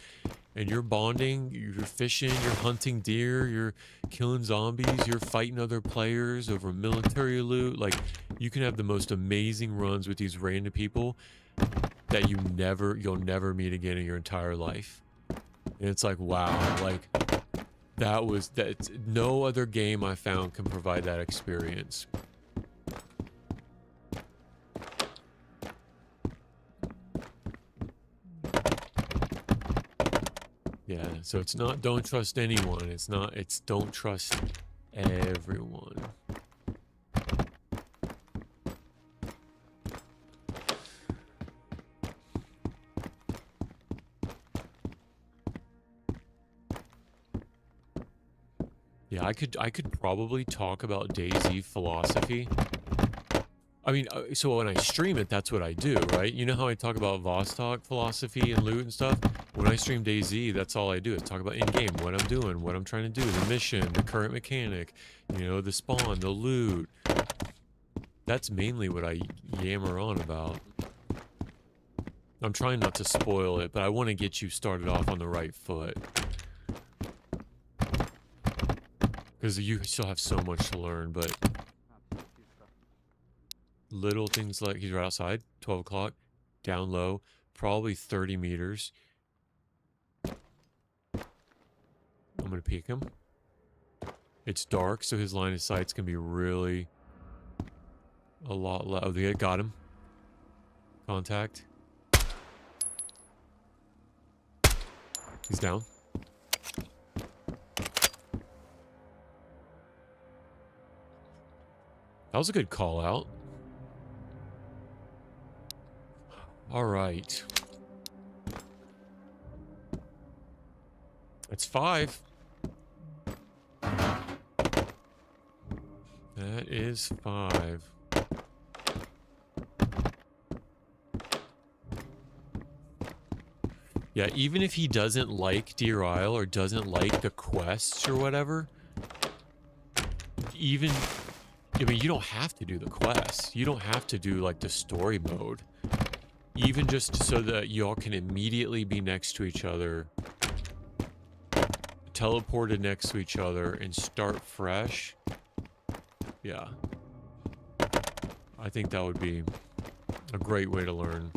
and you're bonding, you're fishing, you're hunting deer, you're killing zombies, you're fighting other players over military loot. Like, you can have the most amazing runs with these random people that you'll never meet again in your entire life. And it's like, wow, like no other game I found can provide that experience. Yeah, so it's not don't trust anyone, it's don't trust everyone. Yeah, I could probably talk about DayZ philosophy. I mean, so when I stream it, that's what I do, right? You know how I talk about Vostok philosophy and loot and stuff? When I stream DayZ, that's all I do is talk about in-game, what I'm doing, what I'm trying to do, the mission, the current mechanic, you know, the spawn, the loot. That's mainly what I yammer on about. I'm trying not to spoil it, but I want to get you started off on the right foot. Because you still have so much to learn, but little things like, he's right outside, 12 o'clock, down low, probably 30 meters. I'm going to peek him. It's dark, so his line of sight's going to be really a lot low. Oh, they got him. Contact. He's down. That was a good call out. All right. That's 5. That is 5. Yeah, even if he doesn't like Deer Isle or doesn't like the quests or whatever, even, I mean, you don't have to do the quests. You don't have to do, like, the story mode. Even just so that y'all can immediately be next to each other, teleported next to each other, and start fresh. Yeah. I think that would be a great way to learn.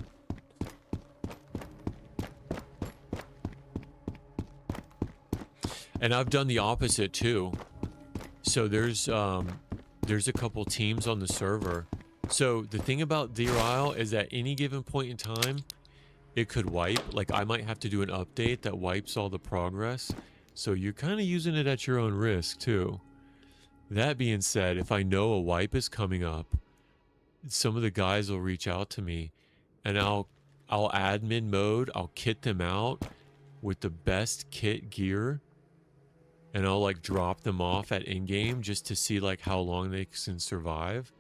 And I've done the opposite too. So there's a couple teams on the server. So the thing about Deer Isle is at any given point in time, it could wipe. Like I might have to do an update that wipes all the progress. So you're kind of using it at your own risk too. That being said, if I know a wipe is coming up, some of the guys will reach out to me and I'll admin mode, I'll kit them out with the best kit gear. And I'll like drop them off at in-game just to see like how long they can survive.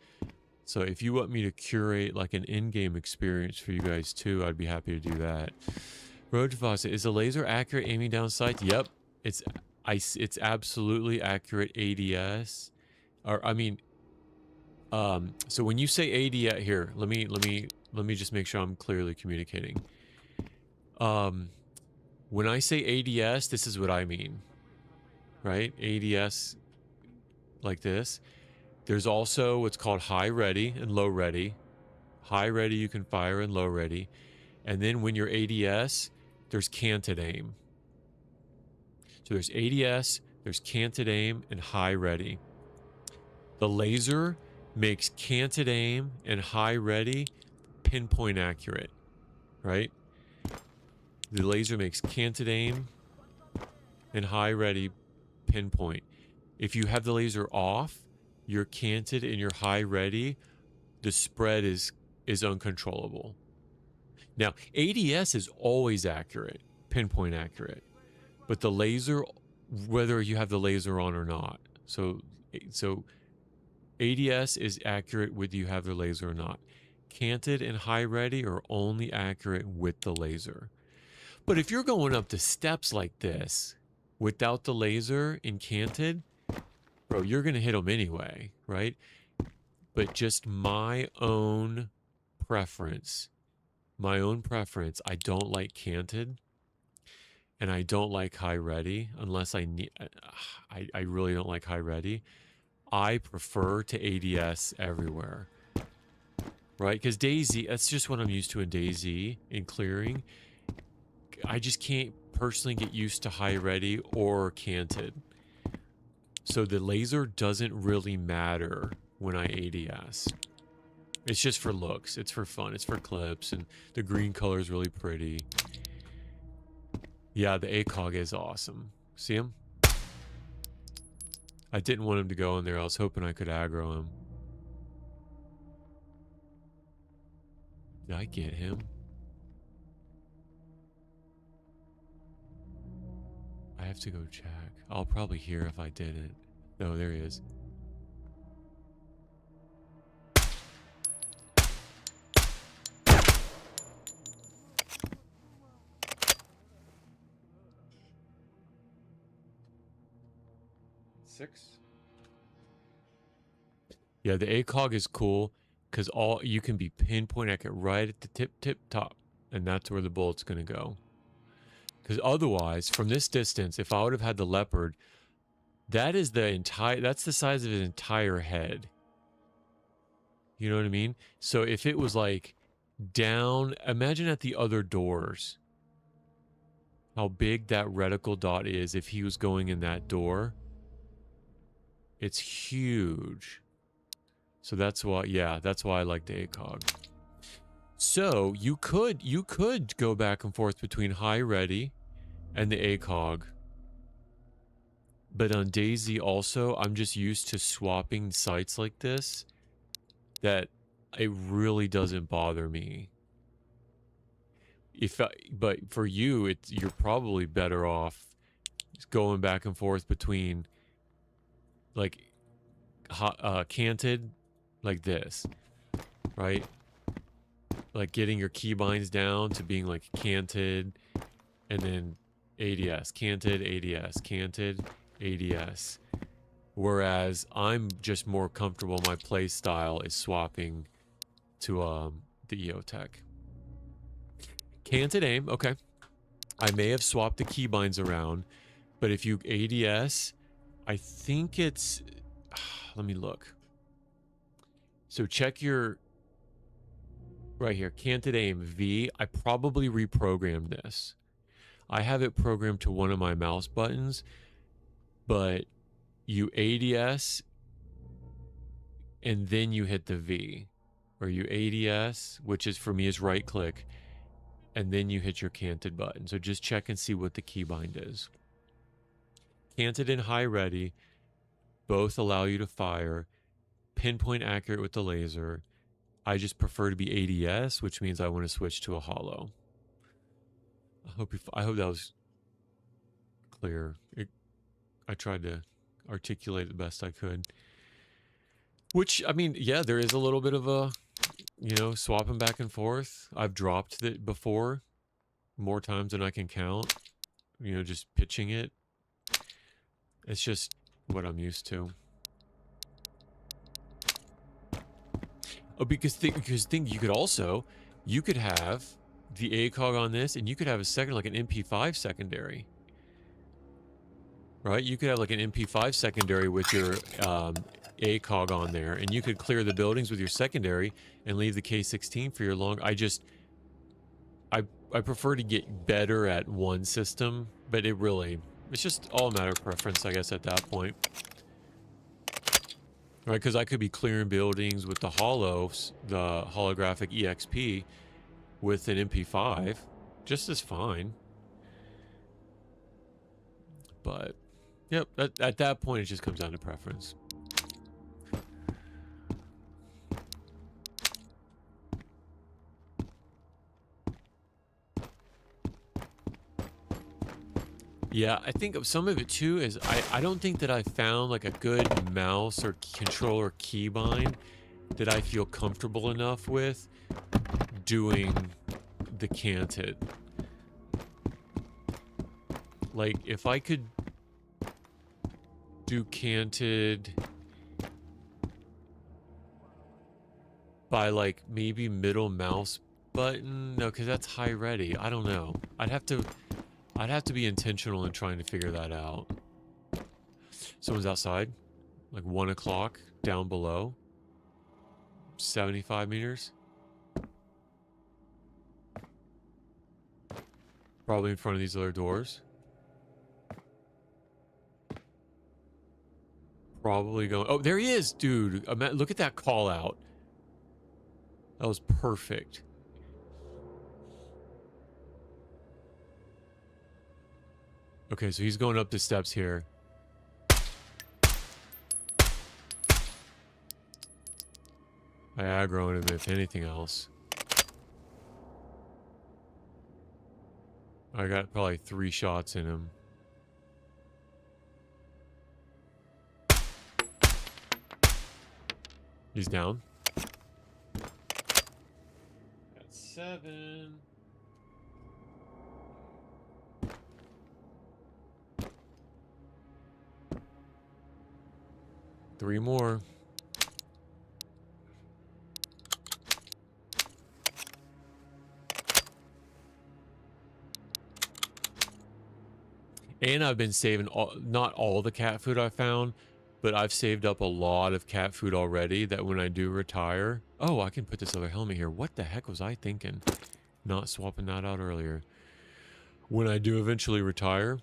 So if you want me to curate like an in-game experience for you guys too, I'd be happy to do that. Road to Fawcett, is the laser accurate aiming down sights? Yep, it's absolutely accurate ADS. Or I mean, so when you say ADS here, let me just make sure I'm clearly communicating. When I say ADS, this is what I mean. Right? ADS like this. There's also what's called high ready and low ready. High ready you can fire and low ready. And then when you're ADS, there's canted aim. So there's ADS, there's canted aim, and high ready. The laser makes canted aim and high ready pinpoint accurate. Right? The laser makes canted aim and high ready pinpoint. If you have the laser off, you're canted and you're high ready, the spread is uncontrollable. Now, ADS is always accurate, pinpoint accurate, but the laser, whether you have the laser on or not. So ADS is accurate whether you have the laser or not. Canted and high ready are only accurate with the laser. But if you're going up the steps like this, without the laser and canted, bro, you're going to hit them anyway, right? But just my own preference, I don't like canted and I don't like high ready unless I need, I really don't like high ready. I prefer to ADS everywhere, right? Because DayZ, that's just what I'm used to in DayZ in clearing. I just can't personally get used to high ready or canted. So the laser doesn't really matter when I ADS. It's just for looks. It's for fun. It's for clips. And the green color is really pretty. Yeah, the ACOG is awesome. See him? I didn't want him to go in there. I was hoping I could aggro him. Did I get him? I have to go check. I'll probably hear if I didn't. No, there he is. Six. Yeah, the ACOG is cool because all you can be pinpoint accurate right at the tip top, and that's where the bullet's gonna go. Because otherwise, from this distance, if I would have had the leopard, that's the size of his entire head. You know what I mean? So if it was like down, imagine at the other doors, how big that reticle dot is if he was going in that door. It's huge. So that's why, yeah, that's why I like the ACOG. So you could go back and forth between high ready and the ACOG. But on DayZ also, I'm just used to swapping sights like this that it really doesn't bother me. But for you, you're probably better off going back and forth between like canted like this, right? Like getting your keybinds down to being like canted and then ADS, canted, ADS, canted, ADS. Whereas I'm just more comfortable, my play style is swapping to the EOTech. Canted aim, okay. I may have swapped the keybinds around, but if you ADS, I think it's let me look. So check your right here, canted aim V. I probably reprogrammed this. I have it programmed to one of my mouse buttons, but you ADS and then you hit the V, or you ADS, which is for me is right click, and then you hit your canted button. So just check and see what the keybind is. Canted and high ready both allow you to fire, pinpoint accurate with the laser. I just prefer to be ADS, which means I want to switch to a hollow. I hope that was clear. I tried to articulate it the best I could. Which, I mean, yeah, there is a little bit of a, you know, swapping back and forth. I've dropped it before, more times than I can count. You know, just pitching it. It's just what I'm used to. Oh, because you could have the ACOG on this, and you could have a second, like an MP5 secondary. Right? You could have like an MP5 secondary with your ACOG on there, and you could clear the buildings with your secondary and leave the K16 for your long. I prefer to get better at one system, but it's just all a matter of preference, I guess, at that point. Right, because I could be clearing buildings with the holographic EXP with an MP5, just as fine. But, yep, at that point, it just comes down to preference. Yeah, I think some of it too is I don't think that I found like a good mouse or controller keybind that I feel comfortable enough with doing the canted. Like if I could do canted by like maybe middle mouse button, no, because that's high ready. I don't know. I'd have to be intentional in trying to figure that out. Someone's outside, like 1 o'clock down below, 75 meters. Probably in front of these other doors. Probably going, oh, there he is, dude. Look at that call out. That was perfect. Okay, so he's going up the steps here. I aggroed him, if anything else. I got probably 3 shots in him. He's down. Got 7. Three more. And I've been saving not all the cat food I found, but I've saved up a lot of cat food already that when I do retire... Oh, I can put this other helmet here. What the heck was I thinking? Not swapping that out earlier. When I do eventually retire,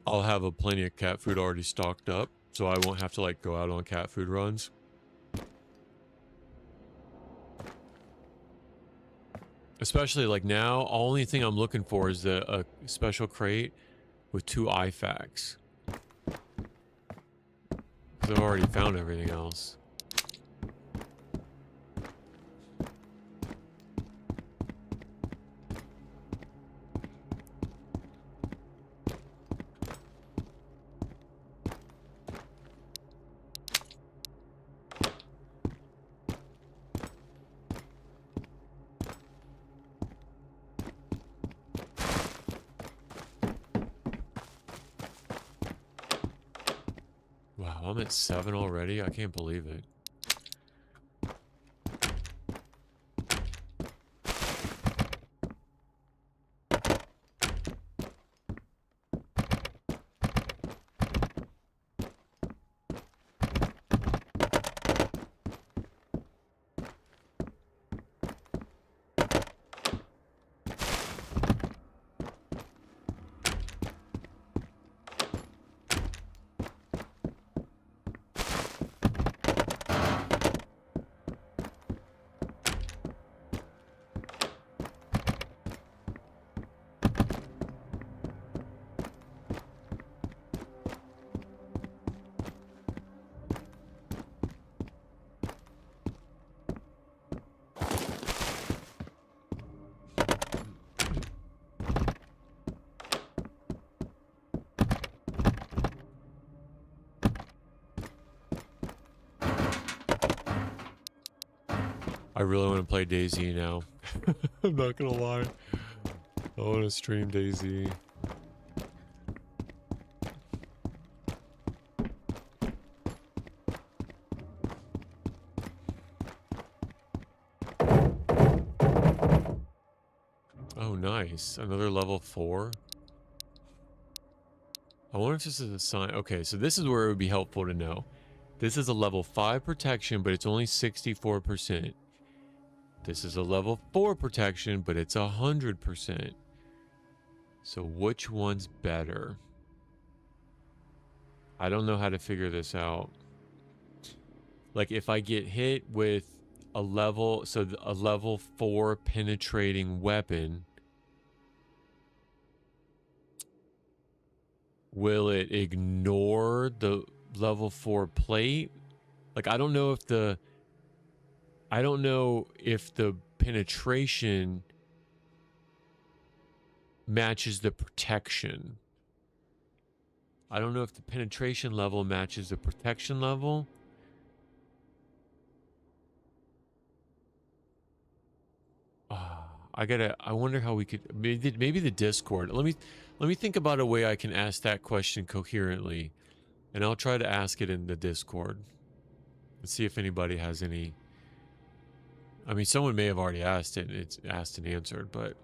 I'll have plenty of cat food already stocked up, so I won't have to like go out on cat food runs. Especially like now, only thing I'm looking for is a special crate with 2 IFAKs. Because I've already found everything else. Oh, I'm at 7 already? I can't believe it. I really want to play DayZ now. I'm not gonna lie. I want to stream DayZ. Oh, nice. Another level 4. I wonder if this is a sign. Okay, so this is where it would be helpful to know. This is a level 5 protection, but it's only 64%. This is a level 4 protection, but it's 100%. So which one's better? I don't know how to figure this out. Like if I get hit with a level 4 penetrating weapon, will it ignore the level 4 plate? Like I don't know if the penetration matches the protection. I don't know if the penetration level matches the protection level. I wonder how we could, maybe the Discord. Let me think about a way I can ask that question coherently, and I'll try to ask it in the Discord. Let's see if anybody has any. I mean, someone may have already asked it, and it's asked and answered, but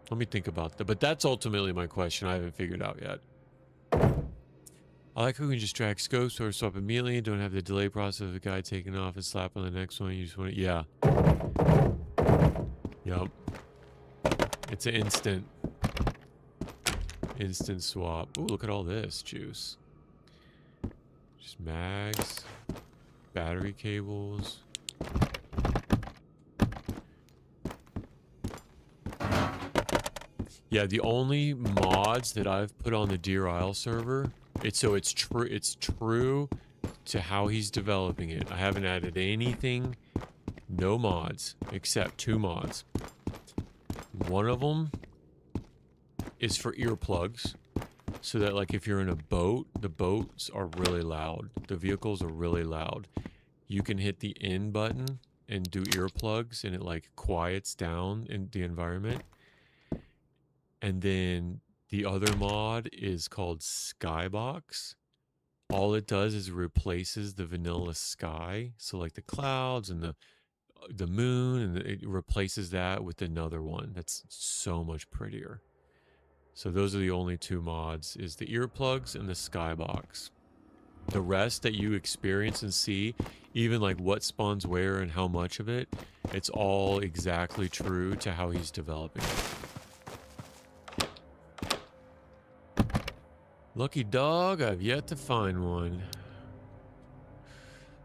let me think about that. But that's ultimately my question. I haven't figured out yet. I like how we can just drag scopes or swap immediately. Don't have the delay process of the guy taking off and slap on the next one. You just want to, yeah. Yep. It's an instant swap. Ooh, look at all this juice. Just mags, battery cables. Yeah, the only mods that I've put on the Deer Isle server, it's true to how he's developing it. I haven't added anything, no mods, except 2 mods. One of them is for earplugs, so that like if you're in a boat, the boats are really loud. The vehicles are really loud. You can hit the in button and do earplugs, and it like quiets down in the environment. And then the other mod is called Skybox. All it does is replaces the vanilla sky. So like the clouds and the moon, and it replaces that with another one that's so much prettier. So those are the only 2 mods, is the earplugs and the Skybox. The rest that you experience and see, even like what spawns where and how much of it, it's all exactly true to how he's developing it. Lucky dog, I've yet to find one.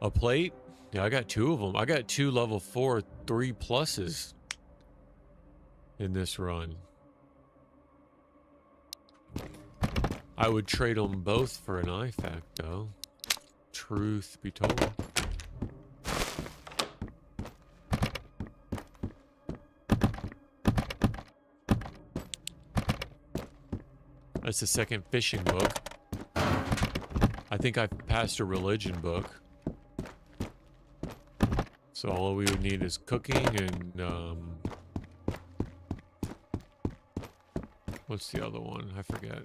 A plate? Yeah, I got 2 of them. I got 2 level 4 3+ in this run. I would trade them both for an IFAC though. Truth be told. That's the second fishing book. I think I've passed a religion book. So all we would need is cooking and, what's the other one? I forget.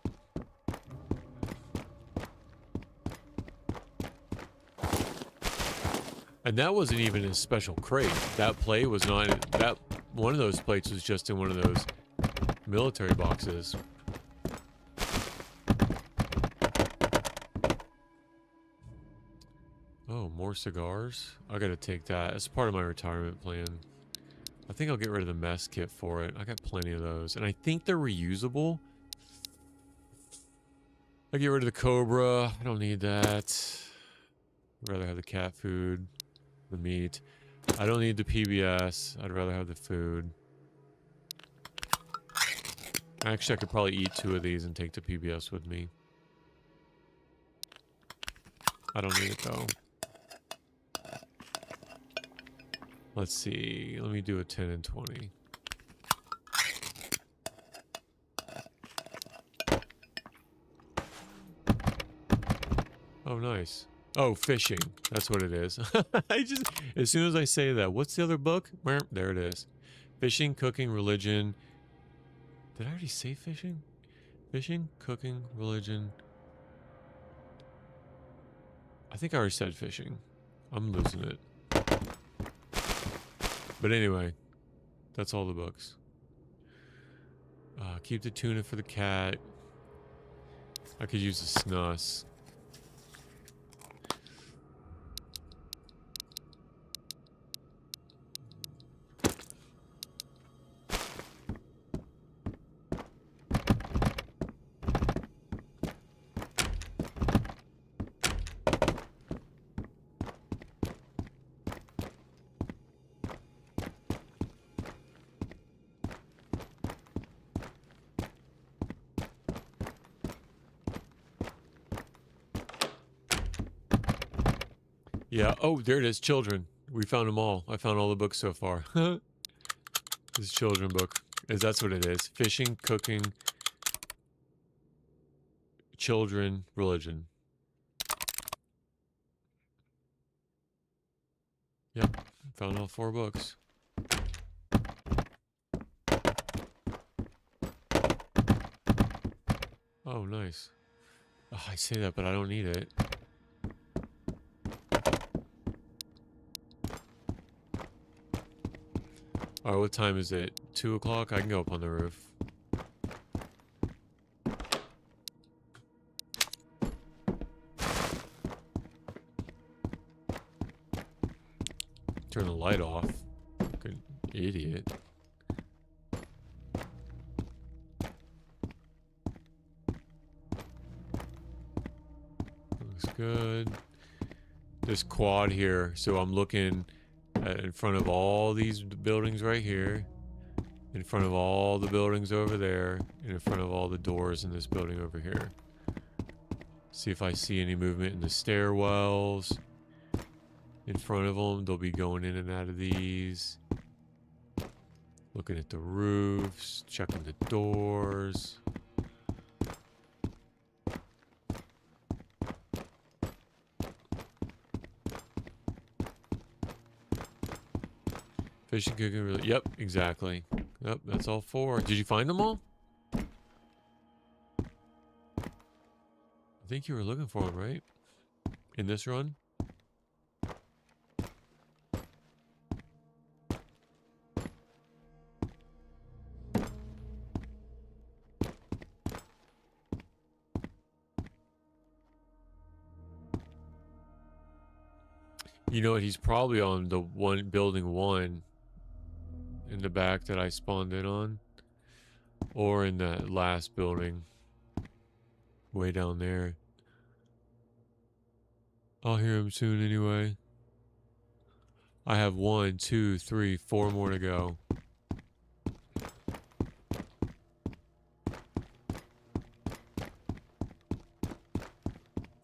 And that wasn't even a special crate. That plate was not... That one of those plates was just in one of those military boxes. Oh, more cigars? I gotta take that. It's part of my retirement plan. I think I'll get rid of the mess kit for it. I got plenty of those. And I think they're reusable. I get rid of the Cobra. I don't need that. I'd rather have the cat food. The meat. I don't need the PBS. I'd rather have the food. Actually, I could probably eat 2 of these and take the PBS with me. I don't need it though. Let's see. Let me do a 10 and 20. Oh, nice. Oh, fishing. That's what it is. As soon as I say that, what's the other book? There it is. Fishing, cooking, religion. Did I already say fishing? Fishing, cooking, religion. I think I already said fishing. I'm losing it. But anyway, that's all the books. Keep the tuna for the cat. I could use a snus. Yeah. Oh, there it is. Children. We found them all. I found all the books so far. This is children book. That's what it is. Fishing, cooking, children, religion. Yep. Found all 4 books. Oh, nice. Oh, I say that, but I don't need it. Alright, what time is it? 2 o'clock? I can go up on the roof. Turn the light off. Fucking idiot. Looks good. This quad here, so I'm looking in front of all these buildings right here, in front of all the buildings over there, and in front of all the doors in this building over here. See if I see any movement in the stairwells. In front of them, they'll be going in and out of these. Looking at the roofs, checking the doors. Fishing, cooking, really. Yep, exactly. Yep, that's all 4. Did you find them all? I think you were looking for them, right? In this run? You know what? He's probably on the building 1 in the back that I spawned in on, or in that last building way down there. I'll hear him soon anyway. I have 1, 2, 3, 4 more to go.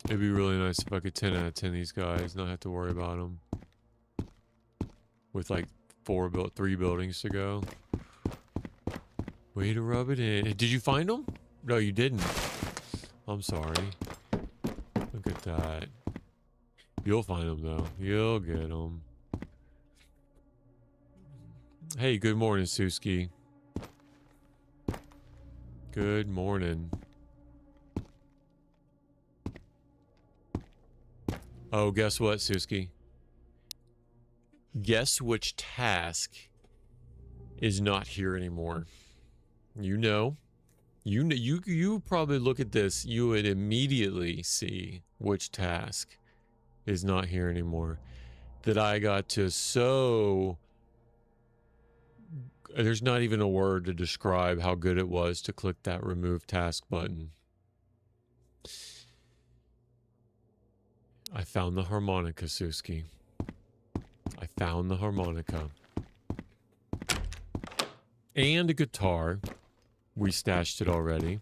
It'd be really nice if I could 10 out of 10 these guys, not have to worry about them. With like 3 buildings to go. Way to rub it in. Did you find them? No, you didn't. I'm sorry. Look at that. You'll find them though. You'll get them. Hey, good morning, Suski. Good morning. Oh, guess what, Suski? Guess which task is not here anymore? You probably look at this, you would immediately see which task is not here anymore. That I got to there's not even a word to describe how good it was to click that remove task button. I found the harmonica, Suski. I found the harmonica. And a guitar. We stashed it already.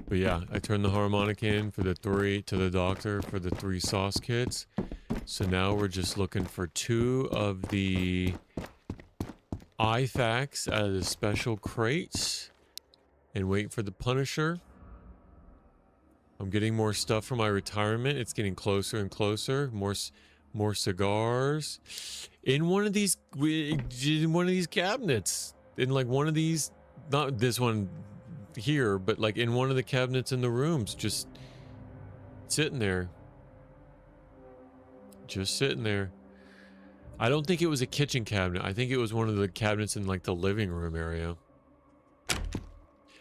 But yeah, I turned the harmonica in for the 3 to the doctor for the 3 sauce kits. So now we're just looking for 2 of the IFAKs out of the special crates and wait for the Punisher. I'm getting more stuff from my retirement. It's getting closer and closer. More cigars. In one of these cabinets. In like one of these, not this one here, but like in one of the cabinets in the rooms, just sitting there. Just sitting there. I don't think it was a kitchen cabinet. I think it was one of the cabinets in like the living room area.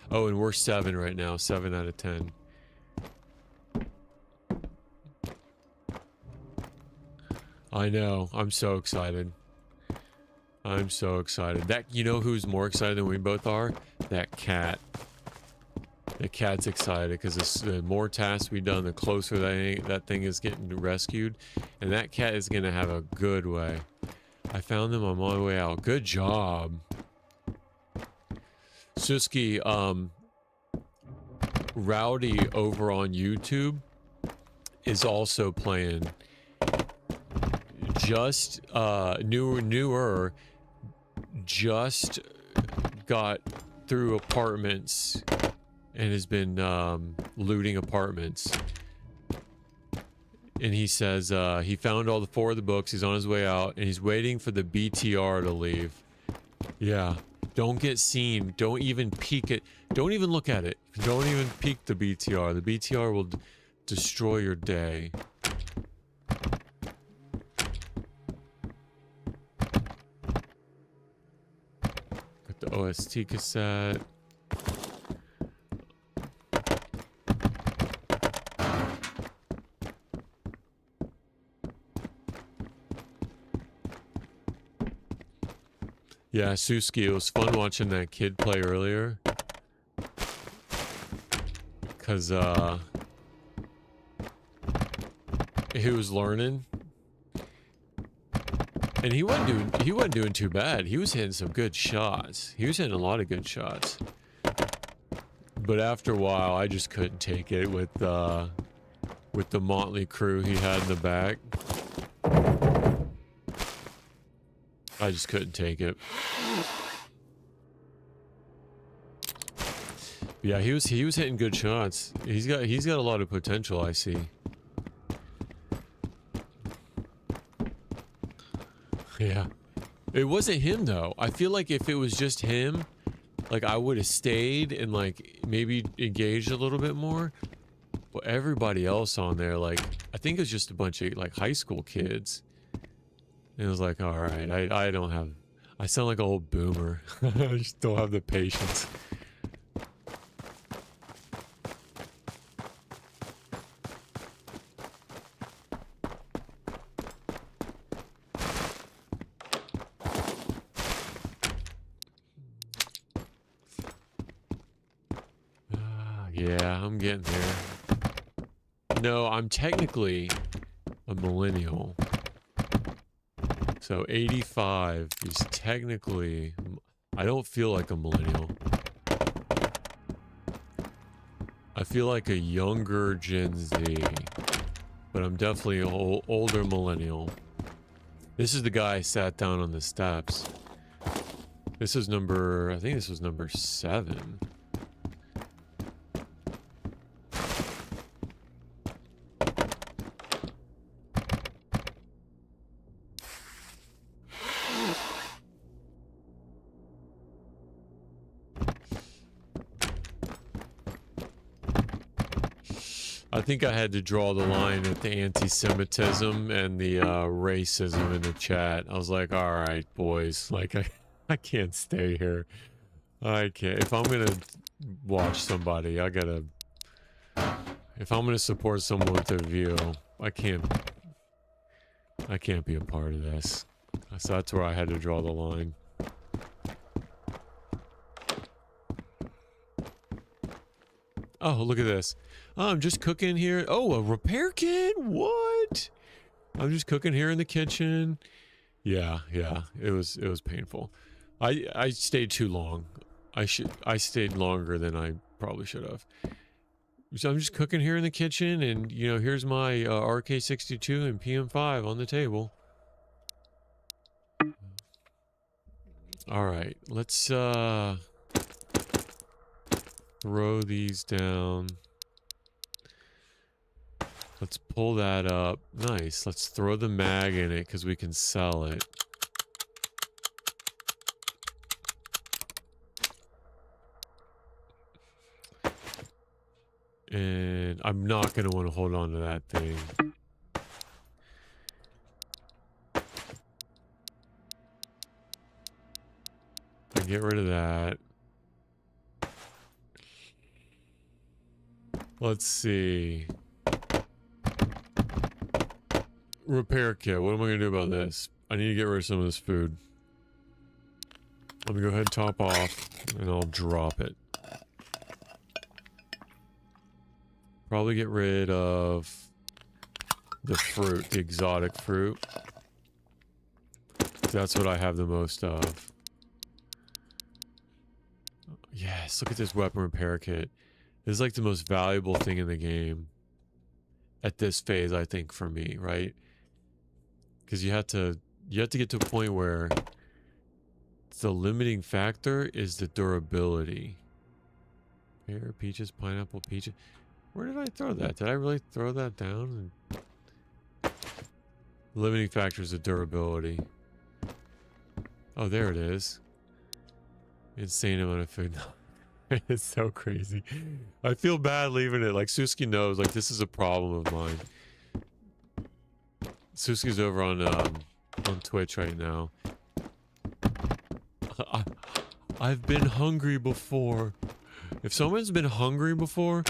Oh, and we're 7 right now. 7 out of 10. I know. I'm so excited. I'm so excited. That, you know who's more excited than we both are? That cat. The cat's excited because the more tasks we done, the closer that thing is getting rescued. And that cat is going to have a good way. I found them on my way out. Good job. Suski, Rowdy over on YouTube is also playing. Just newer just got through apartments and has been looting apartments. And he says he found all 4 of the books. He's on his way out and he's waiting for the BTR to leave. Yeah, don't get seen. Don't even peek it. Don't even look at it. Don't even peek the BTR. The BTR will destroy your day. Got the OST cassette. Yeah, Suski, it was fun watching that kid play earlier. Cause he was learning. And he wasn't doing too bad. He was hitting some good shots. He was hitting a lot of good shots. But after a while, I just couldn't take it with the motley crew he had in the back. I just couldn't take it. Yeah, he was hitting good shots. He's got a lot of potential, I see. Yeah. It wasn't him though. I feel like if it was just him, like I would have stayed and like maybe engaged a little bit more. But everybody else on there, like I think it was just a bunch of like high school kids. And it was like, all right, I don't have, I sound like an old boomer. I just don't have the patience. Yeah, I'm getting there. No, I'm technically a millennial. So 85 is technically, I don't feel like a millennial. I feel like a younger Gen Z, but I'm definitely an older millennial. This is the guy I sat down on the steps. This is number, I think this was number 7. I think I had to draw the line at the anti-Semitism and the racism in the chat. I was like, all right, boys, like I can't stay here. I can't. If I'm gonna watch somebody, I gotta. If I'm gonna support someone with a view, I can't be a part of this. So that's where I had to draw the line. Oh, look at this. Oh, I'm just cooking here. Oh, a repair kit? What? I'm just cooking here in the kitchen. Yeah. It was painful. I stayed too long. I stayed longer than I probably should have. So I'm just cooking here in the kitchen, and you know, here's my RK62 and PM5 on the table. All right, let's throw these down. Let's pull that up. Nice. Let's throw the mag in it because we can sell it. And I'm not going to want to hold on to that thing. I get rid of that. Let's see. Repair kit. What am I going to do about this? I need to get rid of some of this food. Let me go ahead and top off, and I'll drop it. Probably get rid of the fruit, the exotic fruit. That's what I have the most of. Yes, look at this weapon repair kit. This is like the most valuable thing in the game. At this phase, I think, for me, right? Because you have to get to a point where the limiting factor is the durability. Pear, peaches, pineapple, peaches. Where did I throw that? Did I really throw that down? Limiting factor is the durability. Oh, there it is. Insane amount of food. It's so crazy. I feel bad leaving it. Like, Suski knows, like, this is a problem of mine. Suski's over on Twitch right now. I've been hungry before. If someone's been hungry before,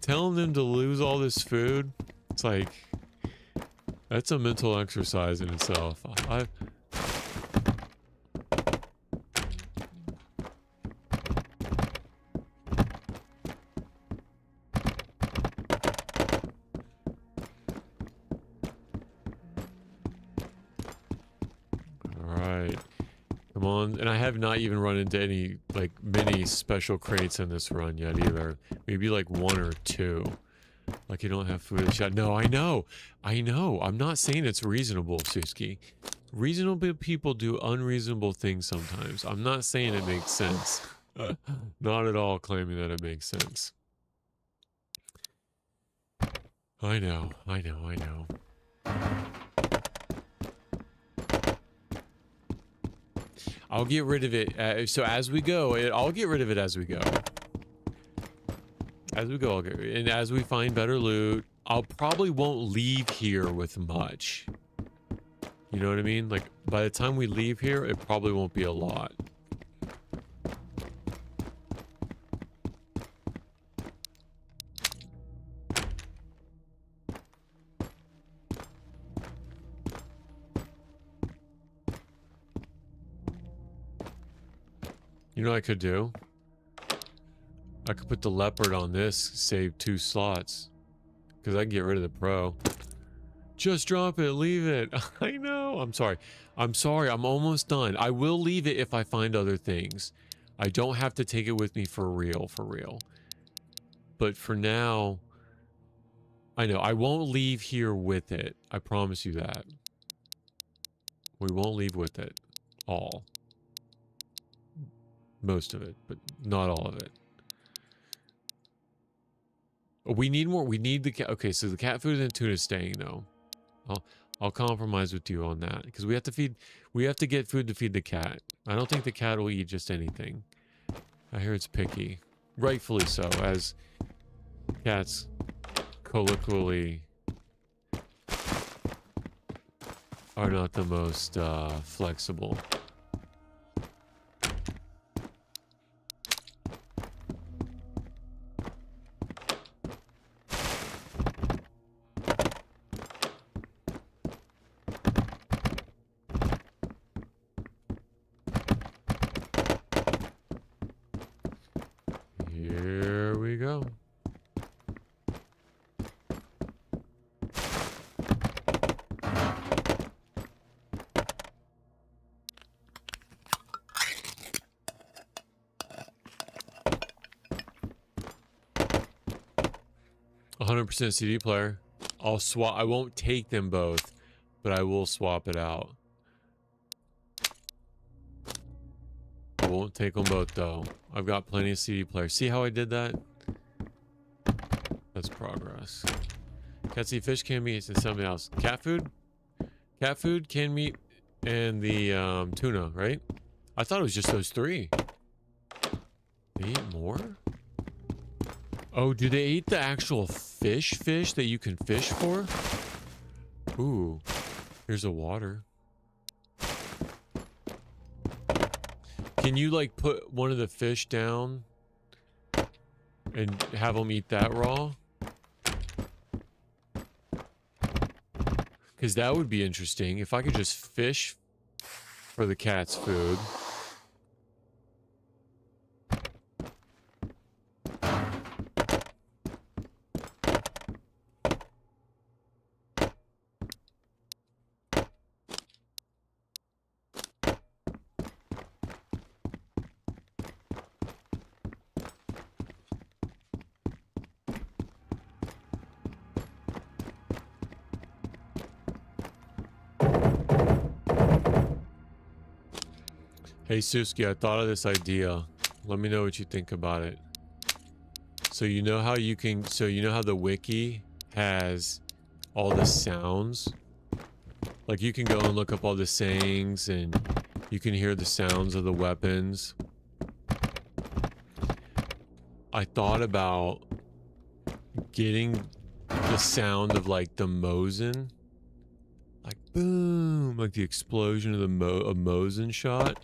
telling them to lose all this food, it's like, that's a mental exercise in itself. Alright. Come on. And I have not even run into any, like, mini special crates in this run yet either. Maybe like one or two. Like, you don't have food in the shop. No, I know. I'm not saying it's reasonable, Suski. Reasonable people do unreasonable things sometimes. I'm not saying it makes sense. Not at all claiming that it makes sense. I know. I'll get rid of it. So as we go, I'll get rid of it as we go. As we go, and as we find better loot, I'll probably won't leave here with much. You know what I mean? Like, by the time we leave here, it probably won't be a lot. You know what I could do? I could put the leopard on this, save 2 slots. Because I can get rid of the pro. Just drop it, leave it. I know. I'm sorry. I'm almost done. I will leave it if I find other things. I don't have to take it with me for real, But for now, I know. I won't leave here with it. I promise you that. We won't leave with it. All. Most of it, but not all of it. We need more. We need the cat. Okay, so the cat food and tuna is staying though. I'll compromise with you on that because we have to feed. We have to get food to feed the cat. I don't think the cat will eat just anything. I hear it's picky, rightfully so, as cats colloquially are not the most flexible. Here we go. %, CD player. I'll swap. I won't take them both, but I will swap it out. I won't take them both though. I've got plenty of CD players. See how I did that? That's progress. Cat eat fish, canned meat, and something else. Cat food? Cat food, canned meat, and the tuna, right? I thought it was just those three. They eat more? Oh, do they eat the actual fish that you can fish for? Ooh, here's a water. Can you like put one of the fish down and have them eat that raw? Because that would be interesting. If I could just fish for the cat's food. Hey Suski, I thought of this idea. Let me know what you think about it. So you know how you can, you know how the wiki has all the sounds? Like you can go and look up all the sayings and you can hear the sounds of the weapons. I thought about getting the sound of like the Mosin. Like boom, like the explosion of the Mosin shot.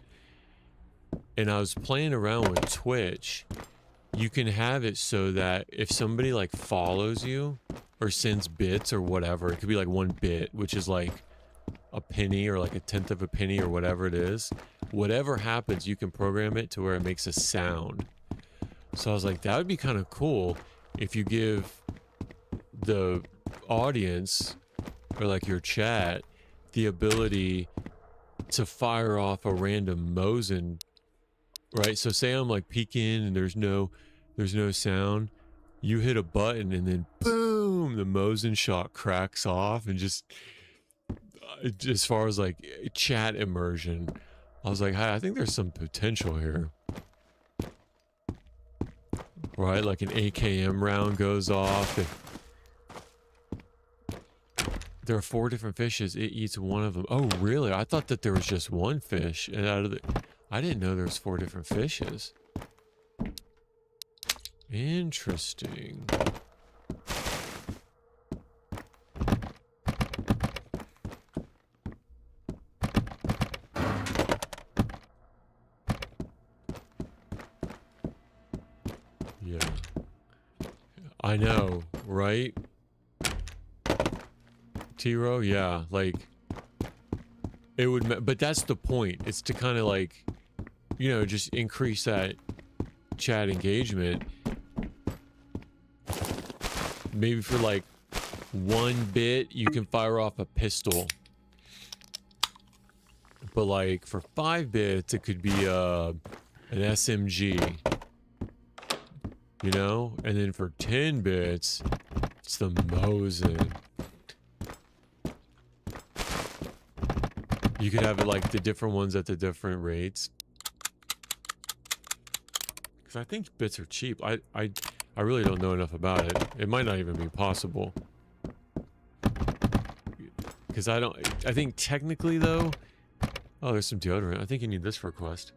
And I was playing around with Twitch. You can have it so that if somebody like follows you or sends bits or whatever, it could be like 1 bit, which is like a penny or like 1/10 of a penny or whatever it is. Whatever happens, you can program it to where it makes a sound. So I was like, that would be kind of cool if you give the audience or like your chat the ability to fire off a random Mosin. Right, so say I'm like peeking and there's no sound. You hit a button and then boom, the Mosin shot cracks off and just as far as like chat immersion, I was like, hey, I think there's some potential here. Right, like an AKM round goes off. There are 4 different fishes. It eats one of them. Oh, really? I thought that there was just one fish, and out of the. I didn't know there was 4 different fishes. Interesting. Yeah. I know, right? Tiro, yeah, like it would, but that's the point. It's to kind of like, you know, just increase that chat engagement. Maybe for like 1 bit, you can fire off a pistol. But like for 5 bits, it could be an SMG. You know? And then for 10 bits, it's the Mosin. You could have it like the different ones at the different rates. Because I think bits are cheap. I really don't know enough about it. It might not even be possible. Because I think technically though... Oh, there's some deodorant. I think you need this for a quest.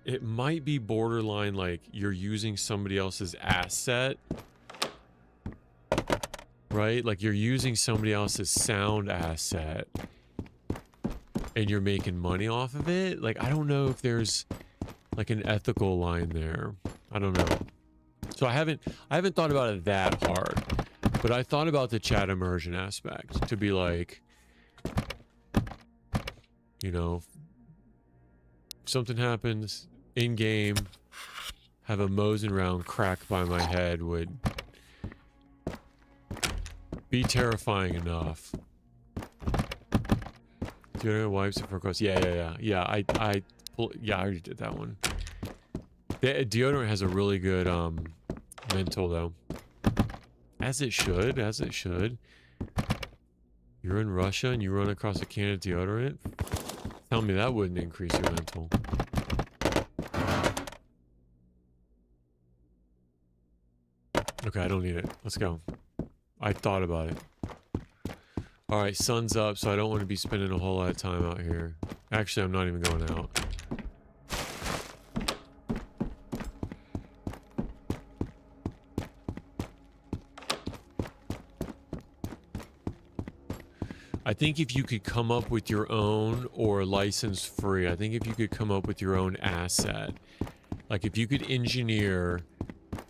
It might be borderline like you're using somebody else's asset. right? Like you're using somebody else's sound asset and you're making money off of it. Like, I don't know if there's like an ethical line there. I don't know. So I haven't thought about it that hard, but I thought about the chat immersion aspect to be like, you know, if something happens in game, have a Mosin round crack by my head would be terrifying enough. Deodorant wipes it for course. Yeah. I already did that one. The deodorant has a really good mental though. As it should. You're in Russia and you run across a can of deodorant. Tell me that wouldn't increase your mental. Okay, I don't need it. Let's go. I thought about it. Alright, sun's up, so I don't want to be spending a whole lot of time out here. Actually, I'm not even going out. I think if you could come up with your own, or license free, I think if you could come up with your own asset, like if you could engineer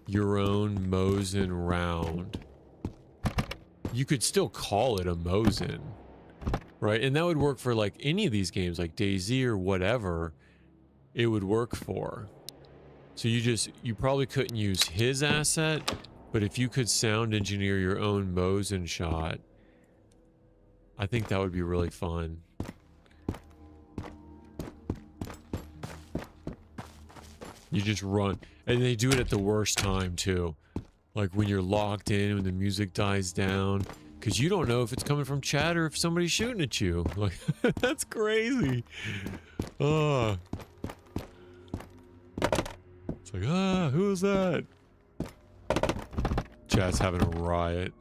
your own Mosin round, you could still call it a Mosin, right? And that would work for like any of these games, like DayZ or whatever it would work for. So you probably couldn't use his asset, but if you could sound engineer your own Mosin shot, I think that would be really fun. You just run, and they do it at the worst time too. Like when you're locked in, when the music dies down, because you don't know if it's coming from chat or if somebody's shooting at you. Like, that's crazy. It's like, who is that? Chat's having a riot.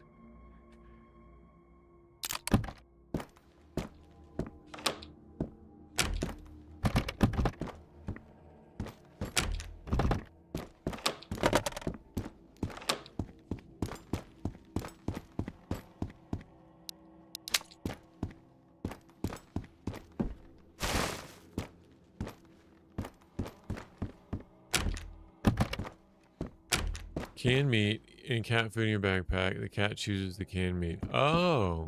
Canned meat and cat food in your backpack. The cat chooses the canned meat. Oh.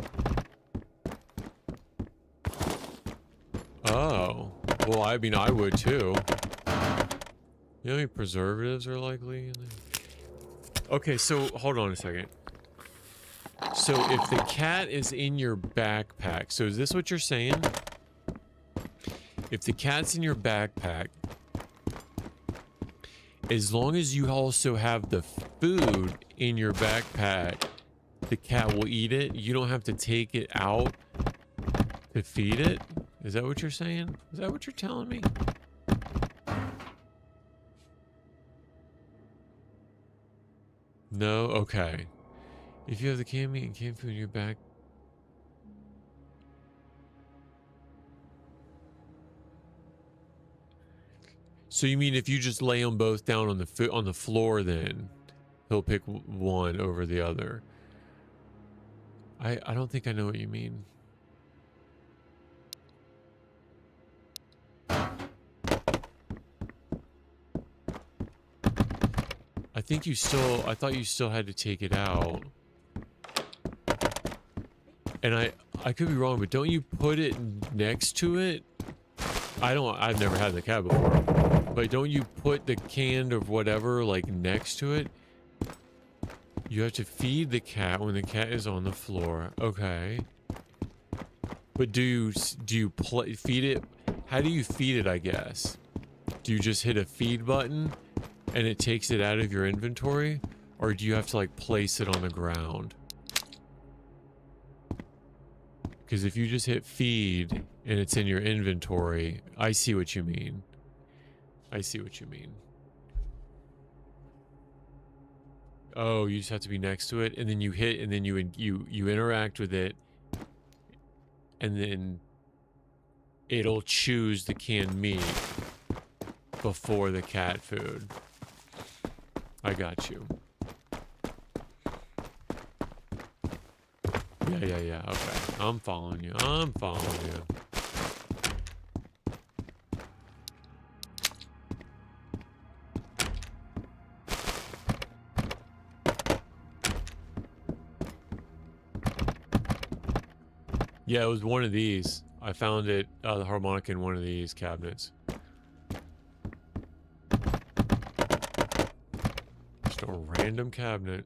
Oh. Well, I mean, I would too. You know how many preservatives are likely in there? Okay, so hold on a second. So if the cat is in your backpack, so is this what you're saying? If the cat's in your backpack, as long as you also have the food in your backpack, the cat will eat it. You don't have to take it out to feed it. Is that what you're saying? Is that what you're telling me? No? Okay. If you have the canned meat and canned food in your back... So you mean if you just lay them both down on the floor, then he'll pick one over the other? I don't think I know what you mean. I thought you still had to take it out. And I could be wrong, but don't you put it next to it? I've never had the cat before. But don't you put the canned of whatever, like, next to it? You have to feed the cat when the cat is on the floor. Okay. But do you feed it? How do you feed it, I guess? Do you just hit a feed button and it takes it out of your inventory? Or do you have to, like, place it on the ground? Because if you just hit feed and it's in your inventory, I see what you mean. I see what you mean. Oh, you just have to be next to it, and then you hit, and then you interact with it, and then it'll choose the canned meat before the cat food. I got you. Yeah. Okay. I'm following you. I'm following you. Yeah, it was one of these. I found it, the harmonica in one of these cabinets. Just a random cabinet.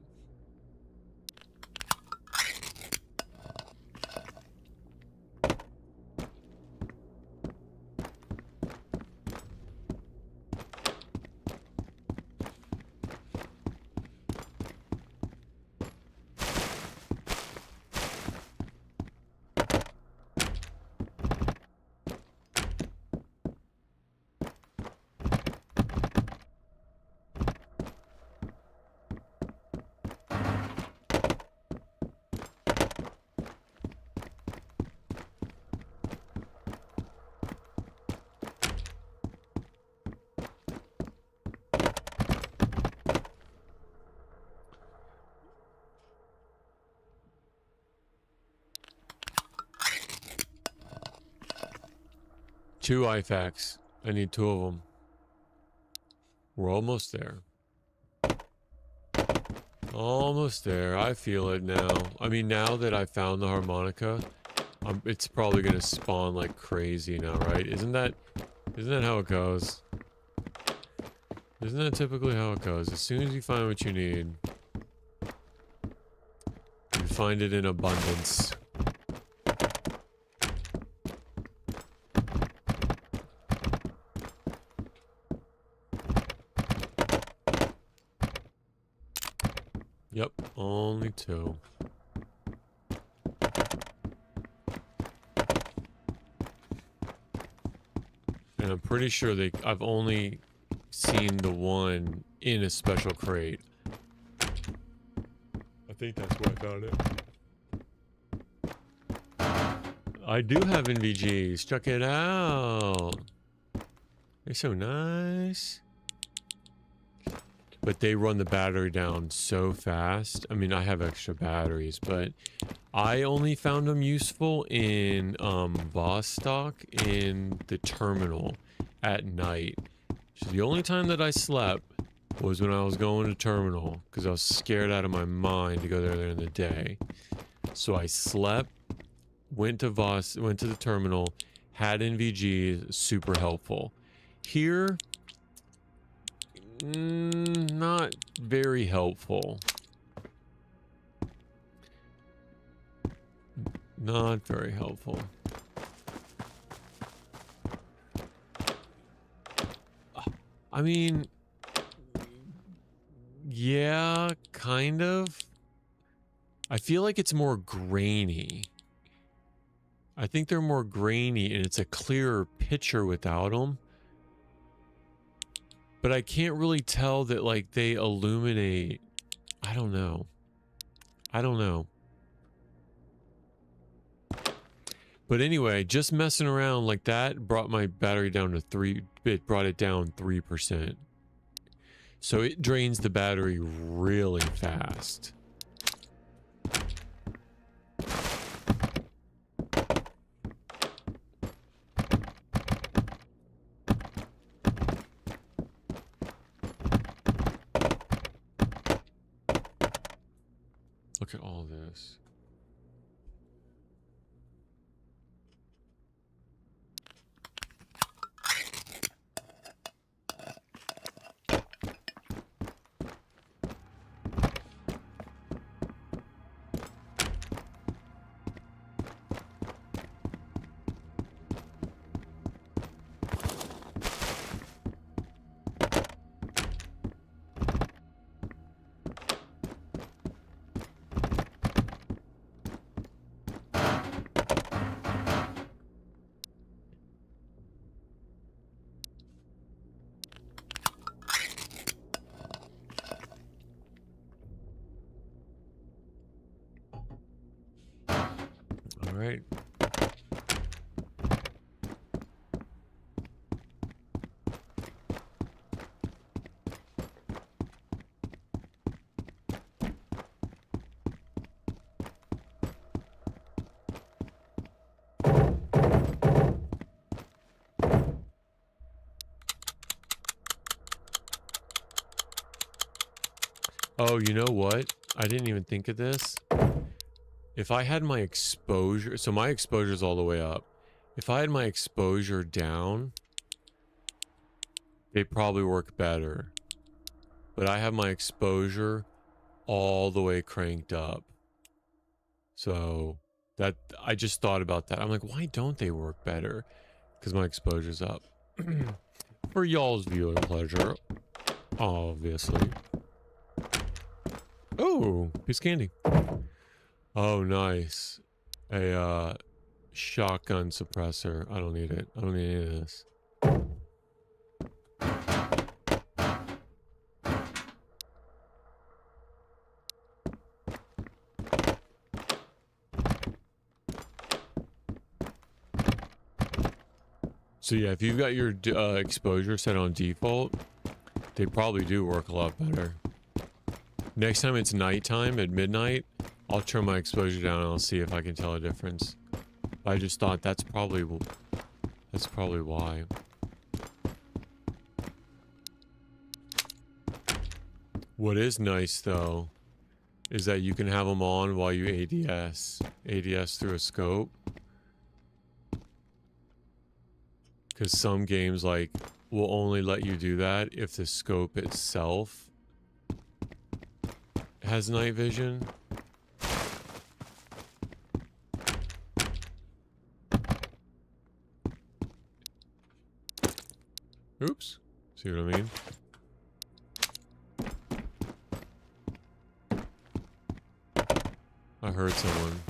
Two IFAKs. I need two of them. We're almost there. Almost there. I feel it now. I mean, now that I found the harmonica, it's probably gonna spawn like crazy now, right? Isn't that how it goes? Isn't that typically how it goes? As soon as you find what you need, you find it in abundance. Yep, only two. And I'm pretty sure I've only seen the one in a special crate. I think that's where I found it. I do have NVGs. Check it out. They're so nice. But they run the battery down so fast. I mean, I have extra batteries, but I only found them useful in Vostok in the terminal at night. So the only time that I slept was when I was going to terminal because I was scared out of my mind to go there in the day. So I slept, went to the terminal, had NVGs, super helpful. Here, not very helpful. Not very helpful. I mean, yeah, kind of. I feel like it's more grainy. I think they're more grainy and it's a clearer picture without them. But I can't really tell that, like, they illuminate. I don't know. But anyway, just messing around like that brought my battery down to 3. It brought it down 3%. So it drains the battery really fast. Look at all this. All right. Oh, you know what? I didn't even think of this. If I had my exposure, so my exposure is all the way up. If I had my exposure down, they probably work better. But I have my exposure all the way cranked up. So that I just thought about that. I'm like, why don't they work better? Because my exposure's up. For y'all's viewing pleasure, obviously. Oh, piece of candy. Oh, nice. A shotgun suppressor. I don't need it. I don't need any of this. So yeah, if you've got your exposure set on default, they probably do work a lot better. Next time it's nighttime at midnight, I'll turn my exposure down and I'll see if I can tell a difference. I just thought that's probably why. What is nice though is that you can have them on while you ADS through a scope. Because some games like will only let you do that if the scope itself has night vision. Oops. See what I mean? I heard someone.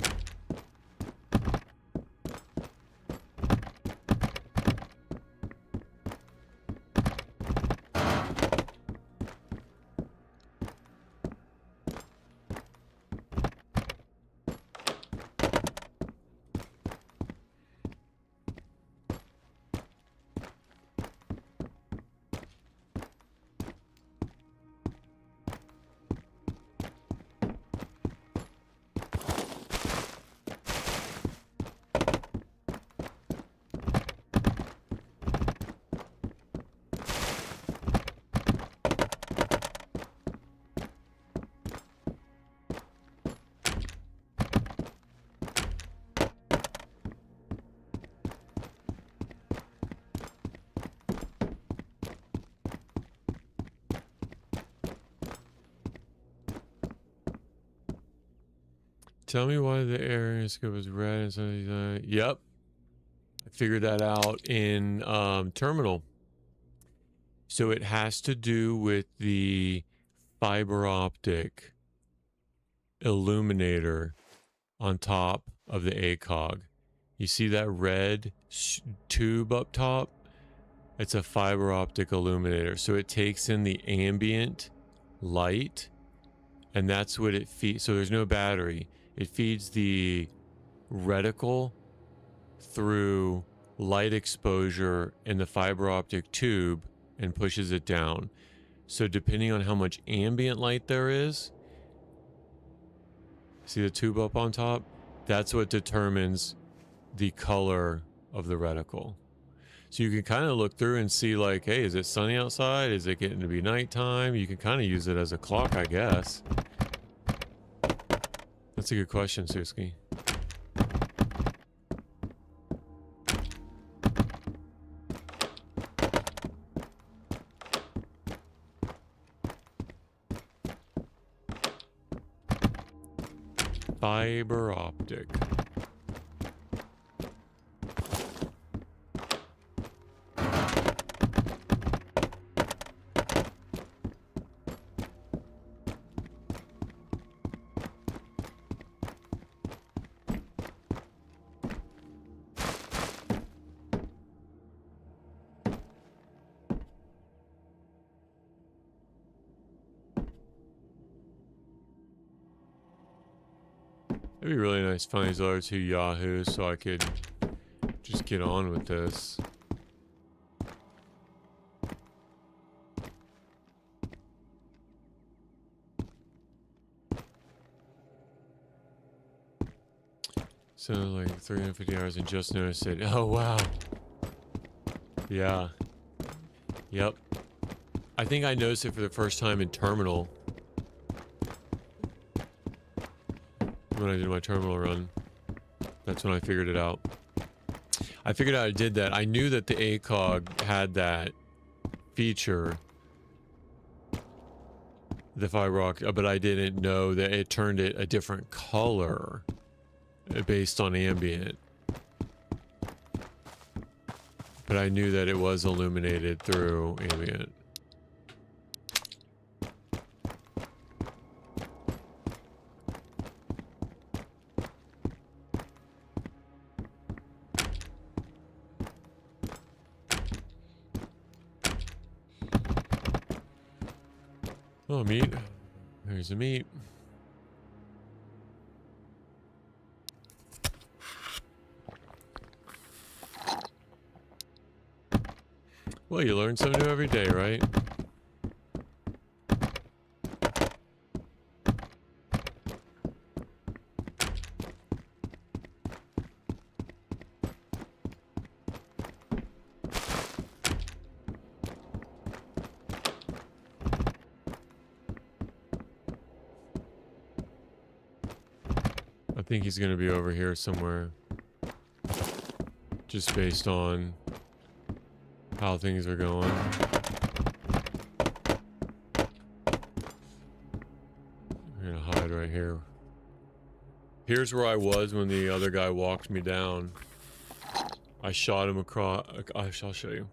Tell me why the area scope was red and something. Yep. I figured that out in Terminal. So it has to do with the fiber optic illuminator on top of the ACOG. You see that red tube up top? It's a fiber optic illuminator. So it takes in the ambient light, and that's what it feeds. So there's no battery. It feeds the reticle through light exposure in the fiber optic tube and pushes it down. So depending on how much ambient light there is, see the tube up on top? That's what determines the color of the reticle. So you can kind of look through and see like, hey, is it sunny outside? Is it getting to be nighttime? You can kind of use it as a clock, I guess. That's a good question, Suski. Fiber optic. It'd be really nice to find these other two Yahoos so I could just get on with this. So like 350 hours and just noticed it. Oh wow. Yeah. Yep. I think I noticed it for the first time in Terminal. when I did my terminal run. That's when I figured it out. I figured out I did that. I knew that the ACOG had that feature, the fiber optic, but I didn't know that it turned it a different color based on ambient. But I knew that it was illuminated through ambient. Oh, meat. There's the meat. Well, you learn something new every day, right? I think he's gonna be over here somewhere. Just based on how things are going. I'm gonna hide right here. Here's where I was when the other guy walked me down. I shot him across. I'll show you.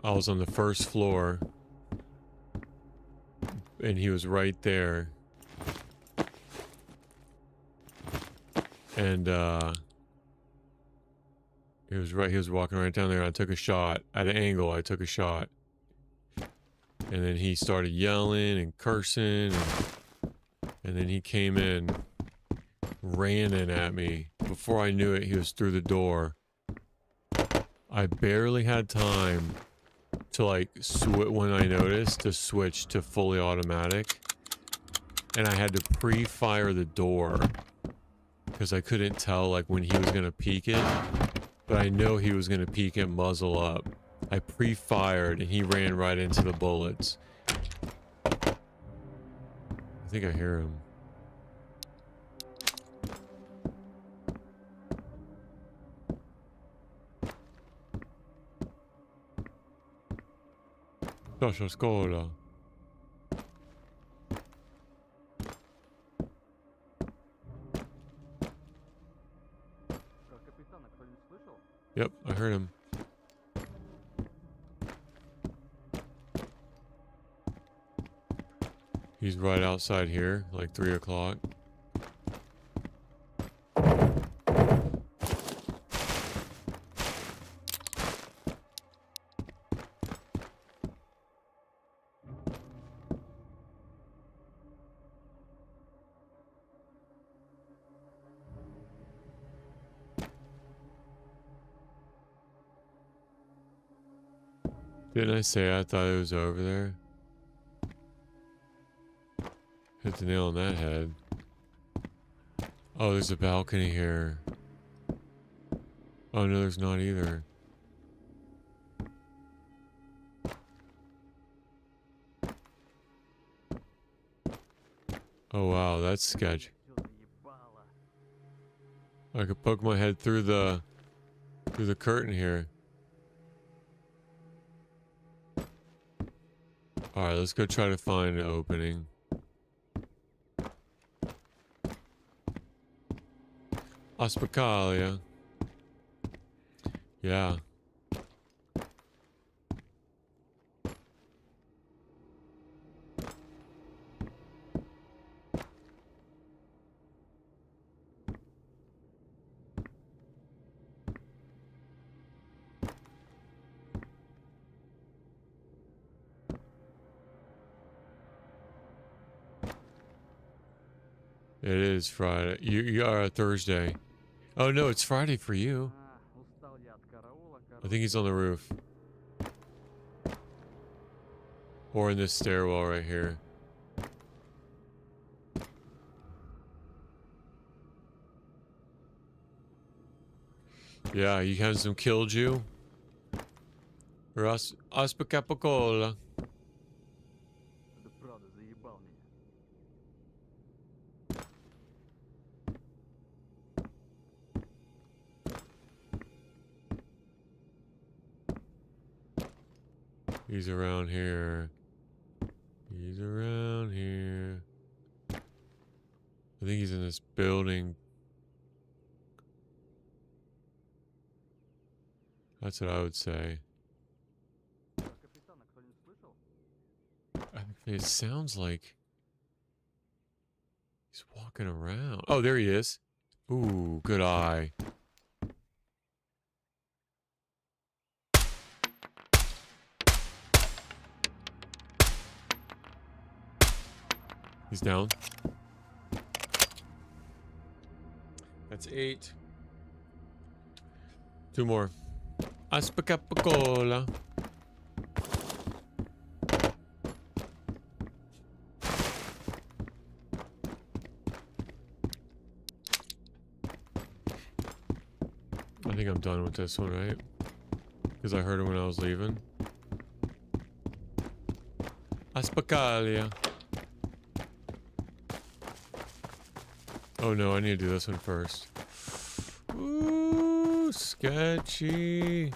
I was on the first floor, and he was right there. And he was walking right down there, and I took a shot. At an angle, I took a shot. And then he started yelling and cursing, and then he came in, ran in at me. Before I knew it, he was through the door. I barely had time to, like, when I noticed, to switch to fully automatic. And I had to pre-fire the door, because I couldn't tell, like, when he was going to peek it. But I know he was going to peek it muzzle up. I pre-fired, and he ran right into the bullets. I think I hear him. Sasha Scola. Yep, I heard him. He's right outside here, like 3 o'clock. Didn't I say I thought it was over there? Hit the nail on that head. Oh, there's a balcony here. Oh no, there's not either. Oh wow, that's sketchy. I could poke my head through the curtain here. Alright, let's go try to find an opening. Hospitalia. Yeah. It is Friday. You are Thursday. Oh no, it's Friday for you. I think he's on the roof. Or in this stairwell right here. Yeah, you had some killju. Aspicapocola. He's around here. He's around here. I think he's in this building. That's what I would say. It sounds like he's walking around. Oh, there he is. Ooh, good eye. He's down. That's 8. 2 more. Aspacapacola. I think I'm done with this one, right? Because I heard it when I was leaving. Aspacalia. Oh no, I need to do this one first. Ooh, sketchy.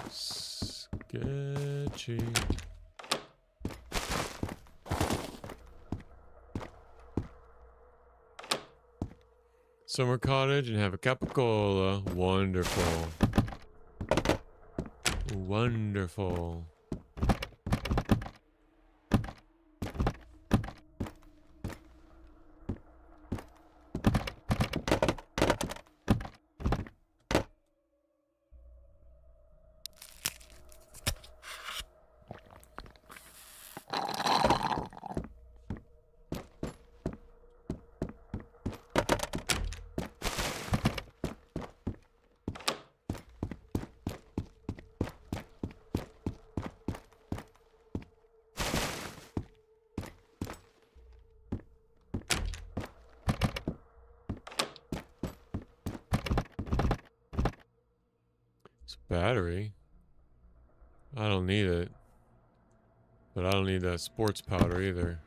Sketchy. Summer cottage and have a capicola. Wonderful. Wonderful. Battery? I don't need it. But I don't need that sports powder either.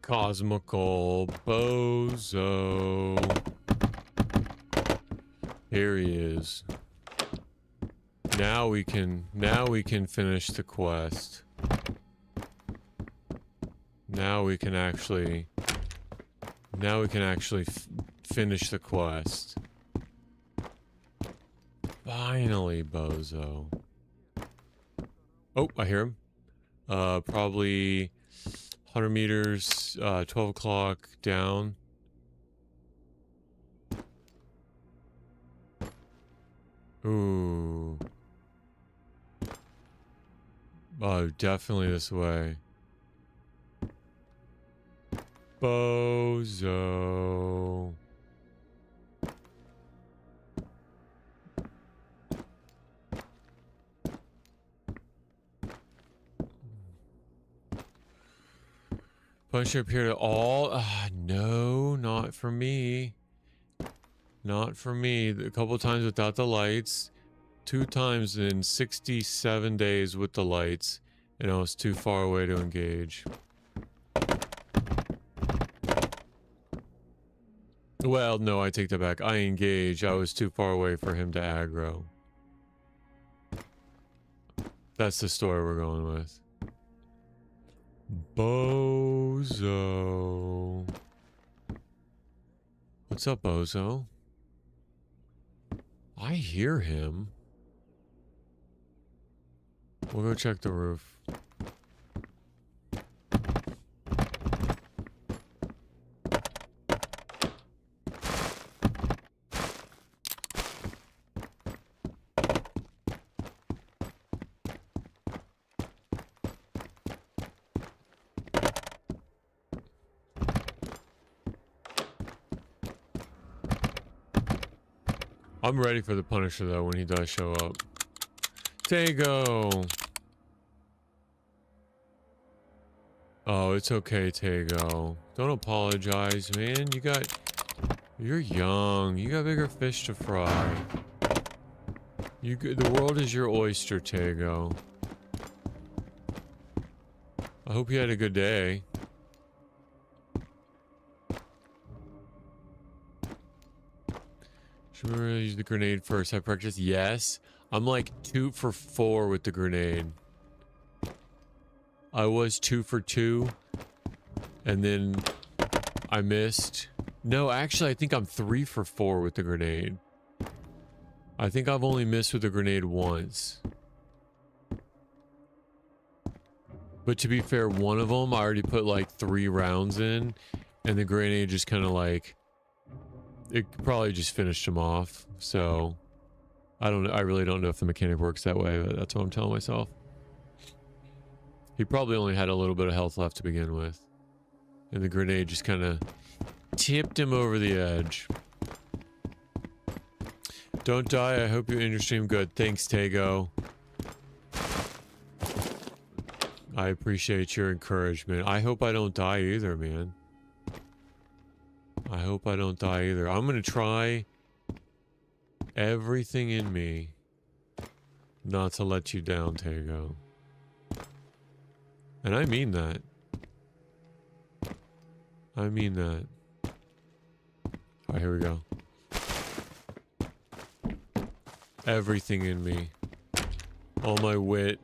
Cosmical bozo. Here he is. Now we can finish the quest. Now we can actually finish the quest. Finally, bozo. Oh, I hear him. Probably 100 meters, 12 o'clock down. Ooh. Oh, definitely this way. Bozo. Push up here to all. No, not for me. Not for me. A couple times without the lights. 2 times in 67 days with the lights. And I was too far away to engage. Well, no, I take that back. I engage. I was too far away for him to aggro. That's the story we're going with. Bozo. What's up, Bozo? I hear him. We'll go check the roof. I'm ready for the Punisher, though, when he does show up. Tego! Oh, it's okay, Tego. Don't apologize, man. You're young. You got bigger fish to fry. The world is your oyster, Tego. I hope you had a good day. Should we really use the grenade first? I practice. Yes. I'm like 2 for 4 with the grenade. I was 2 for 2. And then I missed. No, actually, I think I'm 3 for 4 with the grenade. I think I've only missed with the grenade once. But to be fair, one of them I already put like 3 rounds in, and the grenade just kind of like, it probably just finished him off. So I don't know. I really don't know if the mechanic works that way, but that's what I'm telling myself. He probably only had a little bit of health left to begin with, and the grenade just kind of tipped him over the edge. Don't die. I hope you end your stream good. Thanks, Tego. I appreciate your encouragement. I hope I don't die either, man. I hope I don't die either. I'm gonna try everything in me not to let you down, Tego. And I mean that. I mean that. Alright, here we go. Everything in me. All my wit.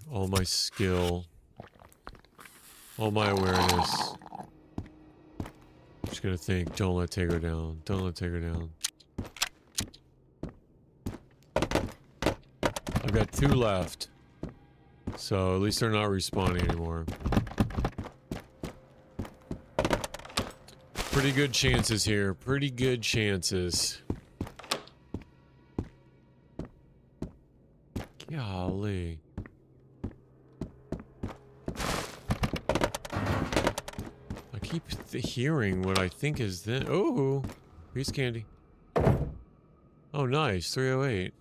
All my skill. All my awareness. Just gonna think, don't let Tego down. Don't let Tego down. I've got 2 left. So at least they're not respawning anymore. Pretty good chances here. Pretty good chances. Golly. I keep hearing what I think is the... Oh! Piece candy. Oh, nice. 308.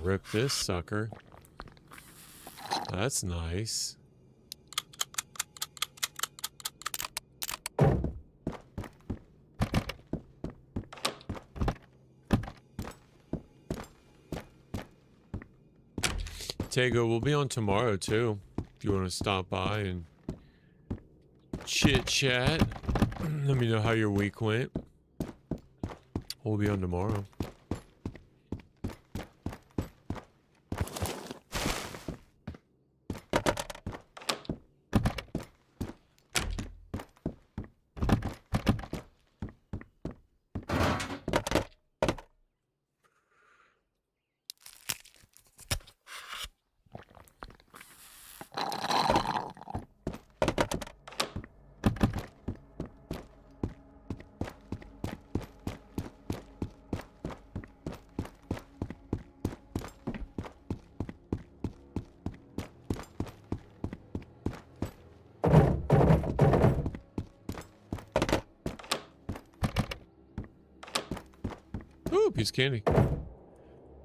Rip this sucker. That's nice. Tego, we'll be on tomorrow too. If you want to stop by and chit chat, let me know how your week went. We'll be on tomorrow. Piece of candy.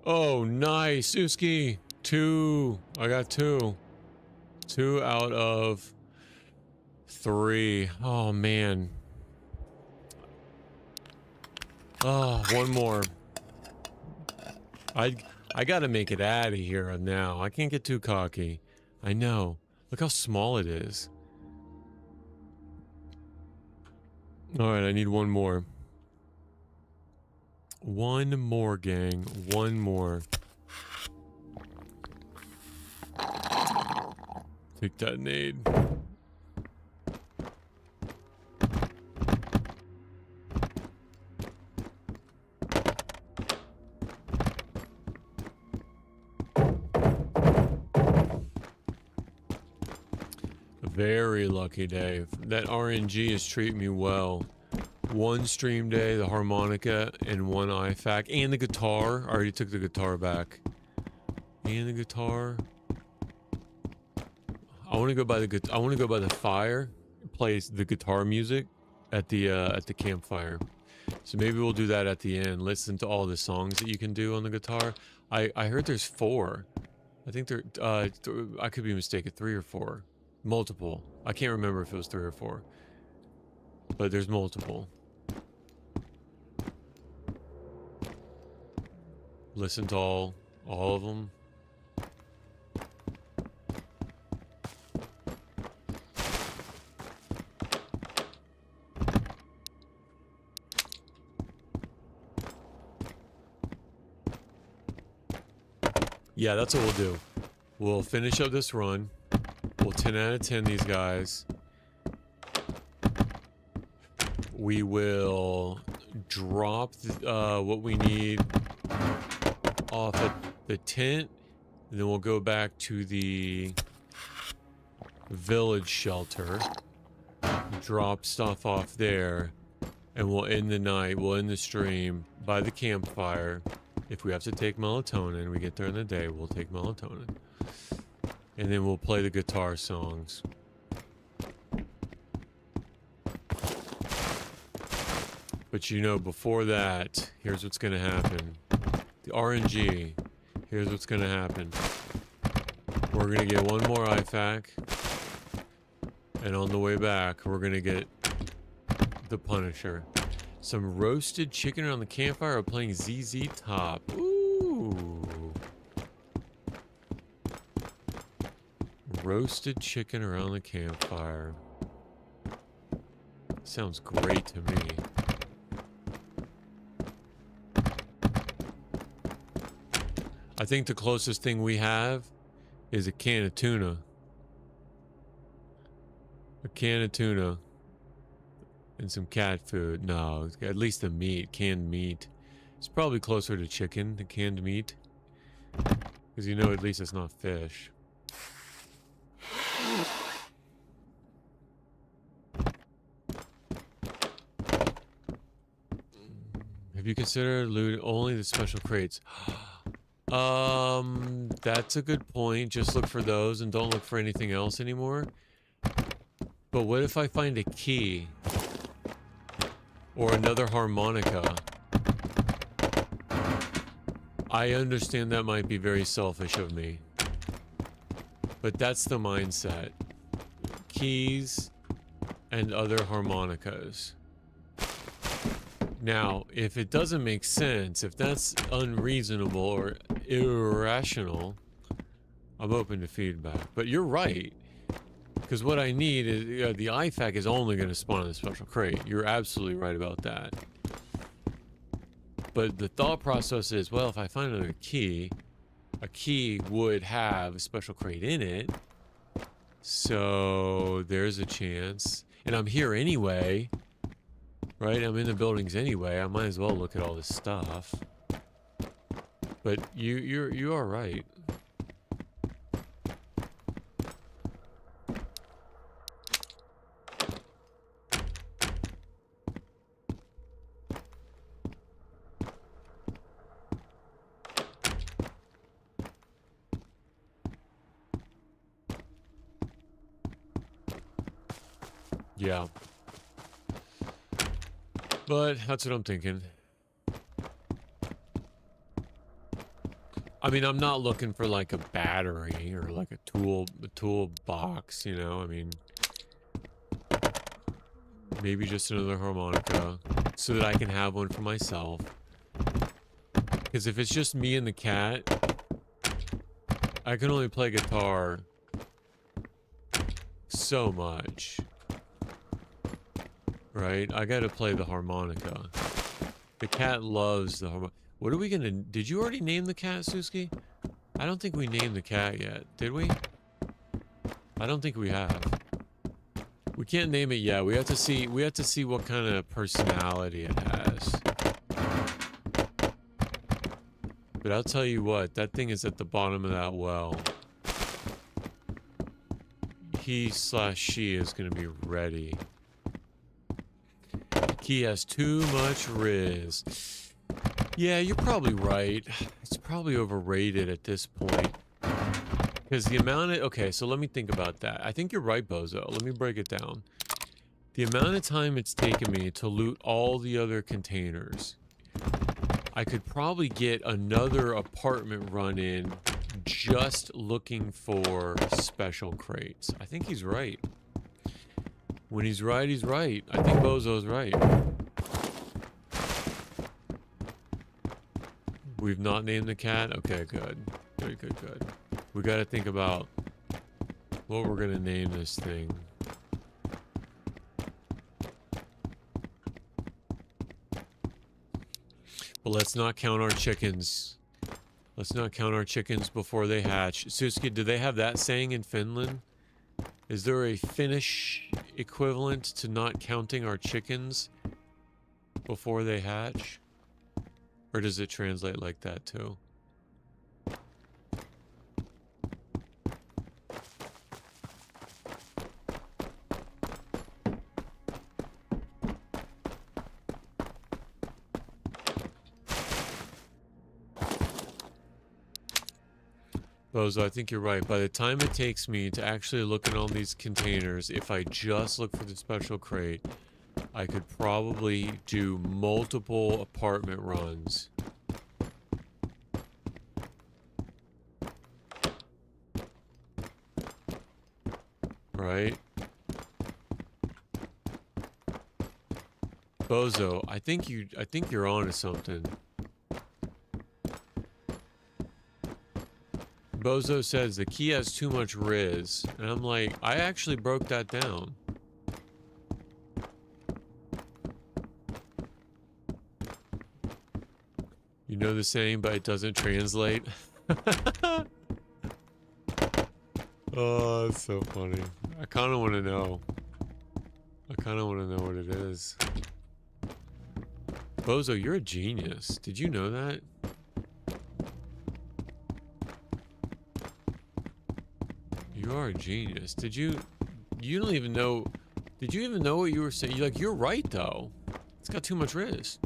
Oh, nice, Uski. 2. I got 2. 2 out of 3. Oh man. Oh, 1 more. I gotta make it out of here now. I can't get too cocky. I know. Look how small it is. All right, I need 1 more. 1 more, gang. 1 more. Take that nade. A very lucky day. That RNG is treating me well. 1 stream day, the harmonica, and 1 IFAC, and the guitar. I already took the guitar back. And the guitar. I want to go by the fire. Play the guitar music at the campfire. So maybe we'll do that at the end. Listen to all the songs that you can do on the guitar. I heard there's 4. I think there. I could be mistaken. 3 or 4. Multiple. I can't remember if it was 3 or 4. But there's multiple. Listen to all of them. Yeah, that's what we'll do. We'll finish up this run. We'll 10 out of 10 these guys. We will drop what we need off at the tent, and then we'll go back to the village shelter, drop stuff off there, and we'll end the night, we'll end the stream by the campfire. If we have to take melatonin, we get there in the day, we'll take melatonin. And then we'll play the guitar songs. But you know, before that, here's what's gonna happen. The RNG, here's what's gonna happen. We're gonna get one more IFAC. And on the way back, we're gonna get the Punisher. Some roasted chicken around the campfire, playing ZZ Top. Ooh. Roasted chicken around the campfire. Sounds great to me. I think the closest thing we have is a can of tuna. A can of tuna. And some cat food. No, at least the meat, canned meat. It's probably closer to chicken, the canned meat. Because you know at least it's not fish. Have you considered looting only the special crates? That's a good point. Just look for those and don't look for anything else anymore. But what if I find a key? Or another harmonica? I understand that might be very selfish of me. But that's the mindset. Keys and other harmonicas. Now, if it doesn't make sense, if that's unreasonable or irrational, I'm open to feedback. But you're right. Because what I need is, the IFAC is only going to spawn in the special crate. You're absolutely right about that. But the thought process is, well, if I find another key, a key would have a special crate in it. So there's a chance. And I'm here anyway. Right? I'm in the buildings anyway. I might as well look at all this stuff. But you are right. Yeah. But that's what I'm thinking. I mean, I'm not looking for like a battery or like a tool box, you know? I mean, maybe just another harmonica so that I can have one for myself. Because if it's just me and the cat, I can only play guitar so much. Right? I gotta play the harmonica. The cat loves the harmonica. What are we gonna... Did you already name the cat, Suski? I don't think we named the cat yet. Did we? I don't think we have. We can't name it yet. We have to see what kind of personality it has. But I'll tell you what, that thing is at the bottom of that well. He/she is gonna be ready. He has too much riz. Yeah, you're probably right. It's probably overrated at this point. Because the amount of... Okay, so let me think about that. I think you're right, Bozo. Let me break it down. The amount of time it's taken me to loot all the other containers. I could probably get another apartment run in just looking for special crates. I think he's right. When he's right, he's right. I think Bozo's right. We've not named the cat? Okay, good. Good, good, good. We gotta think about what we're gonna name this thing. But let's not count our chickens. Let's not count our chickens before they hatch. Suski, do they have that saying in Finland? Is there a Finnish equivalent to not counting our chickens before they hatch? Or does it translate like that too? Bozo, I think you're right. By the time it takes me to actually look at all these containers, if I just look for the special crate, I could probably do multiple apartment runs. Right? Bozo, I think you're onto something. Bozo says the key has too much Riz, and I'm like, I actually broke that down. You know the saying, but it doesn't translate. Oh, that's so funny. I kind of want to know. I kind of want to know what it is. Bozo, you're a genius. Did you know that? You are a genius. You don't even know, did you even know what you were saying? You're right though. It's got too much Riz.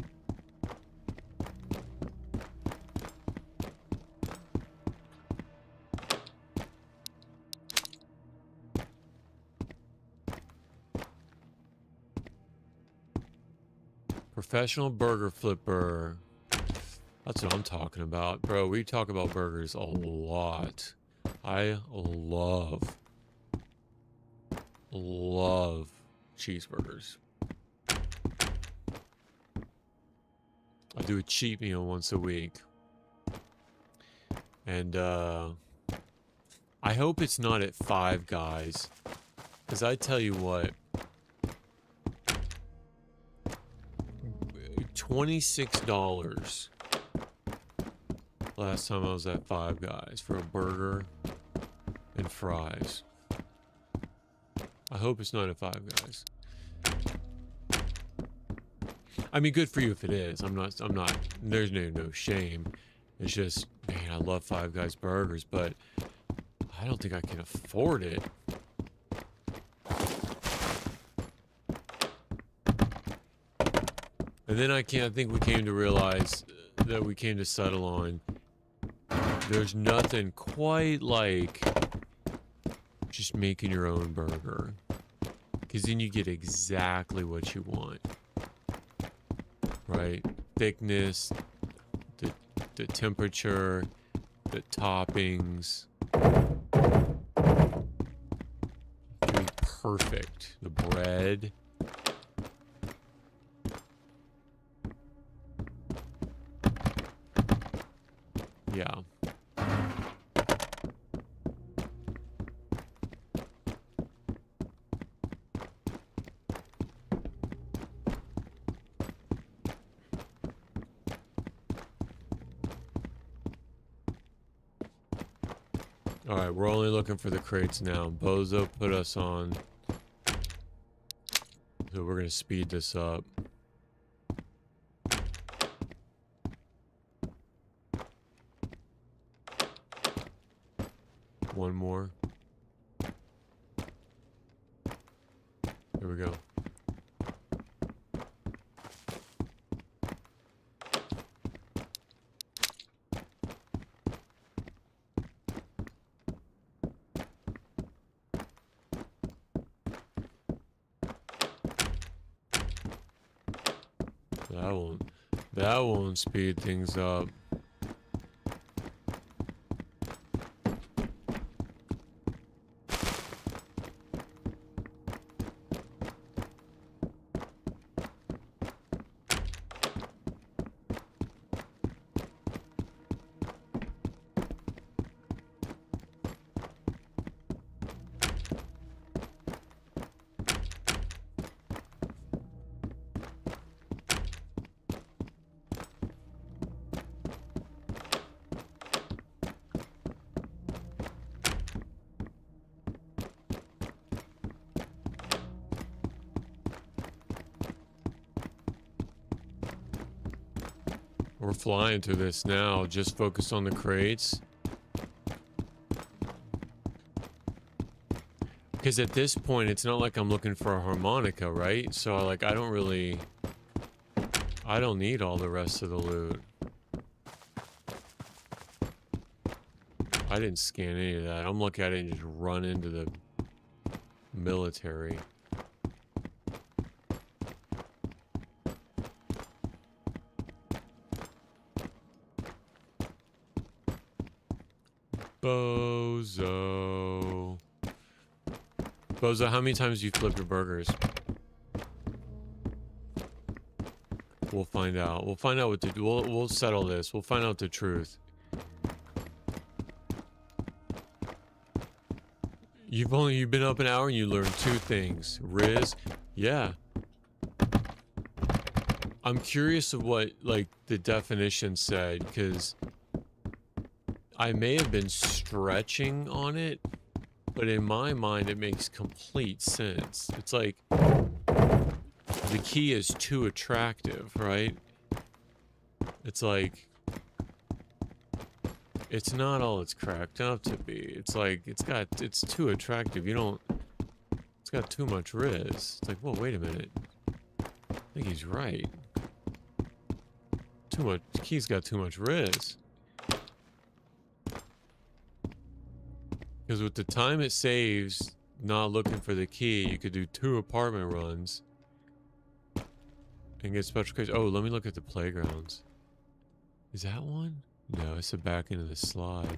Professional burger flipper. That's what I'm talking about. Bro, we talk about burgers a lot. I love cheeseburgers. I do a cheat meal once a week. And I hope it's not at Five Guys. Because I tell you what, $26 last time I was at Five Guys for a burger and fries. I hope it's not at Five Guys. I mean, good for you if it is. I'm not, there's no shame. It's just, man, I love Five Guys burgers, but I don't think I can afford it. And then I think we came to realize that we came to settle on there's nothing quite like just making your own burger. Because then you get exactly what you want. Right? Thickness, the temperature, the toppings. It'll be perfect. The bread. Yeah. Alright, we're only looking for the crates now. Bozo put us on. So we're gonna speed this up. One more. There we go. That won't speed things up. We're flying through this now, just focused on the crates. Because at this point, it's not like I'm looking for a harmonica, right? So, like, I don't need all the rest of the loot. I didn't scan any of that. I'm looking at it and just run into the military. Bozo. Bozo, how many times do you flip your burgers? We'll find out. We'll find out what to do. We'll settle this. We'll find out the truth. You've been up an hour and you learned 2 things. Riz, yeah. I'm curious of what, like, the definition said, because I may have been stretching on it, but in my mind it makes complete sense. It's like the key is too attractive, right? It's like it's not all it's cracked up to be. It's like it's too attractive. It's got too much riz. It's like, whoa, wait a minute. I think he's right. The key's got too much riz. Because with the time it saves not looking for the key, you could do 2 apartment runs and get special case. Oh, let me look at the playgrounds. Is that one? No, it's the back end of the slide.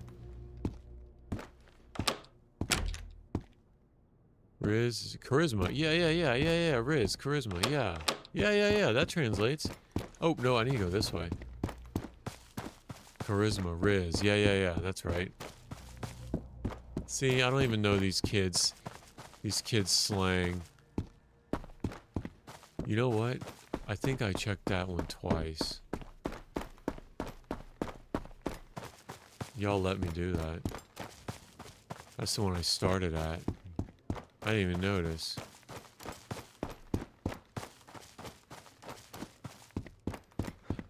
Riz, charisma. Yeah. Riz, charisma. Yeah. Yeah. That translates. Oh, no, I need to go this way. Charisma, Riz. Yeah. That's right. See, I don't even know these kids' slang. You know what? I think I checked that one twice. Y'all let me do that. That's the one I started at. I didn't even notice.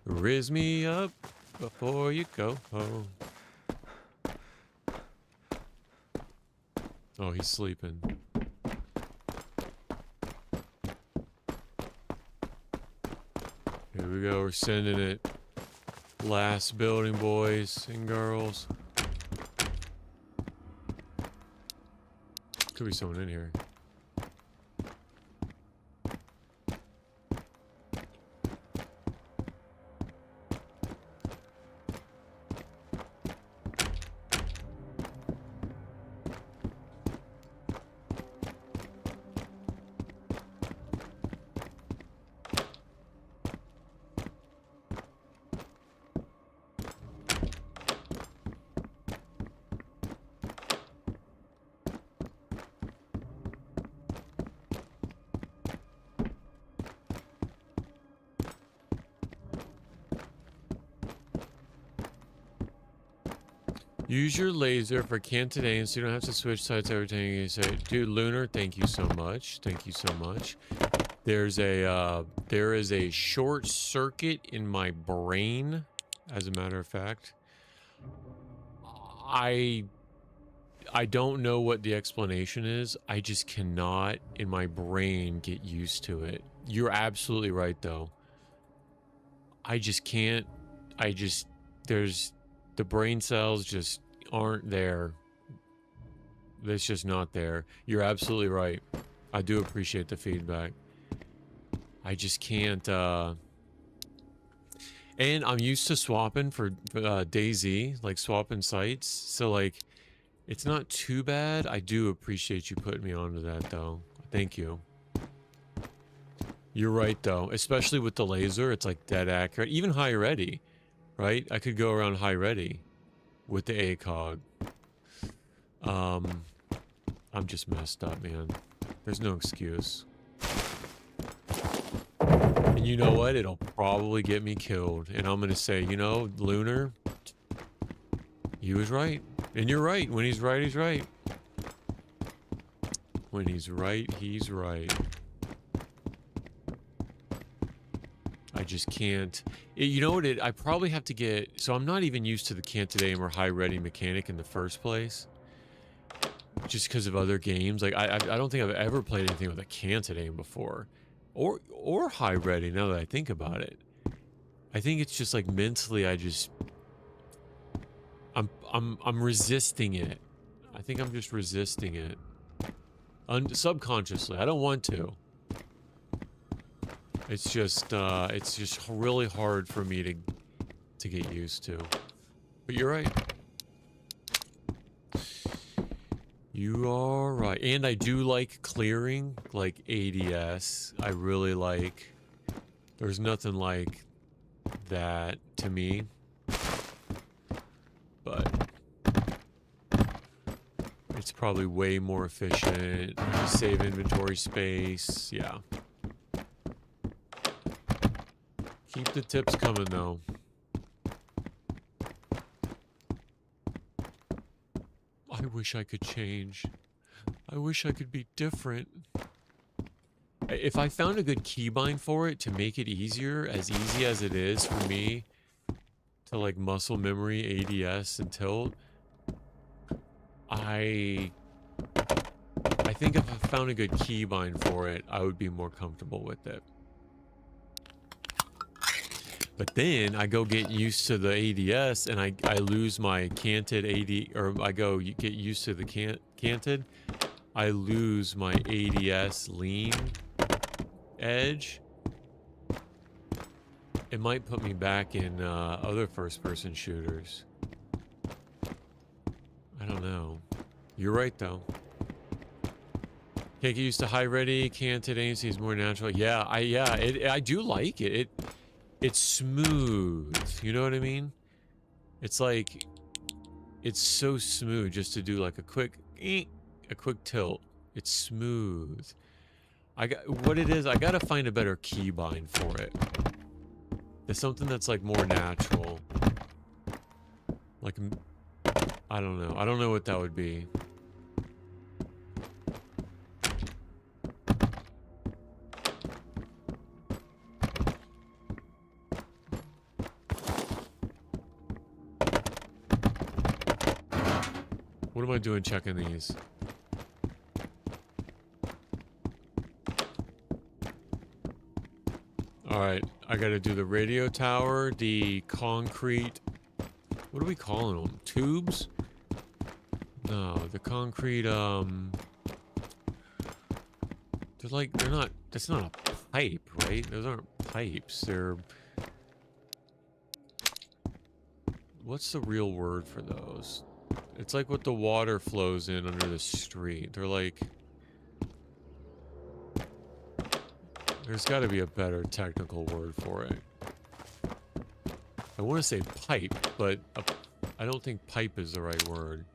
Riz me up before you go home. Oh, he's sleeping. Here we go, we're sending it. Last building, boys and girls. Could be someone in here. Use your laser for Cantonese so you don't have to switch sides every time you say, dude, Lunar, thank you so much. Thank you so much. There is a short circuit in my brain, as a matter of fact. I don't know what the explanation is. I just cannot, in my brain, get used to it. You're absolutely right, though. I just can't. The brain cells just aren't there. It's just not there. You're absolutely right. I do appreciate the feedback. I just can't, and I'm used to swapping for DayZ, like swapping sites. So, like, it's not too bad. I do appreciate you putting me onto that, though. Thank you. You're right, though. Especially with the laser, it's, like, dead accurate. Even high ready. Right? I could go around high ready with the ACOG. I'm just messed up, man. There's no excuse. And you know what? It'll probably get me killed. And I'm gonna say, you know, Lunar, he was right. And you're right. When he's right, he's right. When he's right, he's right. I just can't. You know what? I probably have to get. So I'm not even used to the canted aim or high ready mechanic in the first place. Just because of other games. Like I don't think I've ever played anything with a canted aim before, or high ready. Now that I think about it, I think it's just like mentally. I'm resisting it. I think I'm just resisting it. Subconsciously. I don't want to. It's just really hard for me to get used to. But you're right. You are right. And I do like clearing, like ADS. I really like. There's nothing like that to me. But it's probably way more efficient. You save inventory space. Yeah. Keep the tips coming, though. I wish I could change. I wish I could be different. If I found a good keybind for it to make it easier, as easy as it is for me to like muscle memory, ADS, and tilt, I think if I found a good keybind for it, I would be more comfortable with it. But then I go get used to the ADS and I lose my canted AD, or I go get used to the canted, I lose my ADS lean edge. It might put me back in other first-person shooters. I don't know. You're right, though. Can't get used to high ready, canted aim seems more natural. Yeah, I do like it. It's smooth. You know what I mean? It's like, it's so smooth just to do like a quick tilt. It's smooth. What it is, I gotta find a better keybind for it. There's something that's like more natural. Like, I don't know. I don't know what that would be. What am I doing checking these? Alright, I gotta do the radio tower, the concrete... What are we calling them? Tubes? No, the concrete, they're like, they're not... That's not a pipe, right? Those aren't pipes, they're... What's the real word for those? It's like what the water flows in under the street. They're like... There's got to be a better technical word for it. I want to say pipe, but I don't think pipe is the right word.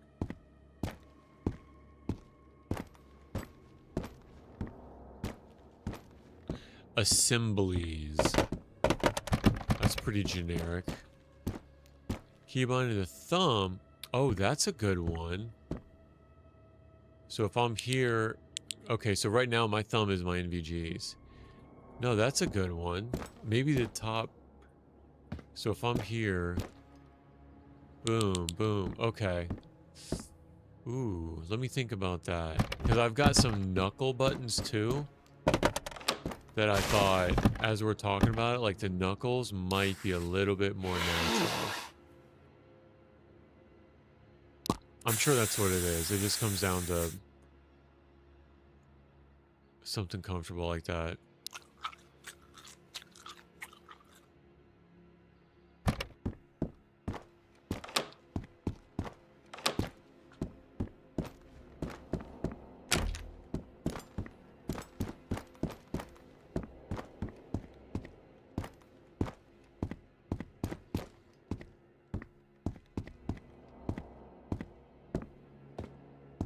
Assemblies. That's pretty generic. Keybind of the thumb. Oh, that's a good one. So if I'm here... Okay, so right now my thumb is my NVGs. No, that's a good one. Maybe the top... So if I'm here... Boom, boom. Okay. Ooh, let me think about that. Because I've got some knuckle buttons too. That I thought, as we're talking about it, like the knuckles might be a little bit more natural. I'm sure that's what it is. It just comes down to something comfortable like that.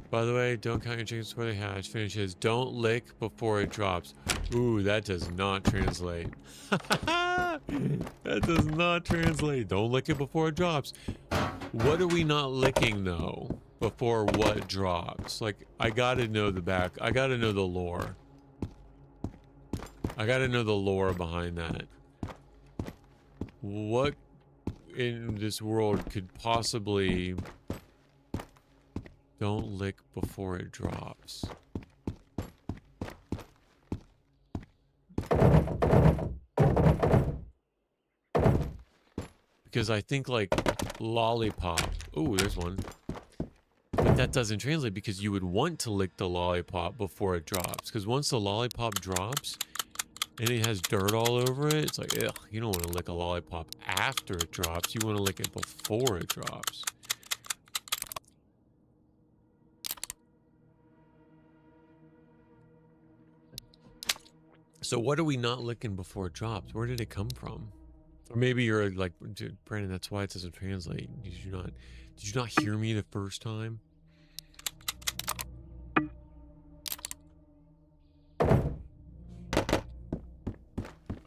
By the way, don't count your chickens before they hatch. Finishes. Don't lick before it drops. Ooh, that does not translate. That does not translate. Don't lick it before it drops. What are we not licking, though, before what drops? Like, I gotta know the back. I gotta know the lore. I gotta know the lore behind that. What in this world could possibly don't lick before it drops? Because I think like lollipop. Oh, there's one. But that doesn't translate because you would want to lick the lollipop before it drops. Because once the lollipop drops and it has dirt all over it, it's like, ugh, you don't want to lick a lollipop after it drops. You want to lick it before it drops. So what are we not licking before it drops? Where did it come from? Or maybe you're like, dude, Brandon, that's why it doesn't translate. Did you not hear me the first time?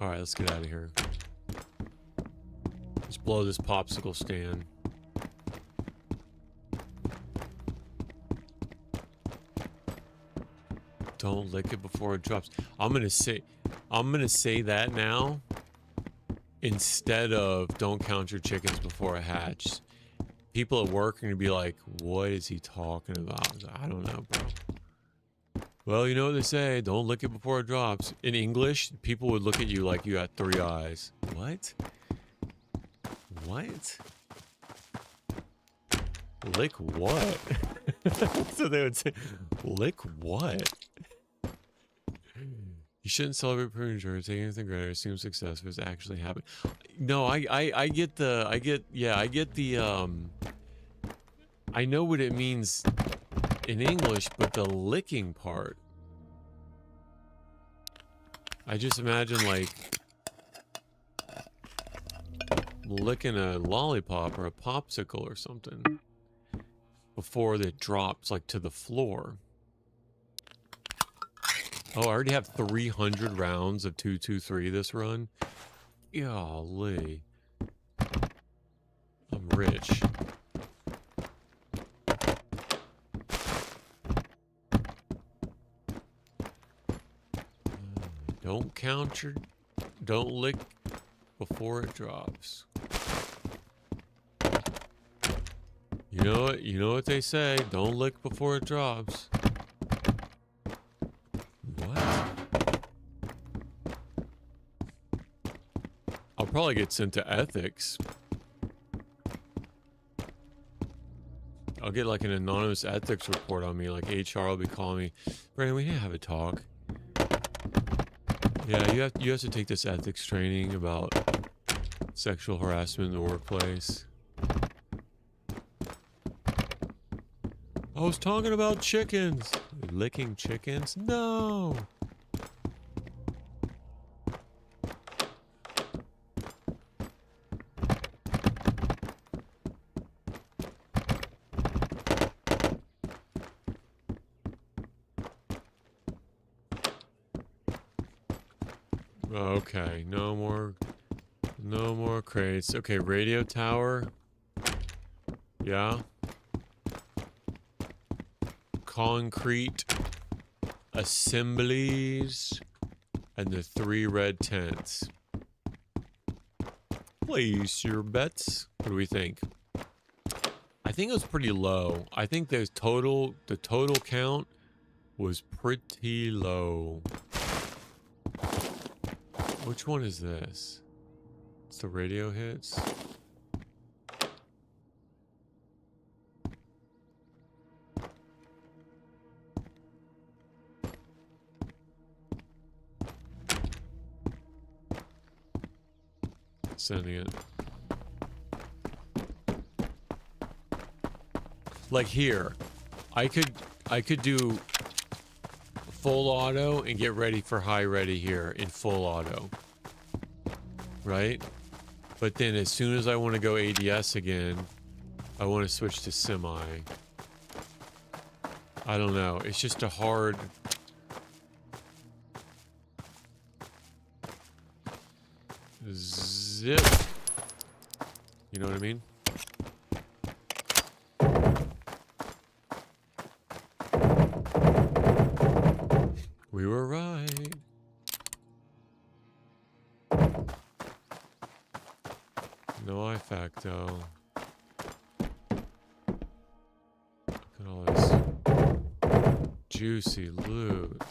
All right, let's get out of here. Let's blow this popsicle stand. Don't lick it before it drops. I'm gonna say that now instead of don't count your chickens before it hatches. People at work are gonna be like, what is he talking about? I don't know, bro. Well, you know what they say, don't lick it before it drops. In English, people would look at you like you had 3 eyes. What? What? Lick what? So they would say, lick what? You shouldn't celebrate premature, take anything greater, assume success if it's actually happened. No, I get the, I know what it means in English, but the licking part, I just imagine like licking a lollipop or a popsicle or something before it drops like to the floor. Oh, I already have 300 rounds of 223 this run. Golly. I'm rich. Don't lick before it drops. You know what they say, don't lick before it drops. What? I'll probably get sent to ethics. I'll get like an anonymous ethics report on me, like HR will be calling me, Brandon, we need to have a talk. Yeah, you have to take this ethics training about sexual harassment in the workplace. I was talking about chickens. Licking chickens? No. Okay, no more crates. Okay, radio tower. Yeah. Concrete assemblies and the 3 red tents. Place your bets. What do we think? I think it was pretty low. I think the total count was pretty low. Which one is this? It's the radio hits. Sending it. Like here, I could do full auto and get ready for high ready here in full auto, right? But then as soon as I want to go ADS again, I want to switch to semi. I don't know. It's just a hard. Zip. You know what I mean? We were right. No I facto. Look at all this juicy loot.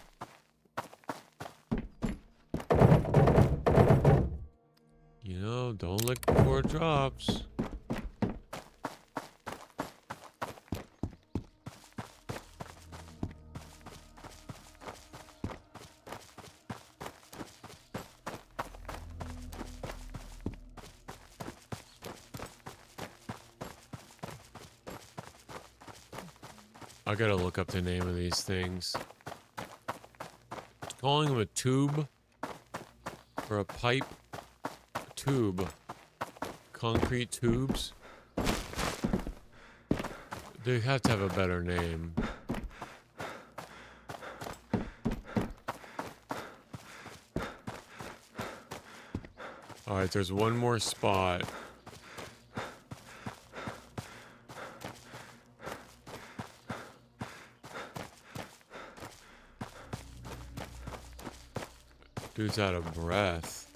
You know, don't lick before it drops. I gotta look up the name of these things. Calling them a tube or a pipe. A tube. Concrete tubes. They have to have a better name. Alright, there's one more spot. Dude's out of breath.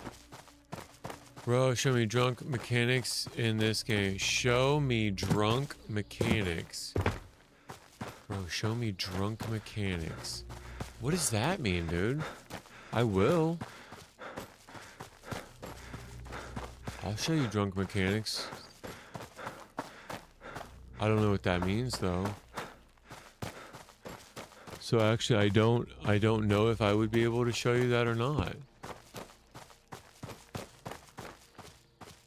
Bro, show me drunk mechanics in this game. Show me drunk mechanics. Bro, show me drunk mechanics. What does that mean, dude? I will. I'll show you drunk mechanics. I don't know what that means, though. So actually, I don't know if I would be able to show you that or not.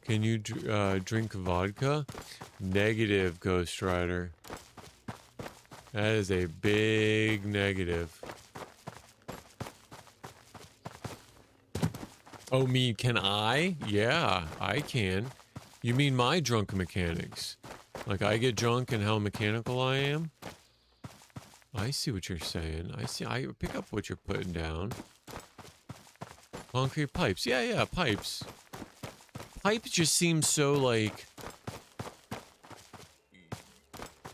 Can you drink vodka? Negative, Ghost Rider. That is a big negative. Oh, me, can I? Yeah, I can. You mean my drunk mechanics? Like I get drunk and how mechanical I am? I see what you're saying. I pick up what you're putting down. Concrete pipes. Yeah, pipes. Pipes just seem so like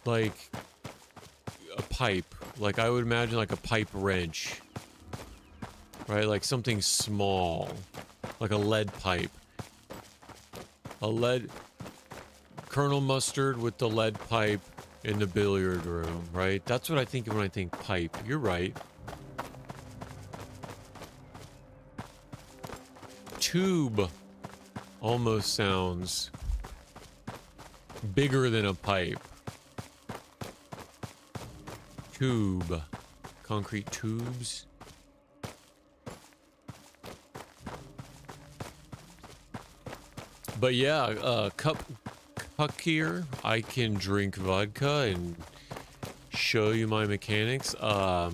a pipe. Like I would imagine like a pipe wrench. Right? Like something small. Like a lead pipe. A lead Colonel Mustard with the lead pipe in the billiard room, right? That's what I think when I think pipe. You're right. Tube almost sounds bigger than a pipe. Tube. Concrete tubes. But yeah, cup here, I can drink vodka and show you my mechanics. No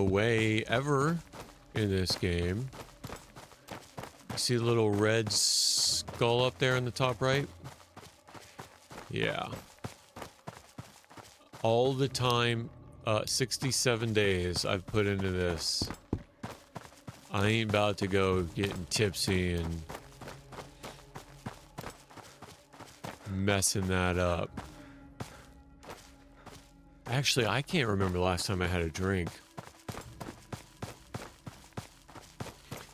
way ever in this game. See the little red skull up there in the top right? Yeah. All the time, 67 days I've put into this. I ain't about to go getting tipsy and messing that up. Actually, I can't remember the last time I had a drink.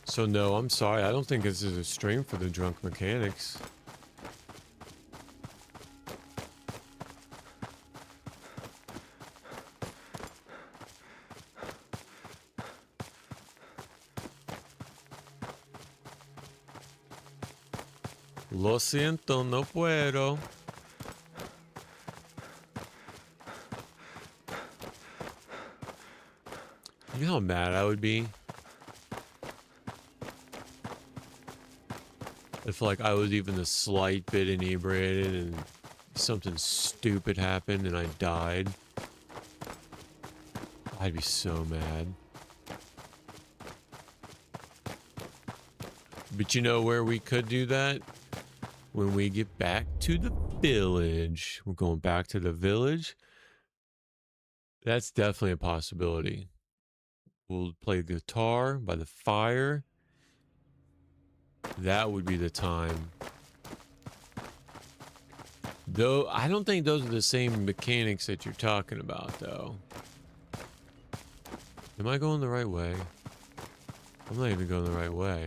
So no, I'm sorry. I don't think this is a stream for the drunk mechanics. Lo siento, no puedo. You know how mad I would be if like I was even a slight bit inebriated and something stupid happened and I died. I'd be so mad. But you know where we could do that? When we get back to the village. We're going back to the village. That's definitely a possibility. We'll play guitar by the fire. That would be the time. Though, I don't think those are the same mechanics that you're talking about, though. Am I going the right way? I'm not even going the right way.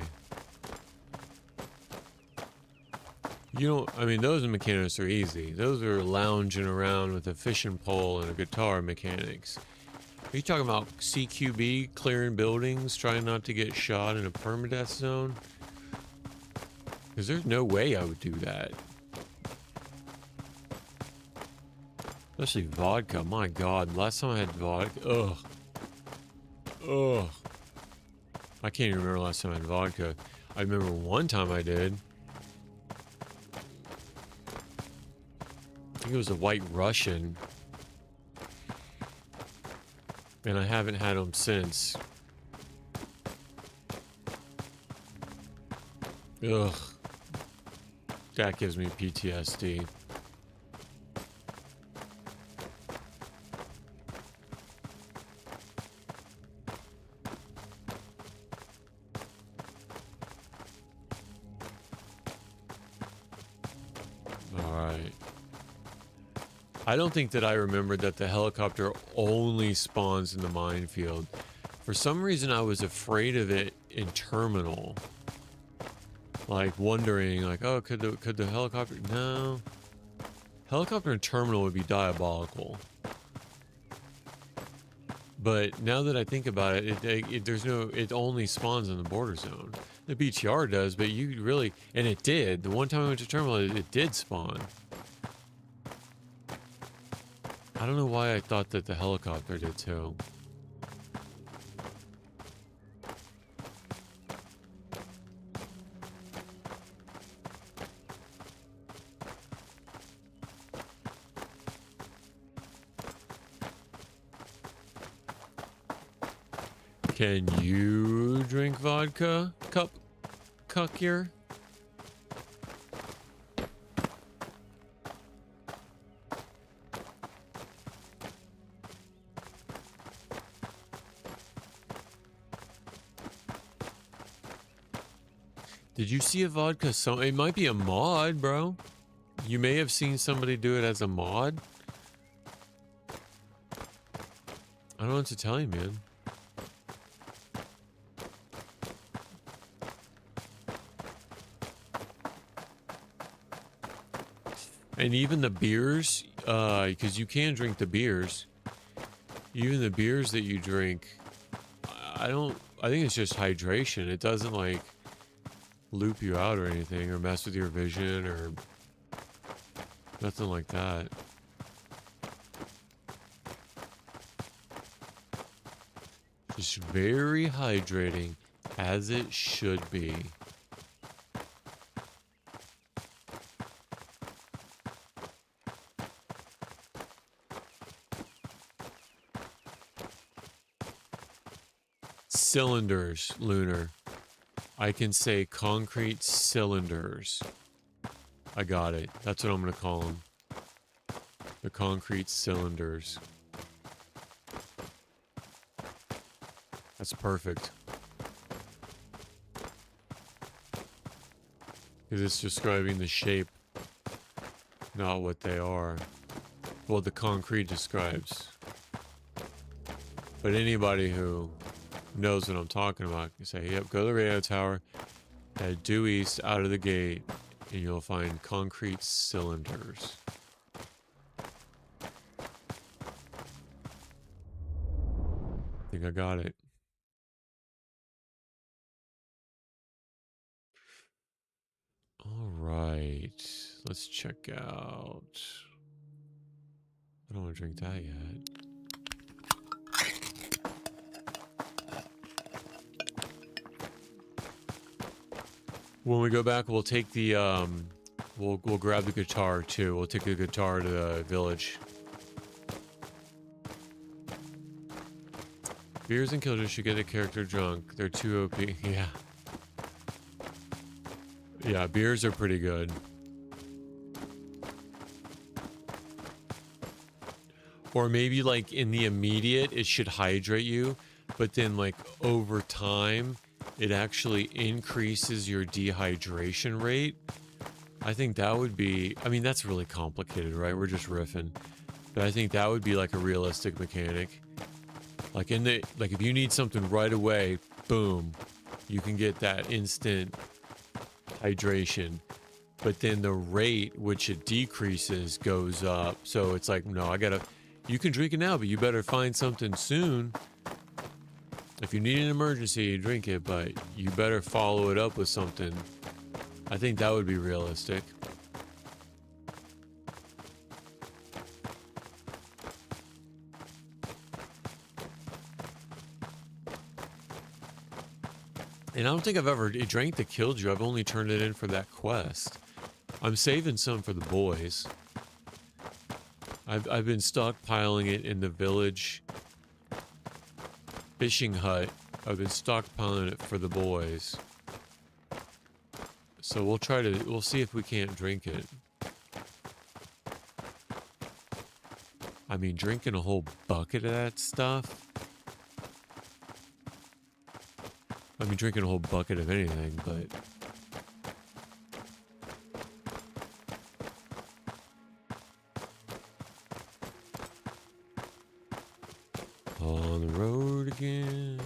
You don't, I mean, those mechanics are easy. Those are lounging around with a fishing pole and a guitar mechanics. Are you talking about CQB, clearing buildings, trying not to get shot in a permadeath zone? Because there's no way I would do that. Especially vodka, my god. Last time I had vodka, ugh. Ugh. I can't even remember last time I had vodka. I remember one time I did. I think it was a White Russian. And I haven't had them since. Ugh. That gives me PTSD. Alright. I don't think that I remembered that the helicopter only spawns in the minefield. For some reason, I was afraid of it in terminal. Like wondering, like, oh, could the helicopter? No. Helicopter in terminal would be diabolical. But now that I think about it, it only spawns in the border zone. The BTR does, but you really, and it did. The one time I went to terminal, it did spawn. I don't know why I thought that the helicopter did too. Can you drink vodka? Cuck here? Did you see a vodka? It might be a mod, bro. You may have seen somebody do it as a mod. I don't know what to tell you, man. And even the beers, because you can drink the beers. Even the beers that you drink, I think it's just hydration. It doesn't like loop you out or anything or mess with your vision or nothing like that. Just very hydrating, as it should be. Cylinders, Lunar. I can say concrete cylinders. I got it. That's what I'm going to call them. The concrete cylinders. That's perfect. Because it's describing the shape, not what they are. Well, the concrete describes. But anybody who knows what I'm talking about can say, yep, go to the radio tower, head due east out of the gate, and you'll find concrete cylinders. I think I got it. All right, let's check out. I don't want to drink that yet. When we go back, we'll take the we'll grab the guitar too. We'll take the guitar to the village. Beers and killers should get a character drunk. They're too OP. Yeah. Yeah, beers are pretty good. Or maybe like in the immediate, it should hydrate you, but then like over time, it actually increases your dehydration rate. I think that would be, I mean, that's really complicated, right? We're just riffing. But I think that would be like a realistic mechanic. Like if you need something right away, boom, you can get that instant hydration. but then the rate which it decreases goes up. So it's like, no, you can drink it now, but you better find something soon. If you need an emergency, drink it, but you better follow it up with something. I think that would be realistic. And I don't think I've ever drank the Killed You. I've only turned it in for that quest. I'm saving some for the boys. I've been stockpiling it in the village fishing hut. I've been stockpiling it for the boys. So we'll see if we can't drink it. I mean, drinking a whole bucket of that stuff. I mean, drinking a whole bucket of anything, but... On the road again.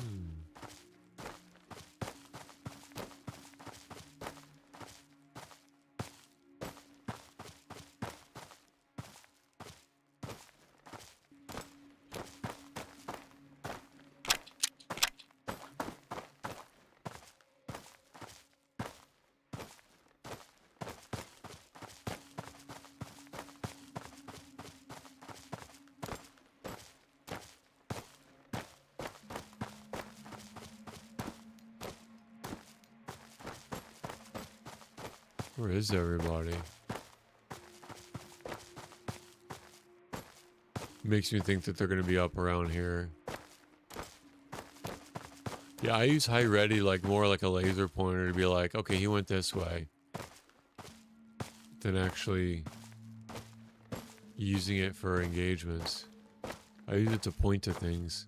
Where is everybody? Makes me think that they're going to be up around here. Yeah, I use high ready like more like a laser pointer to be like, okay, he went this way. Than actually using it for engagements. I use it to point to things.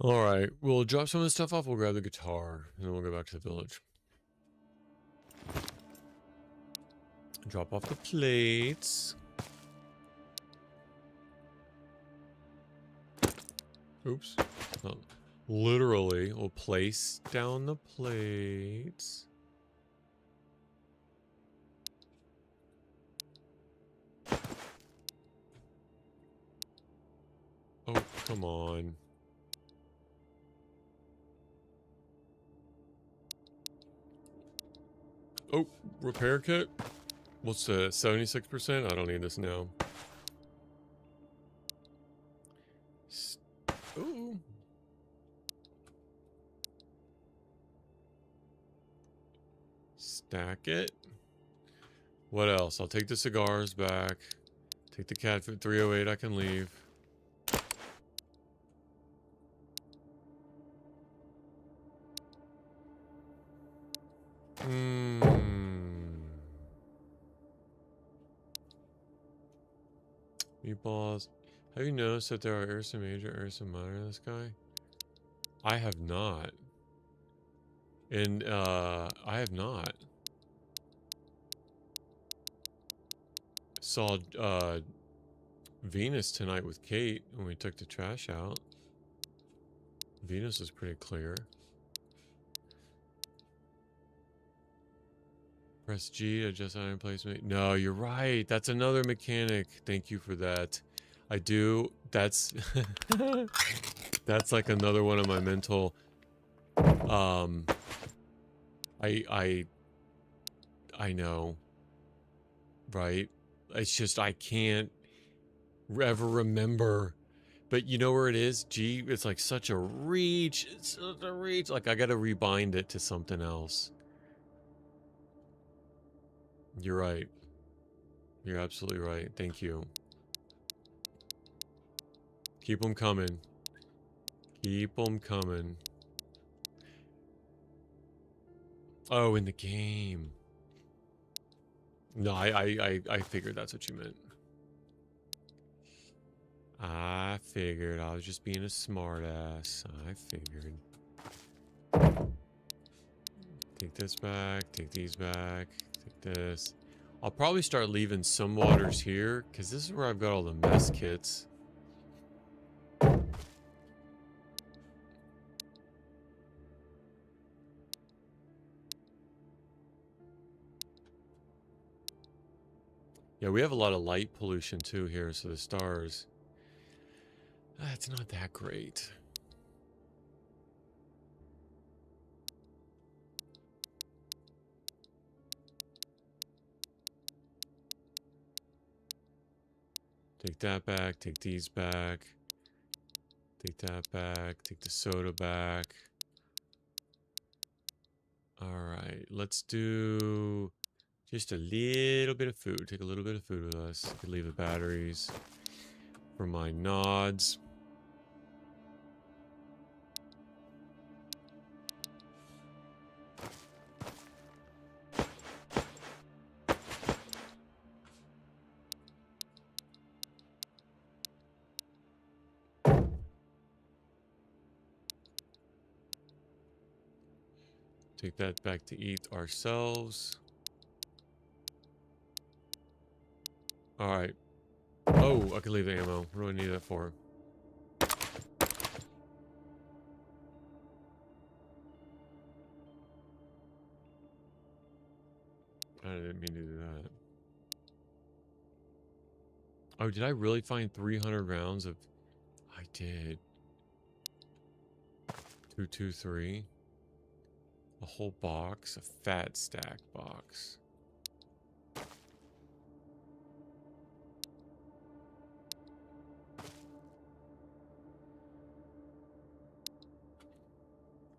Alright, we'll drop some of this stuff off, we'll grab the guitar, and then we'll go back to the village. Drop off the plates. Oops. Oh, literally, we'll place down the plates. Oh, come on. Oh, repair kit? What's the 76%? I don't need this now. Ooh. Stack it. What else? I'll take the cigars back. Take the cat food 308, I can leave. Meatballs. Have you noticed that there are Ursa Major, Ursa Minor in the sky? I have not. And, I have not. Saw, Venus tonight with Kate when we took the trash out. Venus is pretty clear. Press G to adjust iron placement. No, you're right. That's another mechanic. Thank you for that. I do. That's that's like another one of my mental. I know. Right? It's just I can't. ever remember. But you know where it is? G, it's like such a reach. It's such a reach. Like I gotta rebind it to something else. You're right. You're absolutely right. Thank you. Keep them coming. Keep them coming. Oh, in the game. No, I figured that's what you meant. I figured. I was just being a smartass. I figured. Take this back. Take these back. Take this. I'll probably start leaving some waters here, because this is where I've got all the mess kits. Yeah, we have a lot of light pollution too here, so the stars... it's not that great. Take that back, take these back. Take that back, take the soda back. Alright, let's do just a little bit of food. Take a little bit of food with us. Could leave the batteries for my nods. Take that back to eat ourselves. Alright. Oh, I can leave the ammo. What do I need that for? I didn't mean to do that. Oh, did I really find 300 rounds of... I did. 223. A whole box. A fat stack box.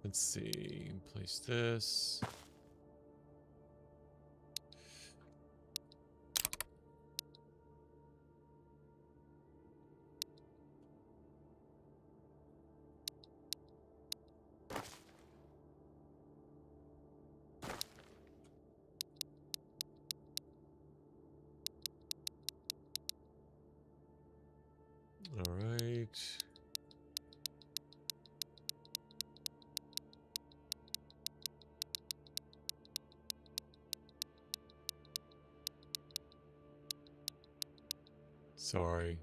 Let's see. Place this. All right. Sorry.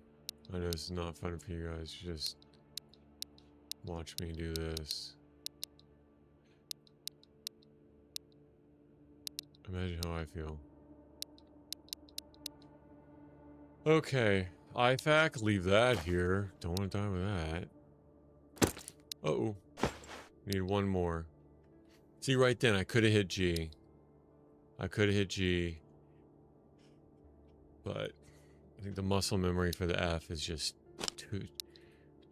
I know this is not fun for you guys. Just watch me do this. Imagine how I feel. Okay. IFAC, leave that here. Don't want to die with that. Uh-oh. Need one more. See, right then, I could have hit G. I could have hit G. But I think the muscle memory for the F is just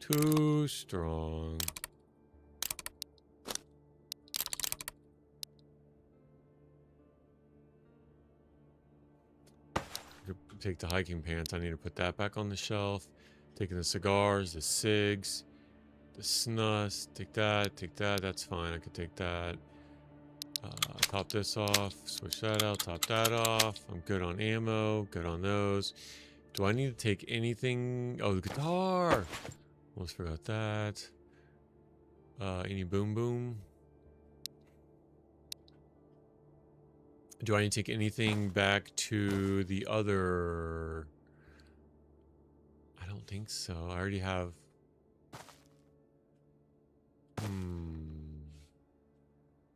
too strong. Take the hiking pants. I need to put that back on the shelf. Taking the cigars, the cigs, the snus. Take that, take that. That's fine. I could take that. Top this off. Switch that out. Top that off. I'm good on ammo. Good on those. Do I need to take anything? Oh, the guitar. Almost forgot that. Any boom boom? Do I need to take anything back to the other? I don't think so. I already have.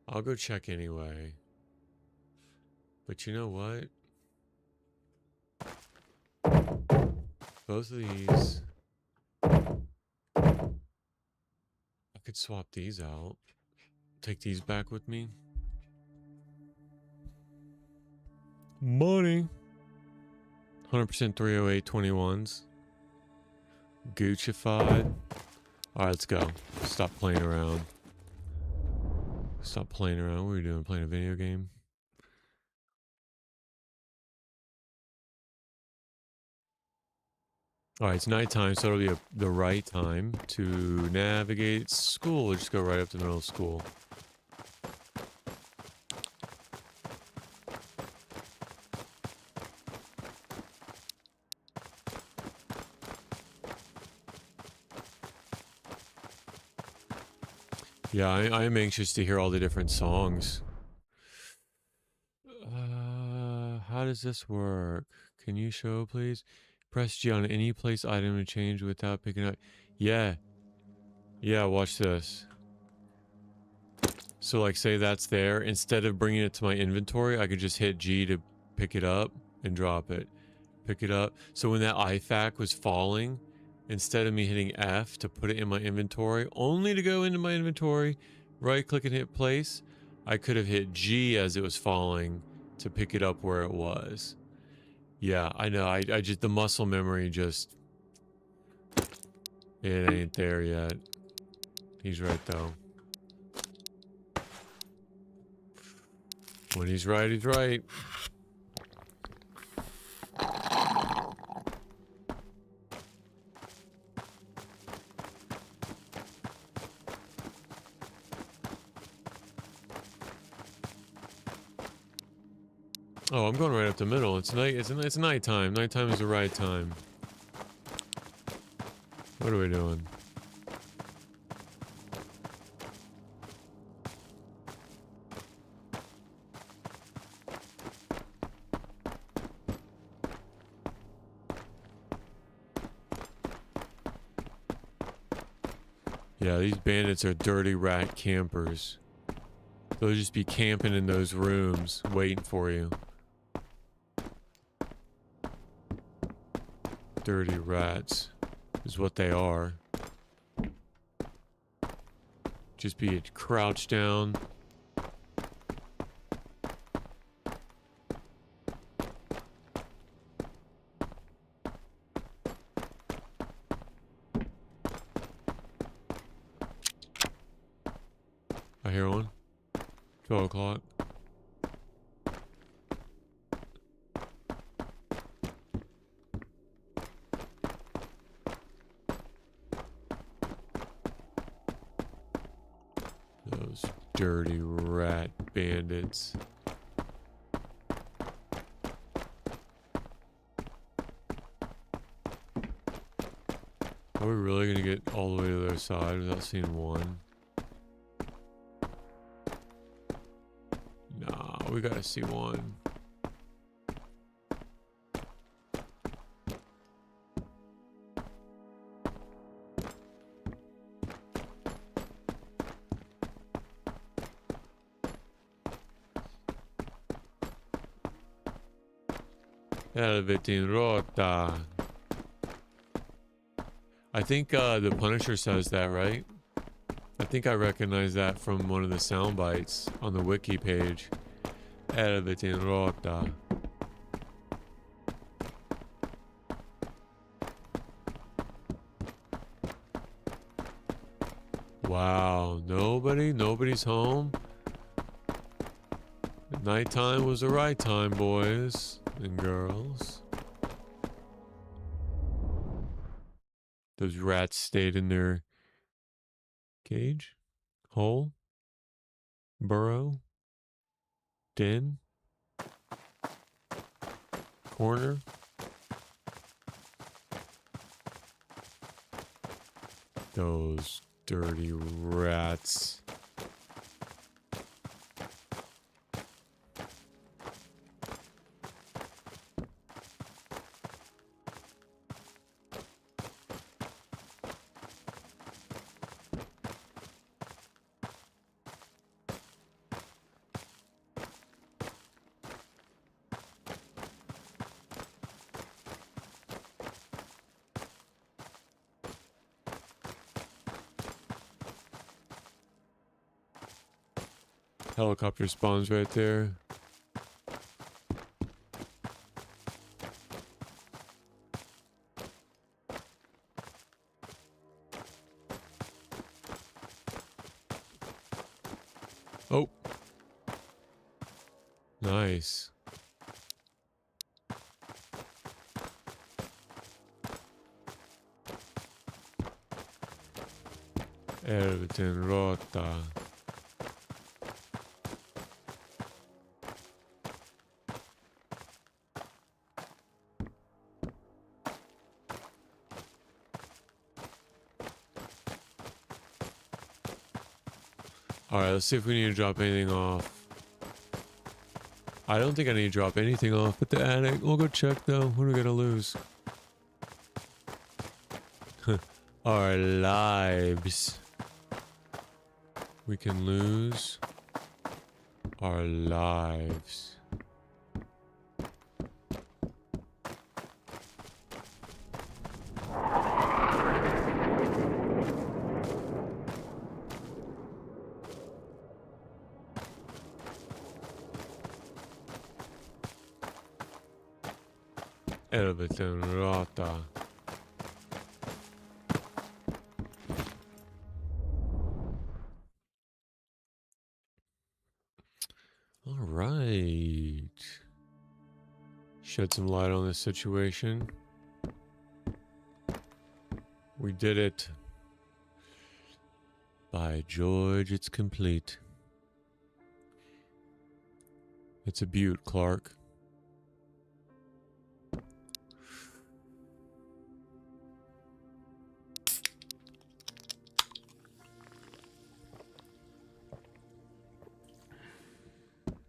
I'll go check anyway. But you know what? Both of these. I could swap these out. Take these back with me. Money. 100% 308 21s. Guccified. Alright, let's go. Stop playing around. Stop playing around. What are we doing? Playing a video game? Alright, it's nighttime, so it'll be the right time to navigate school. We'll just go right up to the middle of school. Yeah, I am anxious to hear all the different songs. How does this work? Can you show, please? Press G on any place item to change without picking up. Yeah. Yeah, watch this. So, like, say that's there. Instead of bringing it to my inventory, I could just hit G to pick it up and drop it. Pick it up. So when that IFAC was falling, instead of me hitting F to put it in my inventory, only to go into my inventory, right click and hit place, I could have hit G as it was falling to pick it up where it was. Yeah, I know. I just, the muscle memory just, it ain't there yet. He's right though. When he's right, he's right. Oh, I'm going right up the middle. It's night. It's nighttime. Nighttime is the right time. What are we doing? Yeah, these bandits are dirty rat campers. They'll just be camping in those rooms, waiting for you. Dirty rats is what they are. Just be crouched down. I hear one. 12 o'clock. Those dirty rat bandits. Are we really gonna get all the way to the other side without seeing one? Nah, we gotta see one. Helvetin rota. I think the Punisher says that, right? I think I recognize that from one of the sound bites on the wiki page. Helvetin rota. Wow, nobody's home. Nighttime was the right time, boys and girls. Those rats stayed in their cage, hole, burrow, den, corner. Those dirty rats. Helicopter spawns right there. Oh. Nice. Everything rota. Alright, let's see if we need to drop anything off. I don't think I need to drop anything off at the attic. We'll go check though. What are we gonna lose? Our lives. We can lose our lives. Everything rota. All right. Shed some light on this situation. We did it. By George, it's complete. It's a beaut, Clark.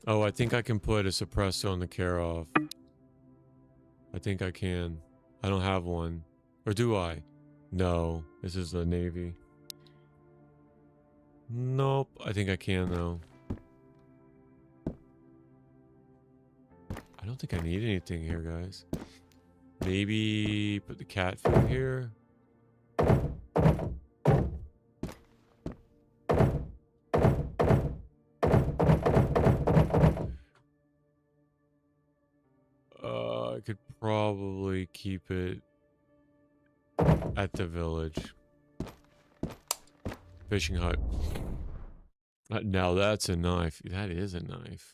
Oh, I think I can put a suppressor on the Karov. I think I can. I don't have one. Or do I? No. This is the Navy. Nope. I think I can, though. I don't think I need anything here, guys. Maybe put the cat food here. I could probably keep it at the village. Fishing hut. Now that's a knife. That is a knife.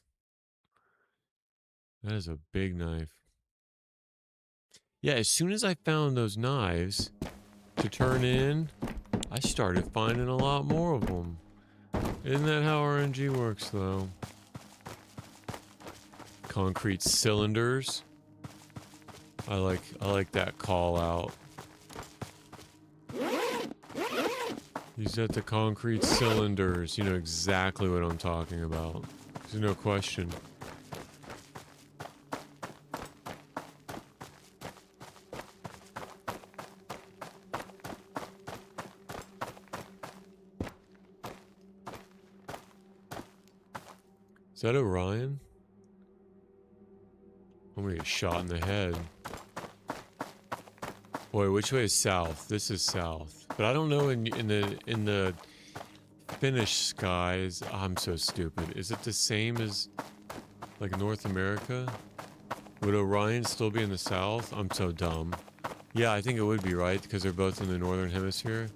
That is a big knife. Yeah, as soon as I found those knives to turn in, I started finding a lot more of them. Isn't that how RNG works, though? Concrete cylinders. I like that call out. You said the concrete cylinders. You know exactly what I'm talking about. There's no question. Is that Orion? I'm gonna get shot in the head. Boy, which way is south? This is south. But I don't know in the Finnish skies. I'm so stupid. Is it the same as like North America? Would Orion still be in the south? I'm so dumb. Yeah, I think it would be, right? Because they're both in the northern hemisphere.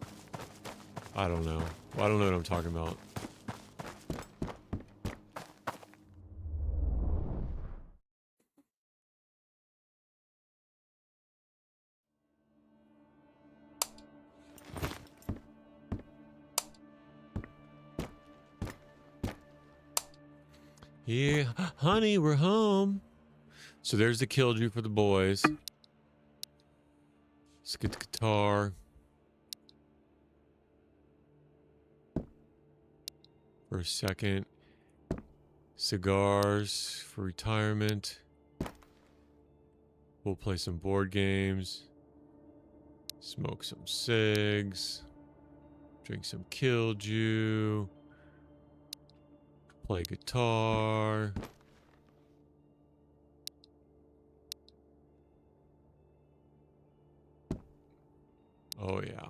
I don't know. I don't know what I'm talking about. Yeah, honey, we're home. So there's the killdew for the boys. Let's get the guitar. For a second. Cigars for retirement. We'll play some board games. Smoke some cigs. Drink some killdew. Play guitar. Oh yeah.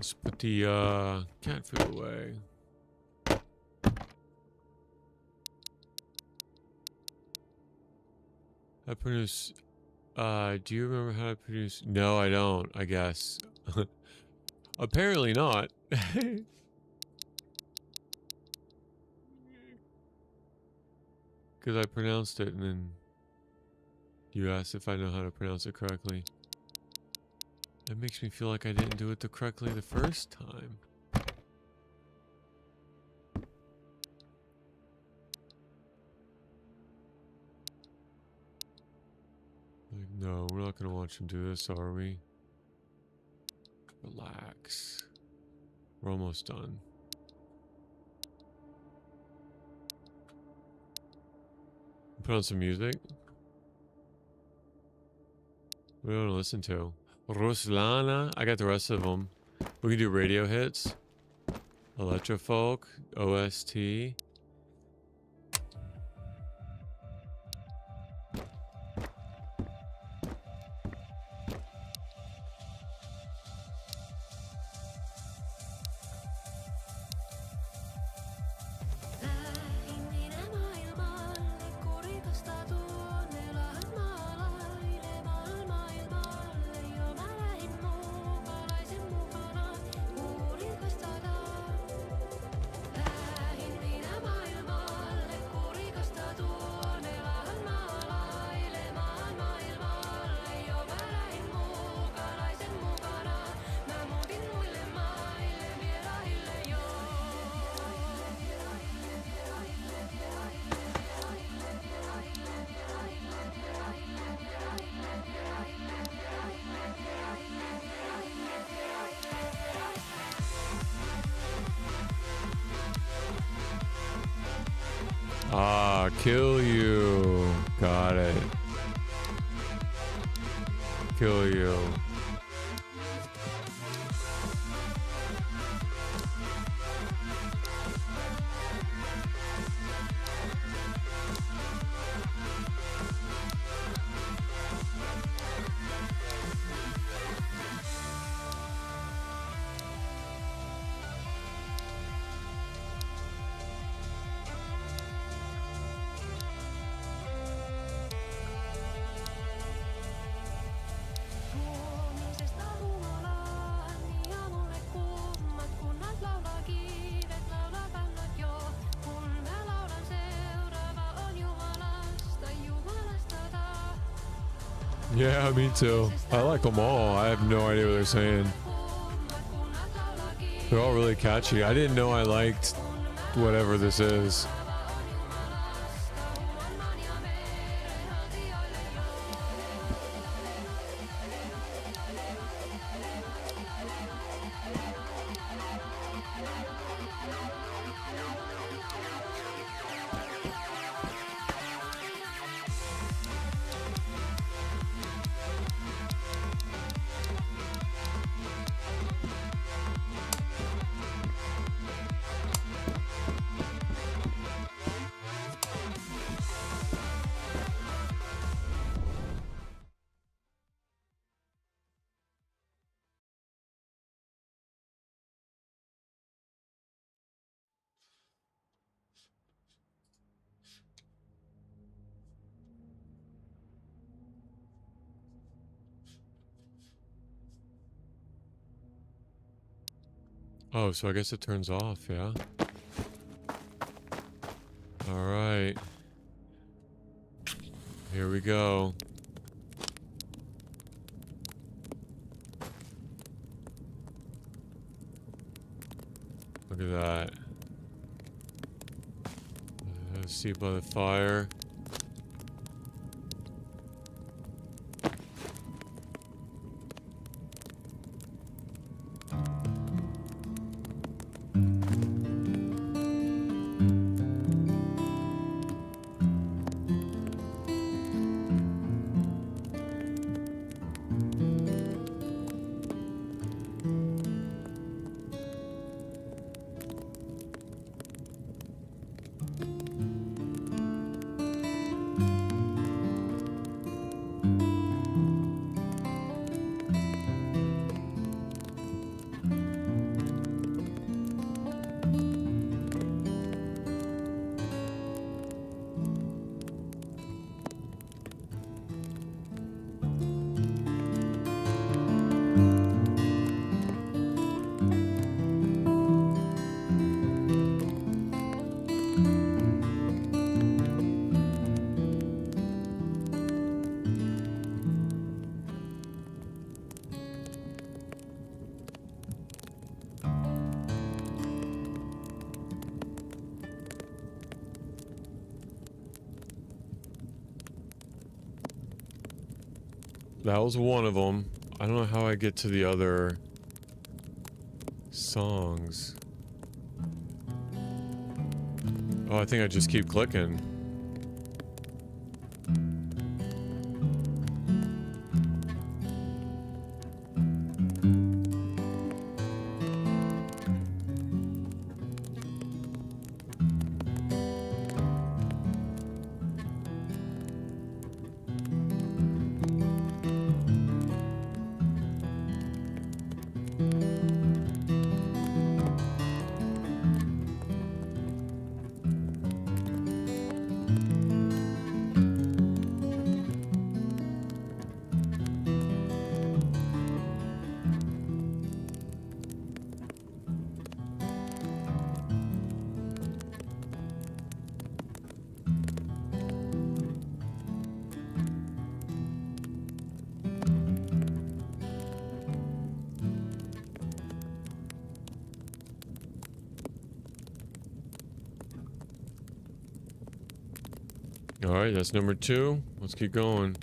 Let's put the cat food away. I produce. Do you remember how to produce? No, I don't. I guess. Apparently not. Because I pronounced it and then you asked if I know how to pronounce it correctly. That makes me feel like I didn't do it correctly the first time. Like, no, we're not going to watch him do this, are we? Relax. We're almost done. Put on some music. What do you want to listen to? Ruslana. I got the rest of them. We can do radio hits. Electrofolk. OST. Ah, kill you. Got it. Kill you. Yeah, me too. I like them all. I have no idea what they're saying. They're all really catchy. I didn't know I liked whatever this is. Oh, so I guess it turns off, yeah? Alright. Here we go. Look at that. Seat by the fire. That was one of them. I don't know how I get to the other songs. Oh, I think I just keep clicking. Alright, that's number 2. Let's keep going.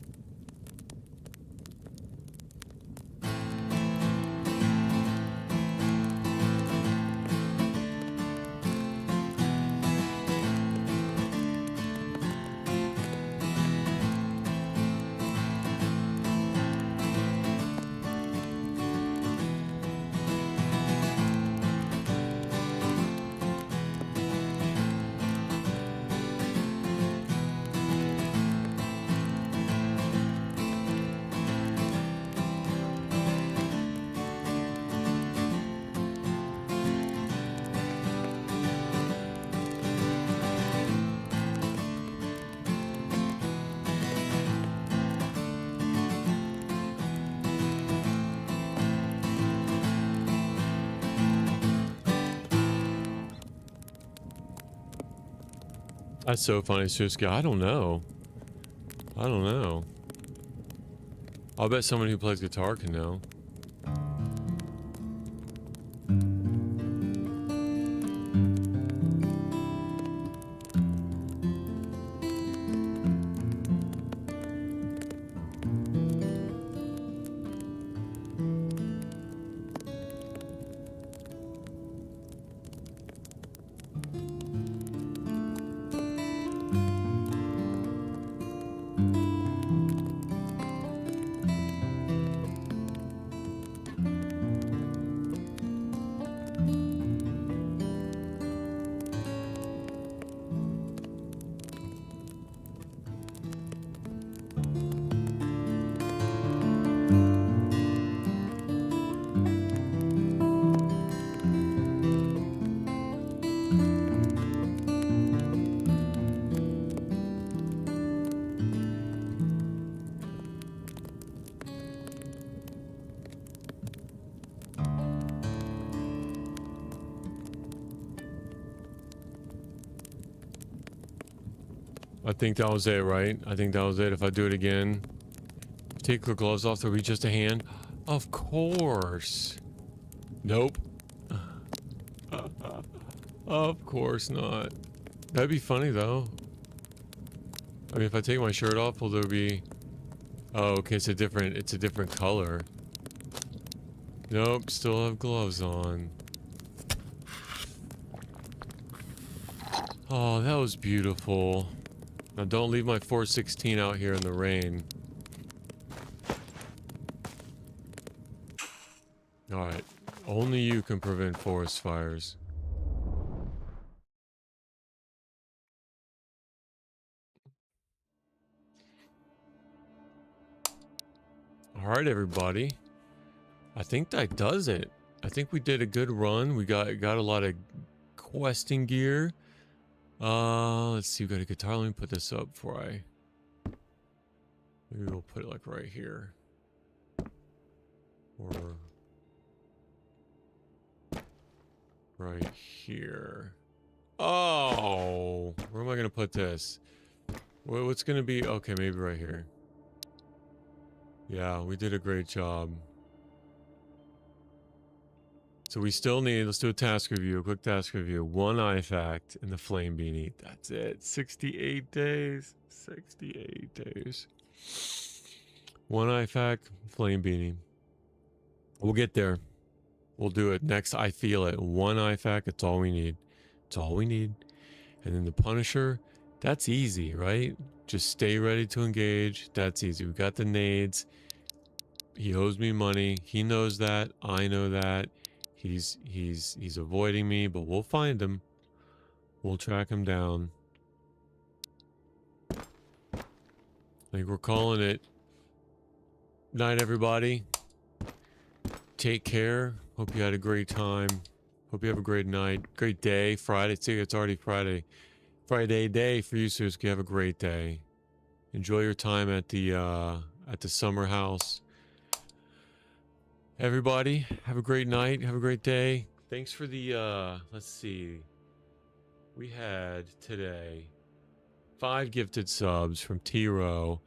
That's so funny, Suski. I don't know. I don't know. I'll bet someone who plays guitar can know. I think that was it, right? I think that was it. If I do it again, take the gloves off, there'll be just a hand. Of course. Nope. Of course not. That'd be funny though. I mean, if I take my shirt off, will there be? Oh, okay. It's a different color. Nope. Still have gloves on. Oh, that was beautiful. Now don't leave my 416 out here in the rain. Alright. Only you can prevent forest fires. Alright, everybody. I think that does it. I think we did a good run. We got a lot of questing gear. Let's see, we got a guitar. Let me put this up before maybe we'll put it like right here. Or right here. Oh, where am I gonna put this? What's gonna be? Okay, maybe right here. Yeah, we did a great job. So we still need, let's do a task review, a quick task review. 1 IFACT in the flame beanie. That's it. 68 days. 68 days. One IFAC, flame beanie. We'll get there. We'll do it. Next, I feel it. One IFAC, it's all we need. It's all we need. And then the Punisher, that's easy, right? Just stay ready to engage. That's easy. We got the nades. He owes me money. He knows that. I know that. He's avoiding me, but we'll find him. We'll track him down. I think we're calling it. Night, everybody. Take care. Hope you had a great time. Hope you have a great night. Great day. Friday. See, it's already Friday. Friday day for you, Suzuki. Have a great day. Enjoy your time at the summer house. Everybody, have a great night. Have a great day. Thanks for the, let's see. We had today 5 gifted subs from T-Row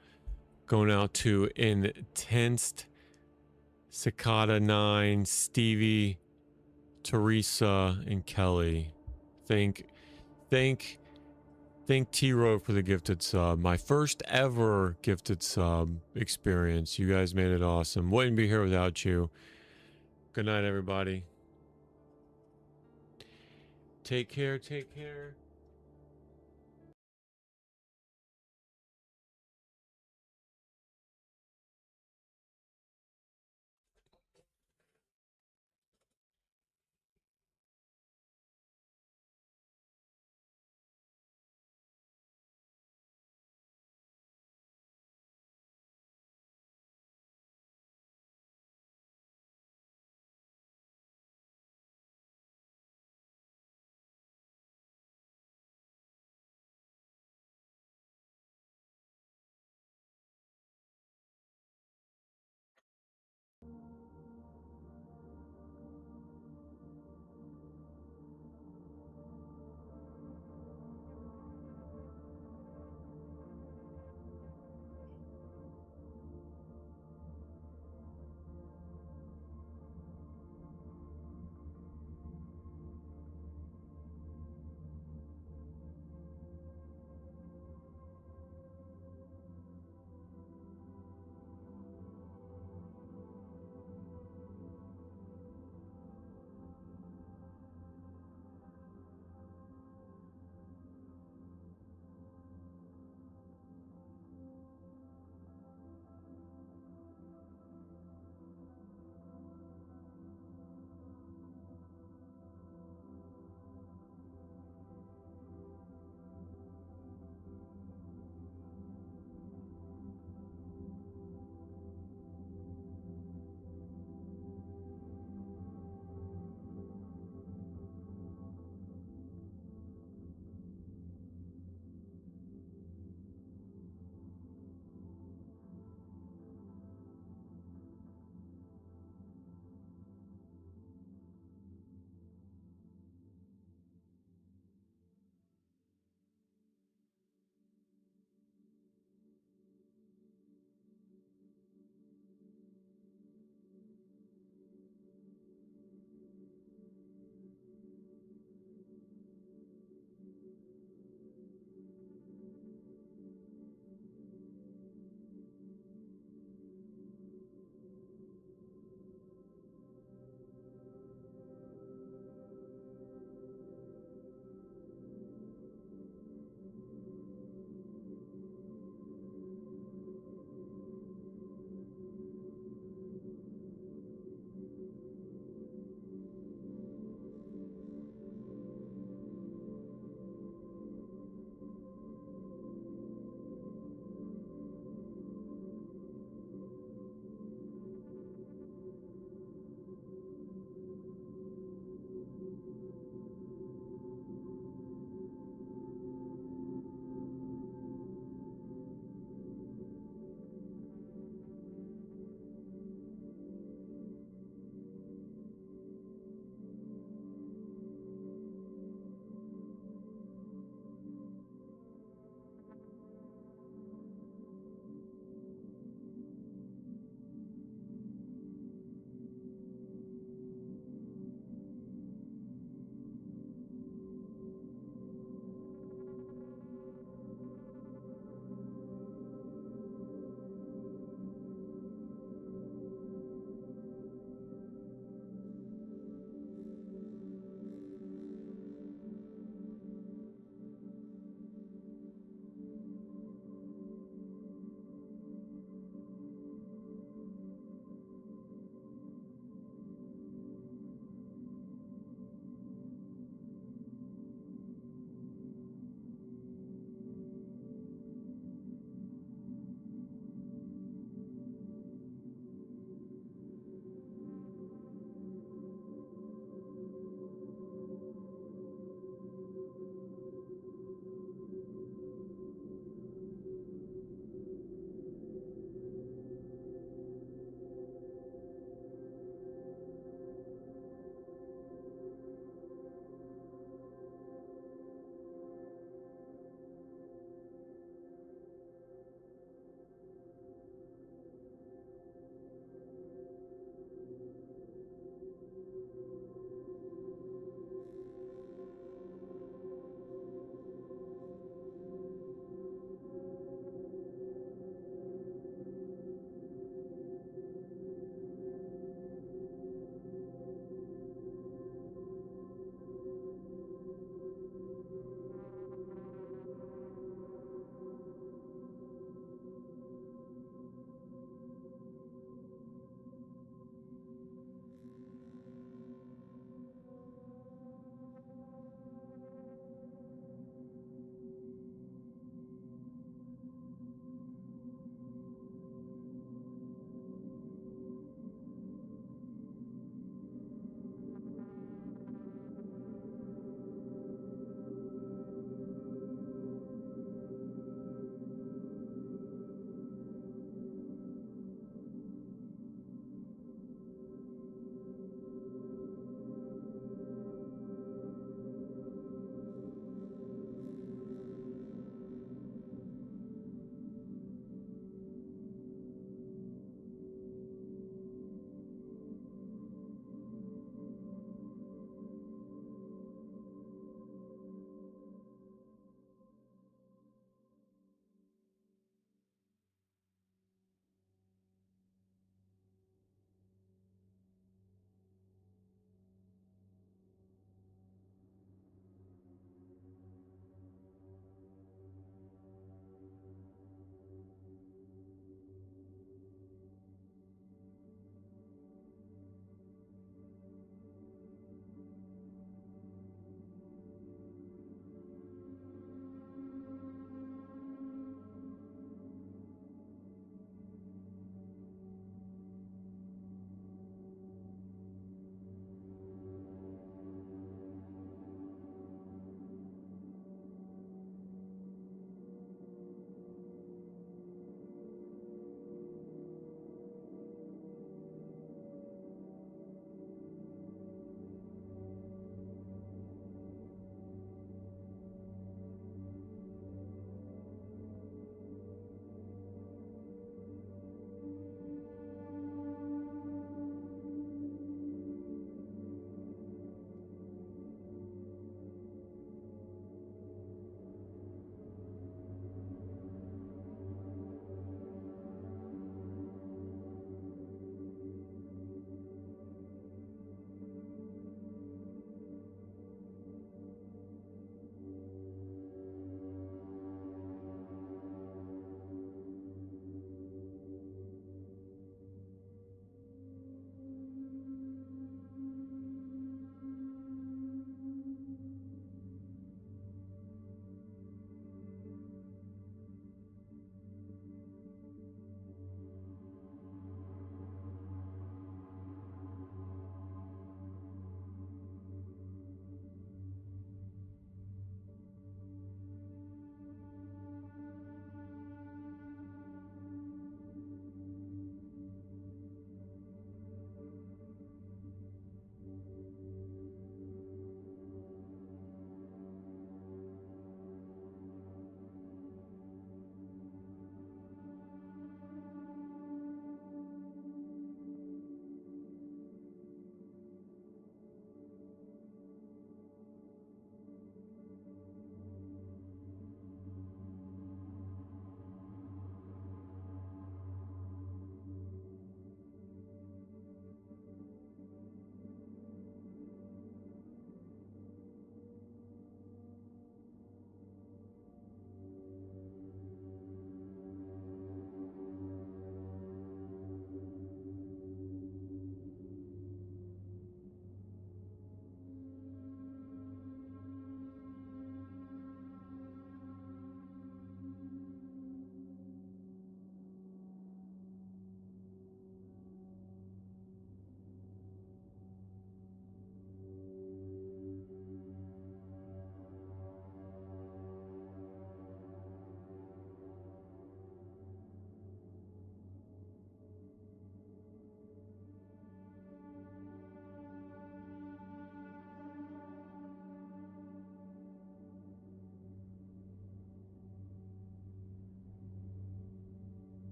going out to Intensed, Cicada 9, Stevie, Teresa, and Kelly. Thank T-Row for the gifted sub. My first ever gifted sub experience. You guys made it awesome. Wouldn't be here without you. Good night, everybody. Take care, take care.